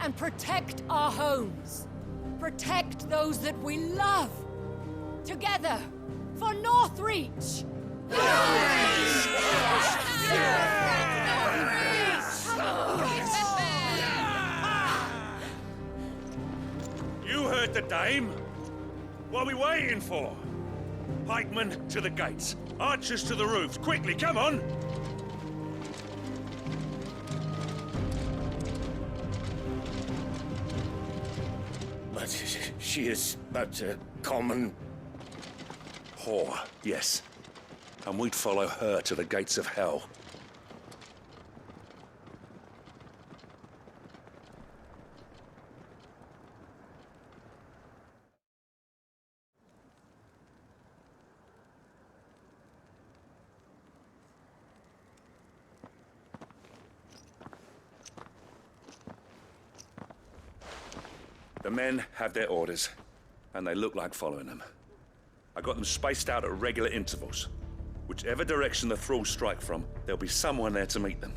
and protect our homes. Protect those that we love. Together, for Northreach! You heard the dame. What are we waiting for? Pikemen to the gates. Archers to the roofs. Quickly, come on! But she is but a common... whore, yes. And we'd follow her to the gates of hell. The men have their orders, and they look like following them. I got them spaced out at regular intervals. Whichever direction the thralls strike from, there'll be someone there to meet them.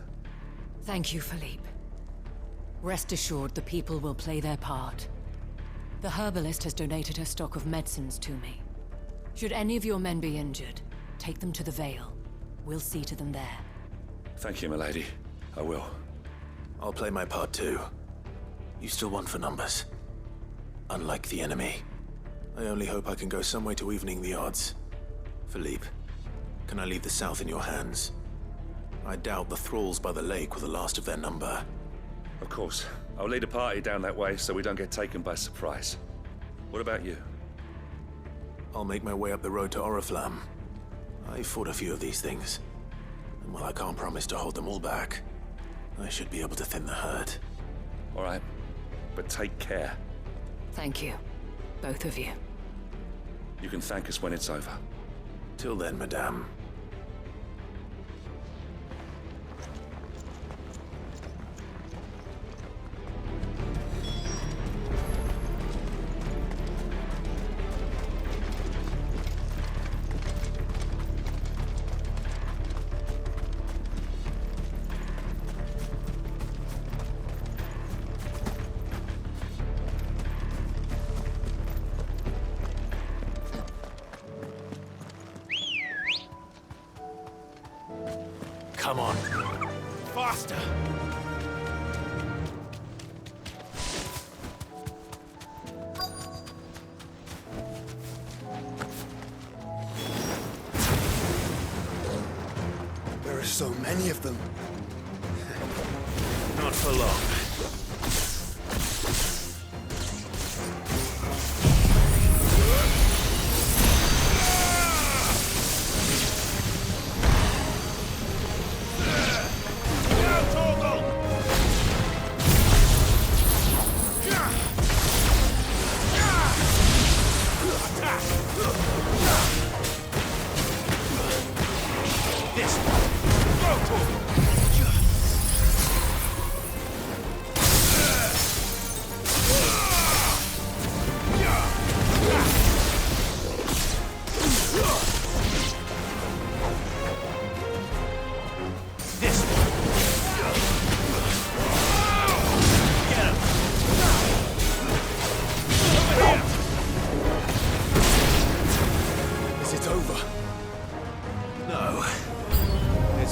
Thank you, Philippe. Rest assured the people will play their part. The herbalist has donated her stock of medicines to me. Should any of your men be injured, take them to the Vale. We'll see to them there. Thank you, milady. I will. I'll play my part too. You still want for numbers? unlike the enemy. I only hope I can go some way to evening the odds. Philippe, can I leave the South in your hands? I doubt the thralls by the lake were the last of their number. Of course. I'll lead a party down that way so we don't get taken by surprise. What about you? I'll make my way up the road to Oriflamme. I fought a few of these things. And while I can't promise to hold them all back, I should be able to thin the herd. All right. But take care. Thank you. Both of you. You can thank us when it's over. Till then, madame. Come on. Faster! There are so many of them. Not for long.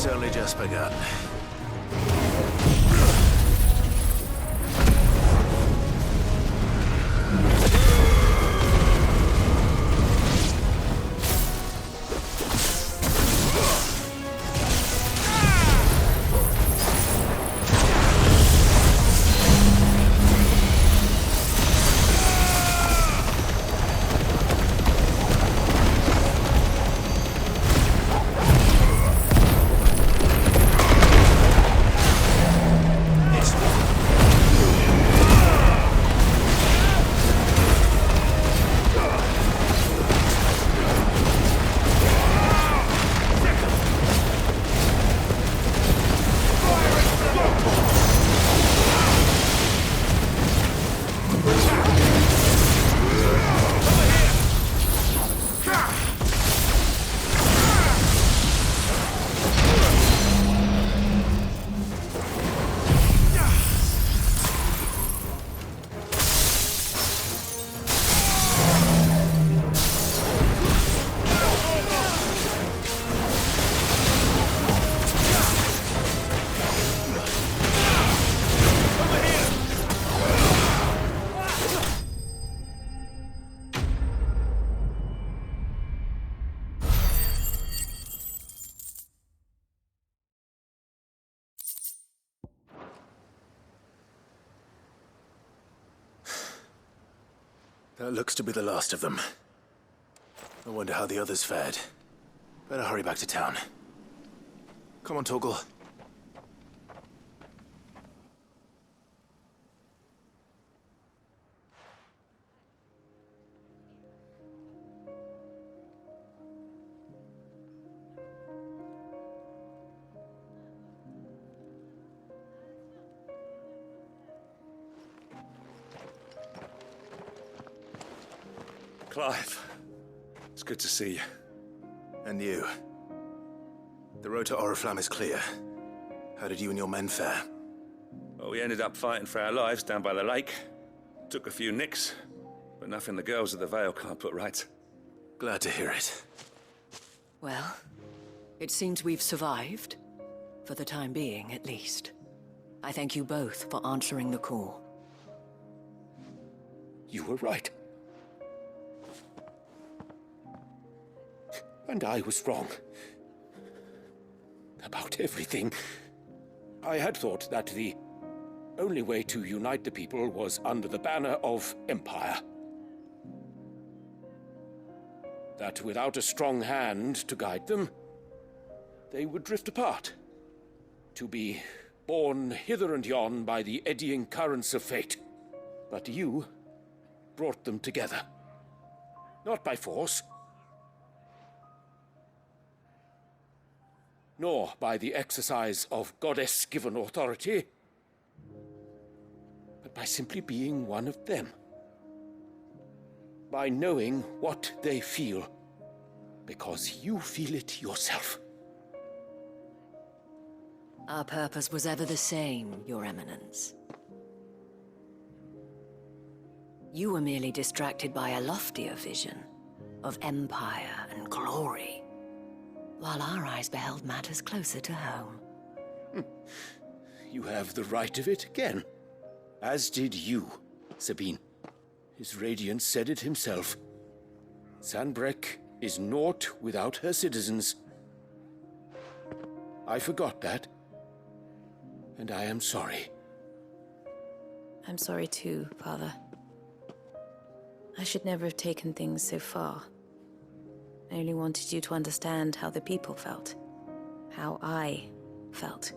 It's only just begun. That looks to be the last of them. I wonder how the others fared. Better hurry back to town. Come on, Torgal. Clive, it's good to see you. And you. The road to Oriflamme is clear. How did you and your men fare? Well, we ended up fighting for our lives down by the lake. Took a few nicks, but nothing the girls of the Vale can't put right. Glad to hear it. Well, it seems we've survived. For the time being, at least. I thank you both for answering the call. You were right. And I was wrong. About everything. I had thought that the only way to unite the people was under the banner of Empire. That without a strong hand to guide them, they would drift apart, to be borne hither and yon by the eddying currents of fate. But you brought them together. Not by force, nor by the exercise of goddess-given authority, but by simply being one of them. By knowing what they feel, because you feel it yourself. Our purpose was ever the same, Your Eminence. You were merely distracted by a loftier vision of empire and glory, while our eyes beheld matters closer to home. You have the right of it again. As did you, Sabine. His Radiance said it himself. Sanbreque is naught without her citizens. I forgot that, and I am sorry. I'm sorry too, Father. I should never have taken things so far. I only wanted you to understand how the people felt. How I felt.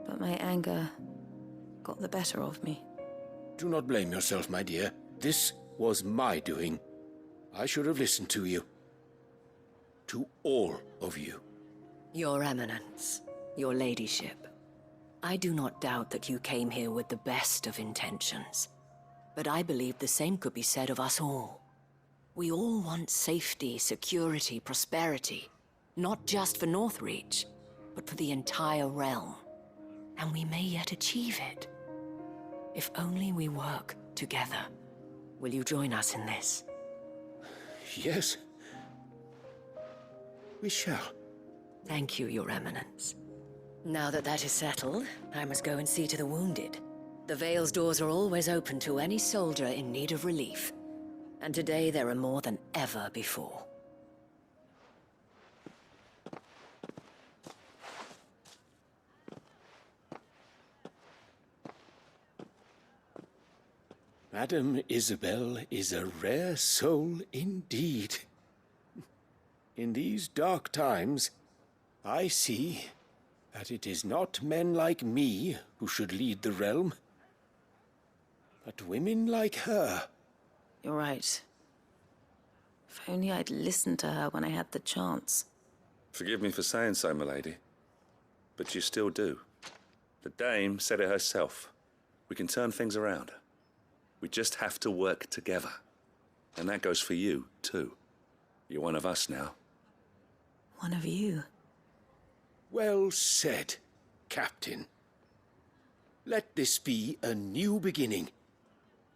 But my anger got the better of me. Do not blame yourself, my dear. This was my doing. I should have listened to you. To all of you. Your Eminence, your ladyship, I do not doubt that you came here with the best of intentions. But I believe the same could be said of us all. We all want safety, security, prosperity. Not just for Northreach, but for the entire realm. And we may yet achieve it. If only we work together. Will you join us in this? Yes. We shall. Thank you, Your Eminence. Now that that is settled, I must go and see to the wounded. The Vale's doors are always open to any soldier in need of relief. And today there are more than ever before. Madame Isabel is a rare soul indeed. In these dark times, I see that it is not men like me who should lead the realm, but women like her. You're right. If only I'd listened to her when I had the chance. Forgive me for saying so, milady, but you still do. The Dame said it herself. We can turn things around. We just have to work together. And that goes for you, too. You're one of us now. One of you? Well said, Captain. Let this be a new beginning.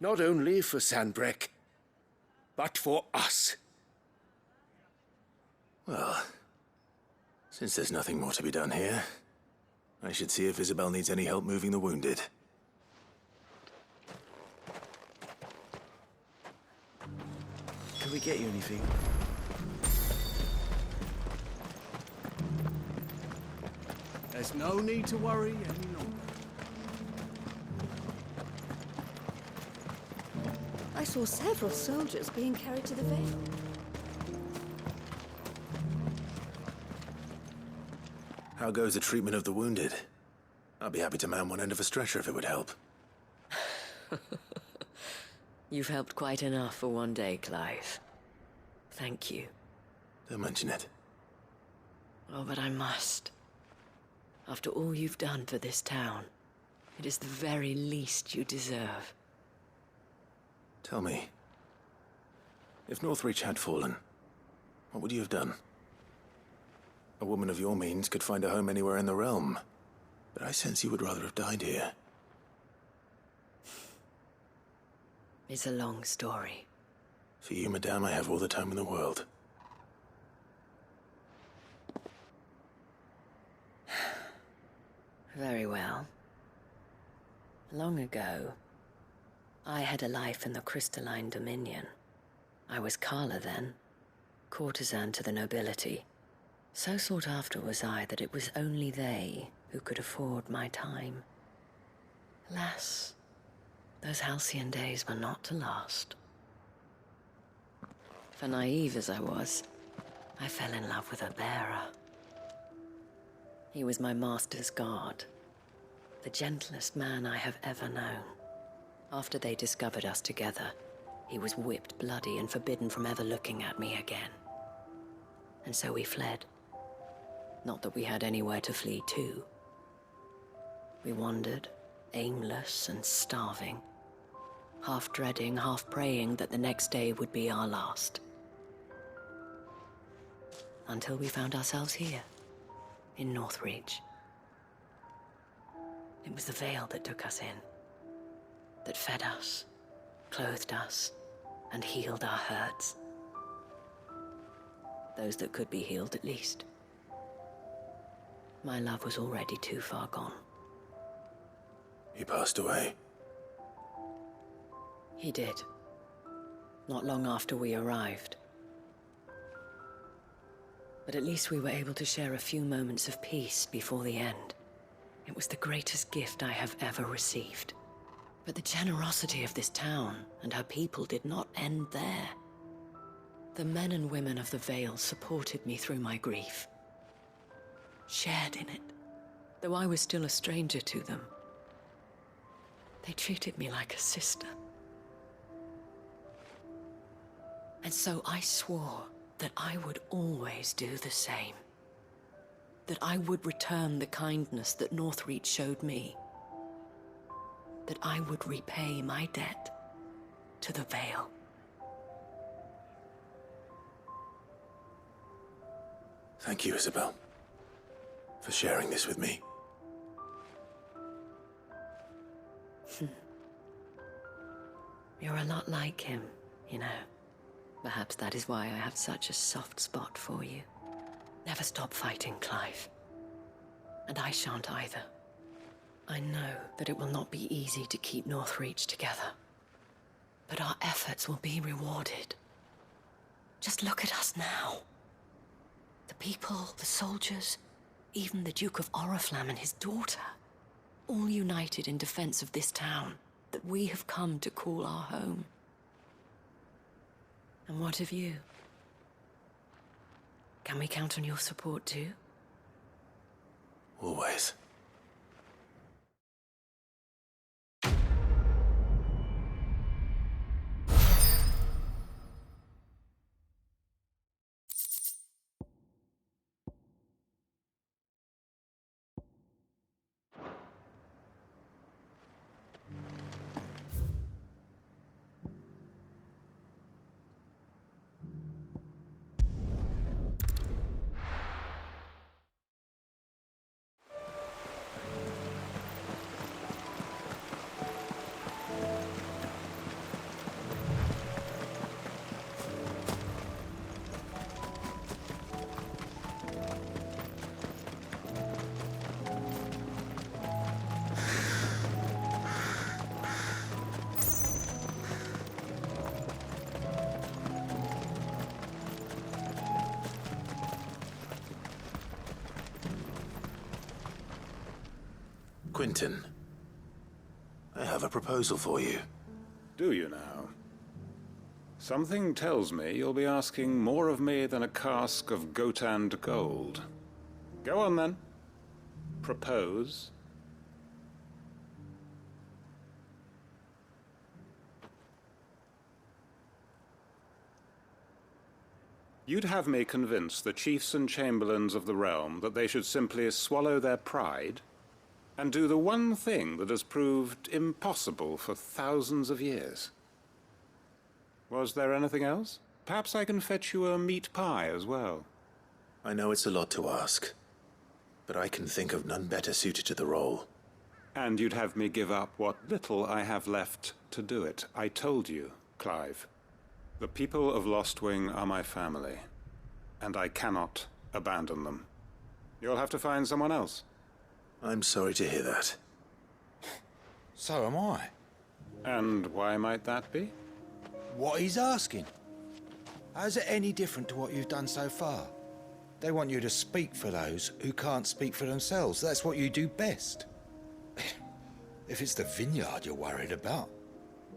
Not only for Sanbreque, but for us. Well, since there's nothing more to be done here, I should see if Isabel needs any help moving the wounded. Can we get you anything? There's no need to worry any longer. I saw several soldiers being carried to the Vale. How goes the treatment of the wounded? I'd be happy to man one end of a stretcher if it would help. You've helped quite enough for one day, Clive. Thank you. Don't mention it. Oh, but I must. After all you've done for this town, it is the very least you deserve. Tell me, if Northreach had fallen, what would you have done? A woman of your means could find a home anywhere in the realm, but I sense you would rather have died here. It's a long story. For you, madame, I have all the time in the world. Very well. Long ago, I had a life in the crystalline dominion. I was Carla then, courtesan to the nobility. So sought after was I that it was only they who could afford my time. Alas, those halcyon days were not to last. For naive as I was, I fell in love with a bearer. He was my master's guard, the gentlest man I have ever known. After they discovered us together, he was whipped bloody and forbidden from ever looking at me again. And so we fled. Not that we had anywhere to flee to. We wandered, aimless and starving, half dreading, half praying that the next day would be our last. Until we found ourselves here, in Northreach. It was the Vale that took us in, that fed us, clothed us, and healed our hurts. Those that could be healed, at least. My love was already too far gone. He passed away. He did. Not long after we arrived. But at least we were able to share a few moments of peace before the end. It was the greatest gift I have ever received. But the generosity of this town and her people did not end there. The men and women of the Vale supported me through my grief, shared in it, though I was still a stranger to them. They treated me like a sister. And so I swore that I would always do the same. That I would return the kindness that Northreach showed me. That I would repay my debt to the Vale. Thank you, Isabel, for sharing this with me. You're a lot like him, you know. Perhaps that is why I have such a soft spot for you. Never stop fighting, Clive. And I shan't either. I know that it will not be easy to keep Northreach together. But our efforts will be rewarded. Just look at us now. The people, the soldiers, even the Duke of Oriflamme and his daughter, all united in defense of this town that we have come to call our home. And what of you? Can we count on your support too? Always. Quentin, I have a proposal for you. Do you now? Something tells me you'll be asking more of me than a cask of Gotand gold. Go on then. Propose. You'd have me convince the chiefs and chamberlains of the realm that they should simply swallow their pride and do the one thing that has proved impossible for thousands of years. Was there anything else? Perhaps I can fetch you a meat pie as well. I know it's a lot to ask, but I can think of none better suited to the role. And you'd have me give up what little I have left to do it. I told you, Clive. The people of Lostwing are my family, and I cannot abandon them. You'll have to find someone else. I'm sorry to hear that. So am I. And why might that be? What he's asking. How's it any different to what you've done so far? They want you to speak for those who can't speak for themselves. That's what you do best. If it's the vineyard you're worried about,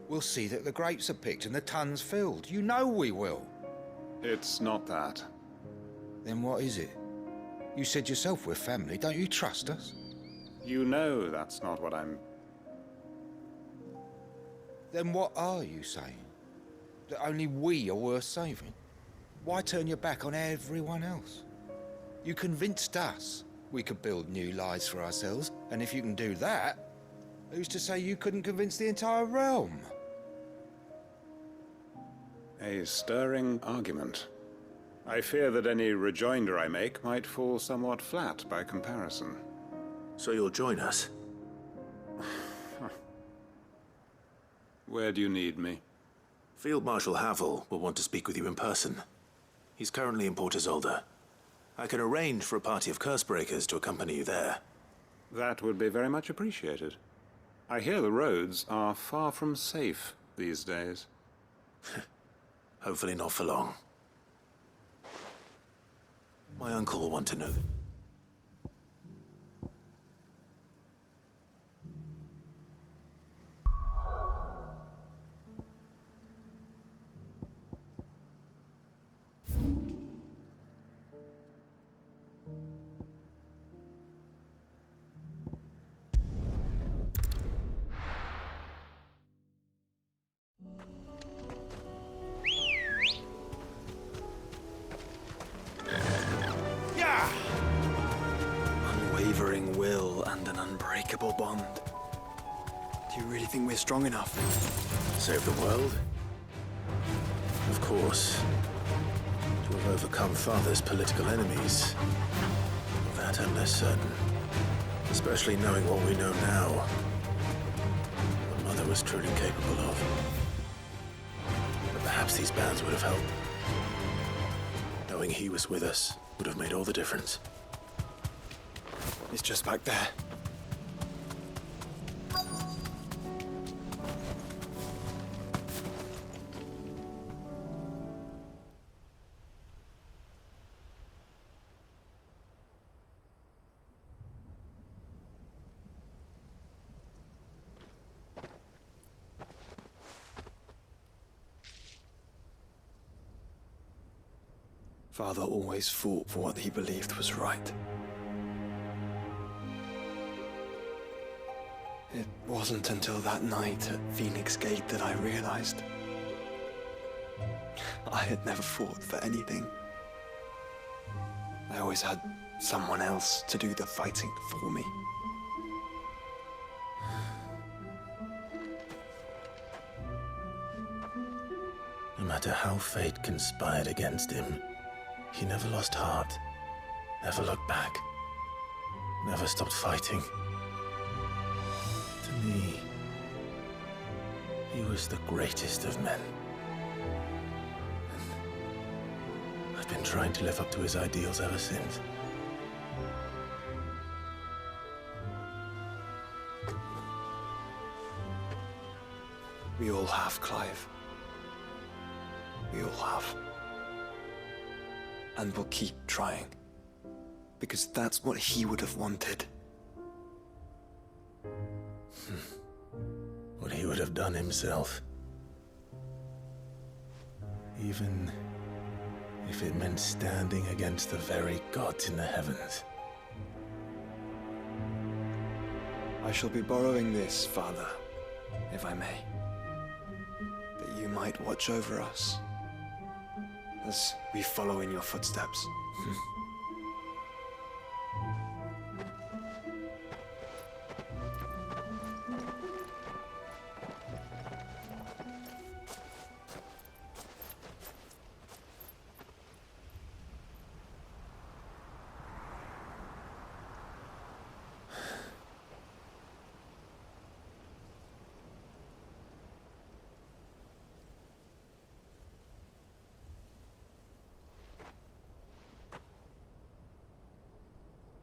we'll see that the grapes are picked and the tons filled. You know we will. It's not that. Then what is it? You said yourself we're family. Don't you trust us? You know that's not what I'm... Then what are you saying? That only we are worth saving? Why turn your back on everyone else? You convinced us we could build new lives for ourselves, and if you can do that, who's to say you couldn't convince the entire realm? A stirring argument. I fear that any rejoinder I make might fall somewhat flat by comparison. So you'll join us? Where do you need me? Field Marshal Havel will want to speak with you in person. He's currently in Port Isolde. I can arrange for a party of Cursebreakers to accompany you there. That would be very much appreciated. I hear the roads are far from safe these days. Hopefully not for long. My uncle will want to know. Unwavering will and an unbreakable bond. Do you really think we're strong enough? Save the world? Of course. To have overcome Father's political enemies. That I'm less certain. Especially knowing what we know now. What Mother was truly capable of. But perhaps these bands would have helped. Knowing he was with us would have made all the difference. It's just back there. Father always fought for what he believed was right. It wasn't until that night at Phoenix Gate that I realized I had never fought for anything. I always had someone else to do the fighting for me. No matter how fate conspired against him, he never lost heart, never looked back, never stopped fighting. To me, he was the greatest of men. And I've been trying to live up to his ideals ever since. We all have, Clive. We all have. And we'll keep trying. Because that's what he would have wanted. What he would have done himself. Even if it meant standing against the very gods in the heavens. I shall be borrowing this, Father, if I may. That you might watch over us as we follow in your footsteps.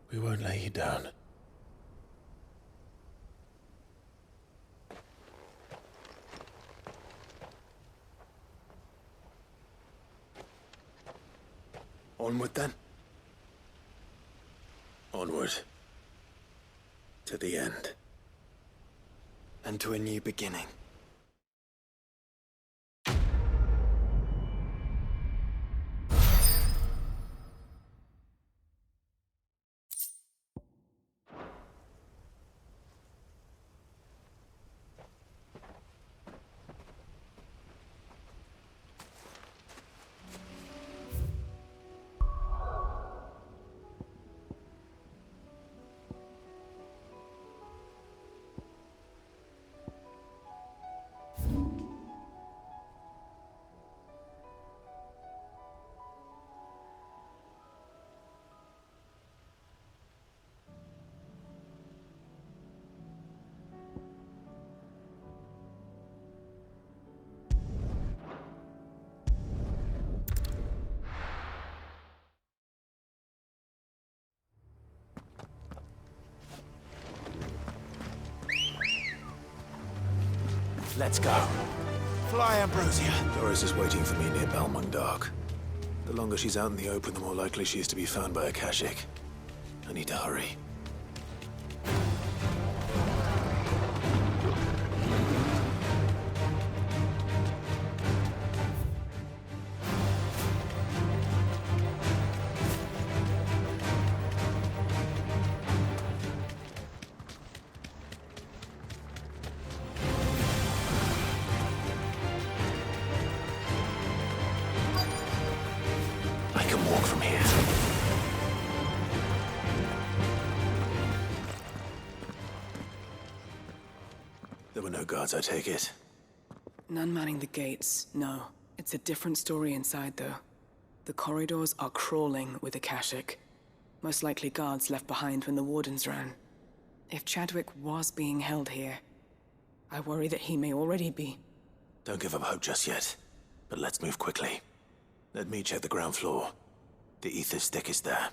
We won't lay you down. Onward, then? Onward. To the end. And to a new beginning. Let's go. Fly, Ambrosia. Doris is waiting for me near Balmung Dock. The longer she's out in the open, the more likely she is to be found by a Kashik. I need to hurry. I can walk from here. There were no guards, I take it. None manning the gates, no. It's a different story inside, though. The corridors are crawling with Akashic. Most likely guards left behind when the Wardens ran. If Chadwick was being held here, I worry that he may already be. Don't give up hope just yet, but let's move quickly. Let me check the ground floor. The ether stick is there.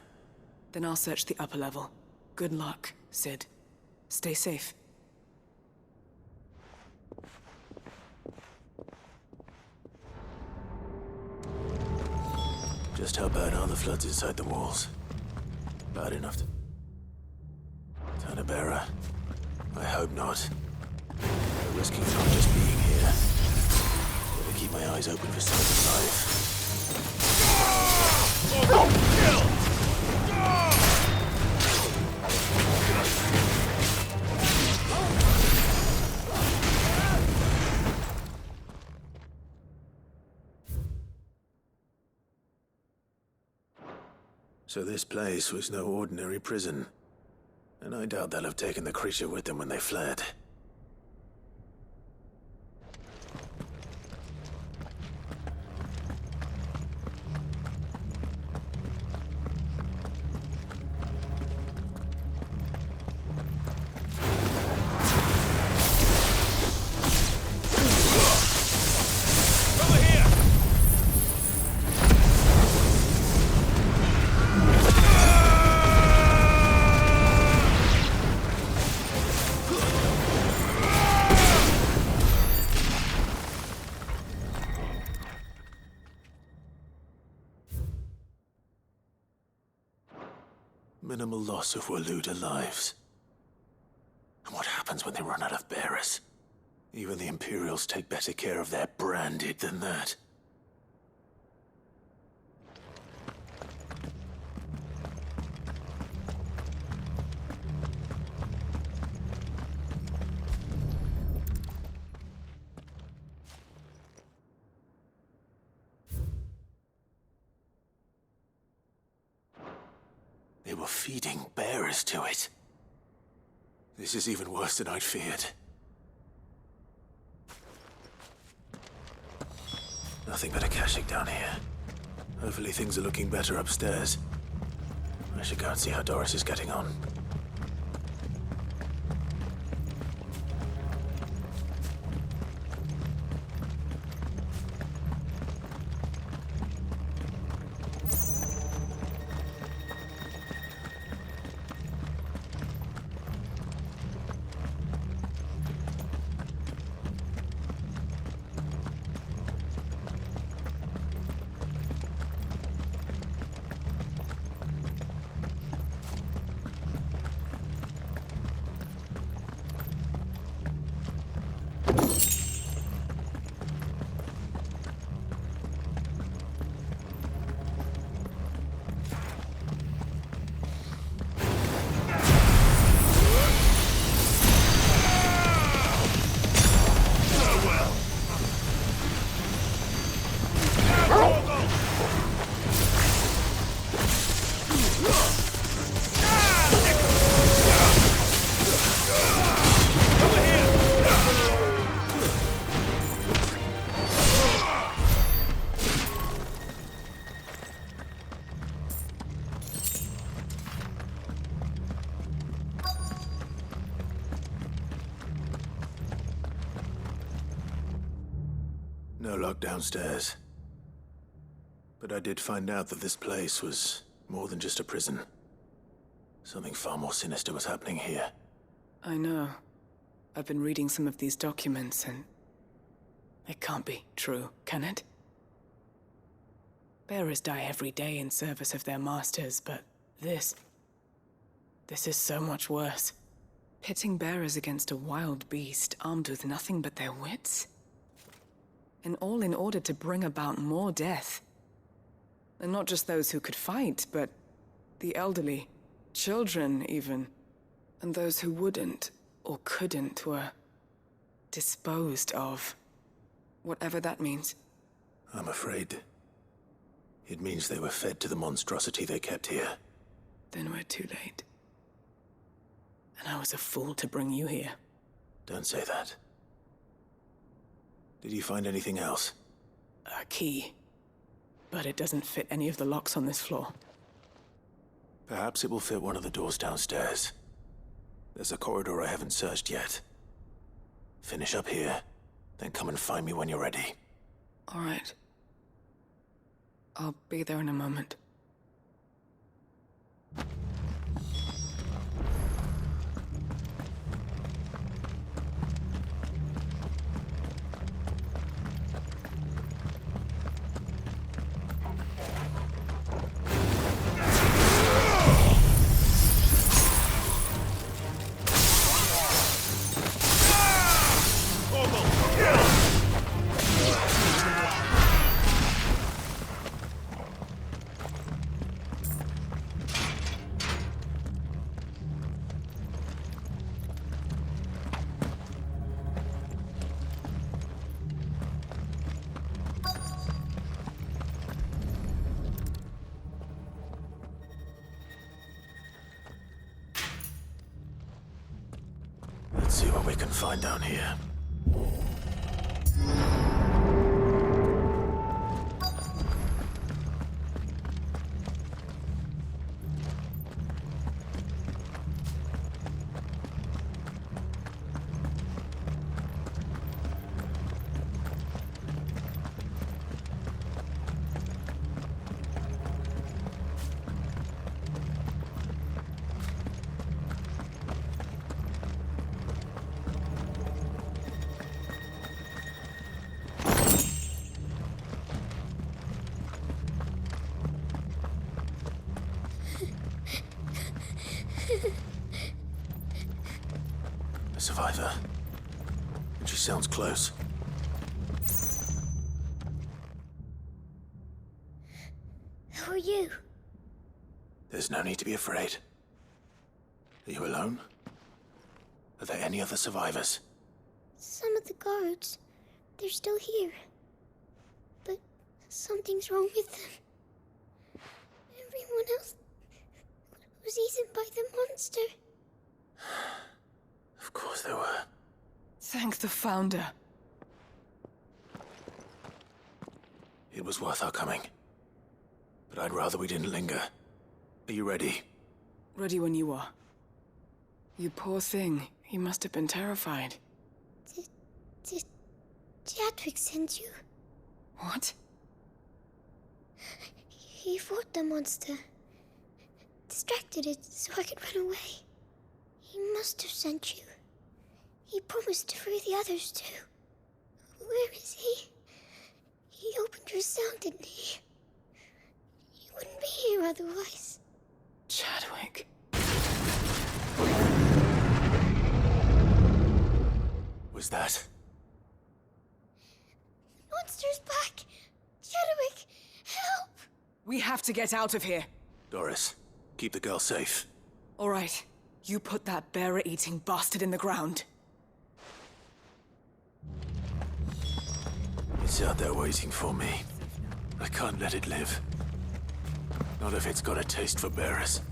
Then I'll search the upper level. Good luck, Sid. Stay safe. Just how bad are the floods inside the walls? Bad enough to turn a bearer? I hope not. We're risking not just being here. Better keep my eyes open for signs of life. So this place was no ordinary prison. And I doubt they'll have taken the creature with them when they fled. Minimal loss of Waluda lives. And what happens when they run out of bearers? Even the Imperials take better care of their branded than that. They were feeding bearers to it. This is even worse than I'd feared. Nothing but Akashic down here. Hopefully things are looking better upstairs. I should go and see how Doris is getting on. No lock downstairs. But I did find out that this place was more than just a prison. Something far more sinister was happening here. I know. I've been reading some of these documents, and it can't be true, can it? Bearers die every day in service of their masters, but this is so much worse. Pitting bearers against a wild beast armed with nothing but their wits? And all in order to bring about more death. And not just those who could fight, but the elderly, children even, and those who wouldn't or couldn't were disposed of. Whatever that means. I'm afraid it means they were fed to the monstrosity they kept here. Then we're too late. And I was a fool to bring you here. Don't say that. Did you find anything else? A key. But it doesn't fit any of the locks on this floor. Perhaps it will fit one of the doors downstairs. There's a corridor I haven't searched yet. Finish up here, then come and find me when you're ready. All right. I'll be there in a moment. Let's see what we can find down here. A survivor. And she sounds close. Who are you? There's no need to be afraid. Are you alone? Are there any other survivors? Some of the guards. They're still here. But something's wrong with them. Everyone else was eaten by the monster. Of course there were. Thank the Founder. It was worth our coming. But I'd rather we didn't linger. Are you ready? Ready when you are. You poor thing. He must have been terrified. Did Chadwick send you? What? He fought the monster. Distracted it so I could run away. He must have sent you. He promised to free the others too. Where is he? He opened your cell, didn't he? He wouldn't be here otherwise. Chadwick. Was that? Monster's back! Chadwick, help! We have to get out of here. Doris, keep the girl safe. All right. You put that bearer-eating bastard in the ground. It's out there waiting for me. I can't let it live. Not if it's got a taste for bearers.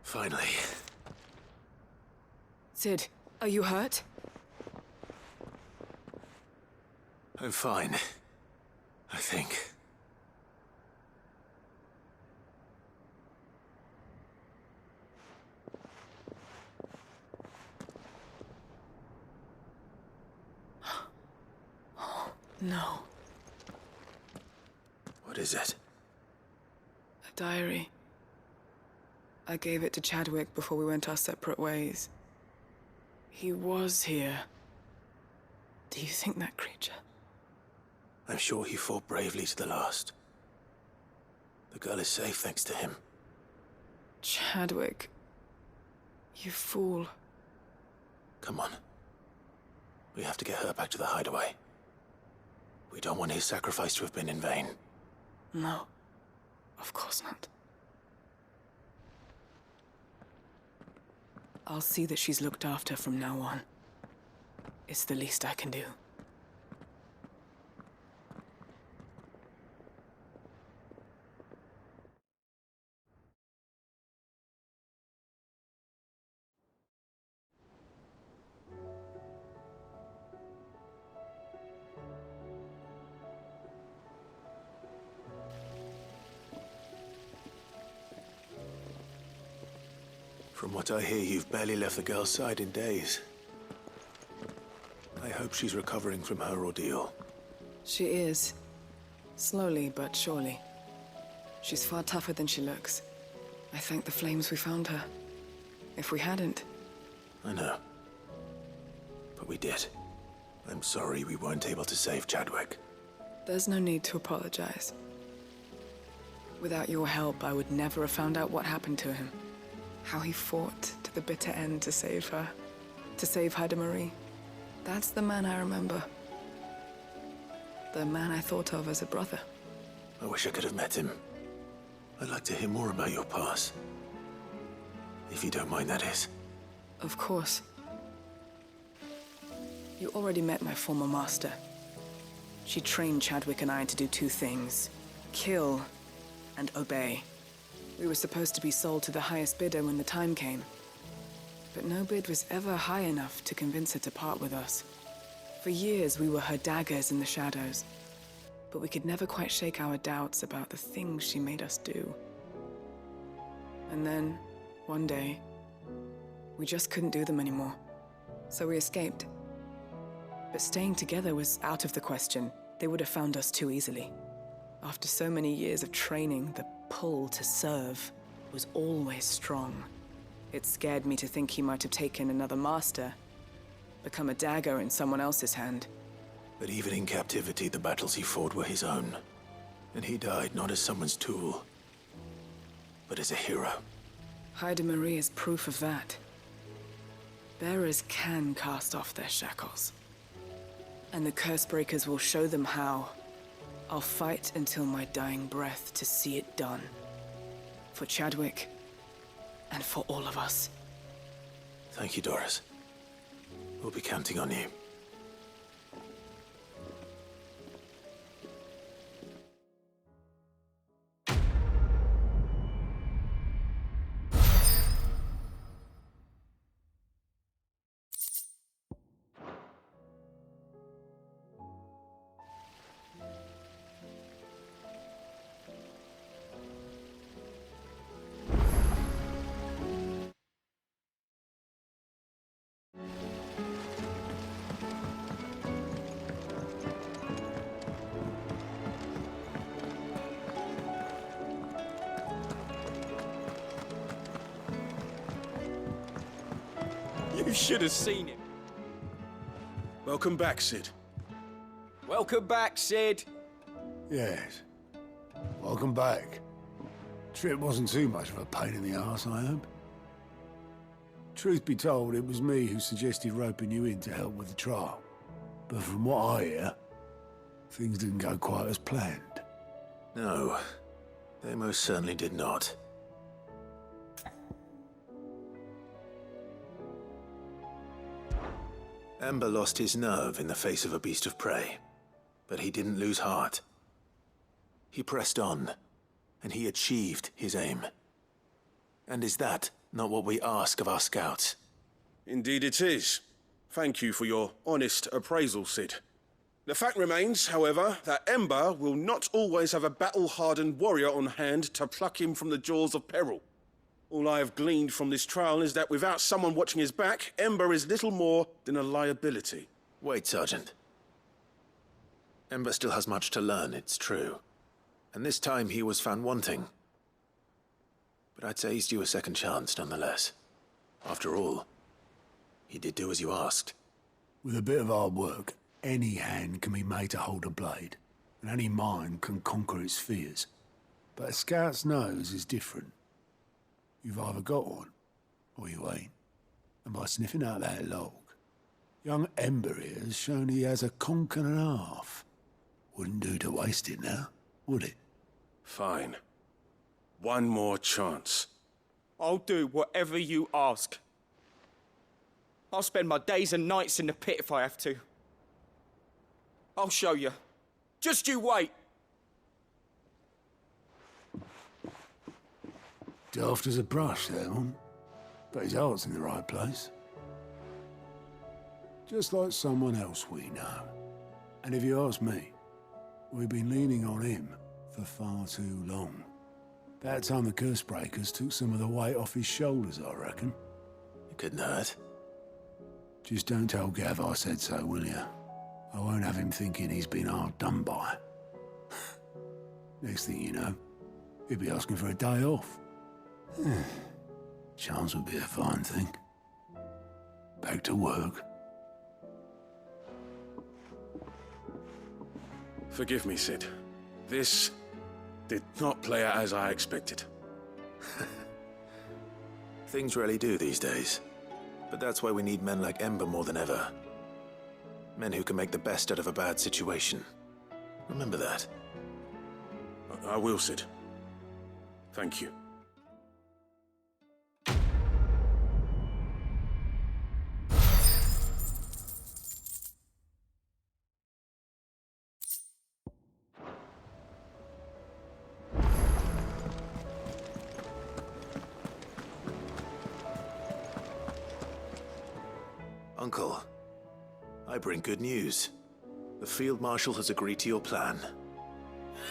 Finally. Sid, are you hurt? I'm fine. I think. No. What is it? A diary. I gave it to Chadwick before we went our separate ways. He was here. Do you think that creature? I'm sure he fought bravely to the last. The girl is safe thanks to him. Chadwick. You fool. Come on. We have to get her back to the hideaway. We don't want his sacrifice to have been in vain. No. Of course not. I'll see that she's looked after from now on. It's the least I can do. From what I hear, you've barely left the girl's side in days. I hope she's recovering from her ordeal. She is. Slowly but surely. She's far tougher than she looks. I thank the flames we found her. If we hadn't... I know. But we did. I'm sorry we weren't able to save Chadwick. There's no need to apologize. Without your help, I would never have found out what happened to him. How he fought to the bitter end to save her. To save Haida Marie. That's the man I remember. The man I thought of as a brother. I wish I could have met him. I'd like to hear more about your past. If you don't mind, that is. Of course. You already met my former master. She trained Chadwick and I to do two things. Kill and obey. We were supposed to be sold to the highest bidder when the time came. But no bid was ever high enough to convince her to part with us. For years, we were her daggers in the shadows. But we could never quite shake our doubts about the things she made us do. And then, one day, we just couldn't do them anymore. So we escaped. But staying together was out of the question. They would have found us too easily. After so many years of training, the pull to serve was always strong. It scared me to think he might have taken another master, become a dagger in someone else's hand. But even in captivity, the battles he fought were his own. And he died not as someone's tool, but as a hero. Haida Marie is proof of that. Bearers can cast off their shackles. And the Cursebreakers will show them how. I'll fight until my dying breath to see it done. For Chadwick, and for all of us. Thank you, Doris. We'll be counting on you. You should have seen him. Welcome back, Sid. Welcome back, Sid. Yes. Welcome back. Trip wasn't too much of a pain in the arse, I hope. Truth be told, it was me who suggested roping you in to help with the trial. But from what I hear, things didn't go quite as planned. No, they most certainly did not. Amber lost his nerve in the face of a beast of prey, but he didn't lose heart. He pressed on, and he achieved his aim. And is that Not what we ask of our scouts. Indeed it is. Thank you for your honest appraisal, Sid. The fact remains, however, that Ember will not always have a battle-hardened warrior on hand to pluck him from the jaws of peril. All I have gleaned from this trial is that without someone watching his back, Ember is little more than a liability. Wait, Sergeant. Ember still has much to learn, it's true. And this time he was found wanting. But I'd say he's due a second chance, nonetheless. After all, he did do as you asked. With a bit of hard work, any hand can be made to hold a blade, and any mind can conquer its fears. But a scout's nose is different. You've either got one, or you ain't. And by sniffing out that log, young Ember here has shown he has a conch and a half. Wouldn't do to waste it now, would it? Fine. One more chance. I'll do whatever you ask. I'll spend my days and nights in the pit if I have to. I'll show you. Just you wait. Daft as a brush, that one. But his heart's in the right place. Just like someone else we know. And if you ask me, we've been leaning on him for far too long. About time the curse breakers took some of the weight off his shoulders, I reckon. It couldn't hurt. Just don't tell Gav I said so, will you? I won't have him thinking he's been hard done by. Next thing you know, he'll be asking for a day off. Chance would be a fine thing. Back to work. Forgive me, Sid. This did not play out as I expected. Things really do these days. But that's why we need men like Ember more than ever. Men who can make the best out of a bad situation. Remember that. I will, Sid. Thank you. Uncle, I bring good news. The Field Marshal has agreed to your plan.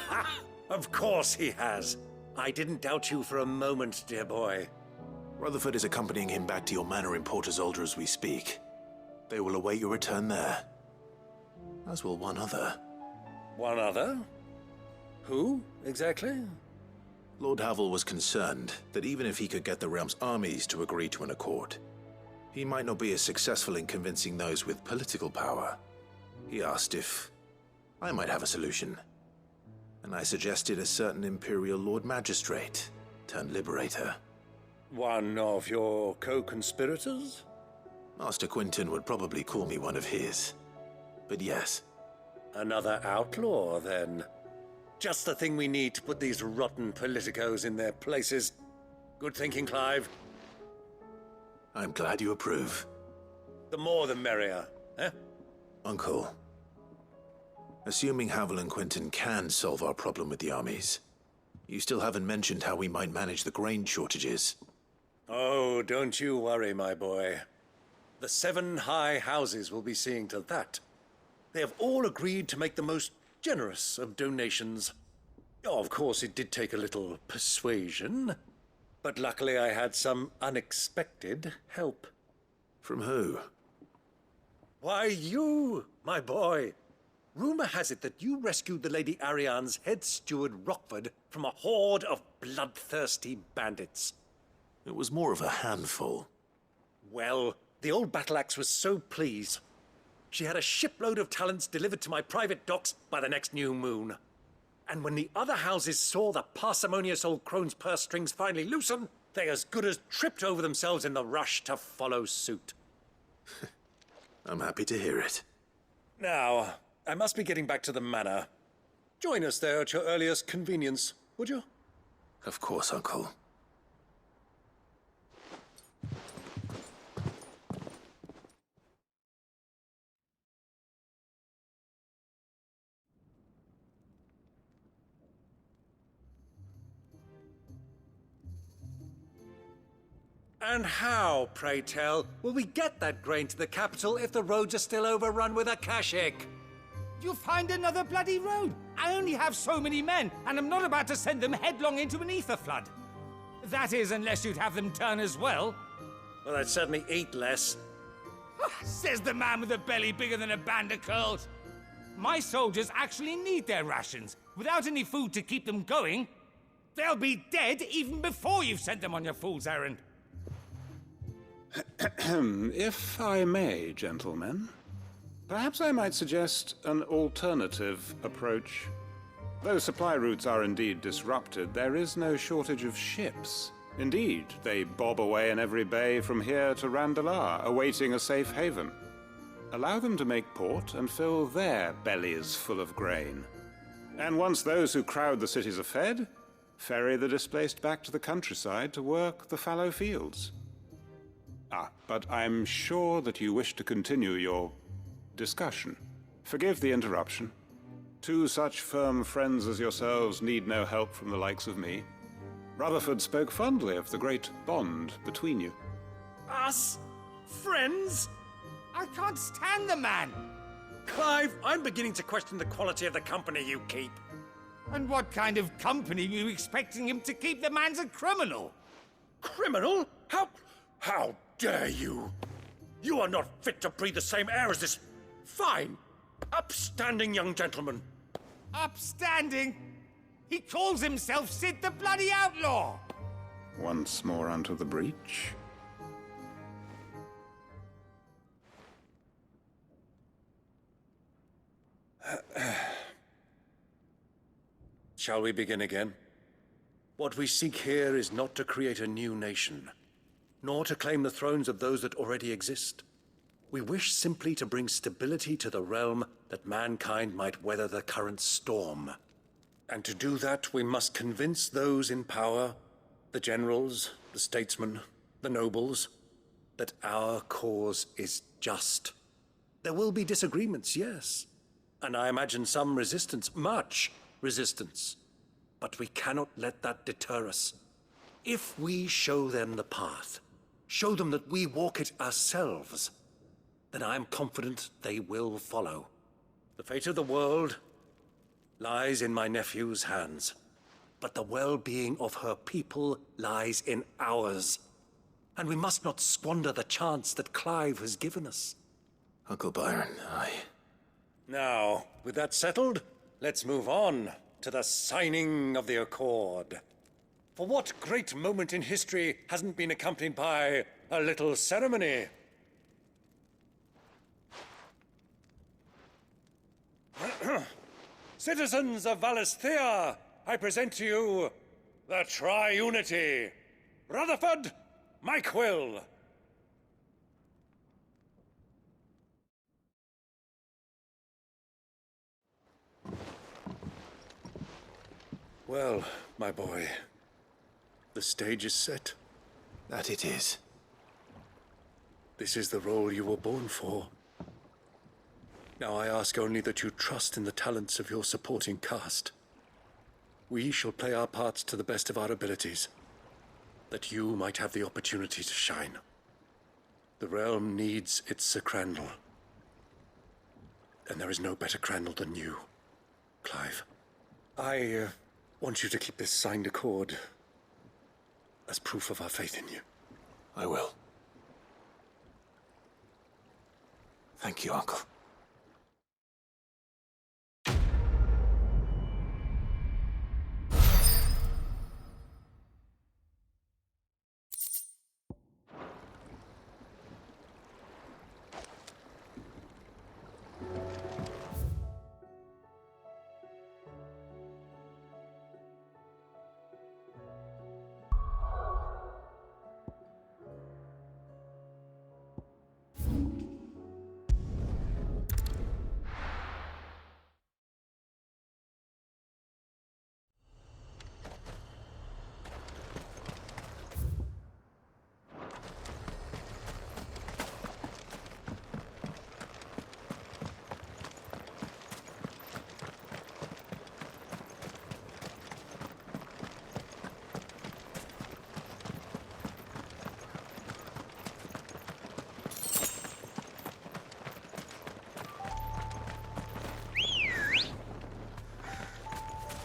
Ha! Of course he has. I didn't doubt you for a moment, dear boy. Rutherford is accompanying him back to your manor in Portazolder as we speak. They will await your return there. As will one other. One other? Who, exactly? Lord Havel was concerned that even if he could get the realm's armies to agree to an accord, he might not be as successful in convincing those with political power. He asked if I might have a solution, and I suggested a certain Imperial Lord Magistrate turned Liberator. One of your co-conspirators? Master Quinton would probably call me one of his, but yes. Another outlaw, then. Just the thing we need to put these rotten politicos in their places. Good thinking, Clive. I'm glad you approve. The more the merrier, eh? Uncle, assuming Havel and Quinton can solve our problem with the armies, you still haven't mentioned how we might manage the grain shortages. Oh, don't you worry, my boy. The 7 high houses will be seeing to that. They have all agreed to make the most generous of donations. Oh, of course, it did take a little persuasion, but luckily I had some unexpected help. From who? Why, you, my boy. Rumor has it that you rescued the Lady Ariane's head steward Rockford from a horde of bloodthirsty bandits. It was more of a handful. Well, the old battle axe was so pleased. She had a shipload of talents delivered to my private docks by the next new moon. And when the other houses saw the parsimonious old crone's purse strings finally loosen, they as good as tripped over themselves in the rush to follow suit. I'm happy to hear it. Now, I must be getting back to the manor. Join us there at your earliest convenience, would you? Of course, Uncle. And how, pray tell, will we get that grain to the capital if the roads are still overrun with Akashic? You'll find another bloody road. I only have so many men, and I'm not about to send them headlong into an ether flood. That is, unless you'd have them turn as well. Well, I'd certainly eat less. Says the man with a belly bigger than a band of curls. My soldiers actually need their rations. Without any food to keep them going, they'll be dead even before you've sent them on your fool's errand. If I may, gentlemen, perhaps I might suggest an alternative approach. Though supply routes are indeed disrupted, there is no shortage of ships. Indeed, they bob away in every bay from here to Randalar, awaiting a safe haven. Allow them to make port and fill their bellies full of grain. And once those who crowd the cities are fed, ferry the displaced back to the countryside to work the fallow fields. But I'm sure that you wish to continue your discussion. Forgive the interruption. Two such firm friends as yourselves need no help from the likes of me. Rutherford spoke fondly of the great bond between you. Us? Friends? I can't stand the man! Clive, I'm beginning to question the quality of the company you keep. And what kind of company were you expecting him to keep? The man's a criminal! Criminal? How dare you? You are not fit to breathe the same air as this fine, upstanding young gentleman. Upstanding? He calls himself Sid the Bloody Outlaw! Once more onto the breach. Shall we begin again? What we seek here is not to create a new nation, nor to claim the thrones of those that already exist. We wish simply to bring stability to the realm that mankind might weather the current storm. And to do that, we must convince those in power, the generals, the statesmen, the nobles, that our cause is just. There will be disagreements, yes, and I imagine some resistance, much resistance. But we cannot let that deter us. If we show them the path, show them that we walk it ourselves, then I am confident they will follow. The fate of the world lies in my nephew's hands, but the well-being of her people lies in ours. And we must not squander the chance that Clive has given us. Uncle Byron, Now, with that settled, let's move on to the signing of the Accord. For what great moment in history hasn't been accompanied by a little ceremony? Citizens of Valisthea, I present to you the Triunity. Rutherford, Mike Will. Well, my boy, the stage is set. That it is. This is the role you were born for. Now I ask only that you trust in the talents of your supporting cast. We shall play our parts to the best of our abilities, that you might have the opportunity to shine. The realm needs its Sir Crandall. And there is no better Crandall than you, Clive. I want you to keep this signed accord as proof of our faith in you. I will. Thank you, Uncle.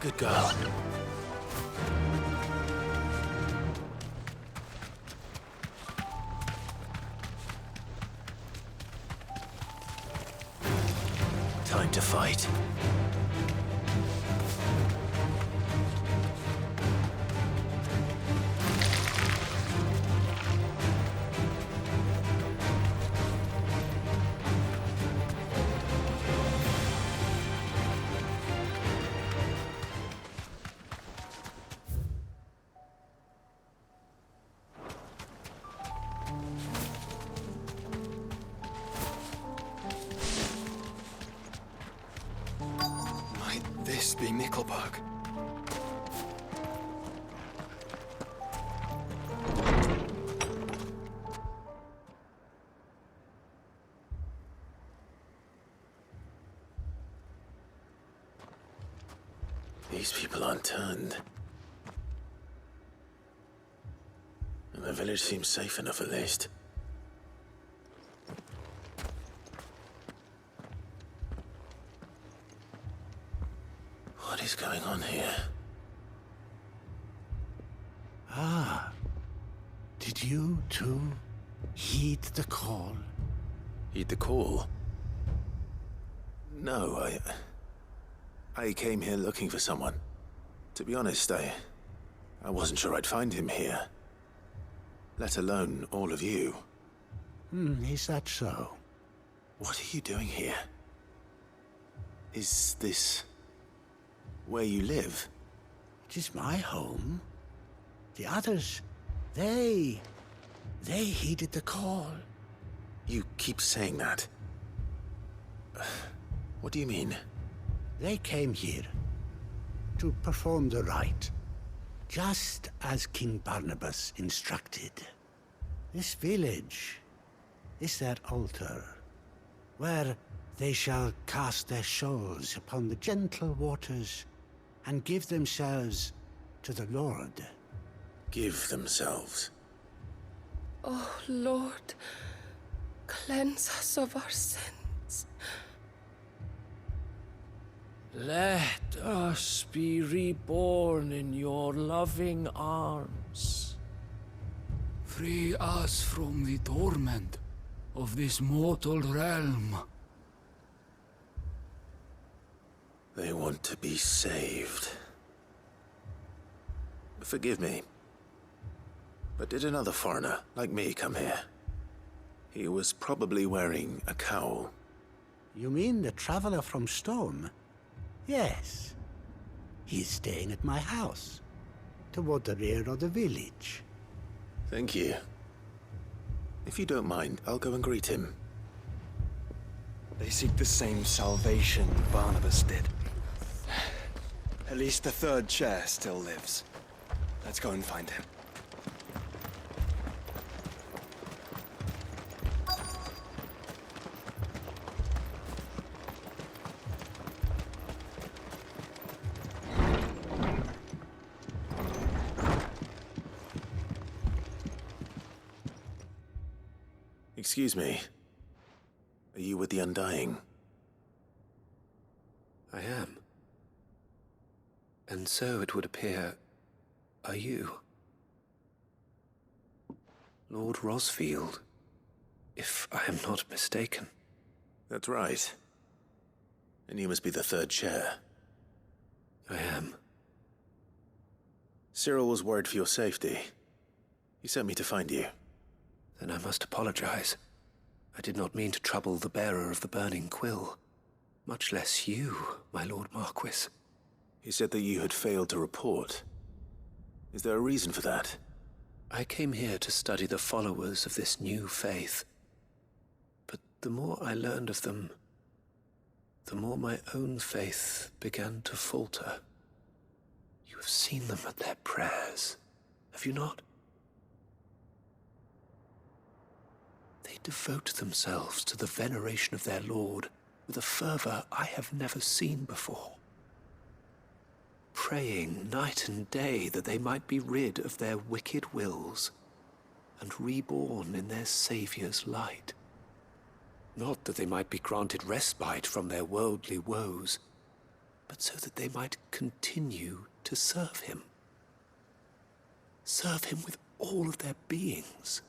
Good girl. Time to fight. This be Nickelberg. These people aren't turned. And the village seems safe enough at least. What is going on here? Ah. Did you, too, heed the call? Heed the call? No, I came here looking for someone. To be honest, I wasn't sure I'd find him here. Let alone all of you. Is that so? What are you doing here? Is this where you live? It is my home. The others, they heeded the call. You keep saying that. What do you mean? They came here to perform the rite, just as King Barnabas instructed. This village is their altar, where they shall cast their souls upon the gentle waters and give themselves to the Lord. Give themselves? Oh, Lord, cleanse us of our sins. Let us be reborn in your loving arms. Free us from the torment of this mortal realm. They want to be saved. Forgive me, but did another foreigner like me come here? He was probably wearing a cowl. You mean the traveler from Stone? Yes. He's staying at my house, toward the rear of the village. Thank you. If you don't mind, I'll go and greet him. They seek the same salvation Barnabas did. At least the third chair still lives. Let's go and find him. Excuse me. Are you with the Undying? I am. And so it would appear, are you? Lord Rosfield, if I am not mistaken. That's right. And you must be the third chair. I am. Cyril was worried for your safety. He sent me to find you. Then I must apologize. I did not mean to trouble the bearer of the burning quill. Much less you, my Lord Marquis. He said that you had failed to report. Is there a reason for that? I came here to study the followers of this new faith. But the more I learned of them, the more my own faith began to falter. You have seen them at their prayers, have you not? They devote themselves to the veneration of their Lord with a fervor I have never seen before. Praying night and day that they might be rid of their wicked wills and reborn in their Saviour's light. Not that they might be granted respite from their worldly woes, but so that they might continue to serve him. Serve him with all of their beings.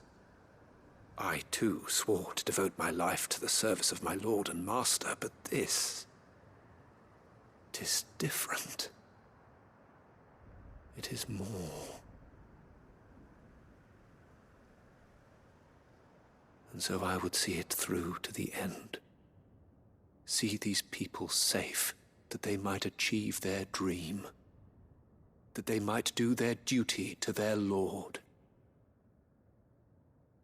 I, too, swore to devote my life to the service of my Lord and Master, but this... 'tis different. It is more. And so I would see it through to the end. See these people safe, that they might achieve their dream. That they might do their duty to their Lord.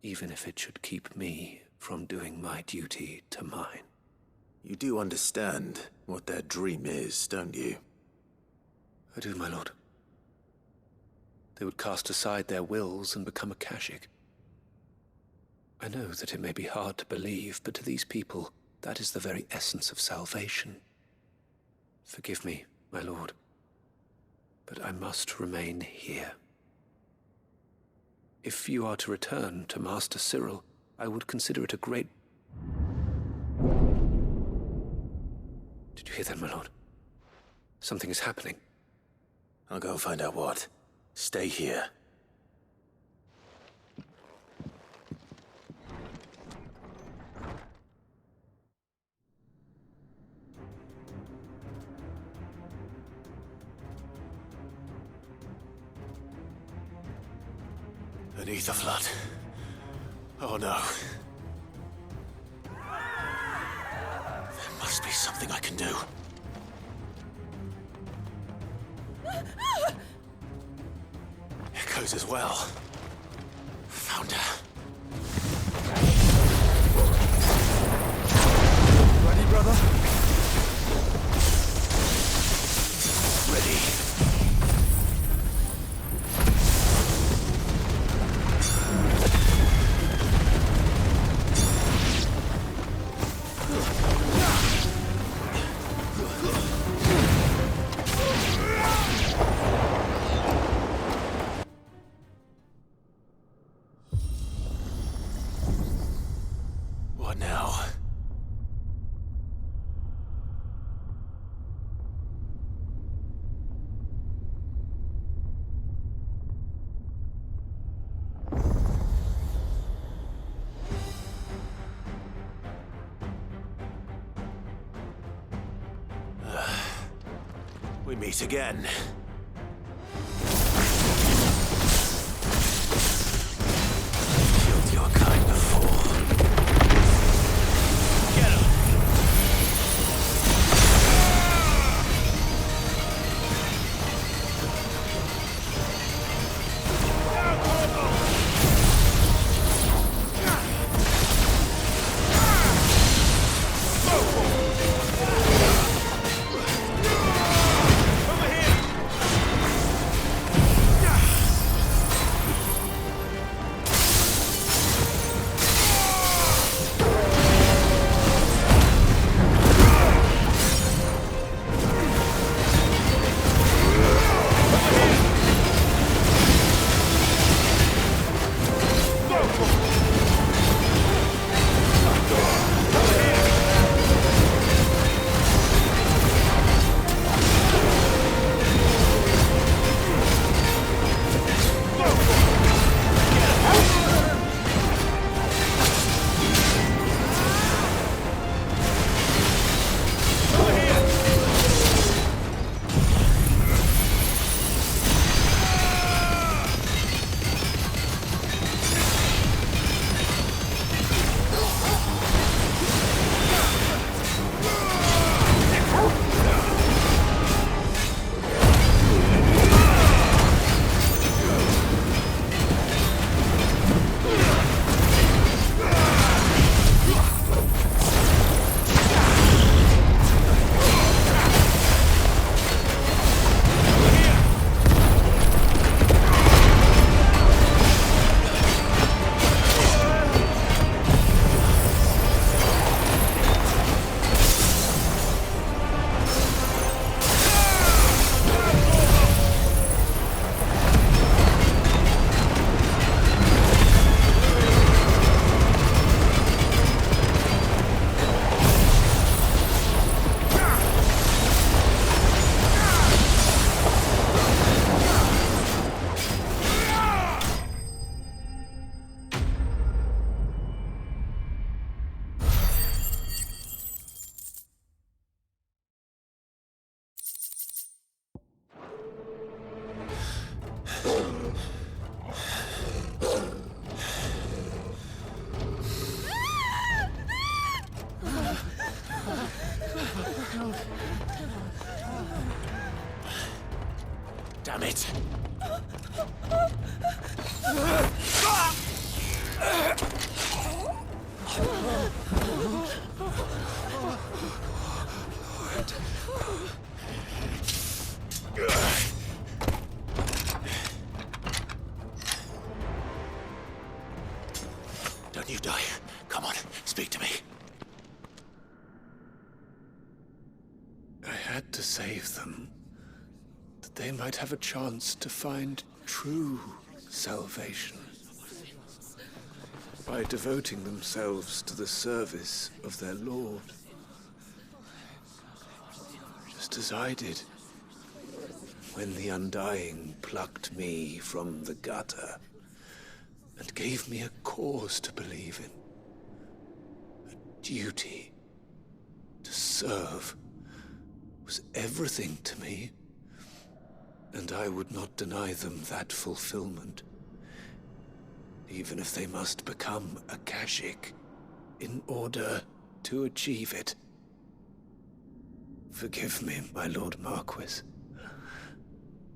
Even if it should keep me from doing my duty to mine. You do understand what their dream is, don't you? I do, my lord. They would cast aside their wills and become Akashic. I know that it may be hard to believe, but to these people, that is the very essence of salvation. Forgive me, my lord, but I must remain here. If you are to return to Master Cyril, I would consider it a great... Did you hear that, my lord? Something is happening. I'll go and find out what. Stay here. Beneath the flood. Oh no. There must be something I can do. Echoes as well. Found her. Ready, brother? Ready. What now? We meet again. Killed your kind before. Get him! Over here! Damn it! Don't you die. Come on, speak to me. I had to save them, that they might have a chance to find true salvation. By devoting themselves to the service of their Lord. Just as I did when the Undying plucked me from the gutter and gave me a cause to believe in. A duty to serve was everything to me, and I would not deny them that fulfillment, even if they must become a Kashik in order to achieve it. Forgive me, my Lord Marquis.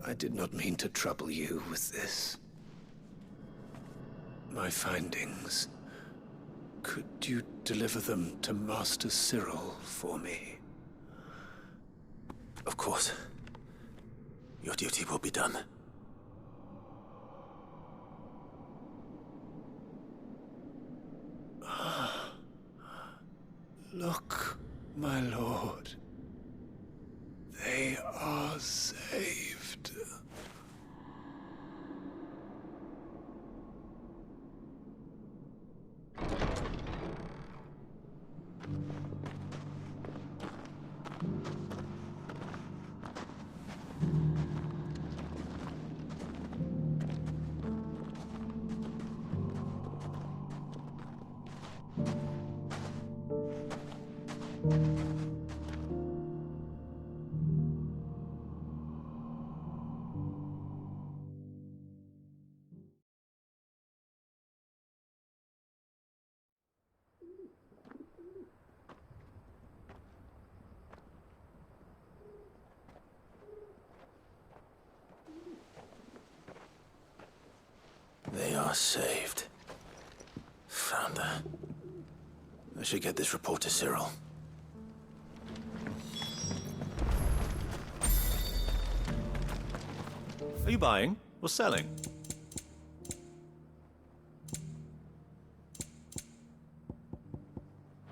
I did not mean to trouble you with this. My findings. Could you deliver them to Master Cyril for me? Of course. Your duty will be done. Look, my lord. They are saved. They are saved. Founder. I should get this report to Cyril. Are you buying or selling?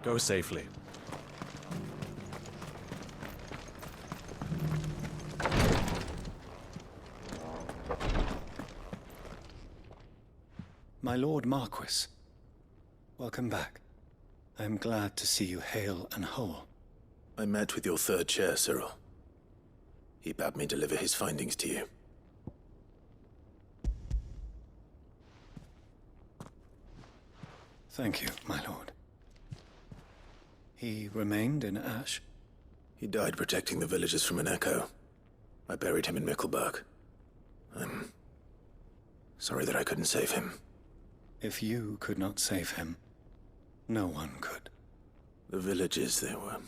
Go safely. My Lord Marquis, welcome back. I am glad to see you hale and whole. I met with your third chair, Cyril. He bade me deliver his findings to you. Thank you, my lord. He remained in Ash? He died protecting the villagers from an echo. I buried him in Mickelberg. I'm sorry that I couldn't save him. If you could not save him, no one could. The villagers, they were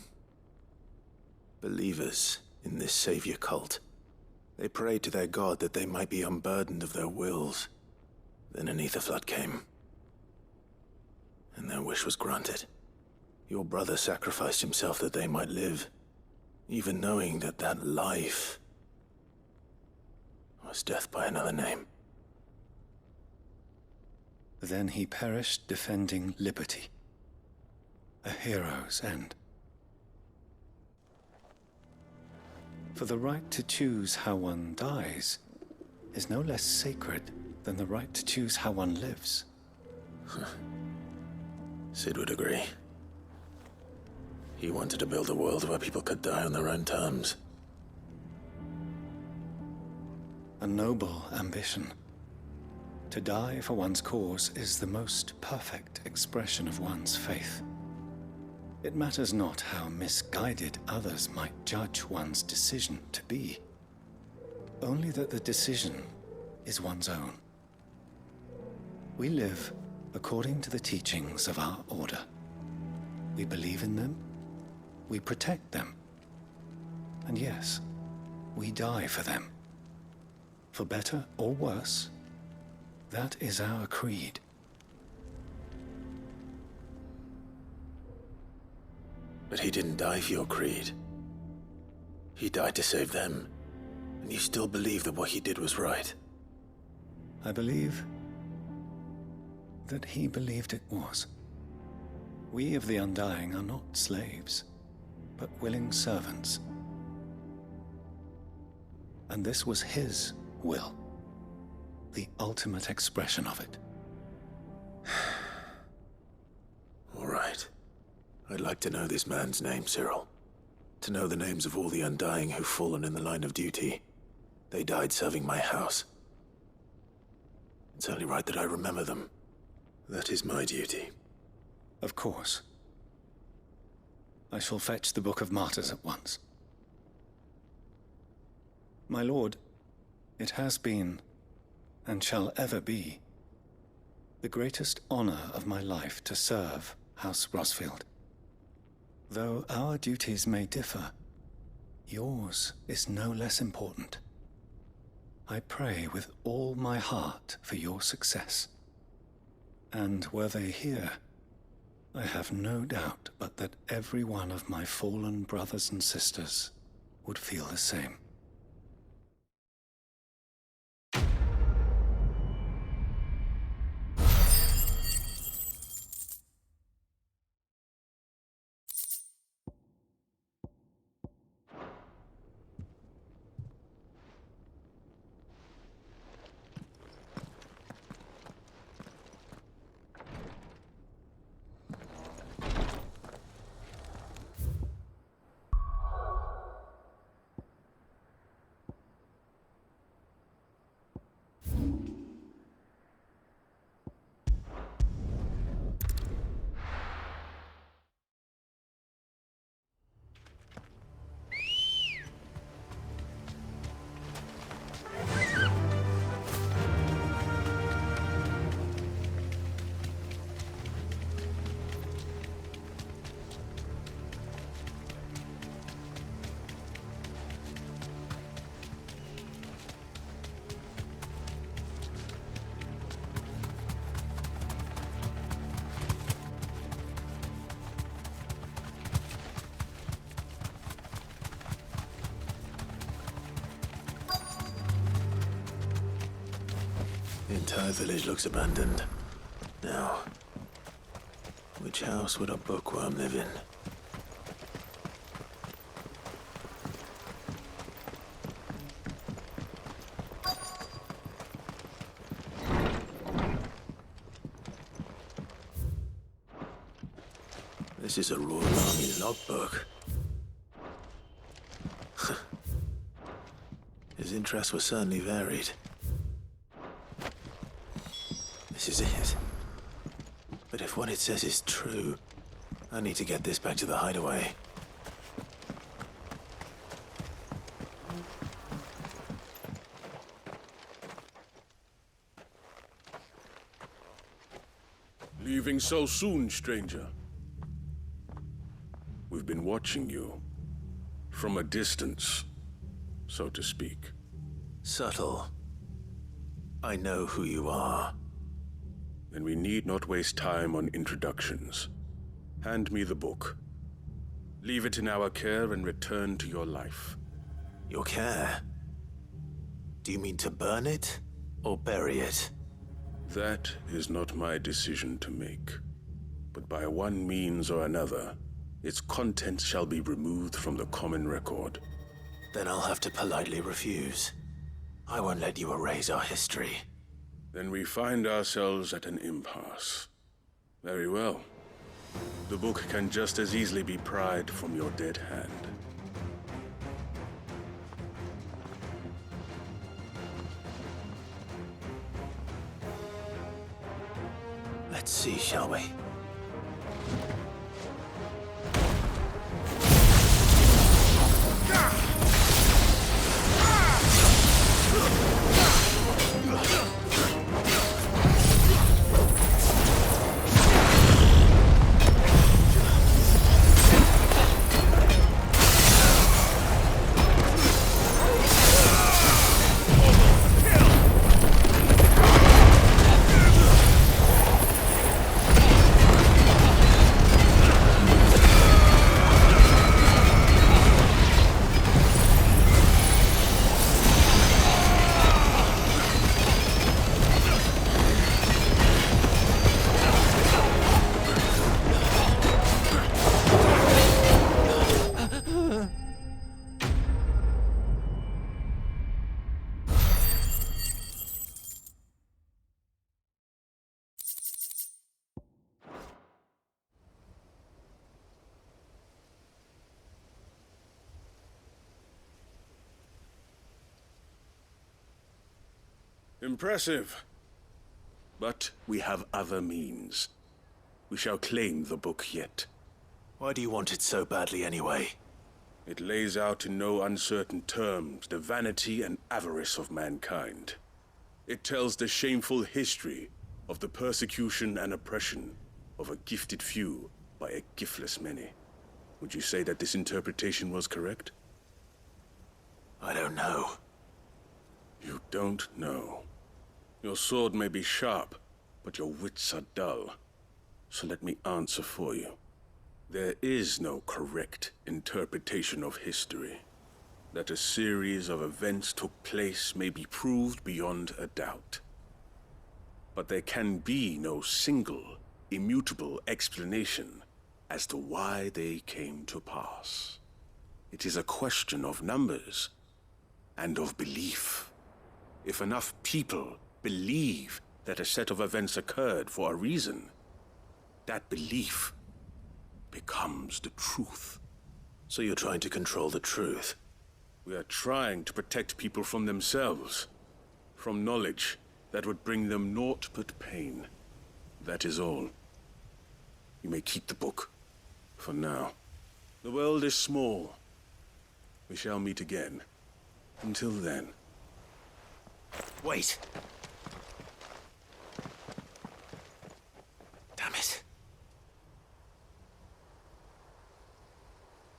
believers in this savior cult. They prayed to their god that they might be unburdened of their wills. Then an ether flood came, and their wish was granted. Your brother sacrificed himself that they might live, even knowing that that life was death by another name. Then he perished defending liberty. A hero's end. For the right to choose how one dies is no less sacred than the right to choose how one lives. Sid would agree. He wanted to build a world where people could die on their own terms. A noble ambition. To die for one's cause is the most perfect expression of one's faith. It matters not how misguided others might judge one's decision to be, only that the decision is one's own. We live according to the teachings of our order. We believe in them, we protect them, and yes, we die for them. For better or worse, that is our creed. But he didn't die for your creed. He died to save them. And you still believe that what he did was right. I believe that he believed it was. We of the Undying are not slaves, but willing servants. And this was his will, the ultimate expression of it. All right. I'd like to know this man's name, Cyril. To know the names of all the Undying who've fallen in the line of duty. They died serving my house. It's only right that I remember them. That is my duty. Of course. I shall fetch the Book of Martyrs at once. My lord, it has been, and shall ever be, the greatest honor of my life to serve House Rosfield. Though our duties may differ, yours is no less important. I pray with all my heart for your success. And were they here, I have no doubt but that every one of my fallen brothers and sisters would feel the same. The entire village looks abandoned. Now, which house would a bookworm live in? This is a Royal Army logbook. His interests were certainly varied. This is it. But if what it says is true, I need to get this back to the hideaway. Leaving so soon, stranger? We've been watching you. From a distance, so to speak. Subtle. I know who you are. Then we need not waste time on introductions. Hand me the book. Leave it in our care and return to your life. Your care? Do you mean to burn it or bury it? That is not my decision to make. But by one means or another, its contents shall be removed from the common record. Then I'll have to politely refuse. I won't let you erase our history. Then we find ourselves at an impasse. Very well. The book can just as easily be pried from your dead hand. Let's see, shall we? Impressive. But we have other means. We shall claim the book yet. Why do you want it so badly anyway? It lays out in no uncertain terms the vanity and avarice of mankind. It tells the shameful history of the persecution and oppression of a gifted few by a giftless many. Would you say that this interpretation was correct? I don't know. You don't know. Your sword may be sharp, but your wits are dull. So let me answer for you. There is no correct interpretation of history. That a series of events took place may be proved beyond a doubt. But there can be no single, immutable explanation as to why they came to pass. It is a question of numbers and of belief. If enough people believe that a set of events occurred for a reason, that belief becomes the truth. So you're trying to control the truth? We are trying to protect people from themselves, from knowledge that would bring them naught but pain. That is all. You may keep the book, for now. The world is small. We shall meet again. Until then. Wait! Damn it.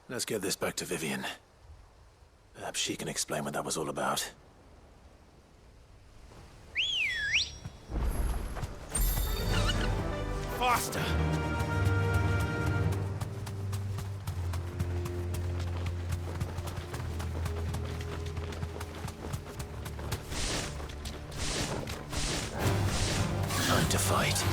Let's get this back to Vivian. Perhaps she can explain what that was all about. Faster! Time to fight.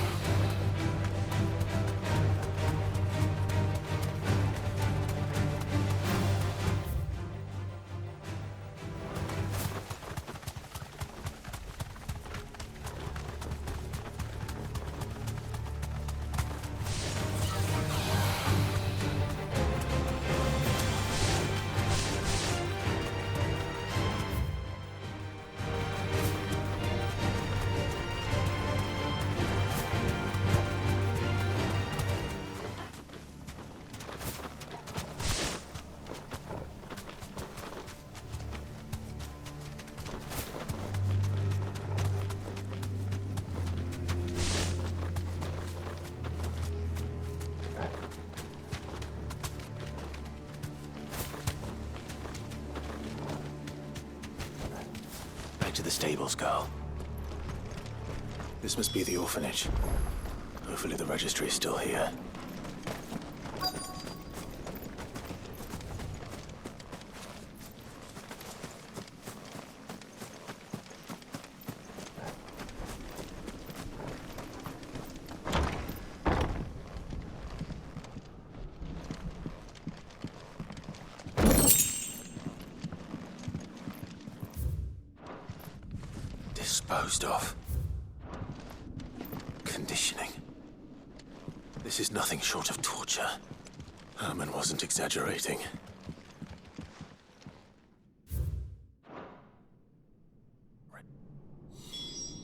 To the stables, girl. This must be the orphanage. Hopefully the registry is still here. Disposed of. Conditioning. This is nothing short of torture. Herman wasn't exaggerating.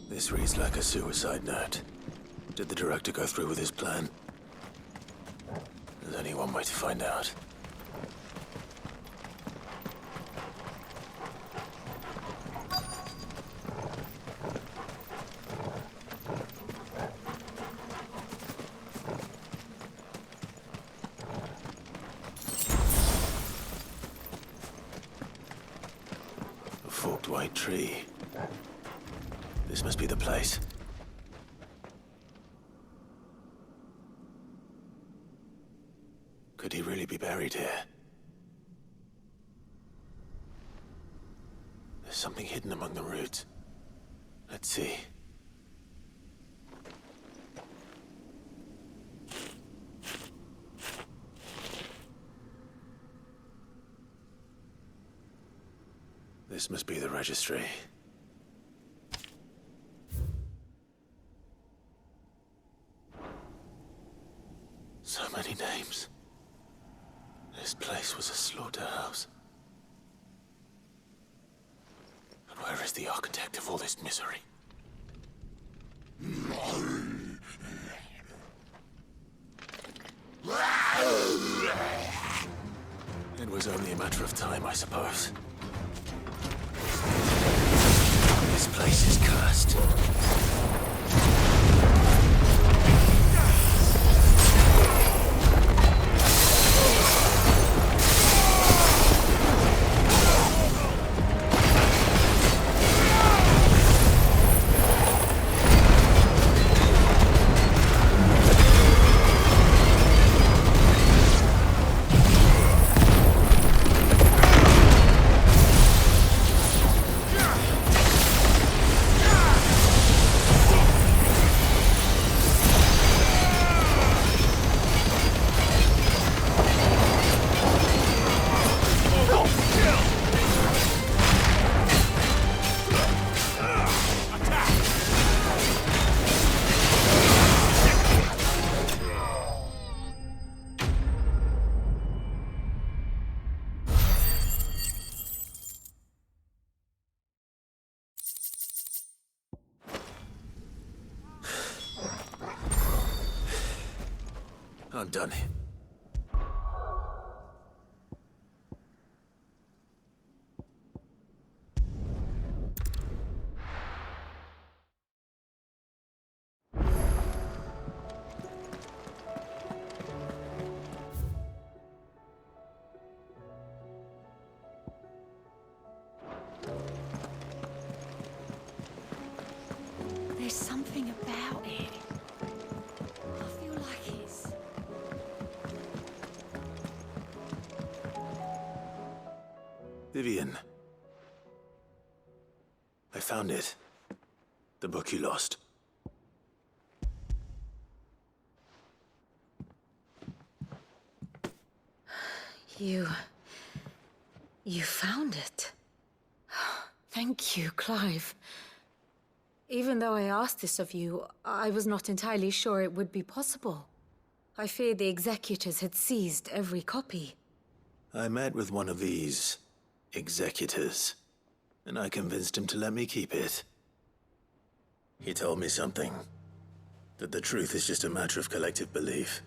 This reads like a suicide note. Did the director go through with his plan? There's only one way to find out. Forked white tree. This must be the place. Could he really be buried here? There's something hidden among the roots. Let's see. This must be the registry. So many names. This place was a slaughterhouse. And where is the architect of all this misery? It was only a matter of time, I suppose. This place is cursed. I'm done. There's something about it. I feel like it's... Vivian. I found it. The book you lost. You found it. Thank you, Clive. Even though I asked this of you, I was not entirely sure it would be possible. I feared the executors had seized every copy. I met with one of these executors, and I convinced him to let me keep it. He told me something. That the truth is just a matter of collective belief.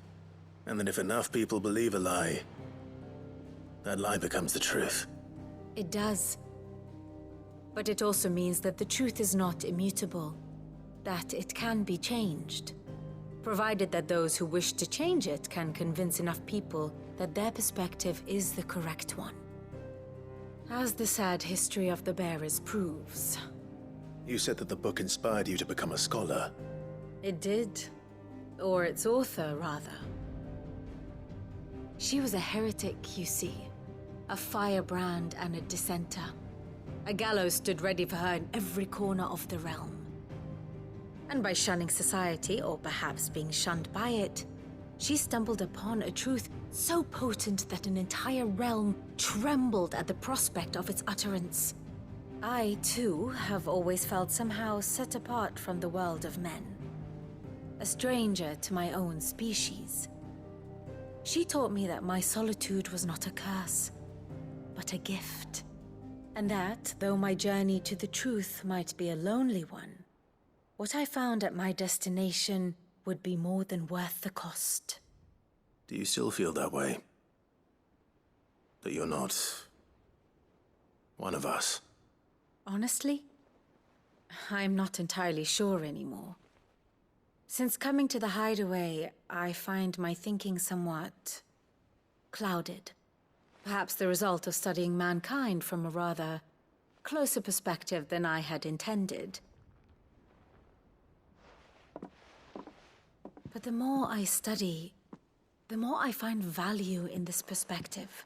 And that if enough people believe a lie, that lie becomes the truth. It does. But it also means that the truth is not immutable. That it can be changed. Provided that those who wish to change it can convince enough people that their perspective is the correct one. As the sad history of the bearers proves. You said that the book inspired you to become a scholar. It did. Or its author, rather. She was a heretic, you see. A firebrand and a dissenter. A gallows stood ready for her in every corner of the realm. And by shunning society, or perhaps being shunned by it, she stumbled upon a truth so potent that an entire realm trembled at the prospect of its utterance. I, too, have always felt somehow set apart from the world of men. A stranger to my own species. She taught me that my solitude was not a curse, but a gift. And that, though my journey to the truth might be a lonely one, what I found at my destination would be more than worth the cost. Do you still feel that way? That you're not one of us? Honestly, I'm not entirely sure anymore. Since coming to the hideaway, I find my thinking somewhat clouded. Perhaps the result of studying mankind from a rather closer perspective than I had intended. But the more I study, the more I find value in this perspective.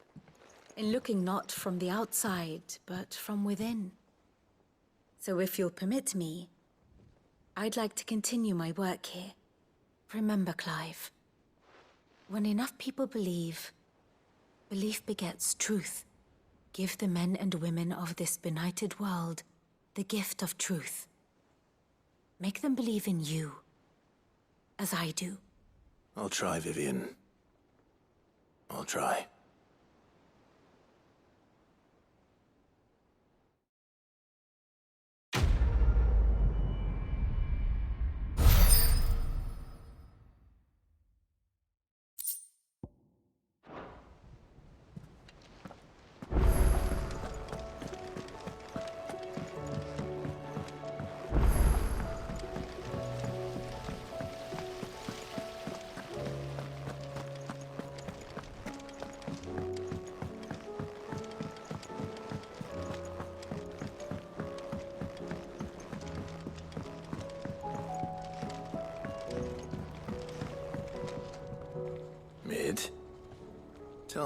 In looking not from the outside, but from within. So if you'll permit me, I'd like to continue my work here. Remember, Clive, when enough people believe, belief begets truth. Give the men and women of this benighted world the gift of truth. Make them believe in you, as I do. I'll try, Vivian. I'll try.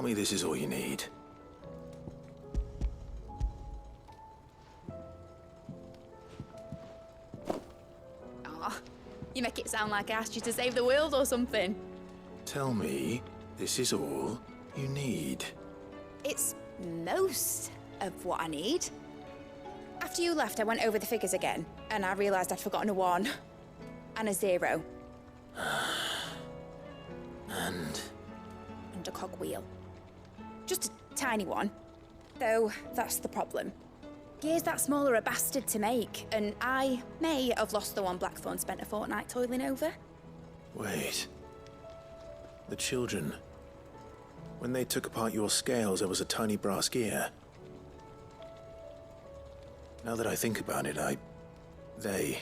Tell me this is all you need. Aw, you make it sound like I asked you to save the world or something. Tell me this is all you need. It's most of what I need. After you left, I went over the figures again, and I realised I'd forgotten a 1 and a 0. And a cogwheel. Just a tiny one. Though, that's the problem. Gears that small are a bastard to make, and I may have lost the one Blackthorn spent a fortnight toiling over. wait. The children. When they took apart your scales, there was a tiny brass gear. Now that I think about it, they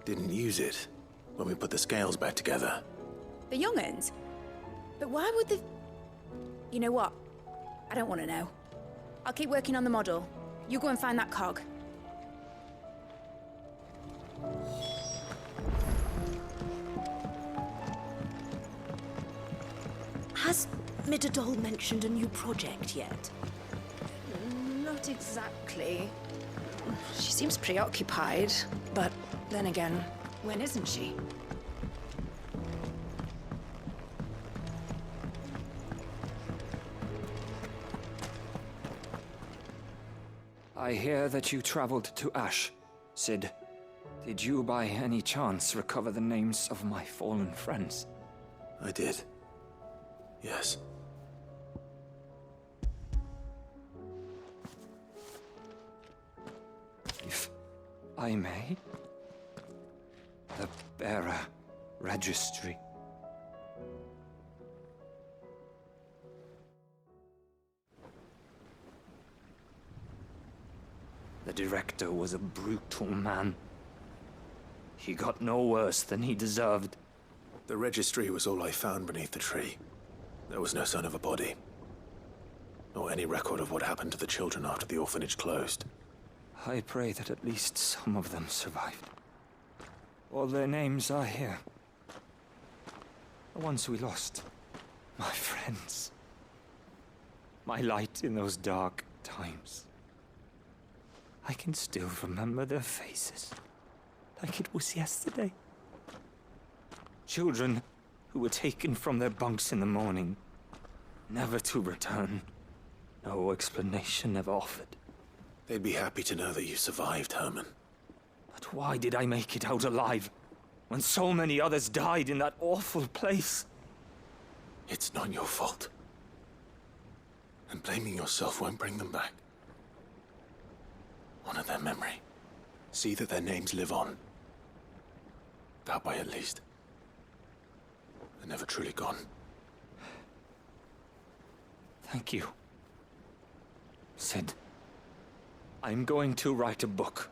didn't use it when we put the scales back together. The young'uns? But why would the... You know what? I don't want to know. I'll keep working on the model. You go and find that cog. Has Midadol mentioned a new project yet? Not exactly. She seems preoccupied, but then again, when isn't she? I hear that you traveled to Ash, Sid. Did you by any chance recover the names of my fallen friends? I did. Yes. If I may? The bearer registry. The director was a brutal man. He got no worse than he deserved. The registry was all I found beneath the tree. There was no sign of a body. Or any record of what happened to the children after the orphanage closed. I pray that at least some of them survived. All their names are here. The ones we lost. My friends. My light in those dark times. I can still remember their faces, like it was yesterday. Children who were taken from their bunks in the morning, never to return. No explanation ever offered. They'd be happy to know that you survived, Herman. But why did I make it out alive, when so many others died in that awful place? It's not your fault. And blaming yourself won't bring them back. Honor their memory. See that their names live on. That way, at least. They're never truly gone. Thank you. Sid, I'm going to write a book.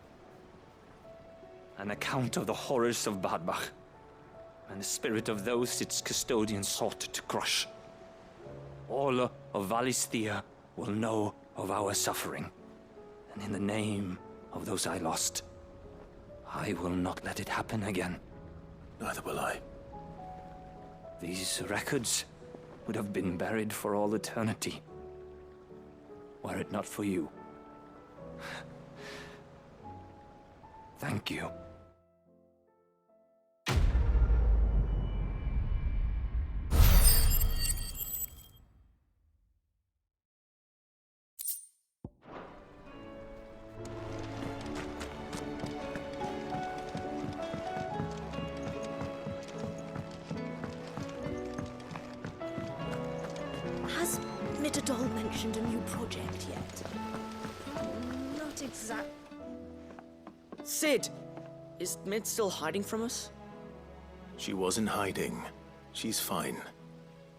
An account of the horrors of Badbach, and the spirit of those its custodians sought to crush. All of Valisthea will know of our suffering. And in the name of those I lost, I will not let it happen again. Neither will I. These records would have been buried for all eternity, were it not for you. Thank you. Has Midadol mentioned a new project yet? Not exact. Sid! Is Mid still hiding from us? She wasn't hiding. She's fine.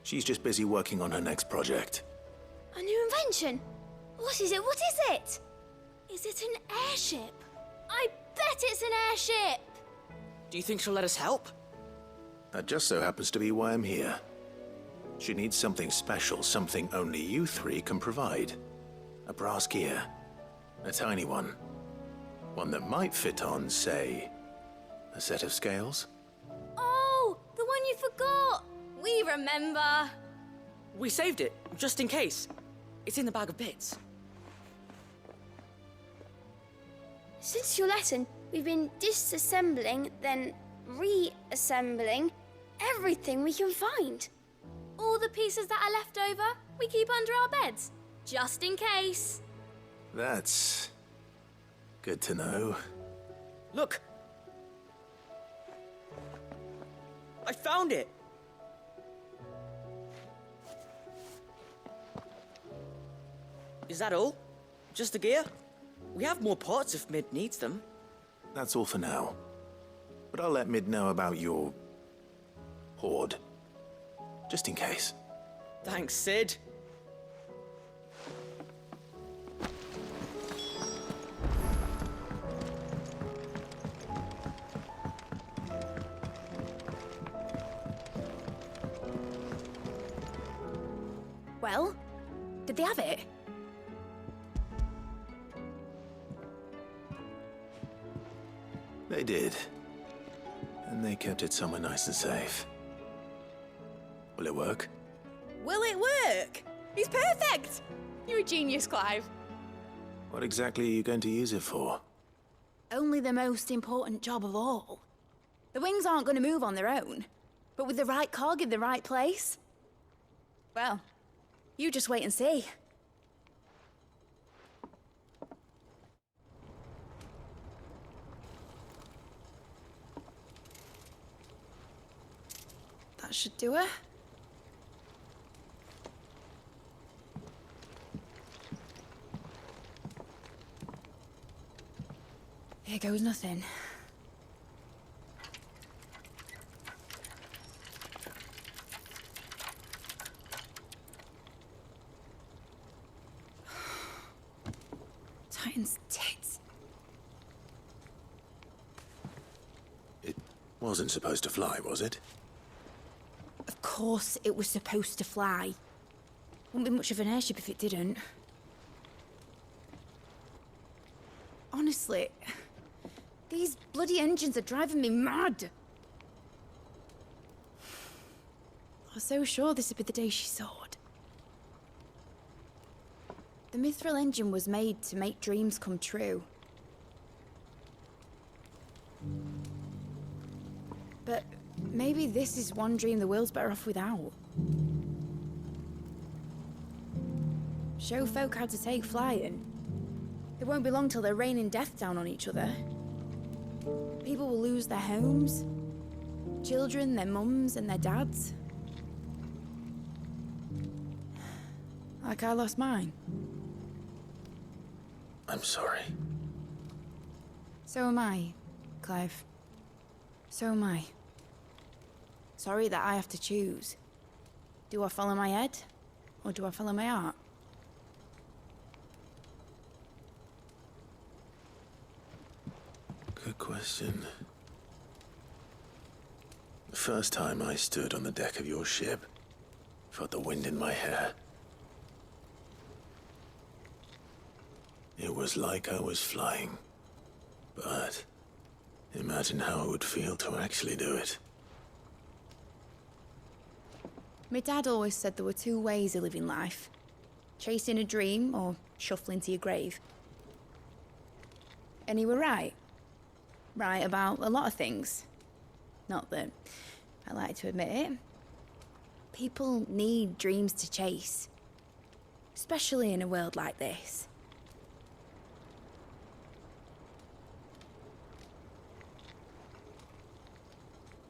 She's just busy working on her next project. A new invention? What is it? What is it? Is it an airship? I bet it's an airship! Do you think she'll let us help? That just so happens to be why I'm here. She needs something special, something only you three can provide. A brass gear. A tiny one. One that might fit on, say, a set of scales? Oh, the one you forgot! We remember! We saved it, just in case. It's in the bag of bits. Since your lesson, we've been disassembling, then reassembling everything we can find. All the pieces that are left over, we keep under our beds, just in case. That's good to know. Look! I found it! Is that all? Just the gear? We have more parts if Mid needs them. That's all for now. But I'll let Mid know about your hoard. Just in case. Thanks, Sid. Well, did they have it? They did. And they kept it somewhere nice and safe. Will it work? Will it work? He's perfect! You're a genius, Clive. What exactly are you going to use it for? Only the most important job of all. The wings aren't going to move on their own, but with the right cog in the right place, well, you just wait and see. That should do it. Here goes nothing. Titan's tits. It wasn't supposed to fly, was it? Of course it was supposed to fly. Wouldn't be much of an airship if it didn't. Honestly, these bloody engines are driving me mad. I was so sure this would be the day she soared. The Mithril engine was made to make dreams come true. But maybe this is one dream the world's better off without. Show folk how to take flying. It won't be long till they're raining death down on each other. People will lose their homes. Children, their mums and their dads. Like I lost mine. I'm sorry. So am I, Clive. So am I. Sorry that I have to choose. Do I follow my head, or do I follow my heart? Good question. The first time I stood on the deck of your ship, felt the wind in my hair. It was like I was flying. But imagine how it would feel to actually do it. My dad always said there were two ways of living life. Chasing a dream or shuffling to your grave. And he were right. Right about a lot of things. Not that I like to admit it. People need dreams to chase. Especially in a world like this.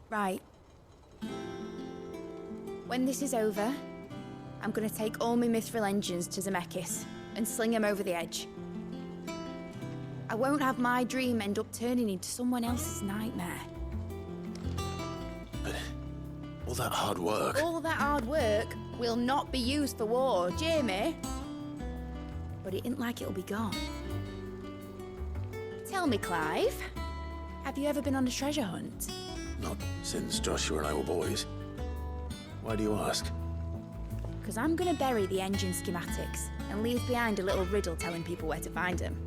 Right. When this is over, I'm gonna take all my Mithril engines to Zemeckis and sling them over the edge. I won't have my dream end up turning into someone else's nightmare. But all that hard work... All that hard work will not be used for war, Jamie. But it ain't like it'll be gone. Tell me, Clive, have you ever been on a treasure hunt? Not since Joshua and I were boys. Why do you ask? Because I'm gonna bury the engine schematics and leave behind a little riddle telling people where to find them.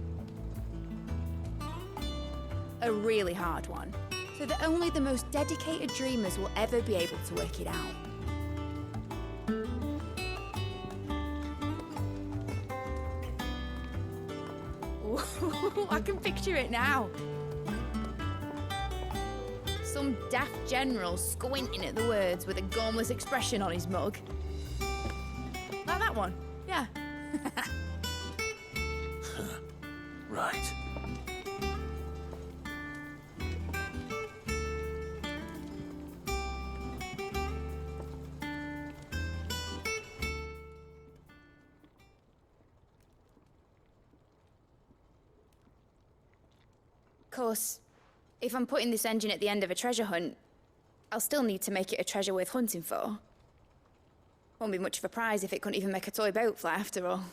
A really hard one, so that only the most dedicated dreamers will ever be able to work it out. I can picture it now. Some daft general squinting at the words with a gormless expression on his mug. Like that one, yeah. Right. Of course, if I'm putting this engine at the end of a treasure hunt, I'll still need to make it a treasure worth hunting for. Won't be much of a prize if it couldn't even make a toy boat fly after all.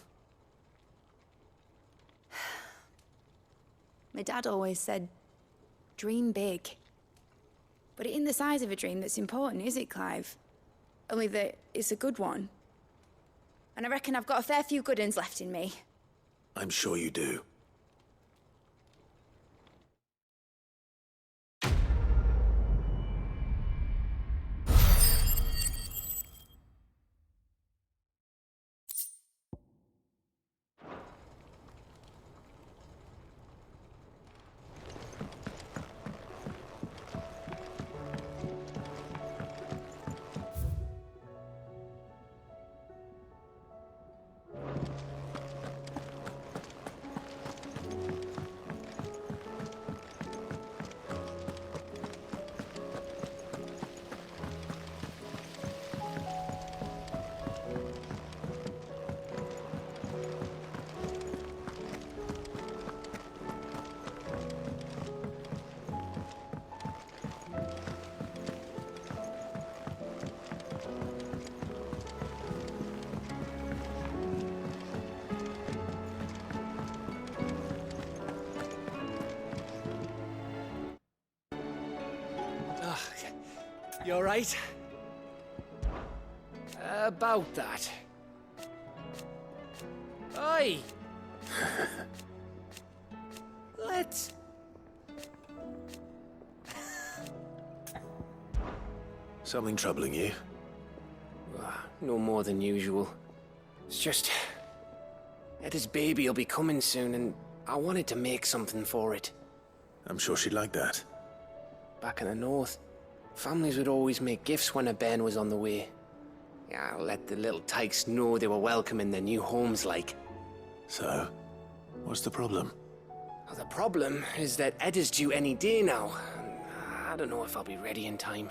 My dad always said, dream big. But it ain't the size of a dream that's important, is it, Clive? Only that it's a good one. And I reckon I've got a fair few good uns left in me. I'm sure you do. You all right? About that. Oi! Let's... Something troubling you? No more than usual. It's just... Etta's baby will be coming soon, and I wanted to make something for it. I'm sure she'd like that. Back in the north, families would always make gifts when a bairn was on the way. Yeah, let the little tykes know they were welcome in their new homes, like. So, what's the problem? Well, the problem is that Etta's due any day now. I don't know if I'll be ready in time.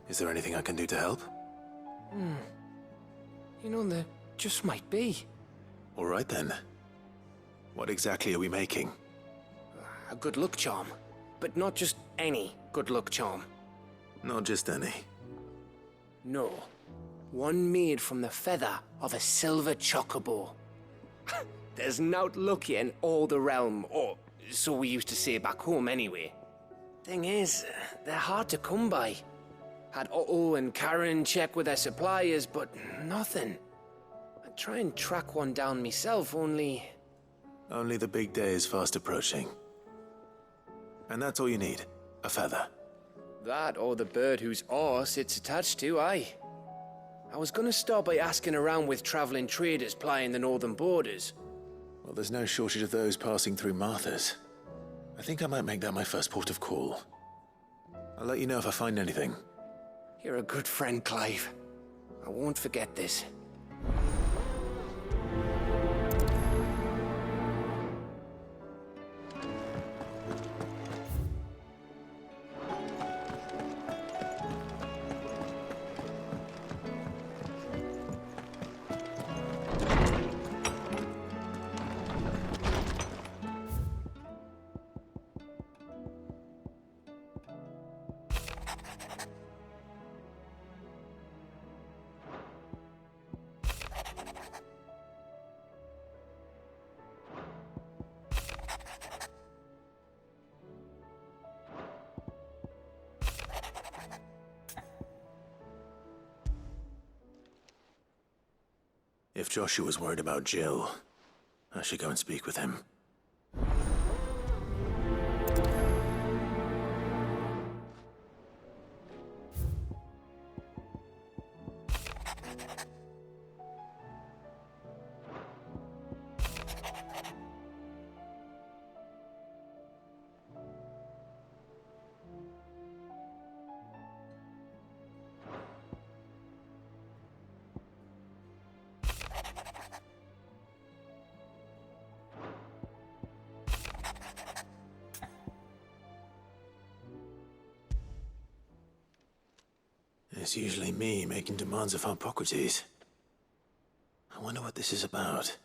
Is there anything I can do to help? You know, there just might be. All right then. What exactly are we making? A good luck charm. But not just any good luck charm. Not just any. No. One made from the feather of a silver chocobo. There's naught lucky in all the realm, or so we used to say back home anyway. Thing is, they're hard to come by. Had Otto and Karen check with their suppliers, but nothing. I'd try and track one down myself, only... Only the big day is fast approaching. And that's all you need, a feather. That or the bird whose horse it's attached to, aye. I was gonna start by asking around with traveling traders plying the northern borders. Well, there's no shortage of those passing through Martha's. I think I might make that my first port of call. I'll let you know if I find anything. You're a good friend, Clive. I won't forget this. If Joshua's worried about Jill, I should go and speak with him. It's usually me making demands of Harpocrates. I wonder what this is about.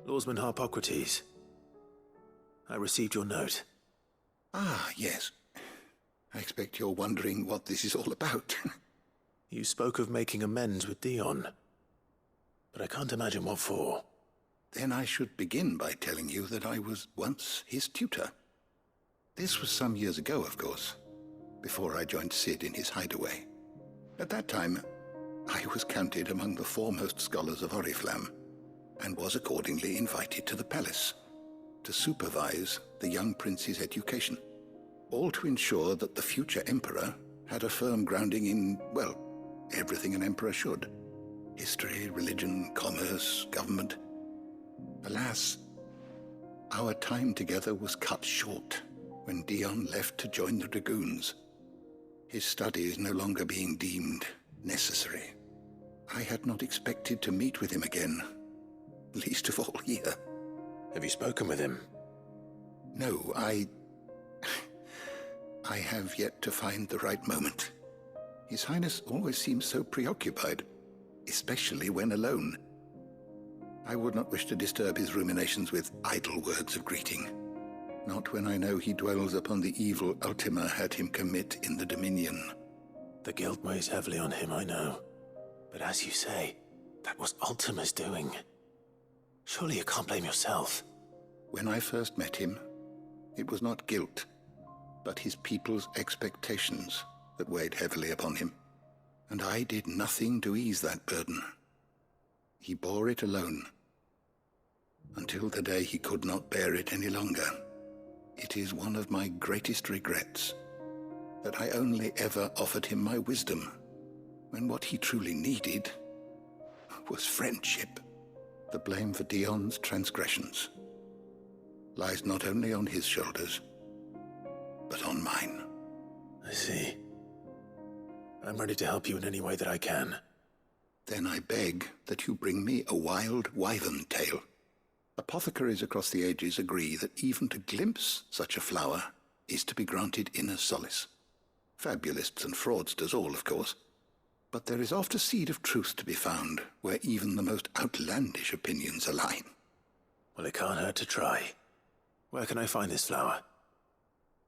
Lawsman Harpocrates, I received your note. Ah, yes. I expect you're wondering what this is all about. You spoke of making amends with Dion, but I can't imagine what for. Then I should begin by telling you that I was once his tutor. This was some years ago, of course, before I joined Sid in his hideaway. At that time, I was counted among the foremost scholars of Oriflamme, and was accordingly invited to the palace to supervise the young prince's education, all to ensure that the future emperor had a firm grounding in, well, everything an emperor should. History, religion, commerce, government. Alas, our time together was cut short when Dion left to join the Dragoons, his studies no longer being deemed necessary. I had not expected to meet with him again, least of all here. Have you spoken with him? No, I have yet to find the right moment. His Highness always seems so preoccupied, especially when alone. I would not wish to disturb his ruminations with idle words of greeting. Not when I know he dwells upon the evil Ultima had him commit in the Dominion. The guilt weighs heavily on him, I know. But as you say, that was Ultima's doing. Surely you can't blame yourself. When I first met him, it was not guilt, but his people's expectations that weighed heavily upon him. And I did nothing to ease that burden. He bore it alone, until the day he could not bear it any longer. It is one of my greatest regrets that I only ever offered him my wisdom, when what he truly needed was friendship. The blame for Dion's transgressions lies not only on his shoulders, but on mine. I see. I'm ready to help you in any way that I can. Then I beg that you bring me a wild wyvern tail. Apothecaries across the ages agree that even to glimpse such a flower is to be granted inner solace. Fabulists and fraudsters all, of course. But there is oft a seed of truth to be found where even the most outlandish opinions align. Well, it can't hurt to try. Where can I find this flower?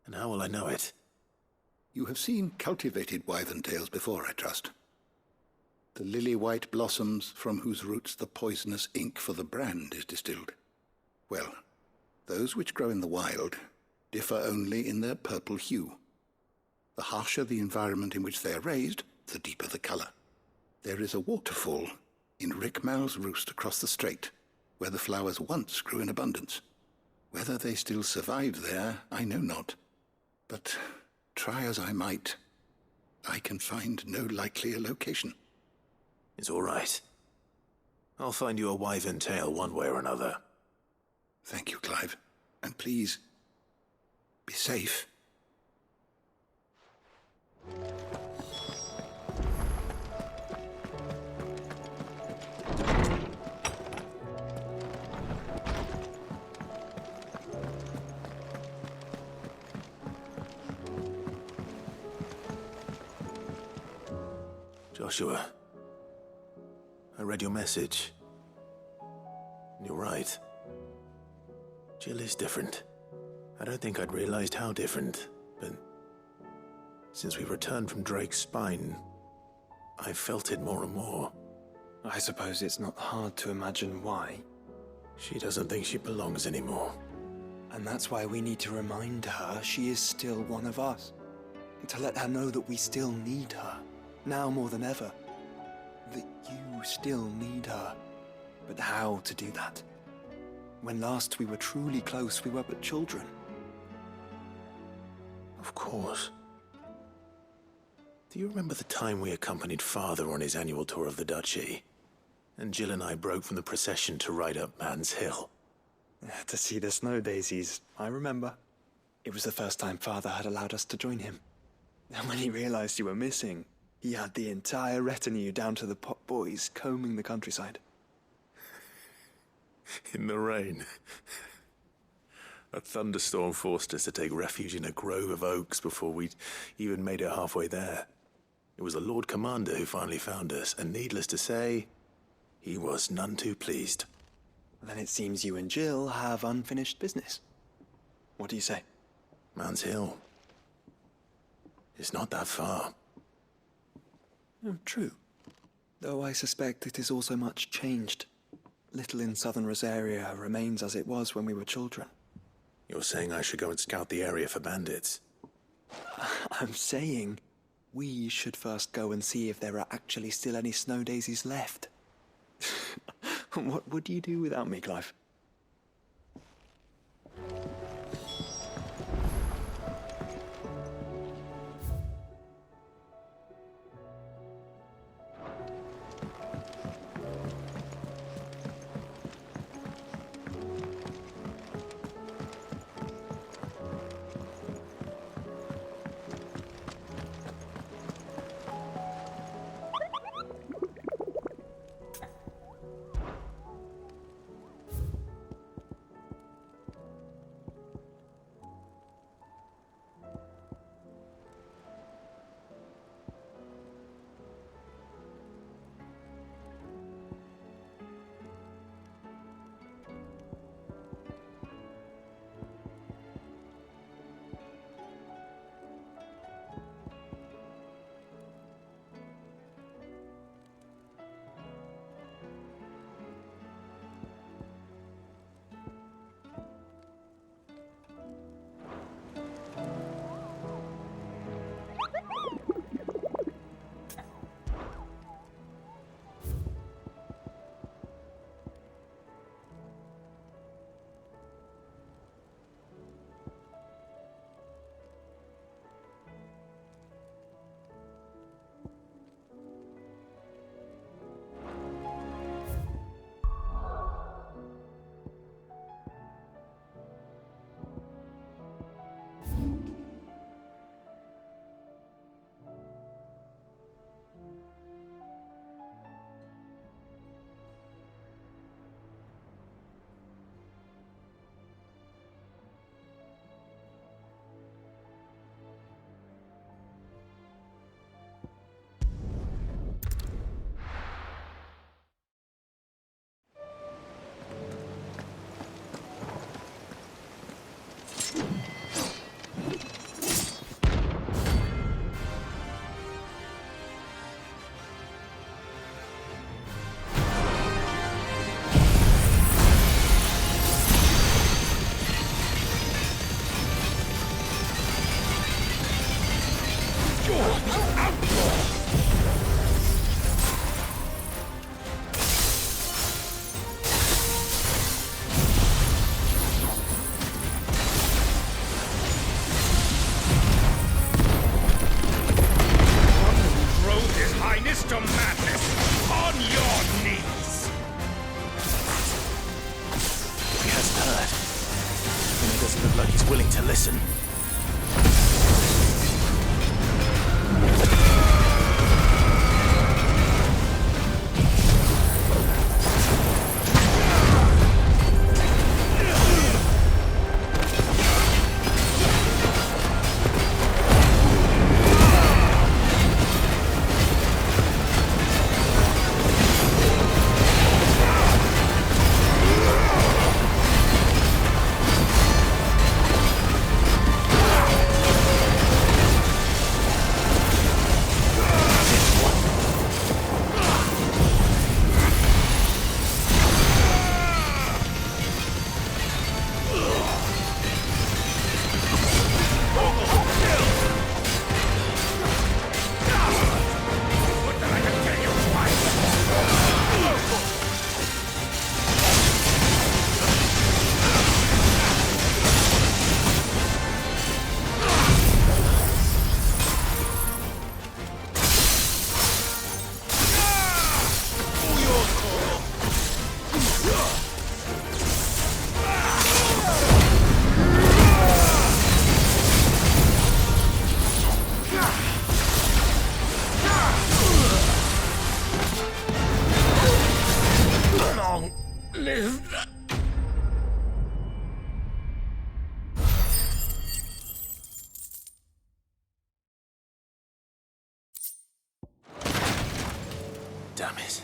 And how will I know it? You have seen cultivated wyvern tails before, I trust. The lily-white blossoms from whose roots the poisonous ink for the brand is distilled. Well, those which grow in the wild differ only in their purple hue. The harsher the environment in which they are raised, the deeper the color. There is a waterfall in Rickmal's roost across the strait, where the flowers once grew in abundance. Whether they still survive there, I know not. But try as I might, I can find no likelier location. It's all right. I'll find you a wyvern tail one way or another. Thank you, Clive. And please, be safe. Joshua, I read your message. You're right. Jill is different. I don't think I'd realized how different, but since we returned from Drake's spine, I've felt it more and more. I suppose it's not hard to imagine why. She doesn't think she belongs anymore. And that's why we need to remind her she is still one of us. To let her know that we still need her, now more than ever. That you still need her. But how to do that? When last we were truly close, we were but children. Of course. Do you remember the time we accompanied Father on his annual tour of the Duchy? And Jill and I broke from the procession to ride up Man's Hill. To see the snow daisies, I remember. It was the first time Father had allowed us to join him. And when he realized you were missing, he had the entire retinue down to the pot boys combing the countryside. In the rain. A thunderstorm forced us to take refuge in a grove of oaks before we'd even made it halfway there. It was the Lord Commander who finally found us, and needless to say, he was none too pleased. Then it seems you and Jill have unfinished business. What do you say? Man's Hill. It's not that far. Oh, true. Though I suspect it is also much changed. Little in southern Rosaria remains as it was when we were children. You're saying I should go and scout the area for bandits? I'm saying we should first go and see if there are actually still any snow daisies left. What would you do without me, Clive? live. Damn it.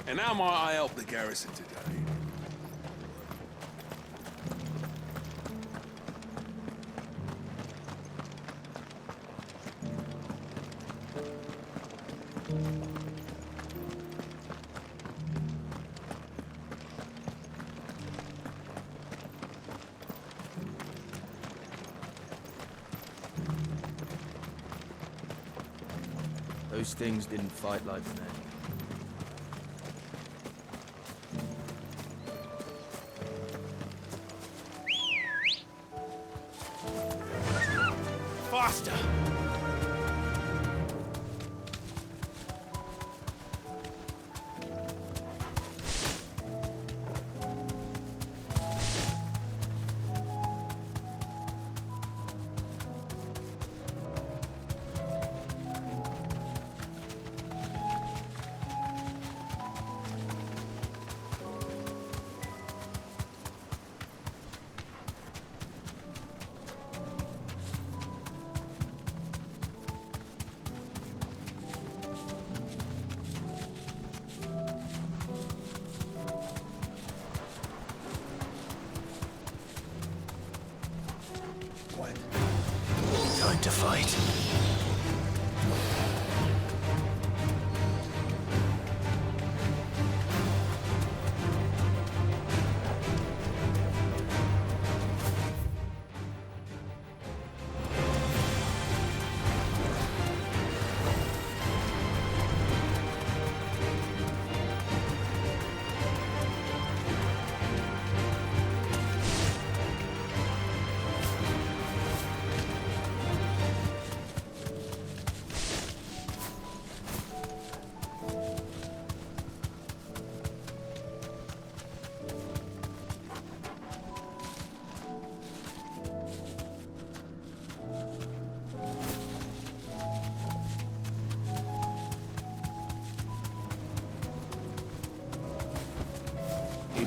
And how might I help the garrison today? Those things didn't fight like men. Faster! Time to fight.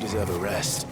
deserve a rest.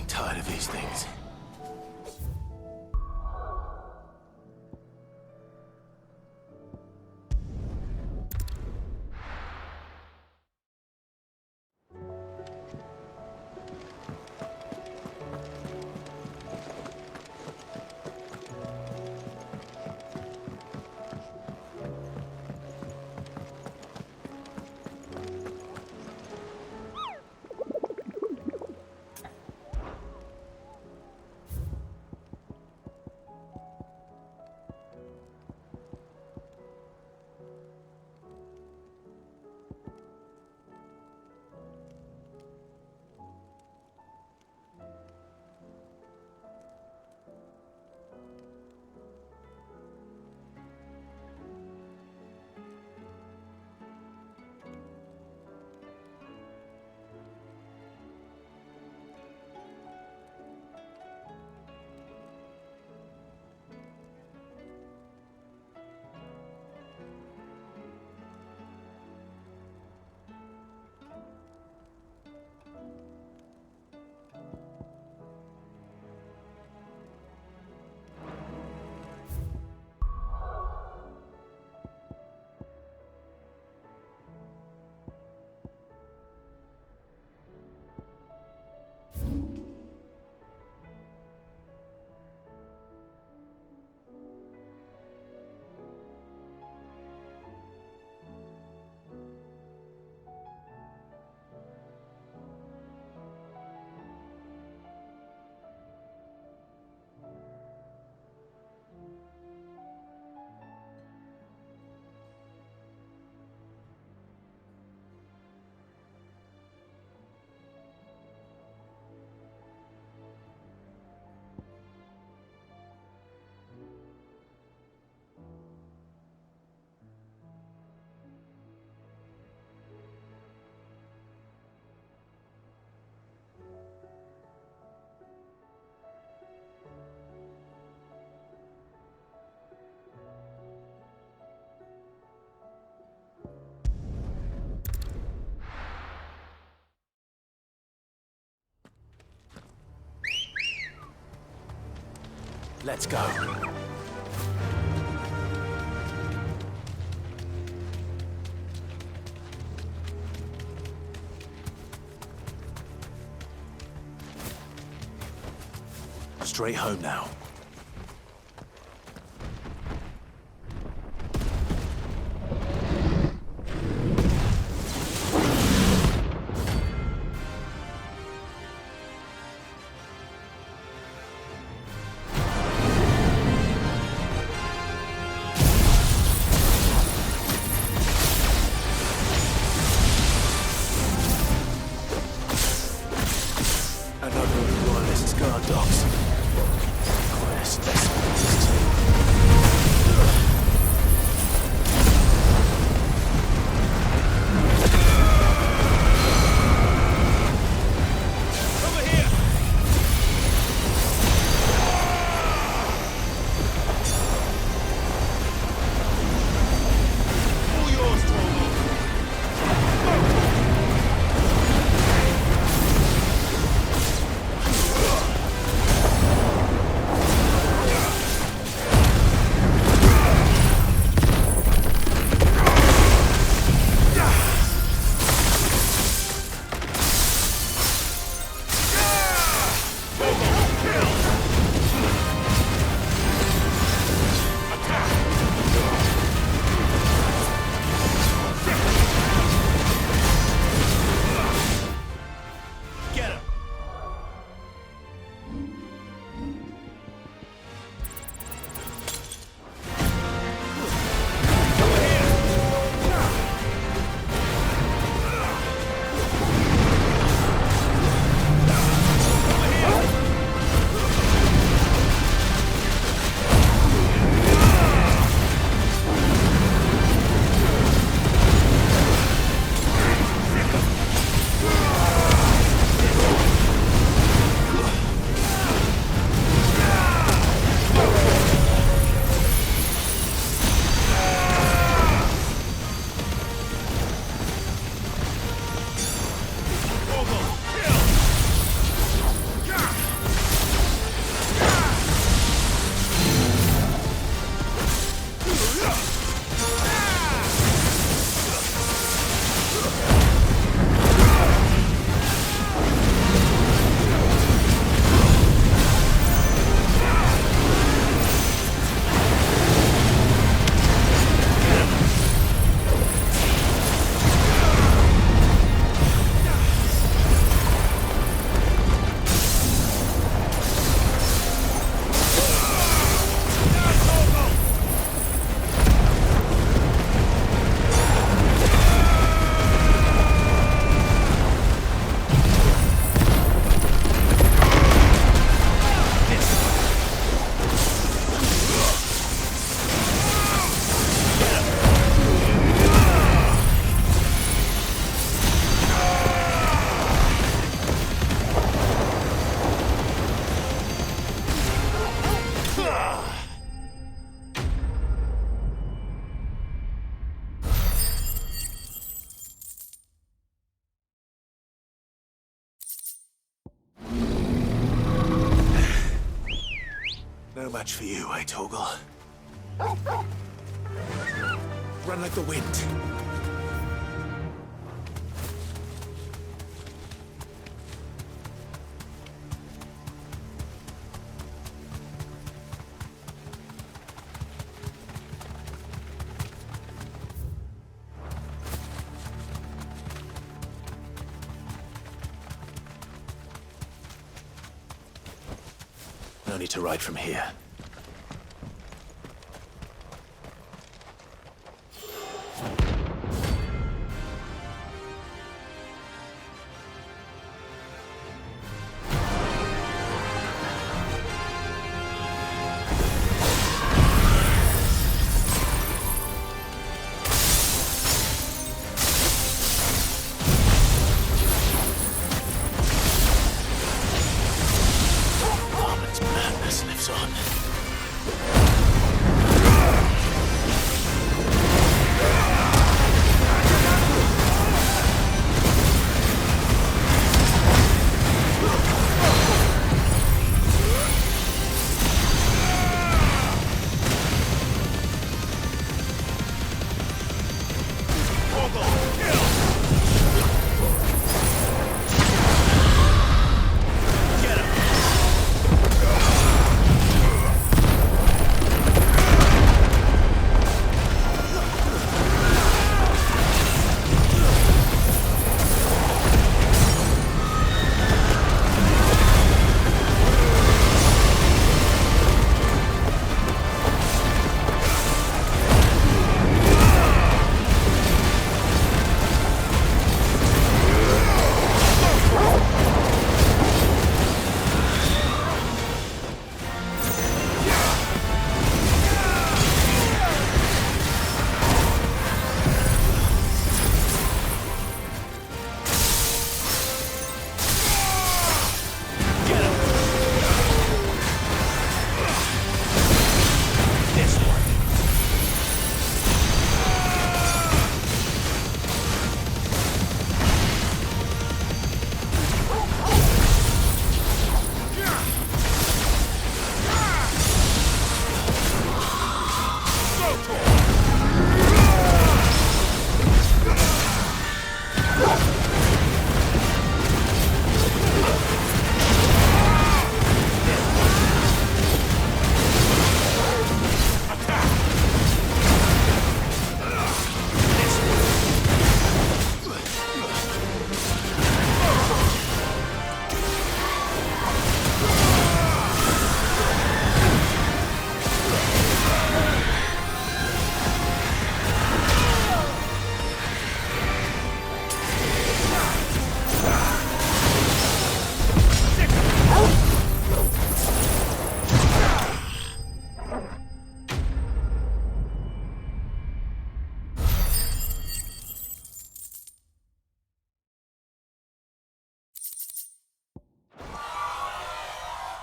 Tired of these things. Let's go. Straight home now. Another of the Royalists' guard dogs. Quest less. No match for you, eh, Torgal? Run like the wind. No need to ride from here. Madness lives on.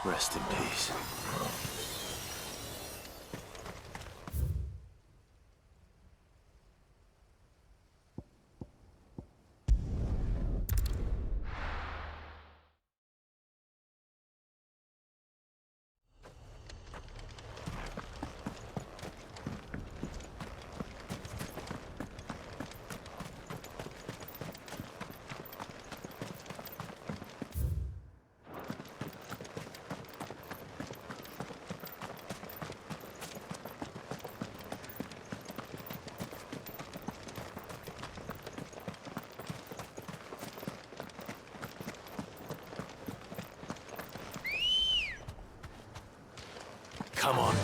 Rest in peace. Come on.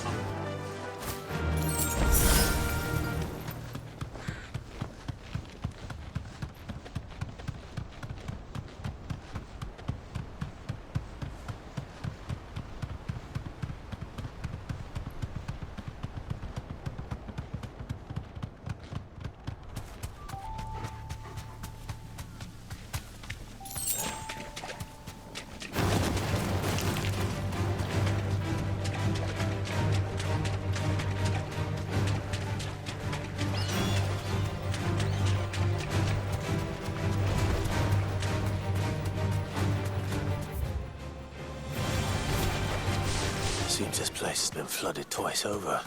Seems this place has been flooded twice over.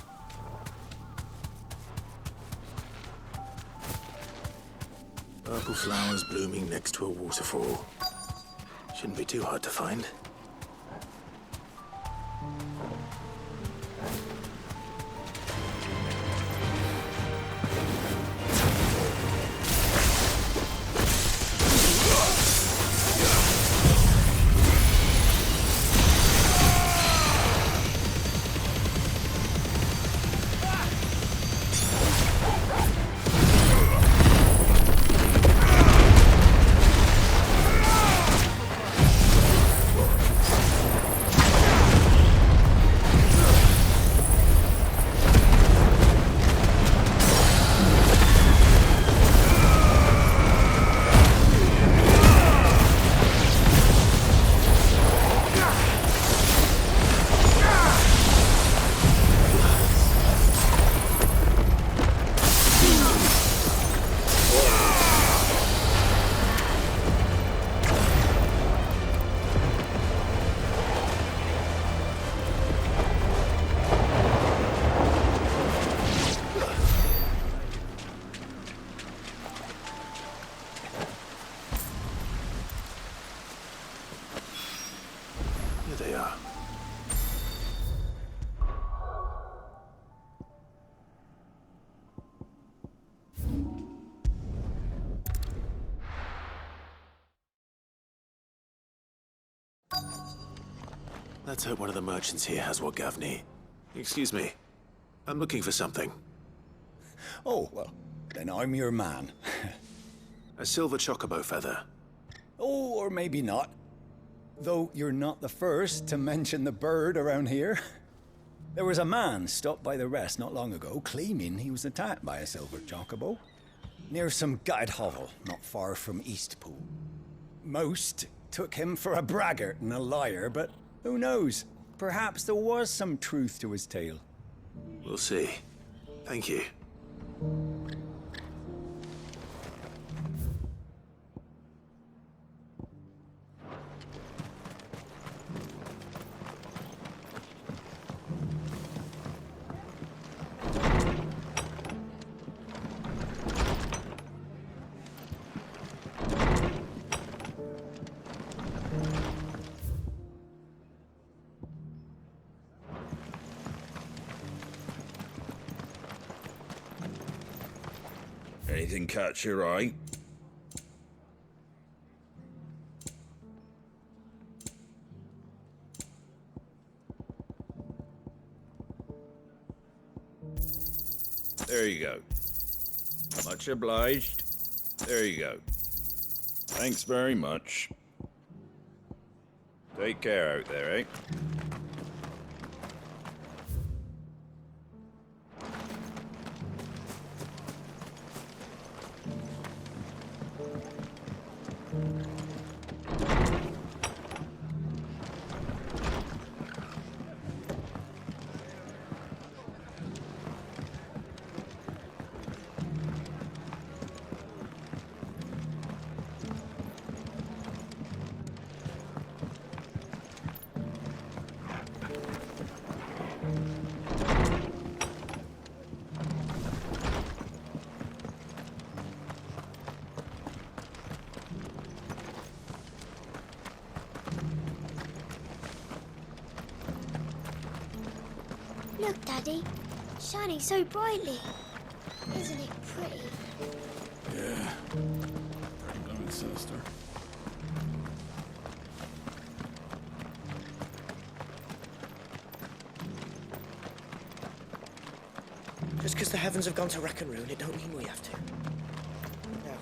Purple flowers blooming next to a waterfall. Shouldn't be too hard to find. Here they are. Let's hope one of the merchants here has what Gav need. Excuse me. I'm looking for something. Oh, well, then I'm your man. A silver chocobo feather. Oh, or maybe not. Though you're not the first to mention the bird around here. There was a man stopped by the rest not long ago, claiming he was attacked by a silver chocobo. Near some gutted hovel, not far from Eastpool. Most took him for a braggart and a liar, but who knows? Perhaps there was some truth to his tale. We'll see. Thank you. Anything catch your eye? There you go. Much obliged. There you go. Thanks very much. Take care out there, eh? Look, Daddy. Shining so brightly. Isn't it pretty? Yeah. Pretty blooming sinister. Just because the heavens have gone to wreck and ruin, it don't mean we have to. Now,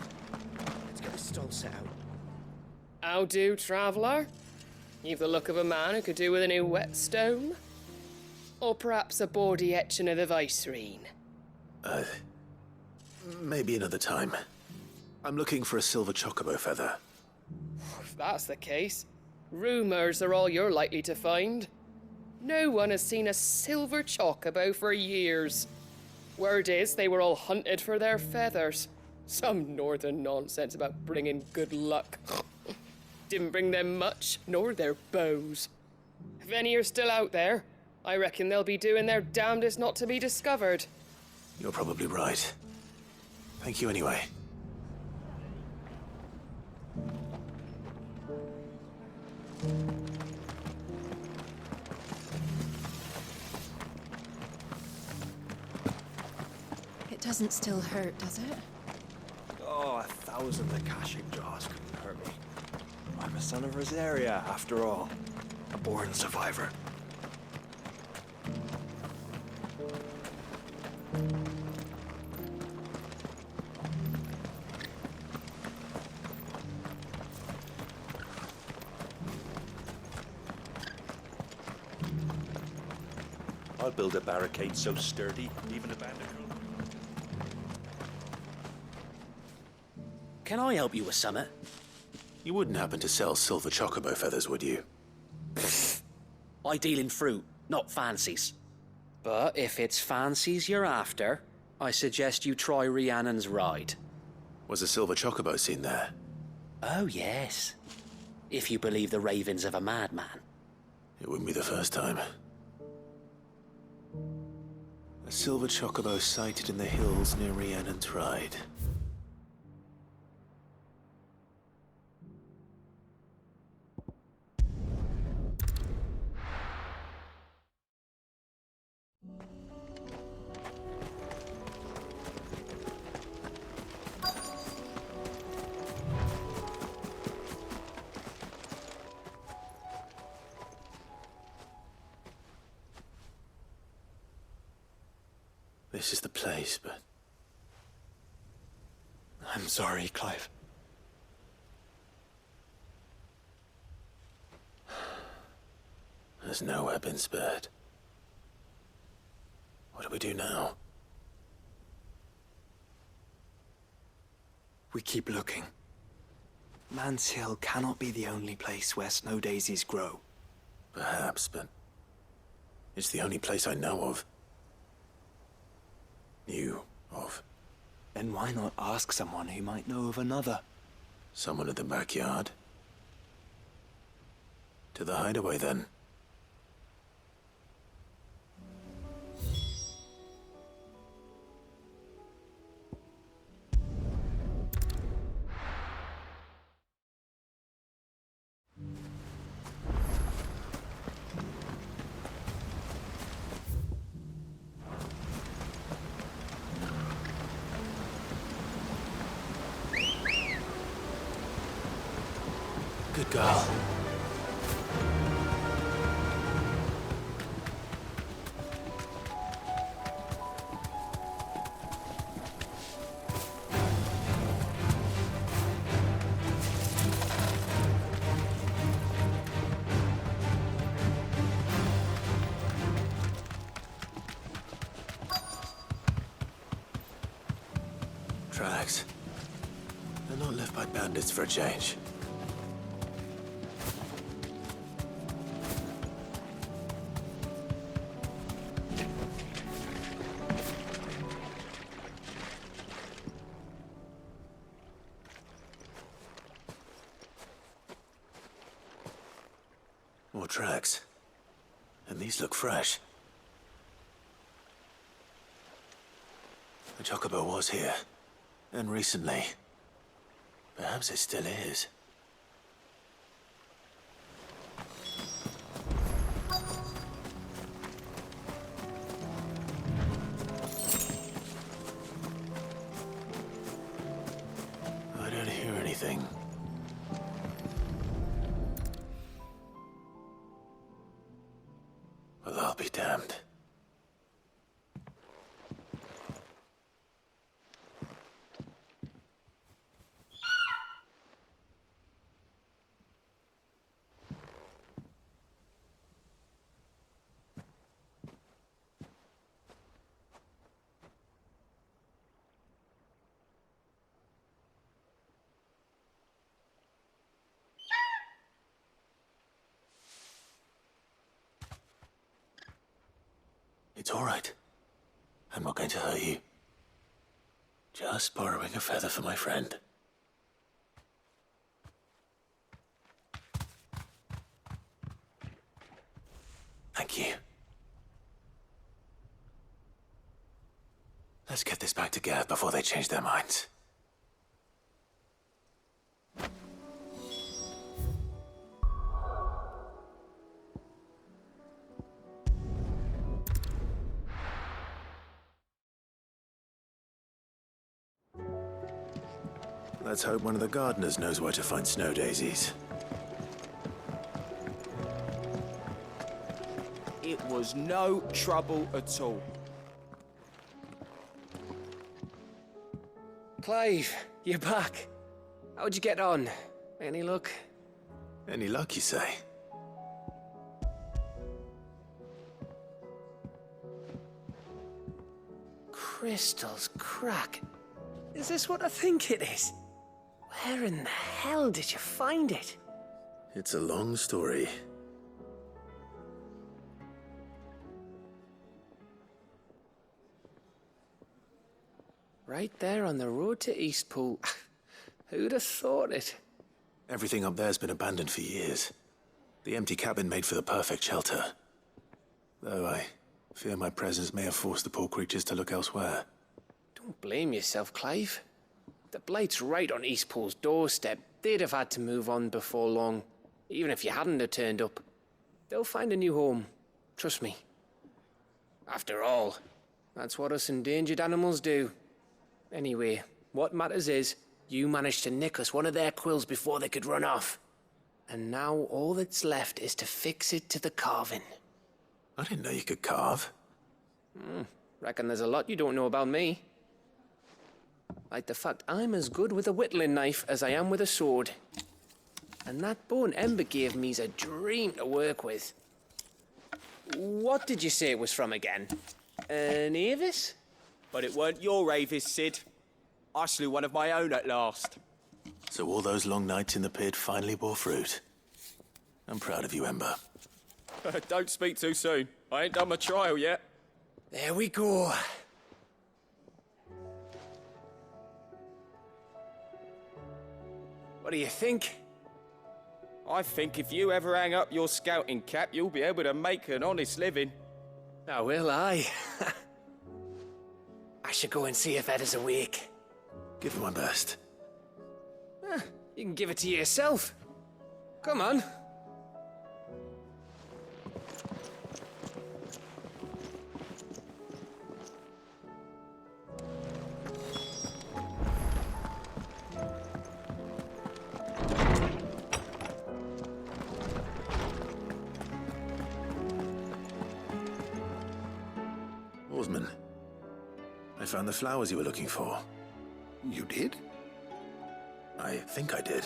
let's get this stall set out. How do, traveller? You've the look of a man who could do with a new whetstone. Or perhaps a bawdy etching of the Vicerine. Maybe another time. I'm looking for a silver chocobo feather. If that's the case, rumours are all you're likely to find. No one has seen a silver chocobo for years. Word is they were all hunted for their feathers. Some northern nonsense about bringing good luck. Didn't bring them much, nor their bows. If any are still out there, I reckon they'll be doing their damnedest not to be discovered. You're probably right. Thank you anyway. It doesn't still hurt, does it? Oh, 1,000 Akashic jaws couldn't hurt me. I'm a son of Rosaria, after all. A born survivor. I'll build a barricade so sturdy, even a bandicoot. Can I help you with something? You wouldn't happen to sell silver chocobo feathers, would you? I deal in fruit, not fancies. But if it's fancies you're after, I suggest you try Rhiannon's ride. Was a silver chocobo seen there? Oh, yes. If you believe the ravings of a madman. It wouldn't be the first time. A silver chocobo sighted in the hills near Rhiannon's Ride. This is the place, but... I'm sorry, Clive. There's nowhere been spared. What do we do now? We keep looking. Man's Hill cannot be the only place where snow daisies grow. Perhaps, but... it's the only place I know of. Knew of. Then why not ask someone who might know of another? Someone in the backyard? To the hideaway, then. Good girl. Tracks. They're not left by bandits for a change. More tracks. And these look fresh. The chocobo was here. And recently. Perhaps it still is. be damned. It's all right. I'm not going to hurt you. Just borrowing a feather for my friend. Thank you. Let's get this back to Gav before they change their minds. Let's hope one of the gardeners knows where to find snow daisies. It was no trouble at all. Clive, you're back. How'd you get on? Any luck? Any luck, you say? Crystal's crack. Is this what I think it is? Where in the hell did you find it? It's a long story. Right there on the road to Eastpool. Who'd have thought it? Everything up there's been abandoned for years. The empty cabin made for the perfect shelter. Though I fear my presence may have forced the poor creatures to look elsewhere. Don't blame yourself, Clive. The Blight's right on Eastpool's doorstep. They'd have had to move on before long, even if you hadn't have turned up. They'll find a new home. Trust me. After all, that's what us endangered animals do. Anyway, what matters is, you managed to nick us one of their quills before they could run off. And now all that's left is to fix it to the carving. I didn't know you could carve. Reckon there's a lot you don't know about me. Like the fact I'm as good with a whittling knife as I am with a sword. And that bone Ember gave me's a dream to work with. What did you say it was from again? An Avis? But it weren't your Avis, Sid. I slew one of my own at last. So all those long nights in the pit finally bore fruit. I'm proud of you, Ember. Don't speak too soon. I ain't done my trial yet. There we go. What do you think? I think if you ever hang up your scouting cap, you'll be able to make an honest living. Now will I? I should go and see if Ed is awake. Give it my best. You can give it to yourself. Come on. Oarsman, I found the flowers you were looking for. You did? I think I did.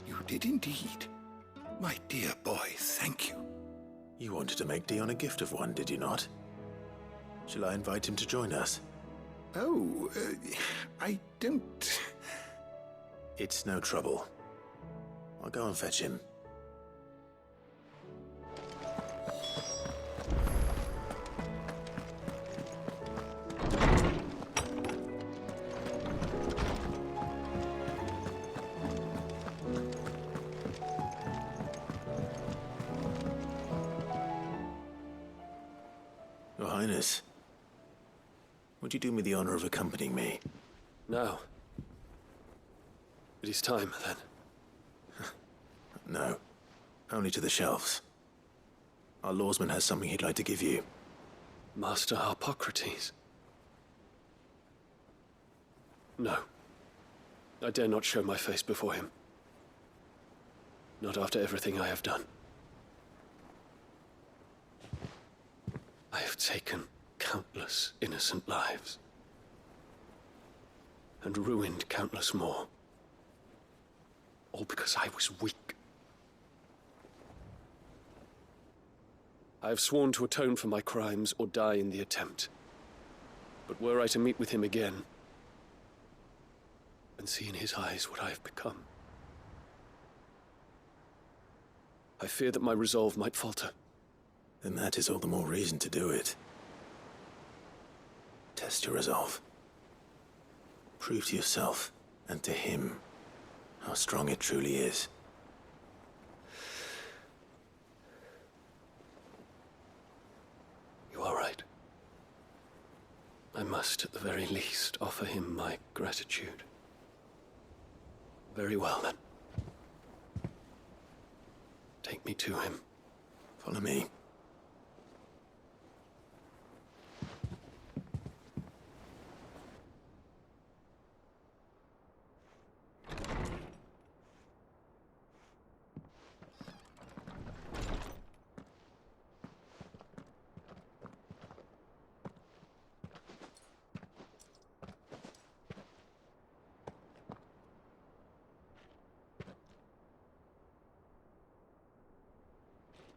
You did indeed. My dear boy, thank you. You wanted to make Dion a gift of one, did you not? Shall I invite him to join us? Oh, I don't... It's no trouble. I'll go and fetch him. Your Highness, would you do me the honor of accompanying me? No. It is time, then. No. Only to the shelves. Our lawsman has something he'd like to give you. Master Harpocrates. No. I dare not show my face before him. Not after everything I have done. I have taken countless innocent lives. And ruined countless more. All because I was weak. I have sworn to atone for my crimes or die in the attempt. But were I to meet with him again, and see in his eyes what I have become, I fear that my resolve might falter. Then that is all the more reason to do it. Test your resolve. Prove to yourself, and to him, how strong it truly is. You are right. I must, at the very least, offer him my gratitude. Very well, then. Take me to him. Follow me.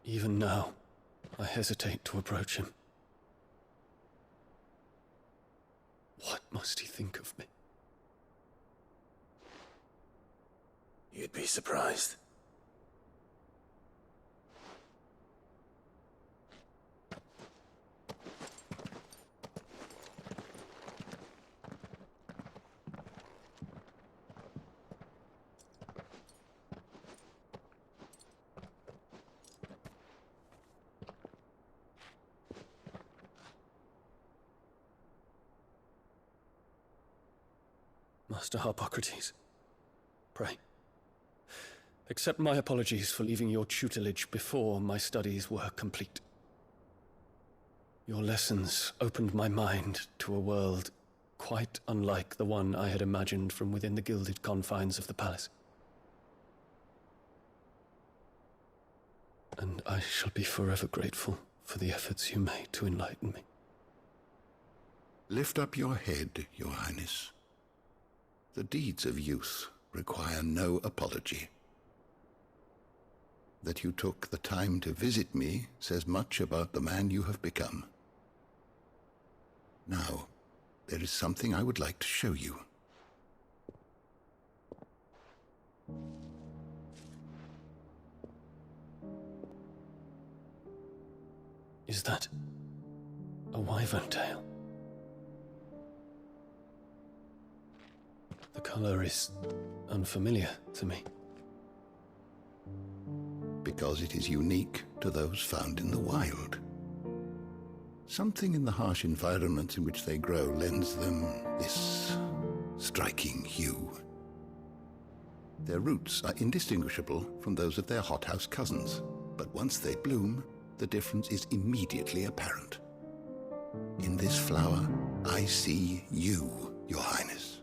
Even now, I hesitate to approach him. What must he think of me? You'd be surprised. Master Harpocrates, pray, accept my apologies for leaving your tutelage before my studies were complete. Your lessons opened my mind to a world quite unlike the one I had imagined from within the gilded confines of the palace. And I shall be forever grateful for the efforts you made to enlighten me. Lift up your head, Your Highness. The deeds of youth require no apology. That you took the time to visit me says much about the man you have become. Now, there is something I would like to show you. Is that a wyvern tail? The color is unfamiliar to me. Because it is unique to those found in the wild. Something in the harsh environments in which they grow lends them this striking hue. Their roots are indistinguishable from those of their hothouse cousins, but once they bloom, the difference is immediately apparent. In this flower, I see you, Your Highness.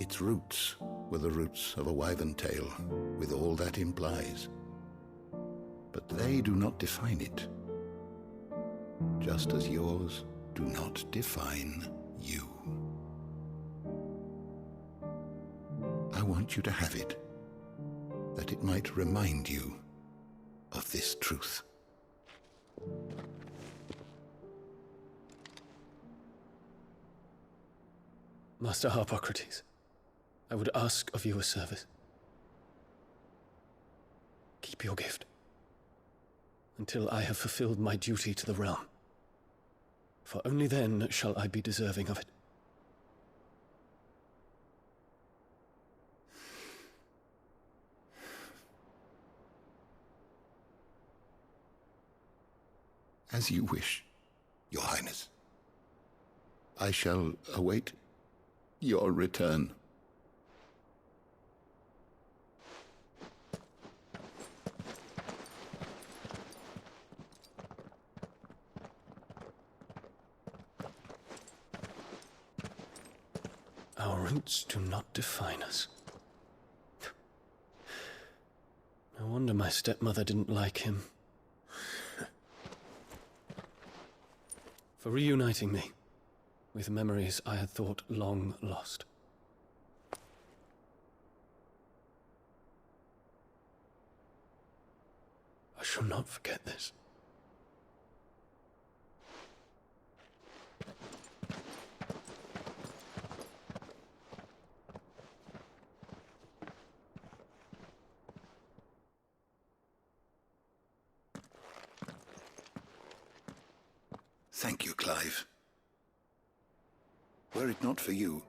Its roots were the roots of a wyvern tail, with all that implies. But they do not define it, just as yours do not define you. I want you to have it, that it might remind you of this truth. Master Harpocrates, I would ask of you a service. Keep your gift until I have fulfilled my duty to the realm, for only then shall I be deserving of it. As you wish, Your Highness. I shall await your return. Our roots do not define us. No wonder my stepmother didn't like him. For reuniting me with memories I had thought long lost. I shall not forget this. Thank you, Clive. Were it not for you,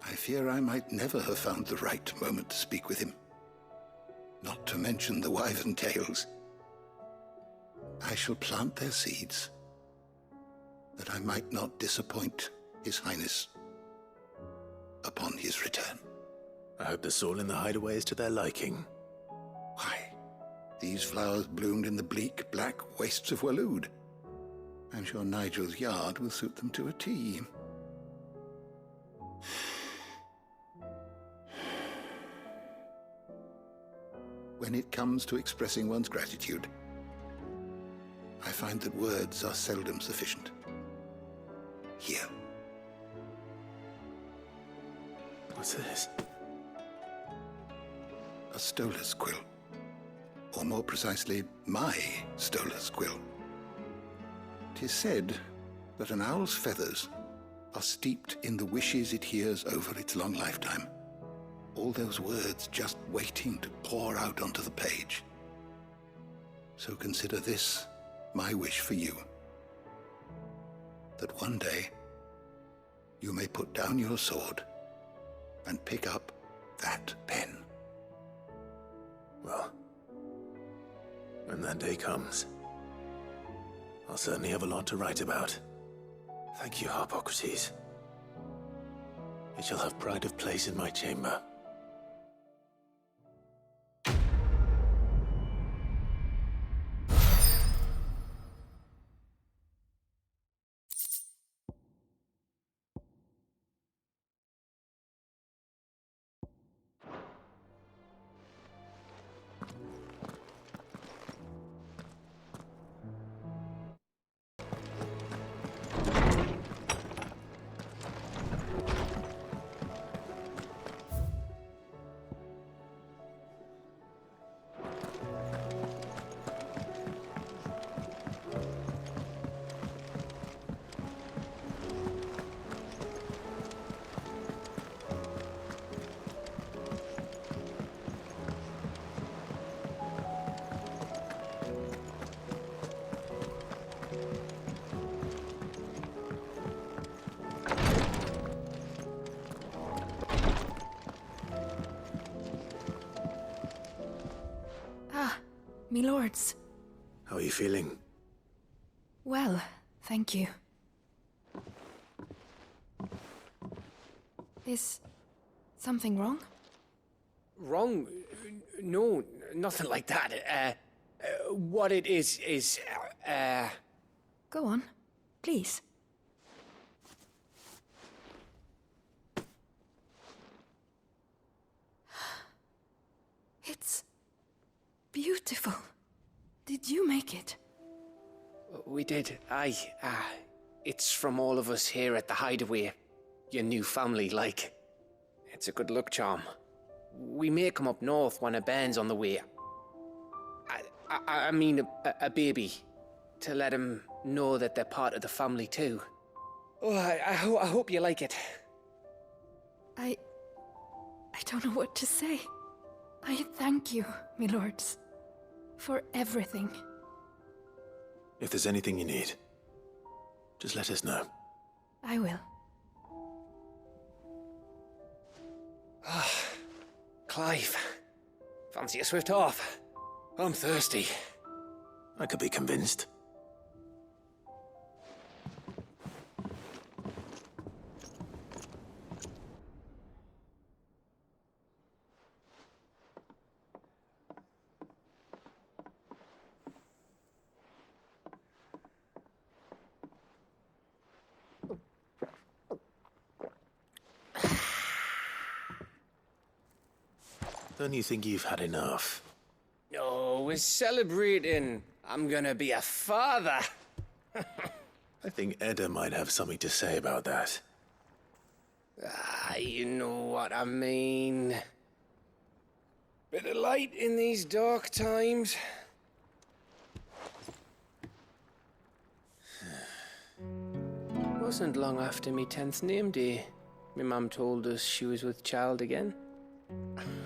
I fear I might never have found the right moment to speak with him. Not to mention the wyvern tales. I shall plant their seeds, that I might not disappoint His Highness upon his return. I hope the soil in the hideaway is to their liking. Why, these flowers bloomed in the bleak, black wastes of Waloed. I'm sure Nigel's yard will suit them to a T. When it comes to expressing one's gratitude, I find that words are seldom sufficient. Here. What's this? A stolas quill. Or more precisely, my stolas quill. 'Tis said that an owl's feathers are steeped in the wishes it hears over its long lifetime. All those words just waiting to pour out onto the page. So consider this my wish for you. That one day you may put down your sword and pick up that pen. Well, when that day comes, I'll certainly have a lot to write about. Thank you, Harpocrates. It shall have pride of place in my chamber. Me lords. How are you feeling? Well, thank you. Is something wrong? Wrong? No, nothing like that. What it is, Go on, please. It's beautiful. Did you make it? We did. It's from all of us here at the Hideaway. Your new family, like. It's a good luck charm. We may come up north when a band's on the way. I mean a baby. To let him know that they're part of the family too. Oh, I hope you like it. I don't know what to say. I thank you, me lords, for everything. If there's anything you need, just let us know. I will. Clive, fancy a swift off? I'm thirsty. I could be convinced. Don't you think you've had enough? No, we're celebrating. I'm gonna be a father. I think Edda might have something to say about that. Ah, you know what I mean. Bit of light in these dark times. Wasn't long after me 10th name day, my mum told us she was with child again.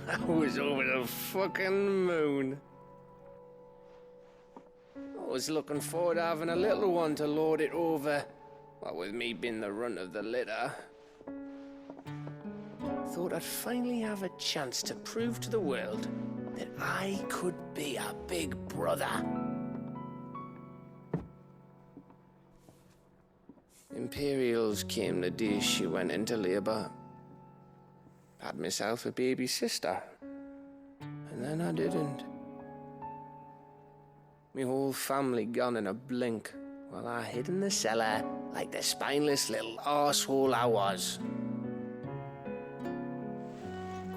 I was over the fucking moon. I was looking forward to having a little one to lord it over, what with me being the runt of the litter. Thought I'd finally have a chance to prove to the world that I could be a big brother. Imperials came the day she went into labour. Had myself a baby sister. And then I didn't. Me whole family gone in a blink, while I hid in the cellar like the spineless little arsehole I was.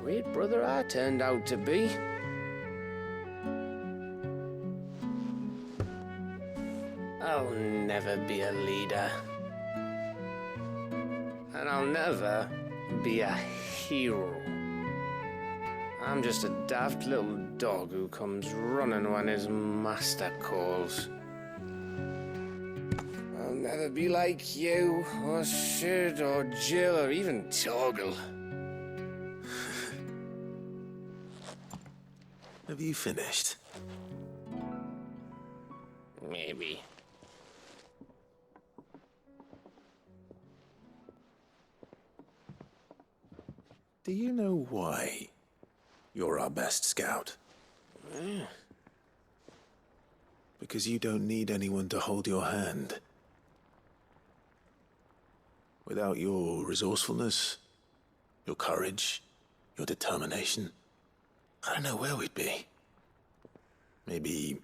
Great brother I turned out to be. I'll never be a leader. And I'll never be a hero. I'm just a daft little dog who comes running when his master calls. I'll never be like you, or Sid, or Jill, or even Torgal. Have you finished? Maybe. Do you know why you're our best scout? Because you don't need anyone to hold your hand. Without your resourcefulness, your courage, your determination, I don't know where we'd be. Maybe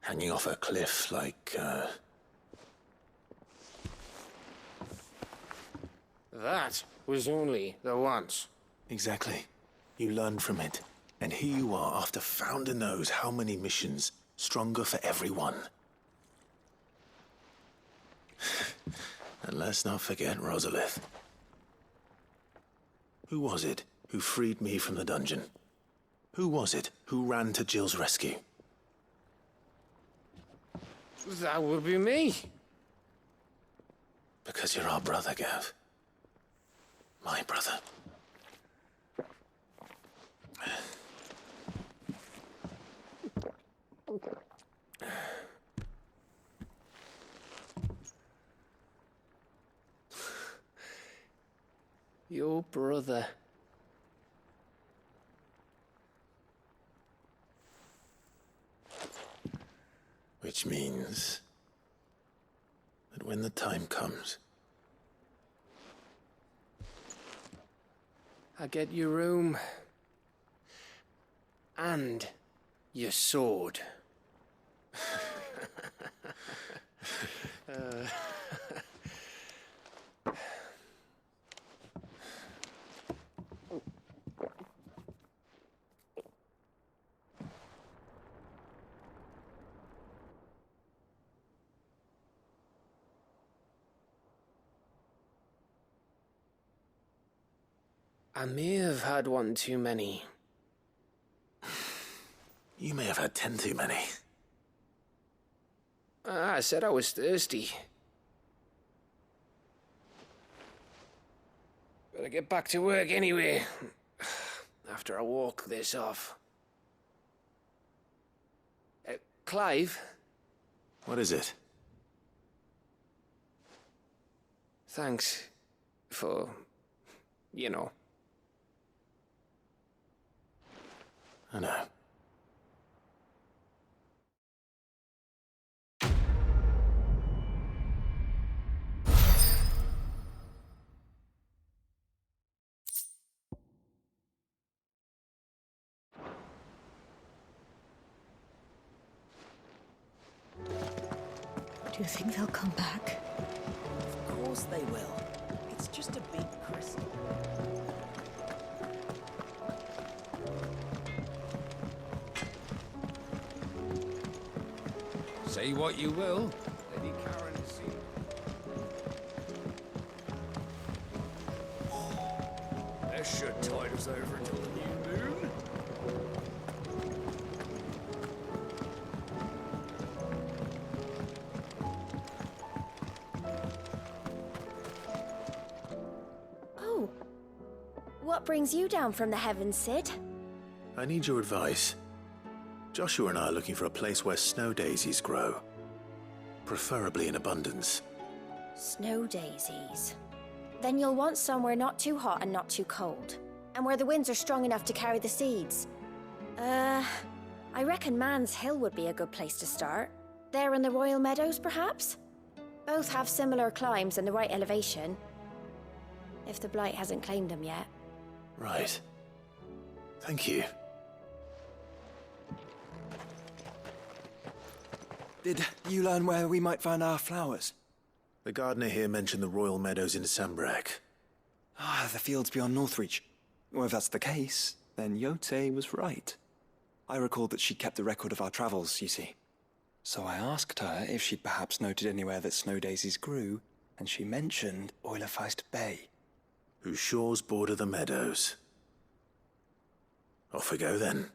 hanging off a cliff like, That was only the once. Exactly. You learn from it. And here you are after Founder knows how many missions, stronger for everyone. And let's not forget Rosalith. Who was it who freed me from the dungeon? Who was it who ran to Jill's rescue? That would be me. Because you're our brother, Gav. My brother. Your brother. Which means that when the time comes, I get your room. And your sword. I may have had one too many. you may have had 10 too many. I said I was thirsty. Better get back to work anyway, after I walk this off. Clive? What is it? Thanks for, you know. I know. Do you think they'll come back? Of course they will. It's just a big crystal. Say what you will. Lady Karen That should tide us over till the new moon. Oh. What brings you down from the heavens, Sid? I need your advice. Joshua and I are looking for a place where snow daisies grow. Preferably in abundance. Snow daisies. Then you'll want somewhere not too hot and not too cold. And where the winds are strong enough to carry the seeds. I reckon Man's Hill would be a good place to start. There in the Royal Meadows, perhaps? Both have similar climbs and the right elevation. If the Blight hasn't claimed them yet. Right. Thank you. Did you learn where we might find our flowers? The gardener here mentioned the Royal Meadows in Sambrak. Ah, the fields beyond Northreach. Well, if that's the case, then Yote was right. I recalled that she kept a record of our travels, you see. So I asked her if she'd perhaps noted anywhere that snow daisies grew, and she mentioned Oilafeist Bay. Whose shores border the meadows. Off we go then.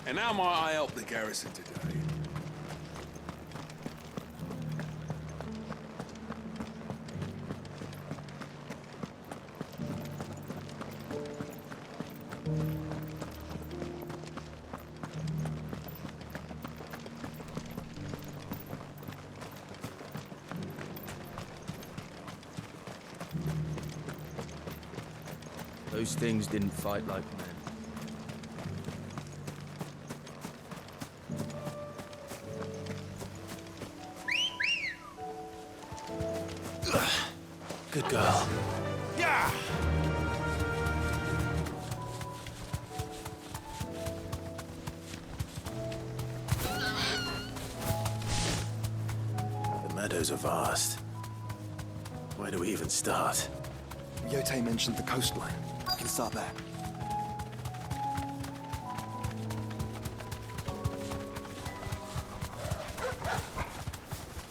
And how might I help the garrison today? Those things didn't fight like men. Good girl. Yeah! The meadows are vast. Where do we even start? Yote mentioned the coastline. We can start there.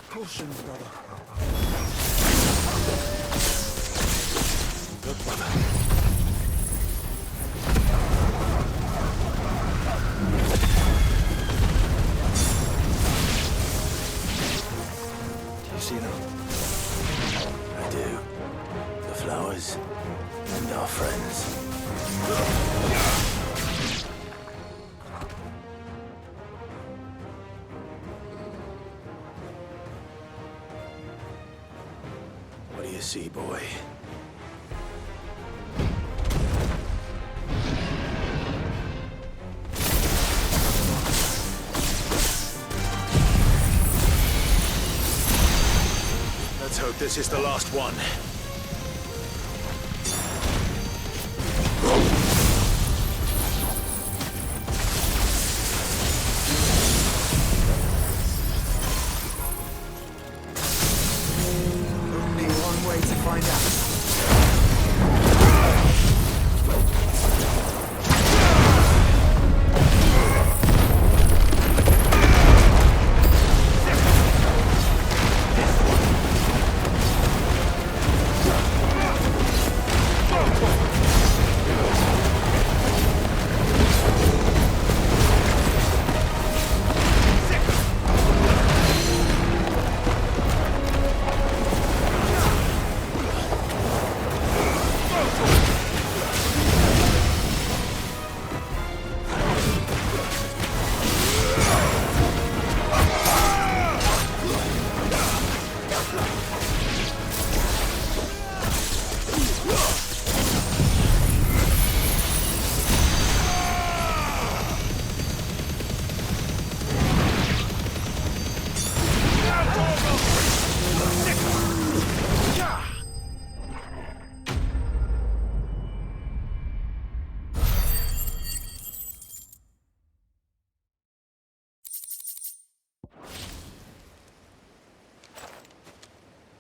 Caution, brother. Look, mother. Do you see them? I do. The flowers and our friends. What do you see, boy? Let's hope this is the last one. Only one way to find out.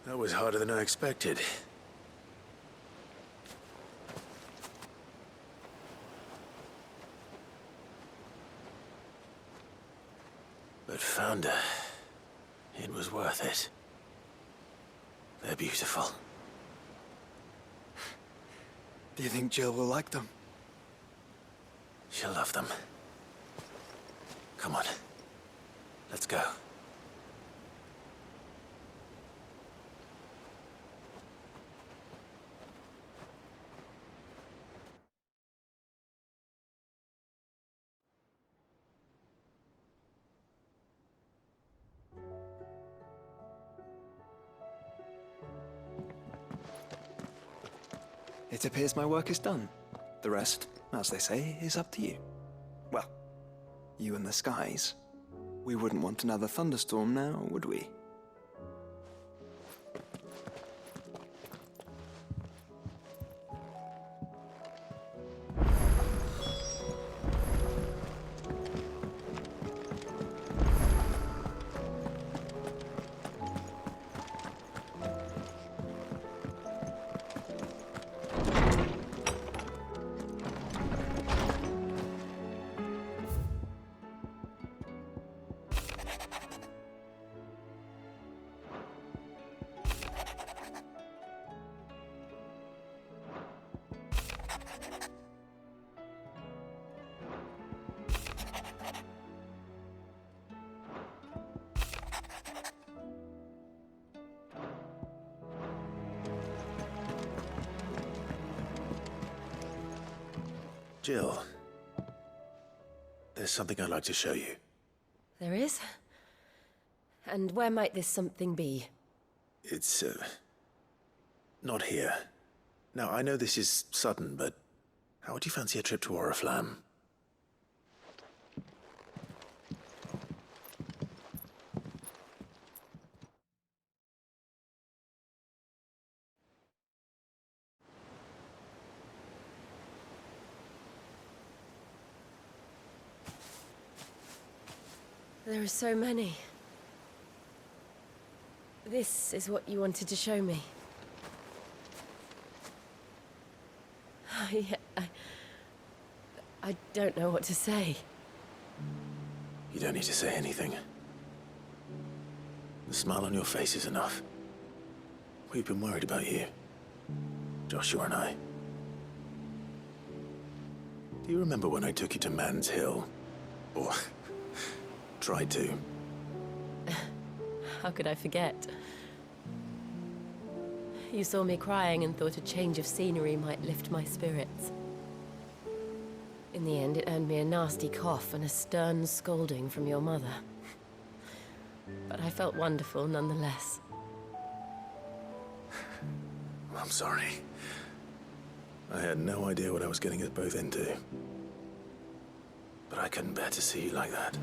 That was harder than I expected. But found her. It was worth it. They're beautiful. Do you think Jill will like them? She'll love them. Come on. Let's go. It appears my work is done. The rest, as they say, is up to you. Well, you and the skies. We wouldn't want another thunderstorm now, would we? Jill, there's something I'd like to show you. There is? And where might this something be? It's, not here. Now, I know this is sudden, but how would you fancy a trip to Oriflamme? There are so many. This is what you wanted to show me. I don't know what to say. You don't need to say anything. The smile on your face is enough. We've been worried about you, Joshua and I. Do you remember when I took you to Man's Hill? Or tried to? How could I forget? You saw me crying and thought a change of scenery might lift my spirits. In the end, it earned me a nasty cough and a stern scolding from your mother. But I felt wonderful nonetheless. I'm sorry. I had no idea what I was getting us both into. But I couldn't bear to see you like that.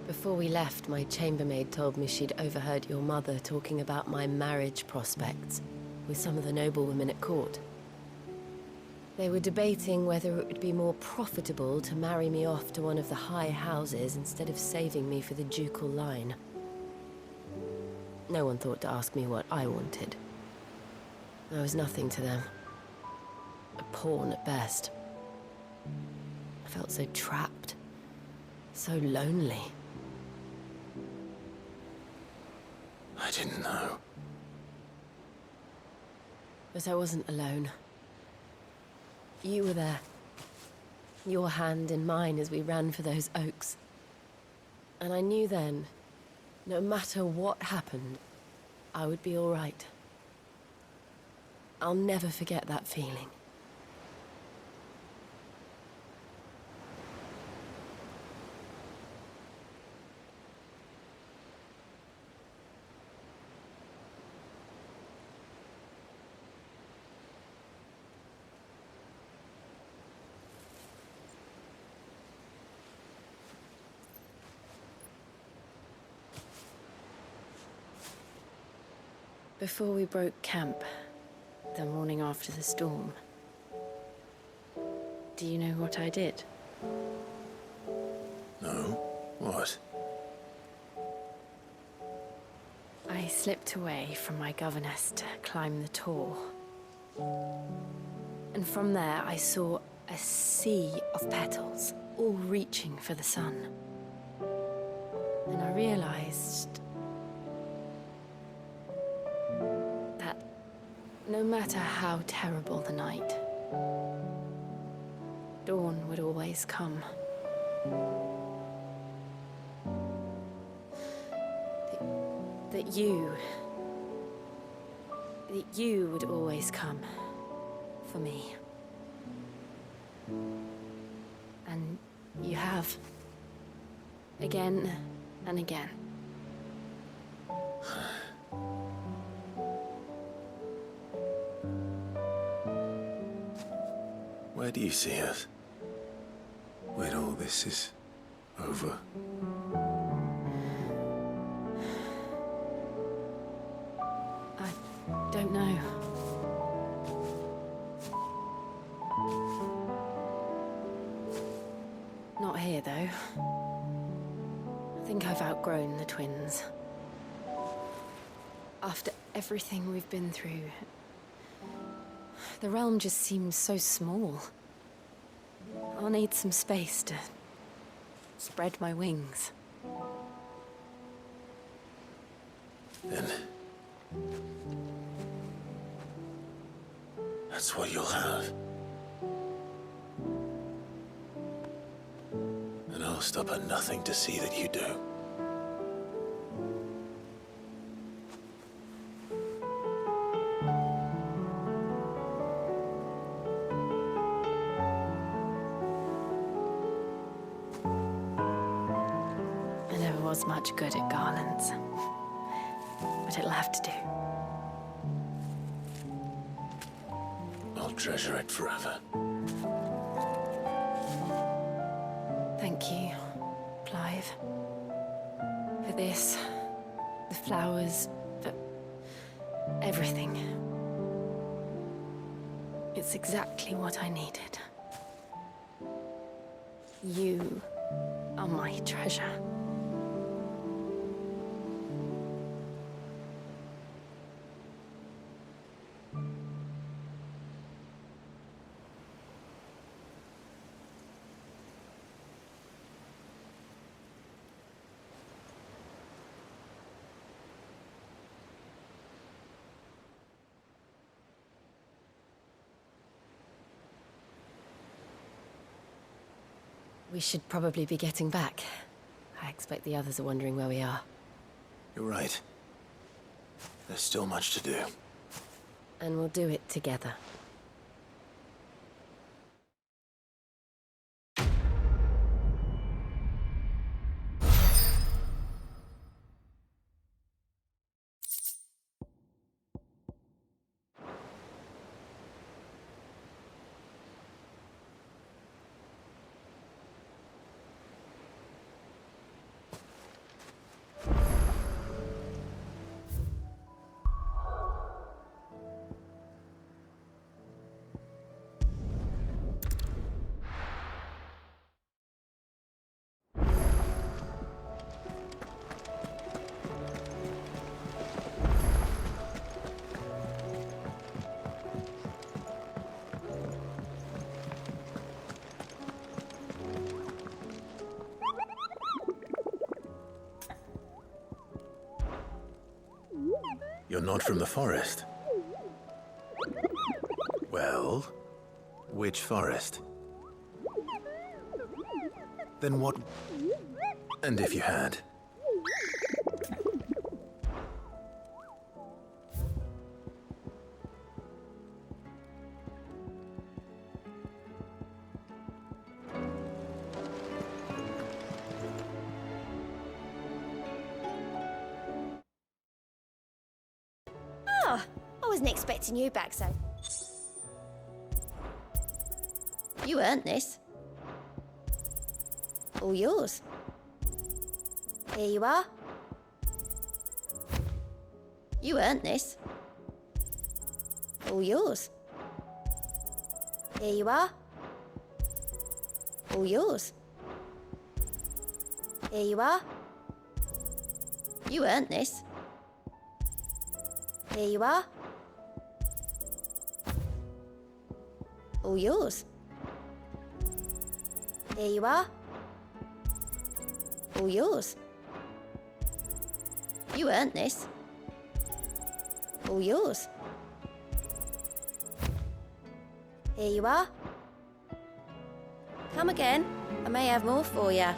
Before we left, my chambermaid told me she'd overheard your mother talking about my marriage prospects with some of the noblewomen at court. They were debating whether it would be more profitable to marry me off to one of the high houses instead of saving me for the ducal line. No one thought to ask me what I wanted. I was nothing to them. A pawn at best. I felt so trapped. So lonely. I didn't know. But I wasn't alone. You were there. Your hand in mine as we ran for those oaks. And I knew then, no matter what happened, I would be all right. I'll never forget that feeling. Before we broke camp, the morning after the storm, do you know what I did? No? What? I slipped away from my governess to climb the tor. And from there, I saw a sea of petals, all reaching for the sun. And I realized that no matter how terrible the night, dawn would always come. That you would always come for me. And you have. Again and again. Where do you see us? When all this is over? I don't know. Not here, though. I think I've outgrown the twins. After everything we've been through, the realm just seems so small. I'll need some space to spread my wings. Then that's what you'll have. And I'll stop at nothing to see that you do. I never was much good at garlands, but it'll have to do. I'll treasure it forever. Thank you, Clive. For this, the flowers, for everything. It's exactly what I needed. You are my treasure. We should probably be getting back. I expect the others are wondering where we are. You're right. There's still much to do. And we'll do it together. You're not from the forest. Well, which forest? Then what? And if you had? Oh, I wasn't expecting you back so. You earned this. All yours. Here you are. You earned this. All yours. Here you are. All yours. Here you are. You earned this. Here you are. All yours. Here you are. All yours. You earned this. All yours. Here you are. Come again. I may have more for you.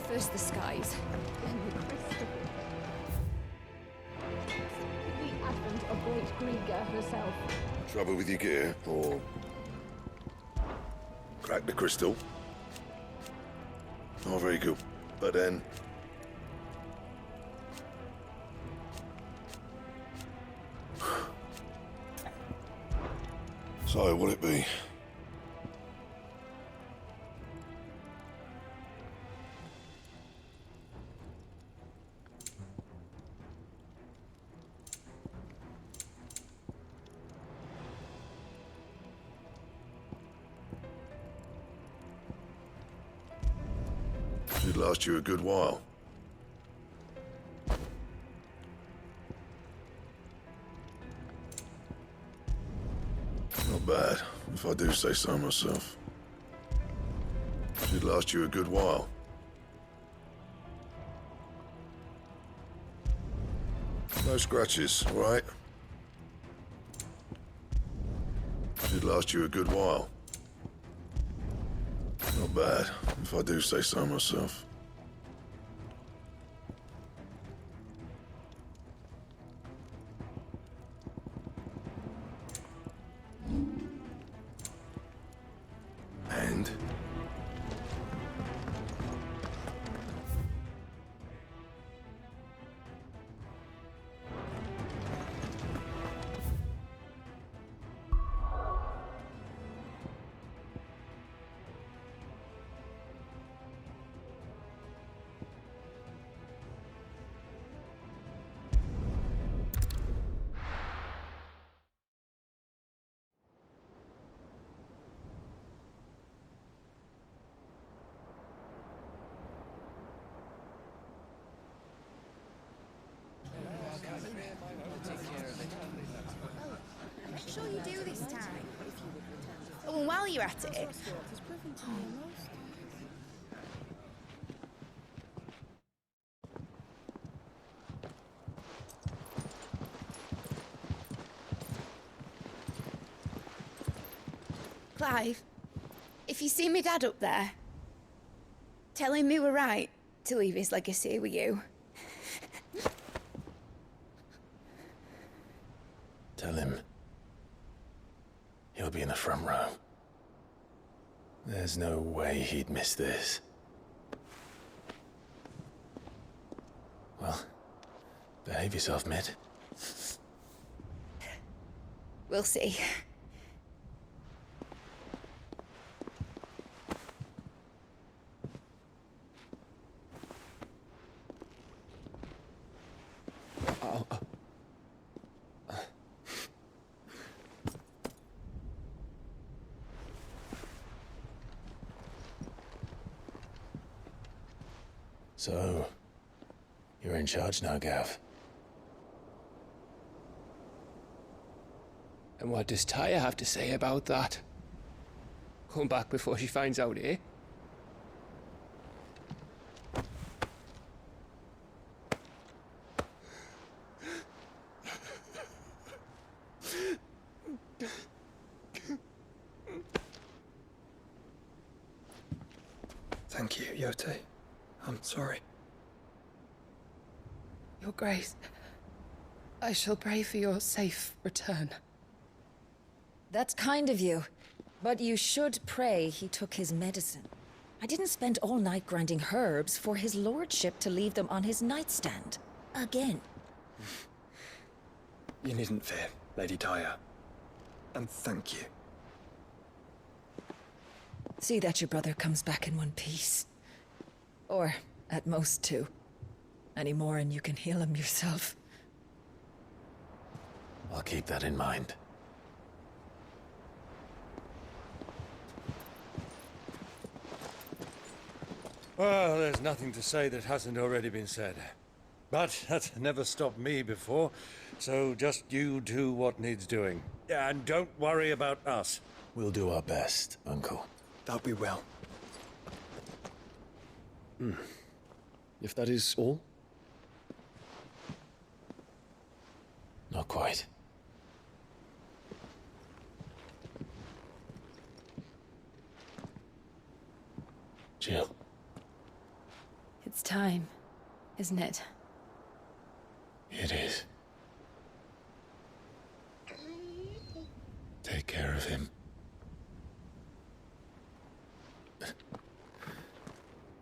First the skies, then the crystal. The advent of great Griga herself. Trouble with your gear, or crack the crystal? Oh, very good. But then, so what'll it be? Should last you a good while. Not bad, if I do say so myself. Should last you a good while. No scratches, all right? Should last you a good while. Not bad, if I do say so myself. And? Make sure you do this time. Oh, and while you're at it... Clive, if you see me dad up there, tell him we were right to leave his legacy with you. Tell him he'll be in the front row. There's no way he'd miss this. Well, Behave yourself, Mitt. We'll see. So, you're in charge now, Gav. And what does Taya have to say about that? Come back before she finds out, eh? Thank you, Yote. I'm sorry. Your Grace, I shall pray for your safe return. That's kind of you. But you should pray he took his medicine. I didn't spend all night grinding herbs for his lordship to leave them on his nightstand. Again. You needn't fear, Lady Taya. And thank you. See that your brother comes back in one piece. Or, at most, two. Any more and you can heal him yourself. I'll keep that in mind. Well, there's nothing to say that hasn't already been said. But that's never stopped me before, so just you do what needs doing. And don't worry about us. We'll do our best, Uncle. That we will. If that is all? Not quite. Jill. It's time, isn't it? It is. Take care of him.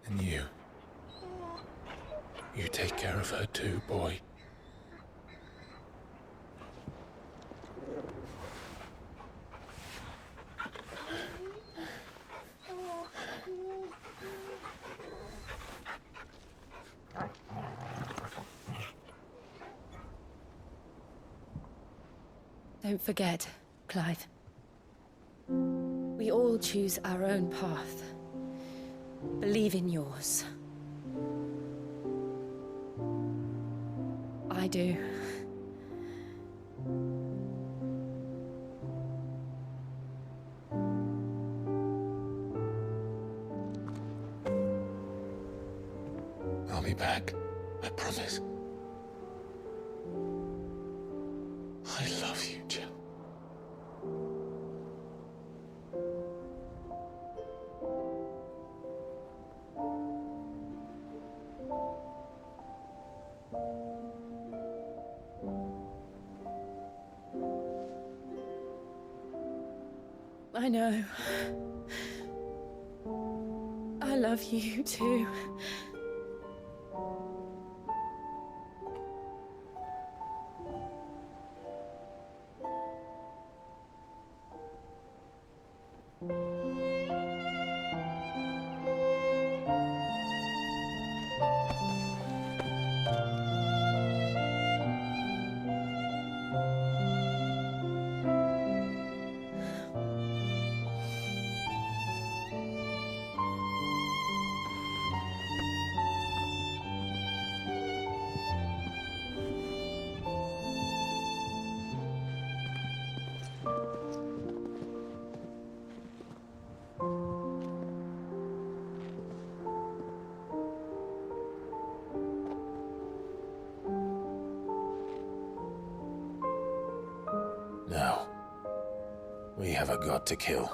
And you. You take care of her too, boy. Don't forget, Clive. We all choose our own path. Believe in yours. I do. I'll be back. I promise. I love you, Jill. I know. I love you too. Now, we have a god to kill.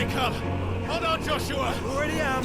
come! Hold on, Joshua! Already am!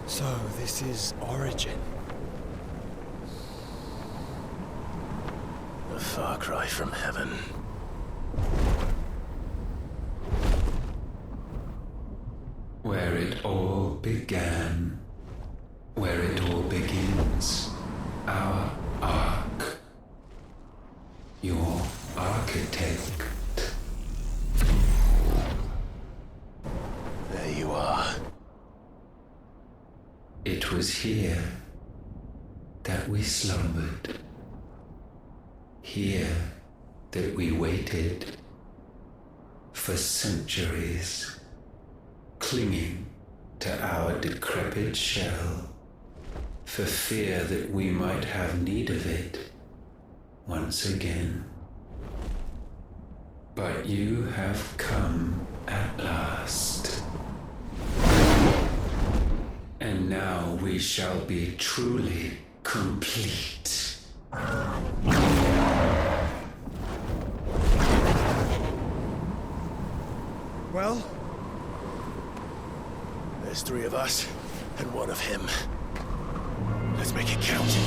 So, this is Origin. A far cry from heaven. Where it all began, where it all begins, our ark, your architect. There you are. It was here that we slumbered, here that we waited for centuries, clinging to our decrepit shell, for fear that we might have need of it once again. But you have come at last. And now we shall be truly complete. Well, there's 3 of us and 1 of him. Let's make it count.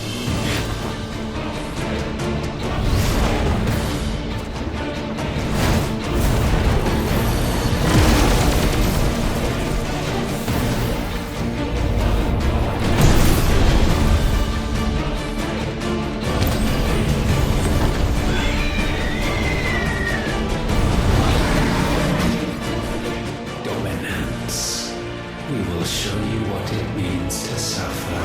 We will show you what it means to suffer.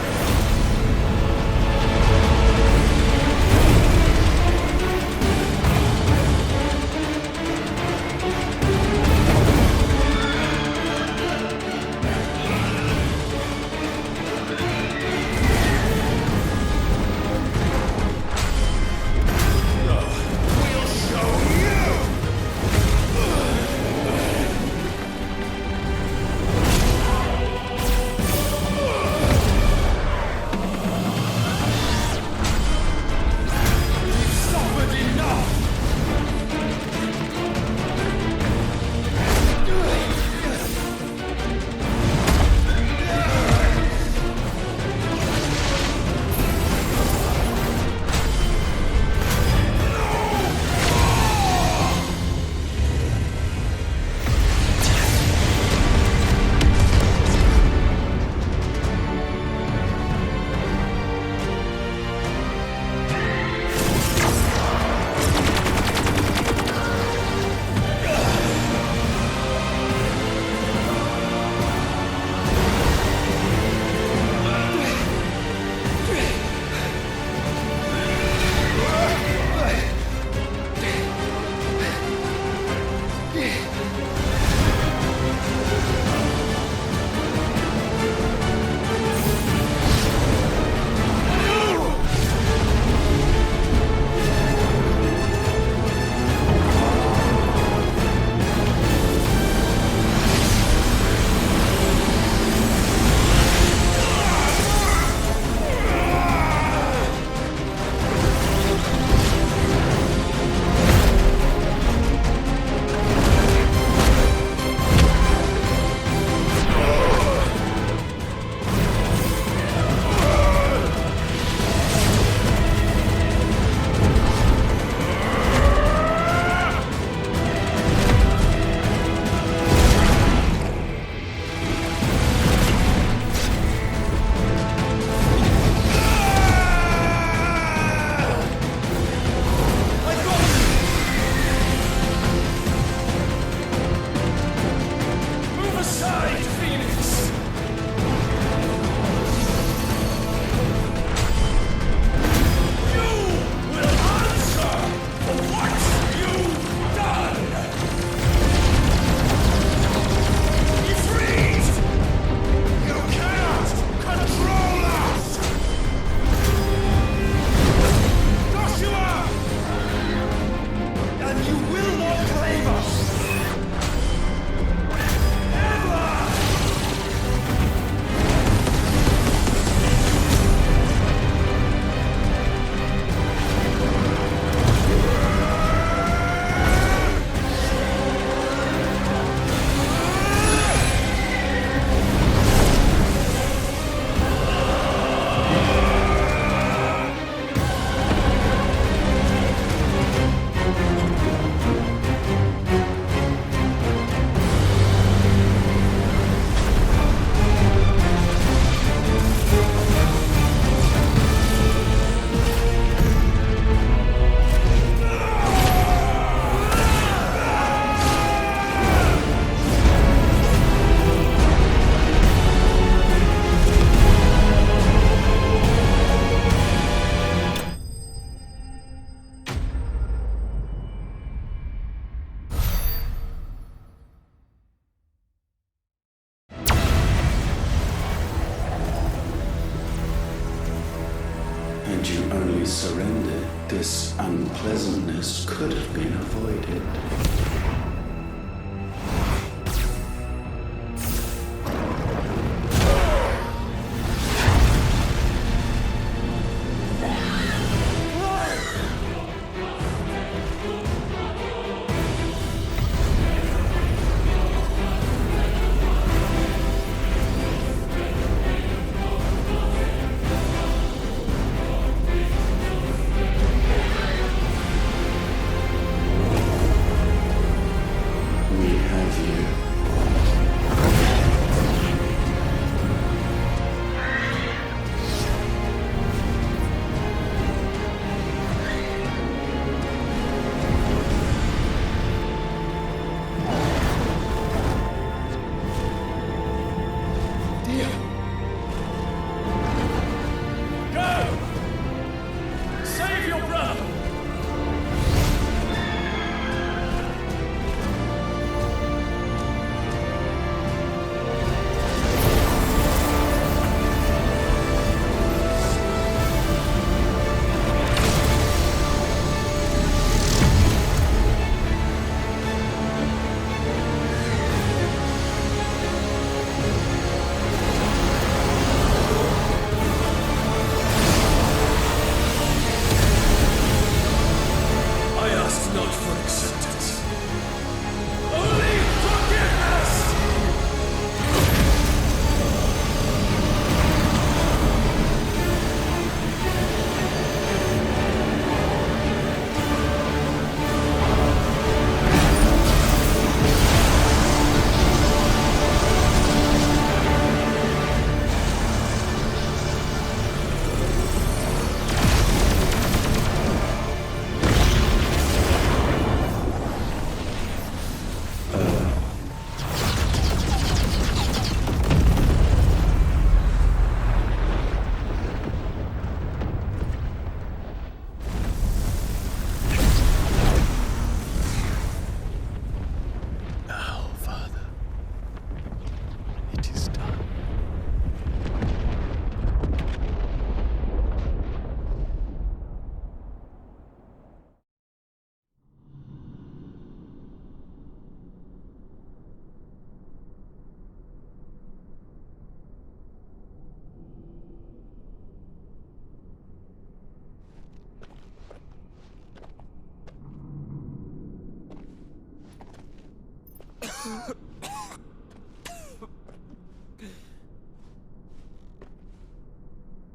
Had you only surrendered, this unpleasantness could have been avoided.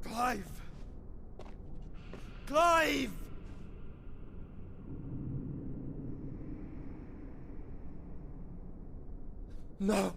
Clive! Clive! No.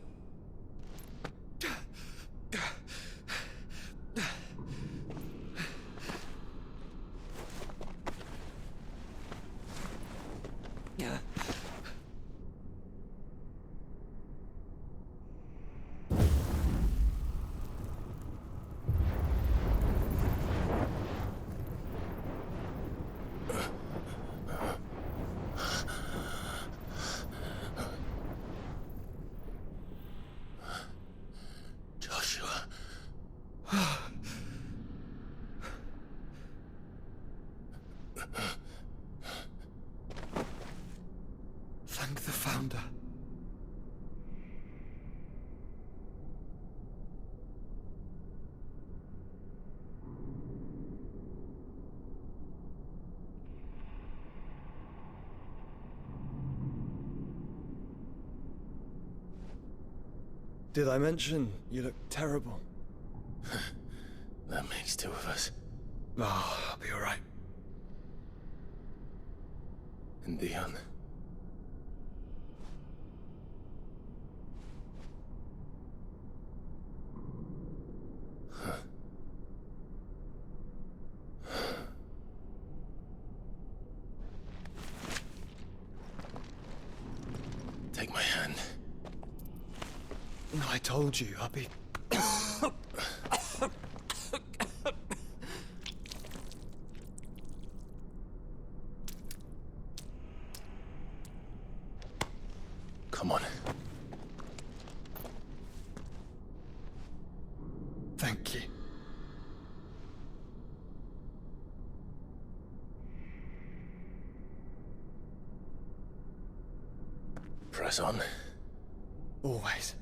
Thank the Founder. Did I mention you look terrible? That makes two of us. Oh, I'll be alright. And Dion? Take my hand. No, I told you, I'll be... Come on. Thank you. press on. Always.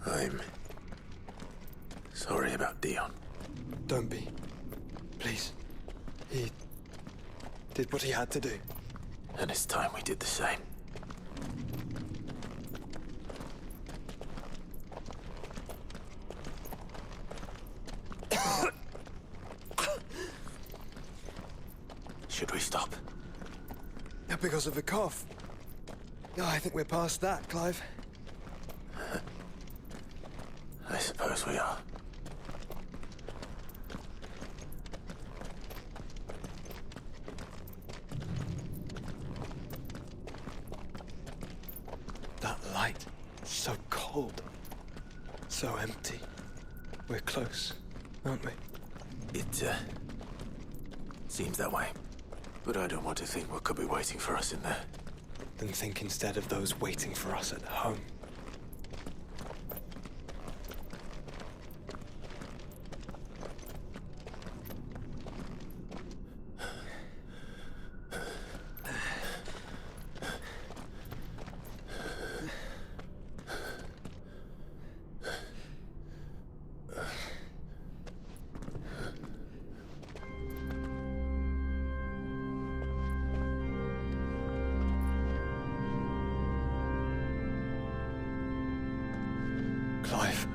I'm sorry about Dion. Don't be. Please. He did what he had to do. And it's time we did the same. Should we stop? Because of the cough. No, I think we're past that, Clive. I suppose we are. That light. So cold. So empty. We're close, aren't we? It, seems that way. But I don't want to think what could be waiting for us in there. Then think instead of those waiting for us at home. Clive.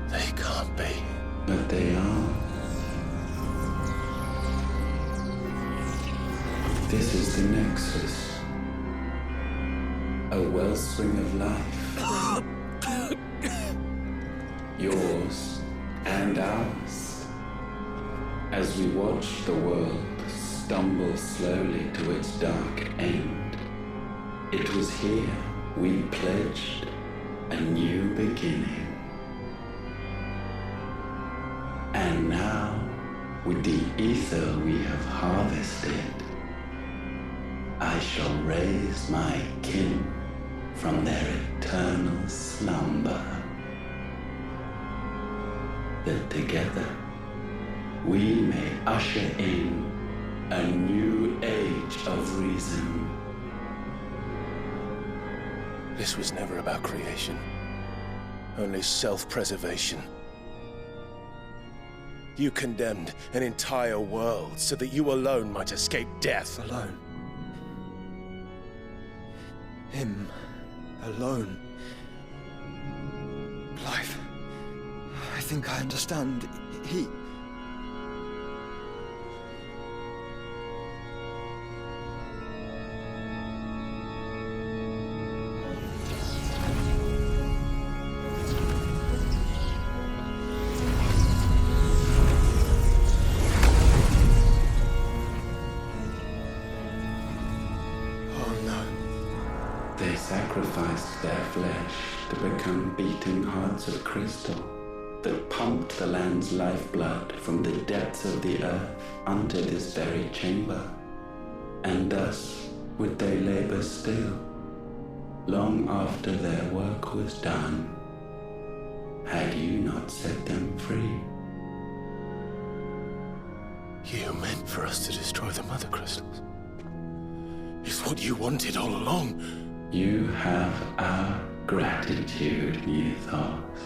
They can't be. But they are. This is the Nexus. A wellspring of life. Yours and ours. As we watch the world stumble slowly to its dark end, it was here we pledged a new beginning. And now, with the ether we have harvested, I shall raise my kin from their eternal slumber. That together we may usher in a new age of reason. This was never about creation. Only self-preservation. You condemned an entire world so that you alone might escape death. Alone. Him. Alone. Clive. I think I understand. He... They sacrificed their flesh to become beating hearts of crystal that pumped the land's lifeblood from the depths of the earth unto this very chamber. And thus would they labor still, long after their work was done, had you not set them free. You meant for us to destroy the Mother Crystals. It's what you wanted all along. You have our gratitude, Mythos.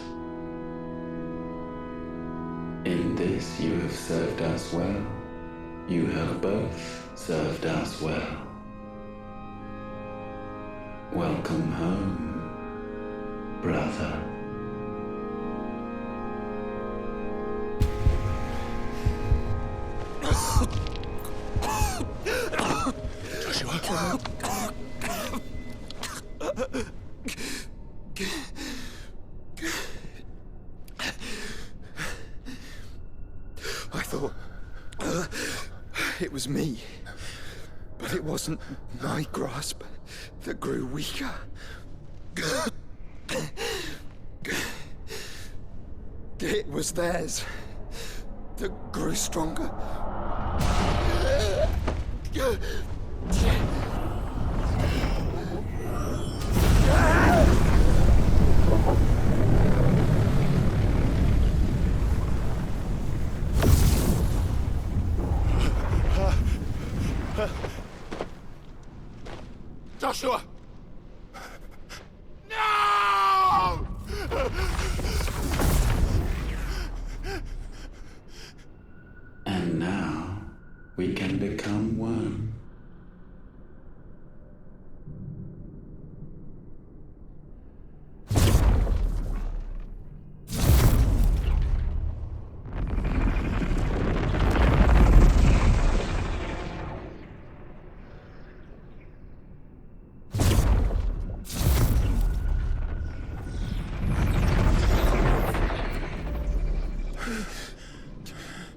In this you have served us well. You have both served us well. Welcome home, brother. Joshua. I thought it was me, but it wasn't my grasp that grew weaker. It was theirs that grew stronger. Joshua! No! And now we can become one.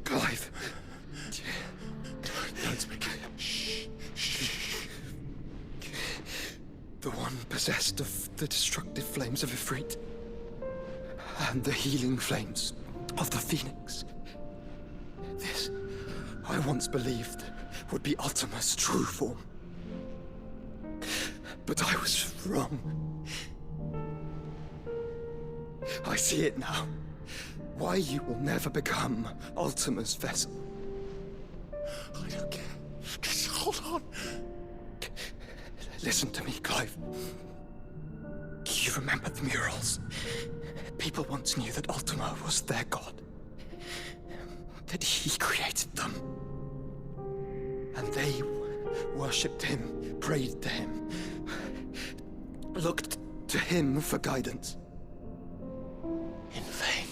Clive. Don't speak. Shh. The one possessed of the destructive flames of Ifrit, and the healing flames of the Phoenix. This, I once believed, would be Ultima's true form. But I was wrong. I see it now. Why you will never become Ultima's vessel. I don't care. Just hold on. Listen to me, Clive. You remember the murals? People once knew that Ultima was their god. That he created them. And they worshipped him, prayed to him, looked to him for guidance. In vain.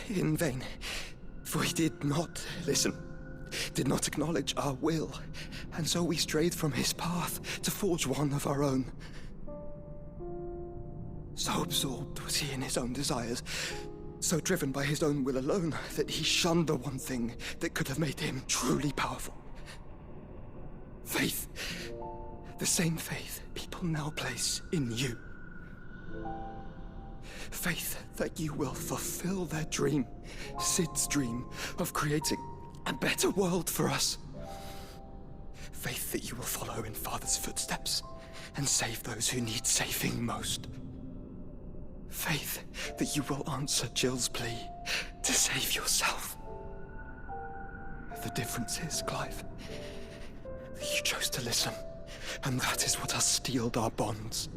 In vain. For he did not listen, did not acknowledge our will, and so we strayed from his path to forge one of our own. So absorbed was he in his own desires, so driven by his own will alone, that he shunned the one thing that could have made him truly powerful. Faith. The same faith people now place in you. Faith that you will fulfill their dream, Sid's dream, of creating a better world for us. Faith that you will follow in Father's footsteps and save those who need saving most. Faith that you will answer Jill's plea to save yourself. The difference is, Clive, that you chose to listen, and that is what has steeled our bonds.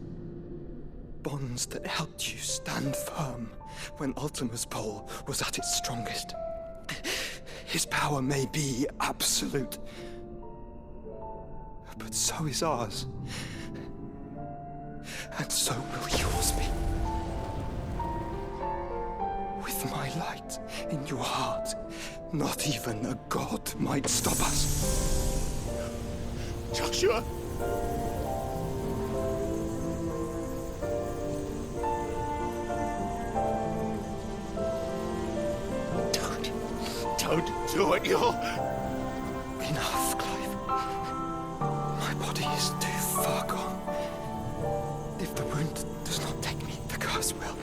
Bonds that helped you stand firm when Ultima's pull was at its strongest. His power may be absolute, but so is ours. And so will yours be. With my light in your heart, not even a god might stop us. Joshua! Don't do it, you're... Enough, Clive. My body is too far gone. If the wound does not take me, the curse will.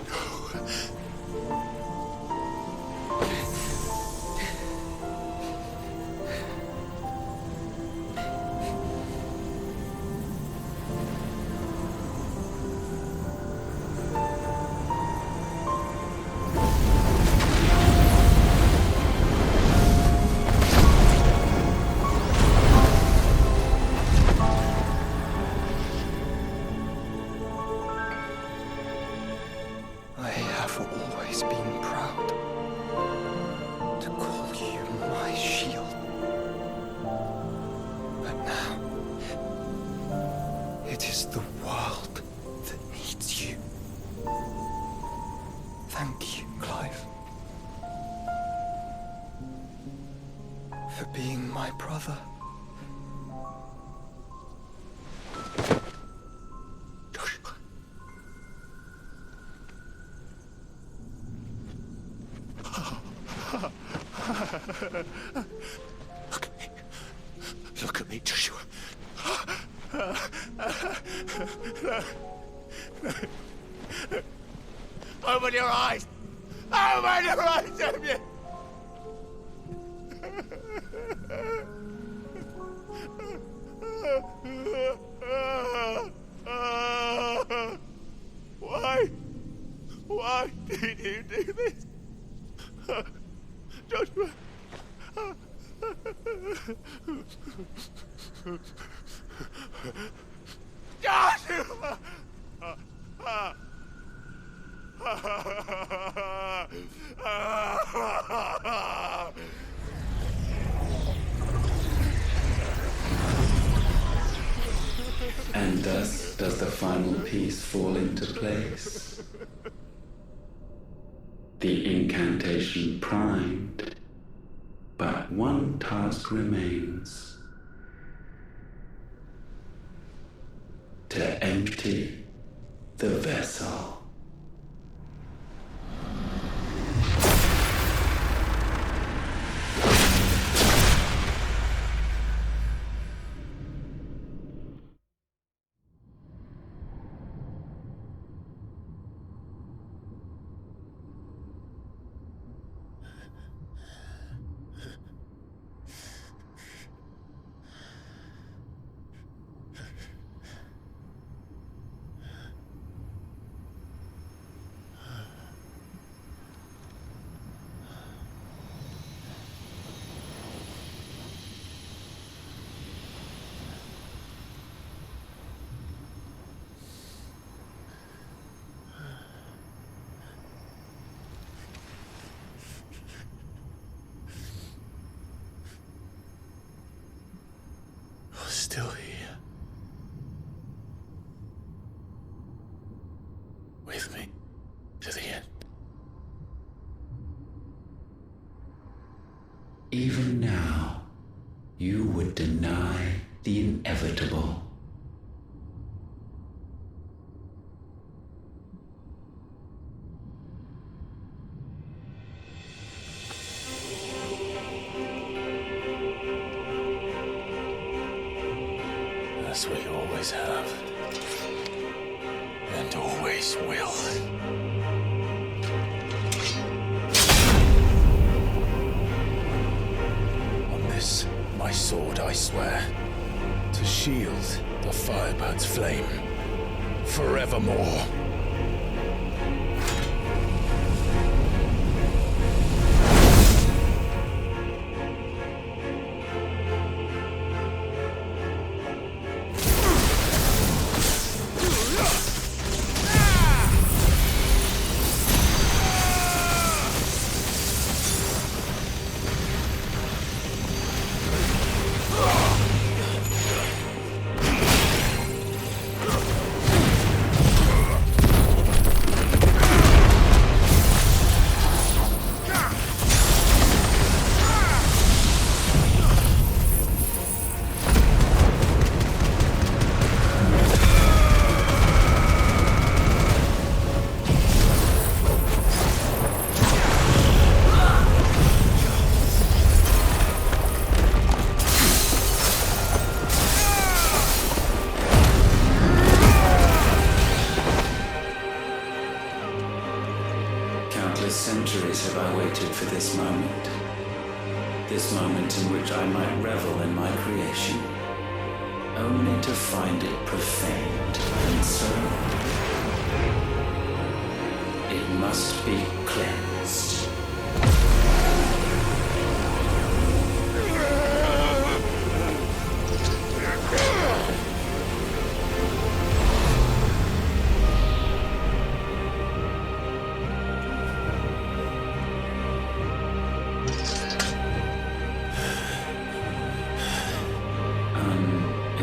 I have always been proud to call you my shield. But now, it is the world that needs you. Thank you, Clive, for being my brother. Look at me, Joshua. Open your eyes! Open your eyes, Damien! Why? Why did you do this? Joshua! Joshua! And thus does the final piece fall into place. The incantation primed, but one task remains. To empty the vessel. Still here. With me to the end. Even now, you would deny the inevitable. That's what you always have. And always will. On this, my sword, I swear, to shield the Firebird's flame forevermore. Centuries have I waited for this moment. This moment in which I might revel in my creation, only to find it profaned, and so it must be cleansed.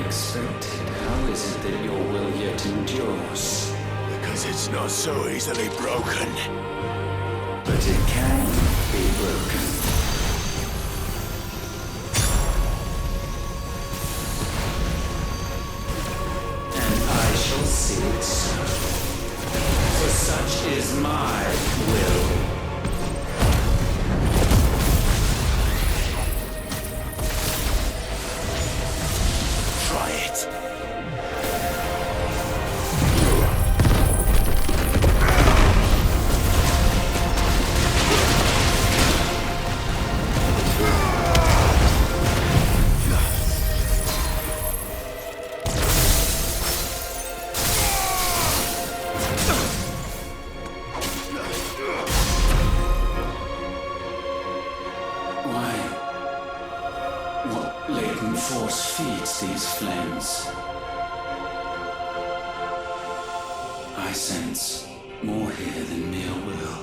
Unexpected. How is it that your will yet endures? Because it's not so easily broken. But it can be broken. And I shall see it so. For such is my will. Try it. feeds these flames? I sense more here than mere will.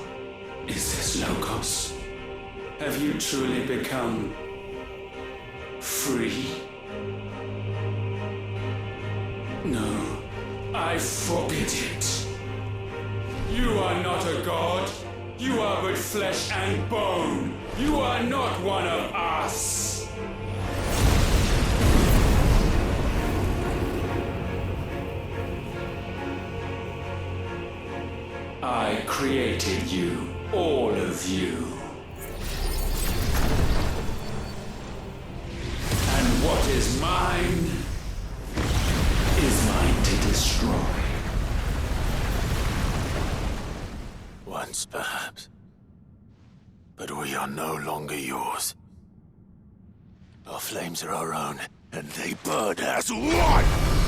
Is this Logos? Have you truly become free? No, I forbid it. You are not a god. You are but flesh and bone. You are not one of us. I created you, all of you. And what is mine is mine to destroy. Once, perhaps. But we are no longer yours. Our flames are our own, and they burn as one!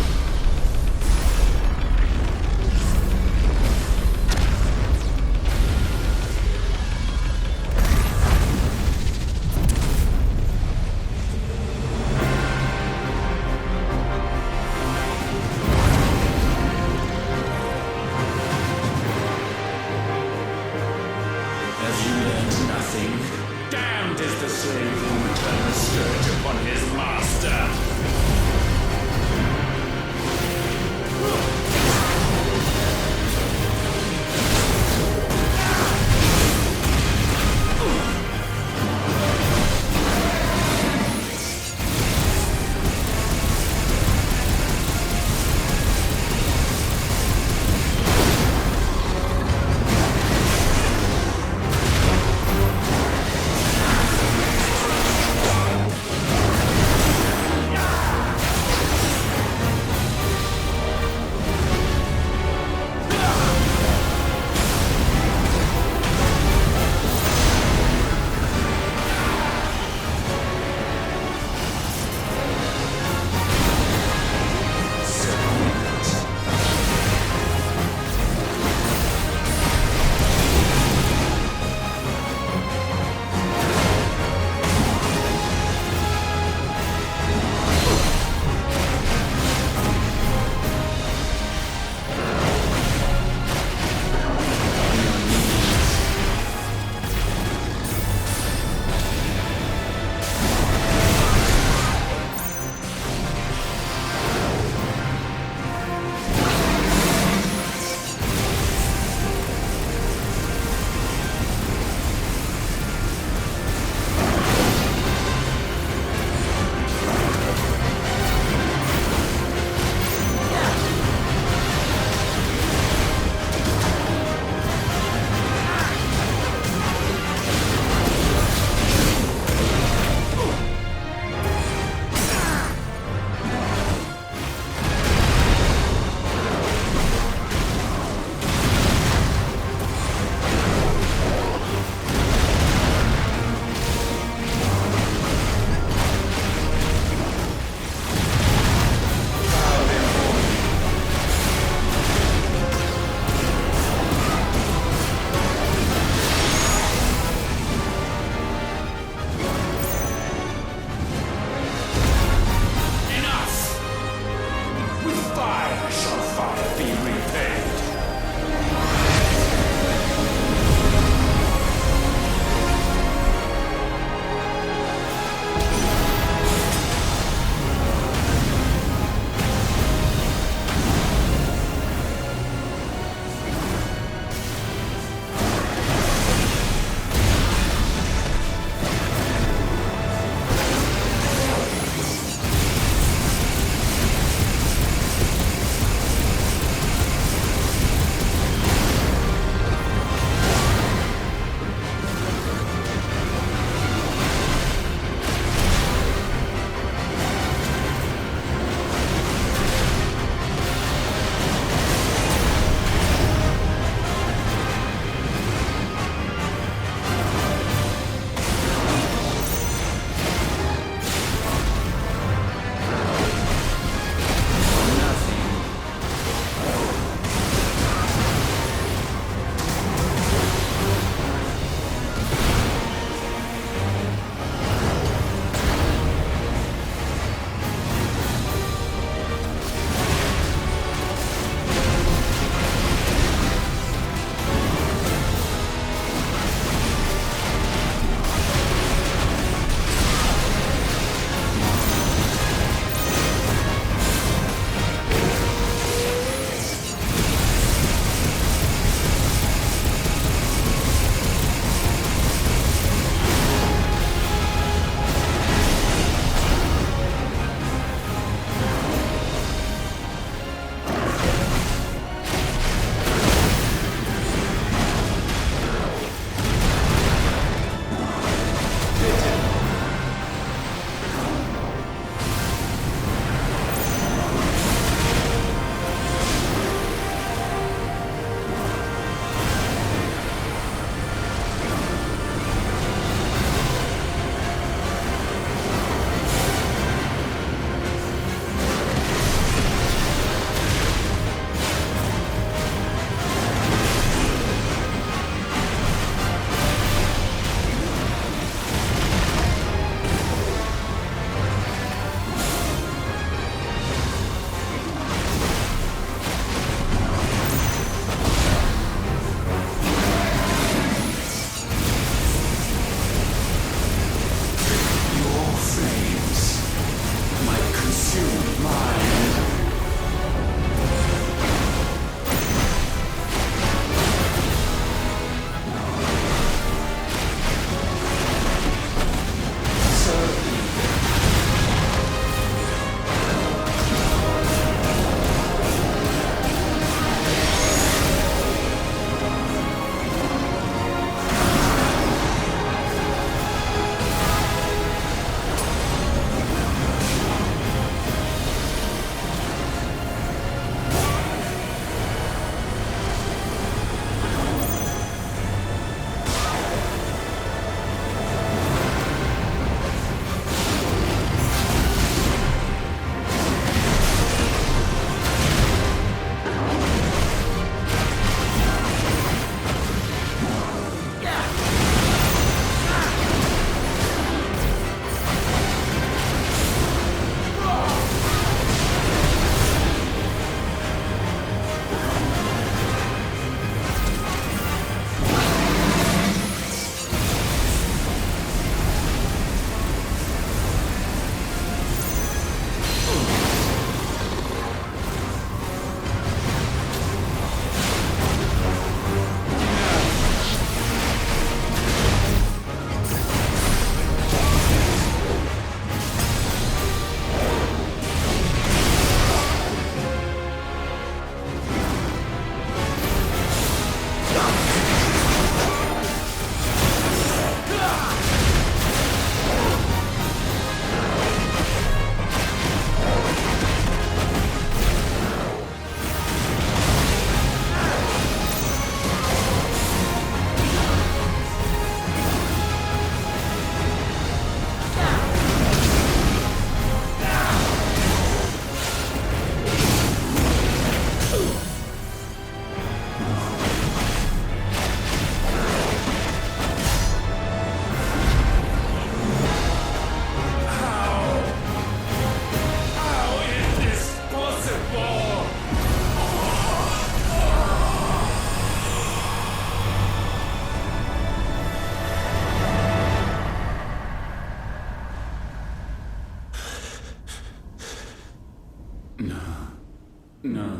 No.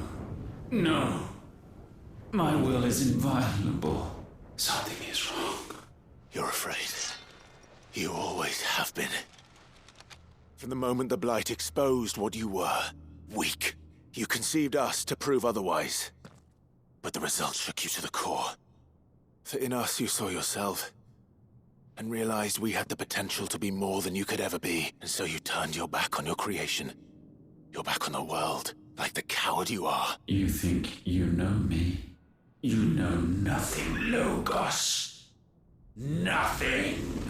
No. My will is inviolable. Something is wrong. You're afraid. You always have been. From the moment the Blight exposed what you were, weak, you conceived us to prove otherwise. But the result shook you to the core. For in us you saw yourself, and realized we had the potential to be more than you could ever be, and so you turned your back on your creation. Your back on the world, like the coward you are. You think you know me? You know nothing, Logos. Nothing!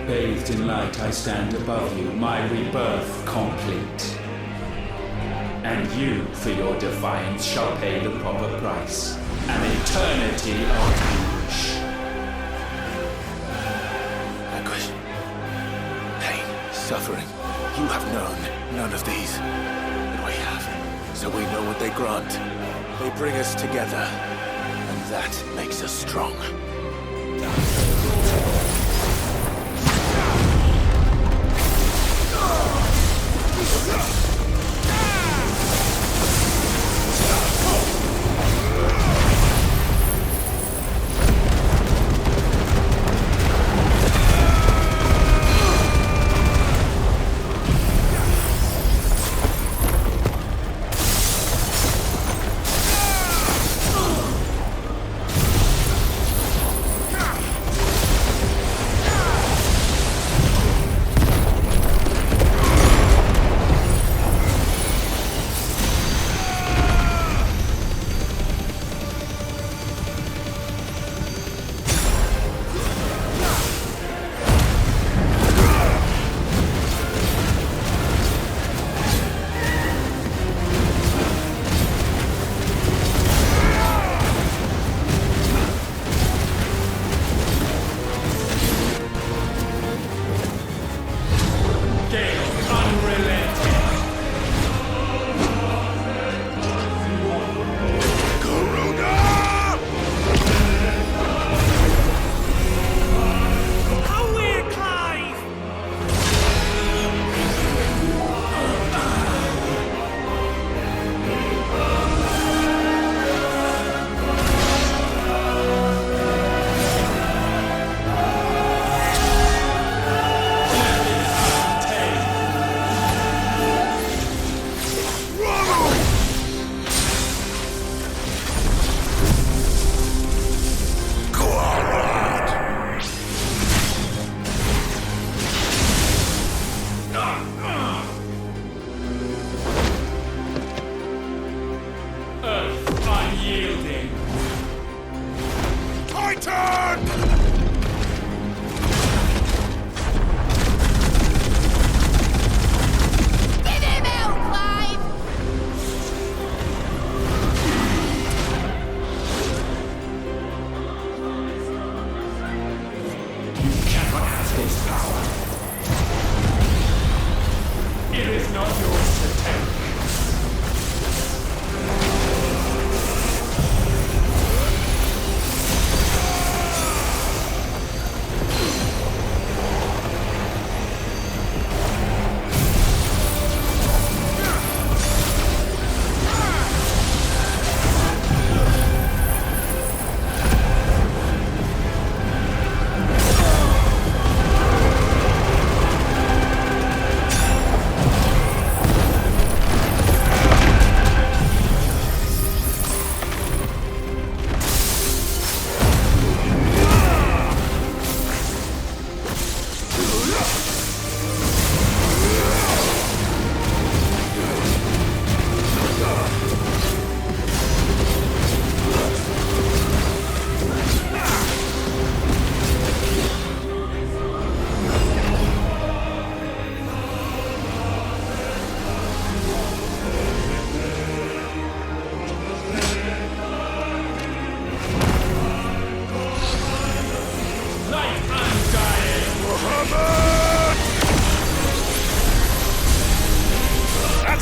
Bathed in light, I stand above you, my rebirth complete. And you, for your defiance, shall pay the proper price. An eternity of anguish. Anguish. Pain. Suffering. You have known none of these. But we have. So we know what they grant. They bring us together. And that makes us strong.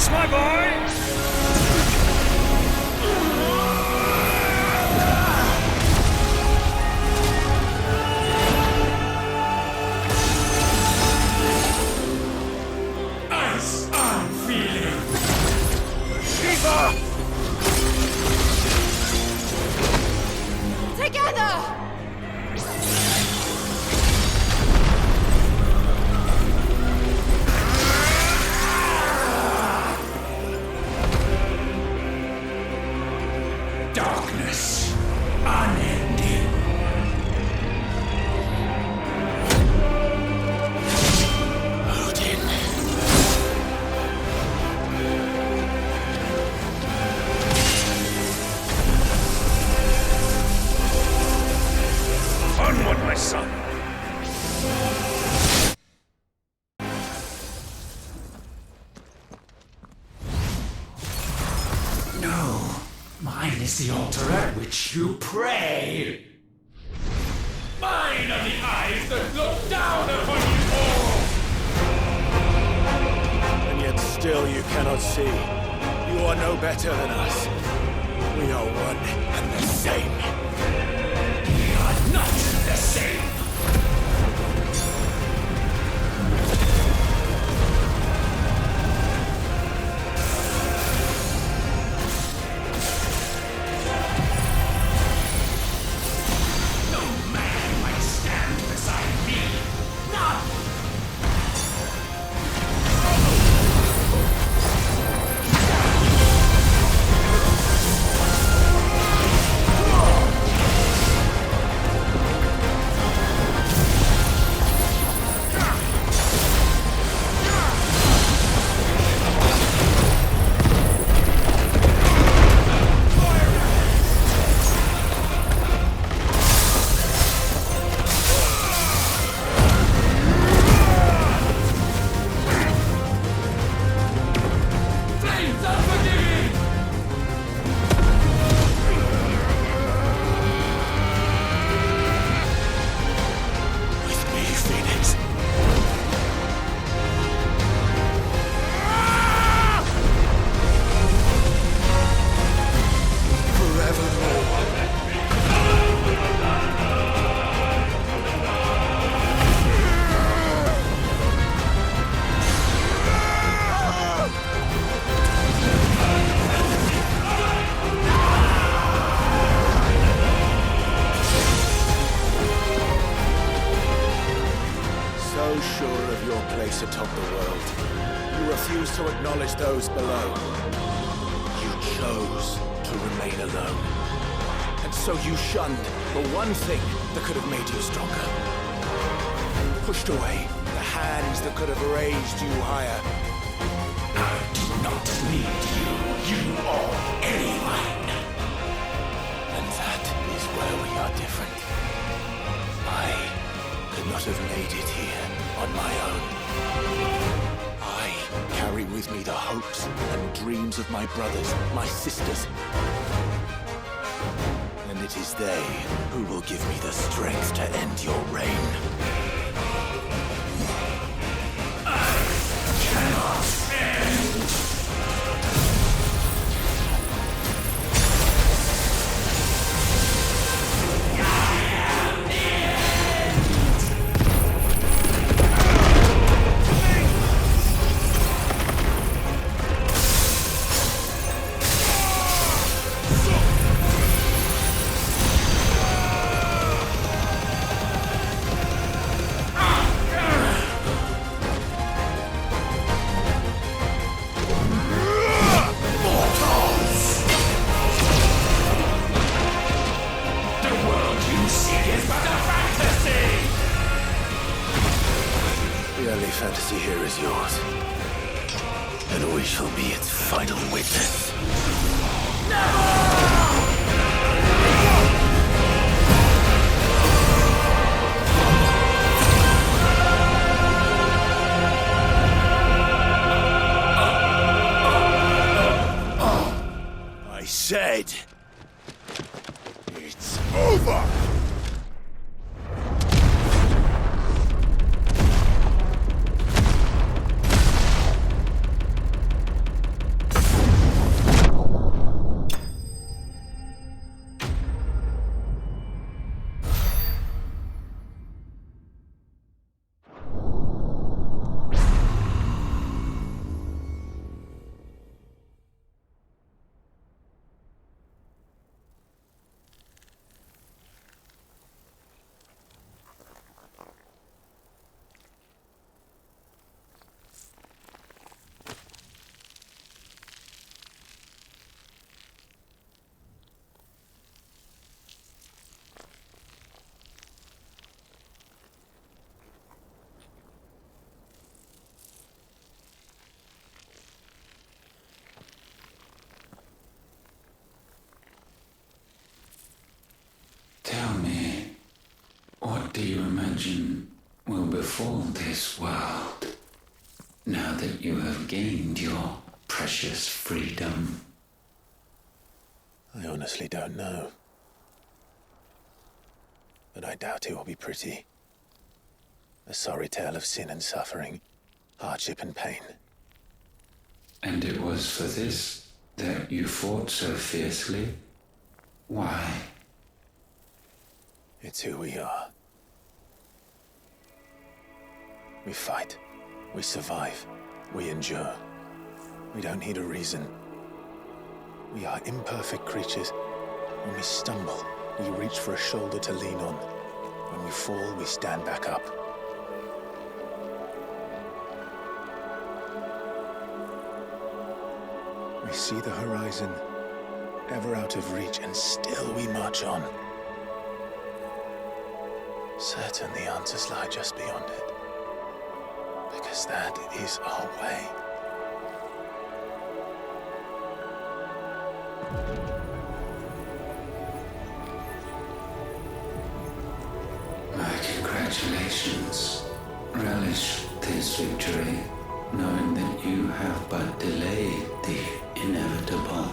That's my boy! As I'm feeling. Shiva! Together! Darkness. Unending. Odin. Onward, my son. No, mine is the altar at which you pray. Mine are the eyes that look down upon you all. And yet still you cannot see. You are no better than us. We are one and the same. We are not the same. No man might stand beside me. None. Flames unforgiving! With me, Phoenix. Forevermore. So sure of your place atop the world, you refuse to acknowledge those below. You chose to remain alone. And so you shunned the one thing that could have made you stronger. Pushed away the hands that could have raised you higher. I do not need you. You are anyone. And that is where we are different. I could not have made it here on my own. I carry with me the hopes and dreams of my brothers, my sisters. And it is they who will give me the strength to end your reign. Cannot end. fantasy here is yours. And we shall be its final witness. I said, it's over! from this world. Now that you have gained your precious freedom. I honestly don't know. But I doubt it will be pretty. A sorry tale of sin and suffering, hardship and pain. And it was for this that you fought so fiercely? Why? It's who we are. We fight. We survive. We endure. We don't need a reason. We are imperfect creatures. When we stumble, we reach for a shoulder to lean on. When we fall, we stand back up. We see the horizon, ever out of reach, and still we march on. Certain the answers lie just beyond it. Because that is our way. My congratulations. Relish this victory, knowing that you have but delayed the inevitable.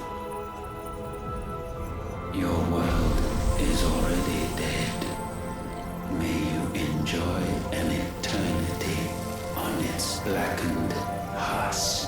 Your world is already dead. May you enjoy an eternity on its blackened husk.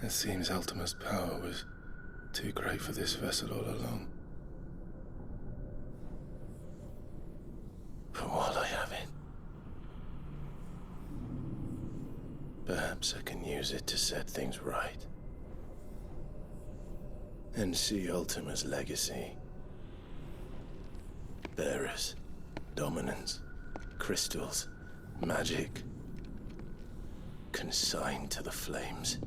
It seems Ultima's power was too great for this vessel all along. But while I have it, perhaps I can use it to set things right. And see Ultima's legacy. Bearers, dominance, crystals, magic, consigned to the flames.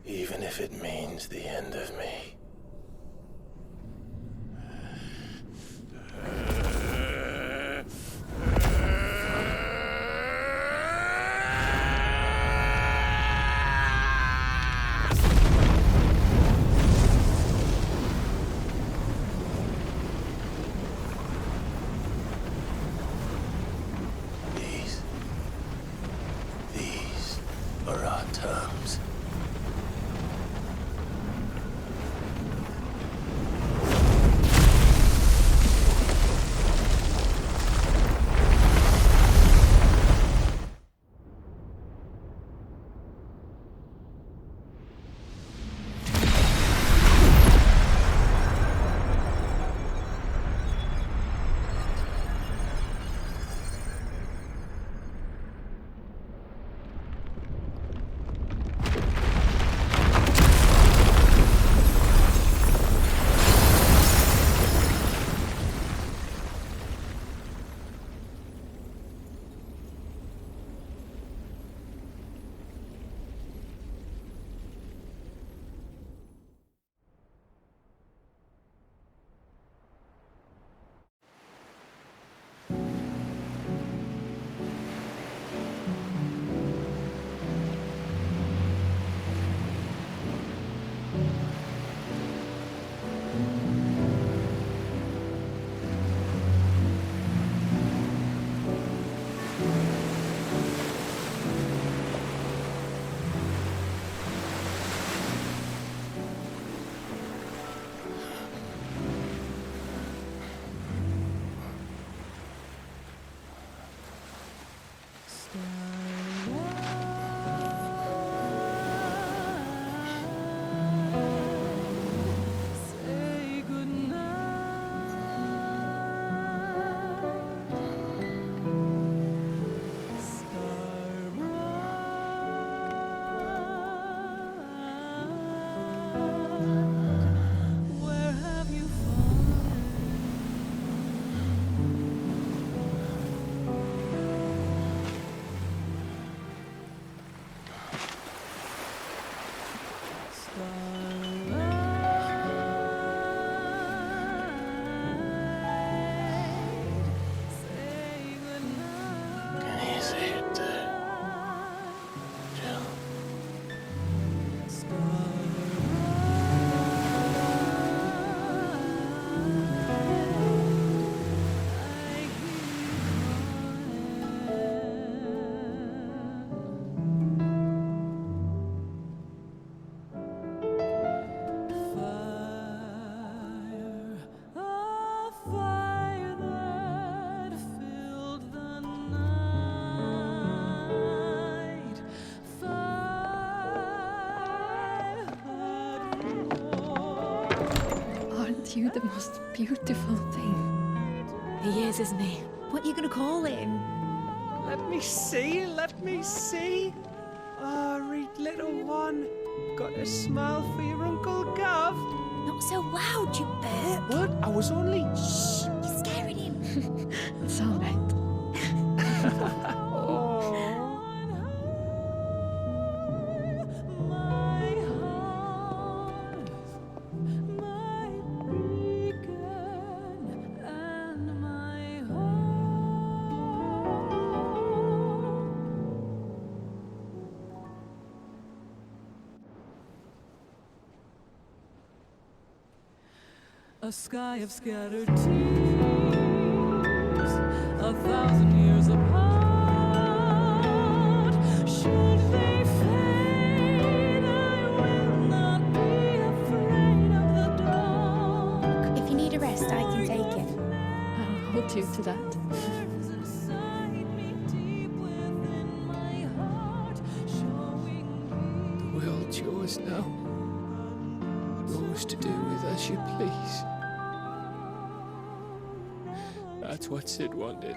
Even if it means the end of me. These are our terms. You the most beautiful thing. He is, isn't he? What are you gonna call him? Let me see. Ah, read little one. Got a smile for your Uncle Gav. Not so loud, you burp. What? I was only... Shh, you're scaring him. It's all right. A sky of scattered tears, 1,000 years apart. Should they fade, I will not be afraid of the dark. If you need a rest, I can take it. I'll hold you to that. The world's yours now. Yours to do with as you please. That's what Sid wanted.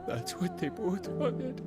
That's what they both wanted.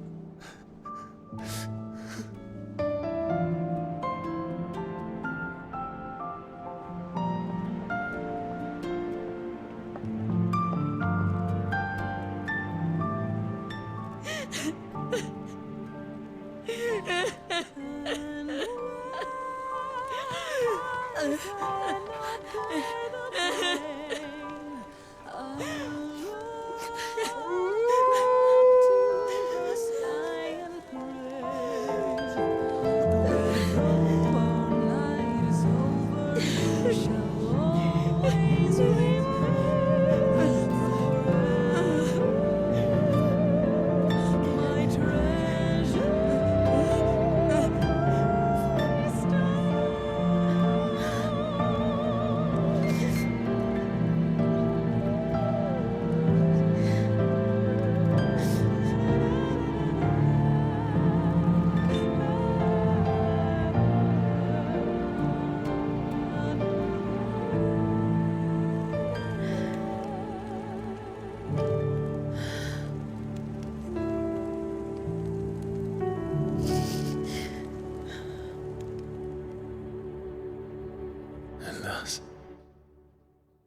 And thus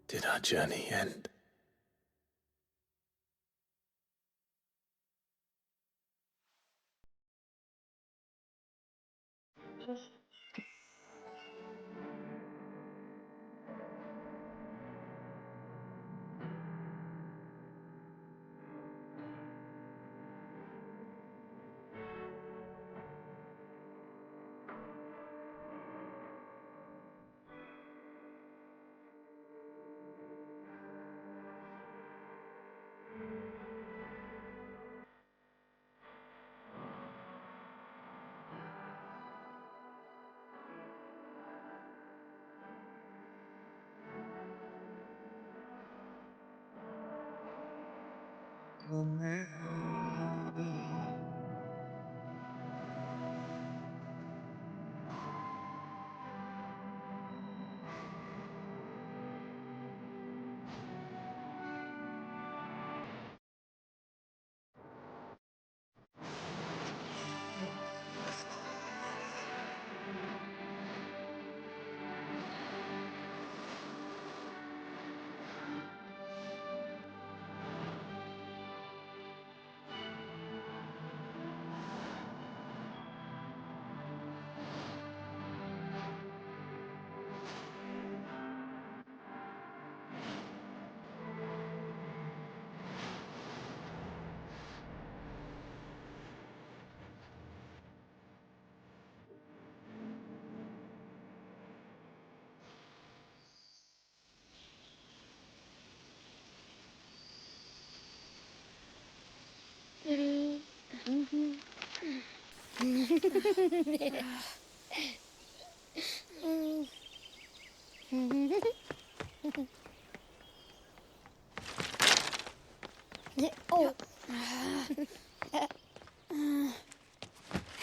did our journey end. Oh.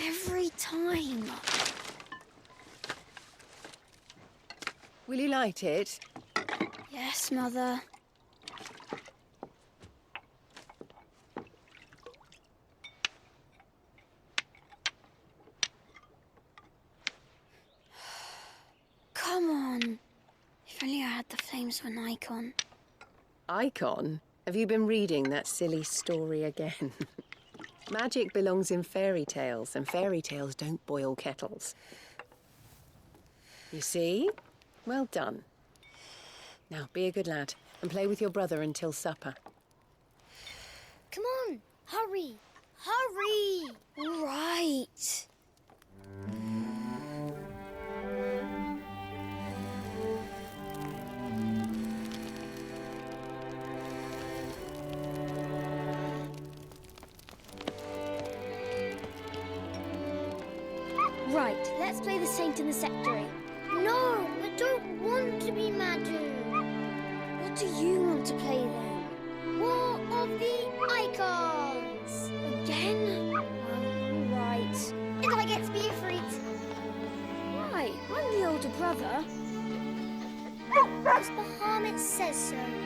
Every time. Will you light it? Yes, Mother. Come on. If only I had the flames of an icon. Icon? Have you been reading that silly story again? Magic belongs in fairy tales, and fairy tales don't boil kettles. You see? Well done. Now, be a good lad and play with your brother until supper. Come on, hurry! Hurry! All right. Right, let's play the saint in the sectary. No, I don't want to be Madu. What do you want to play then? so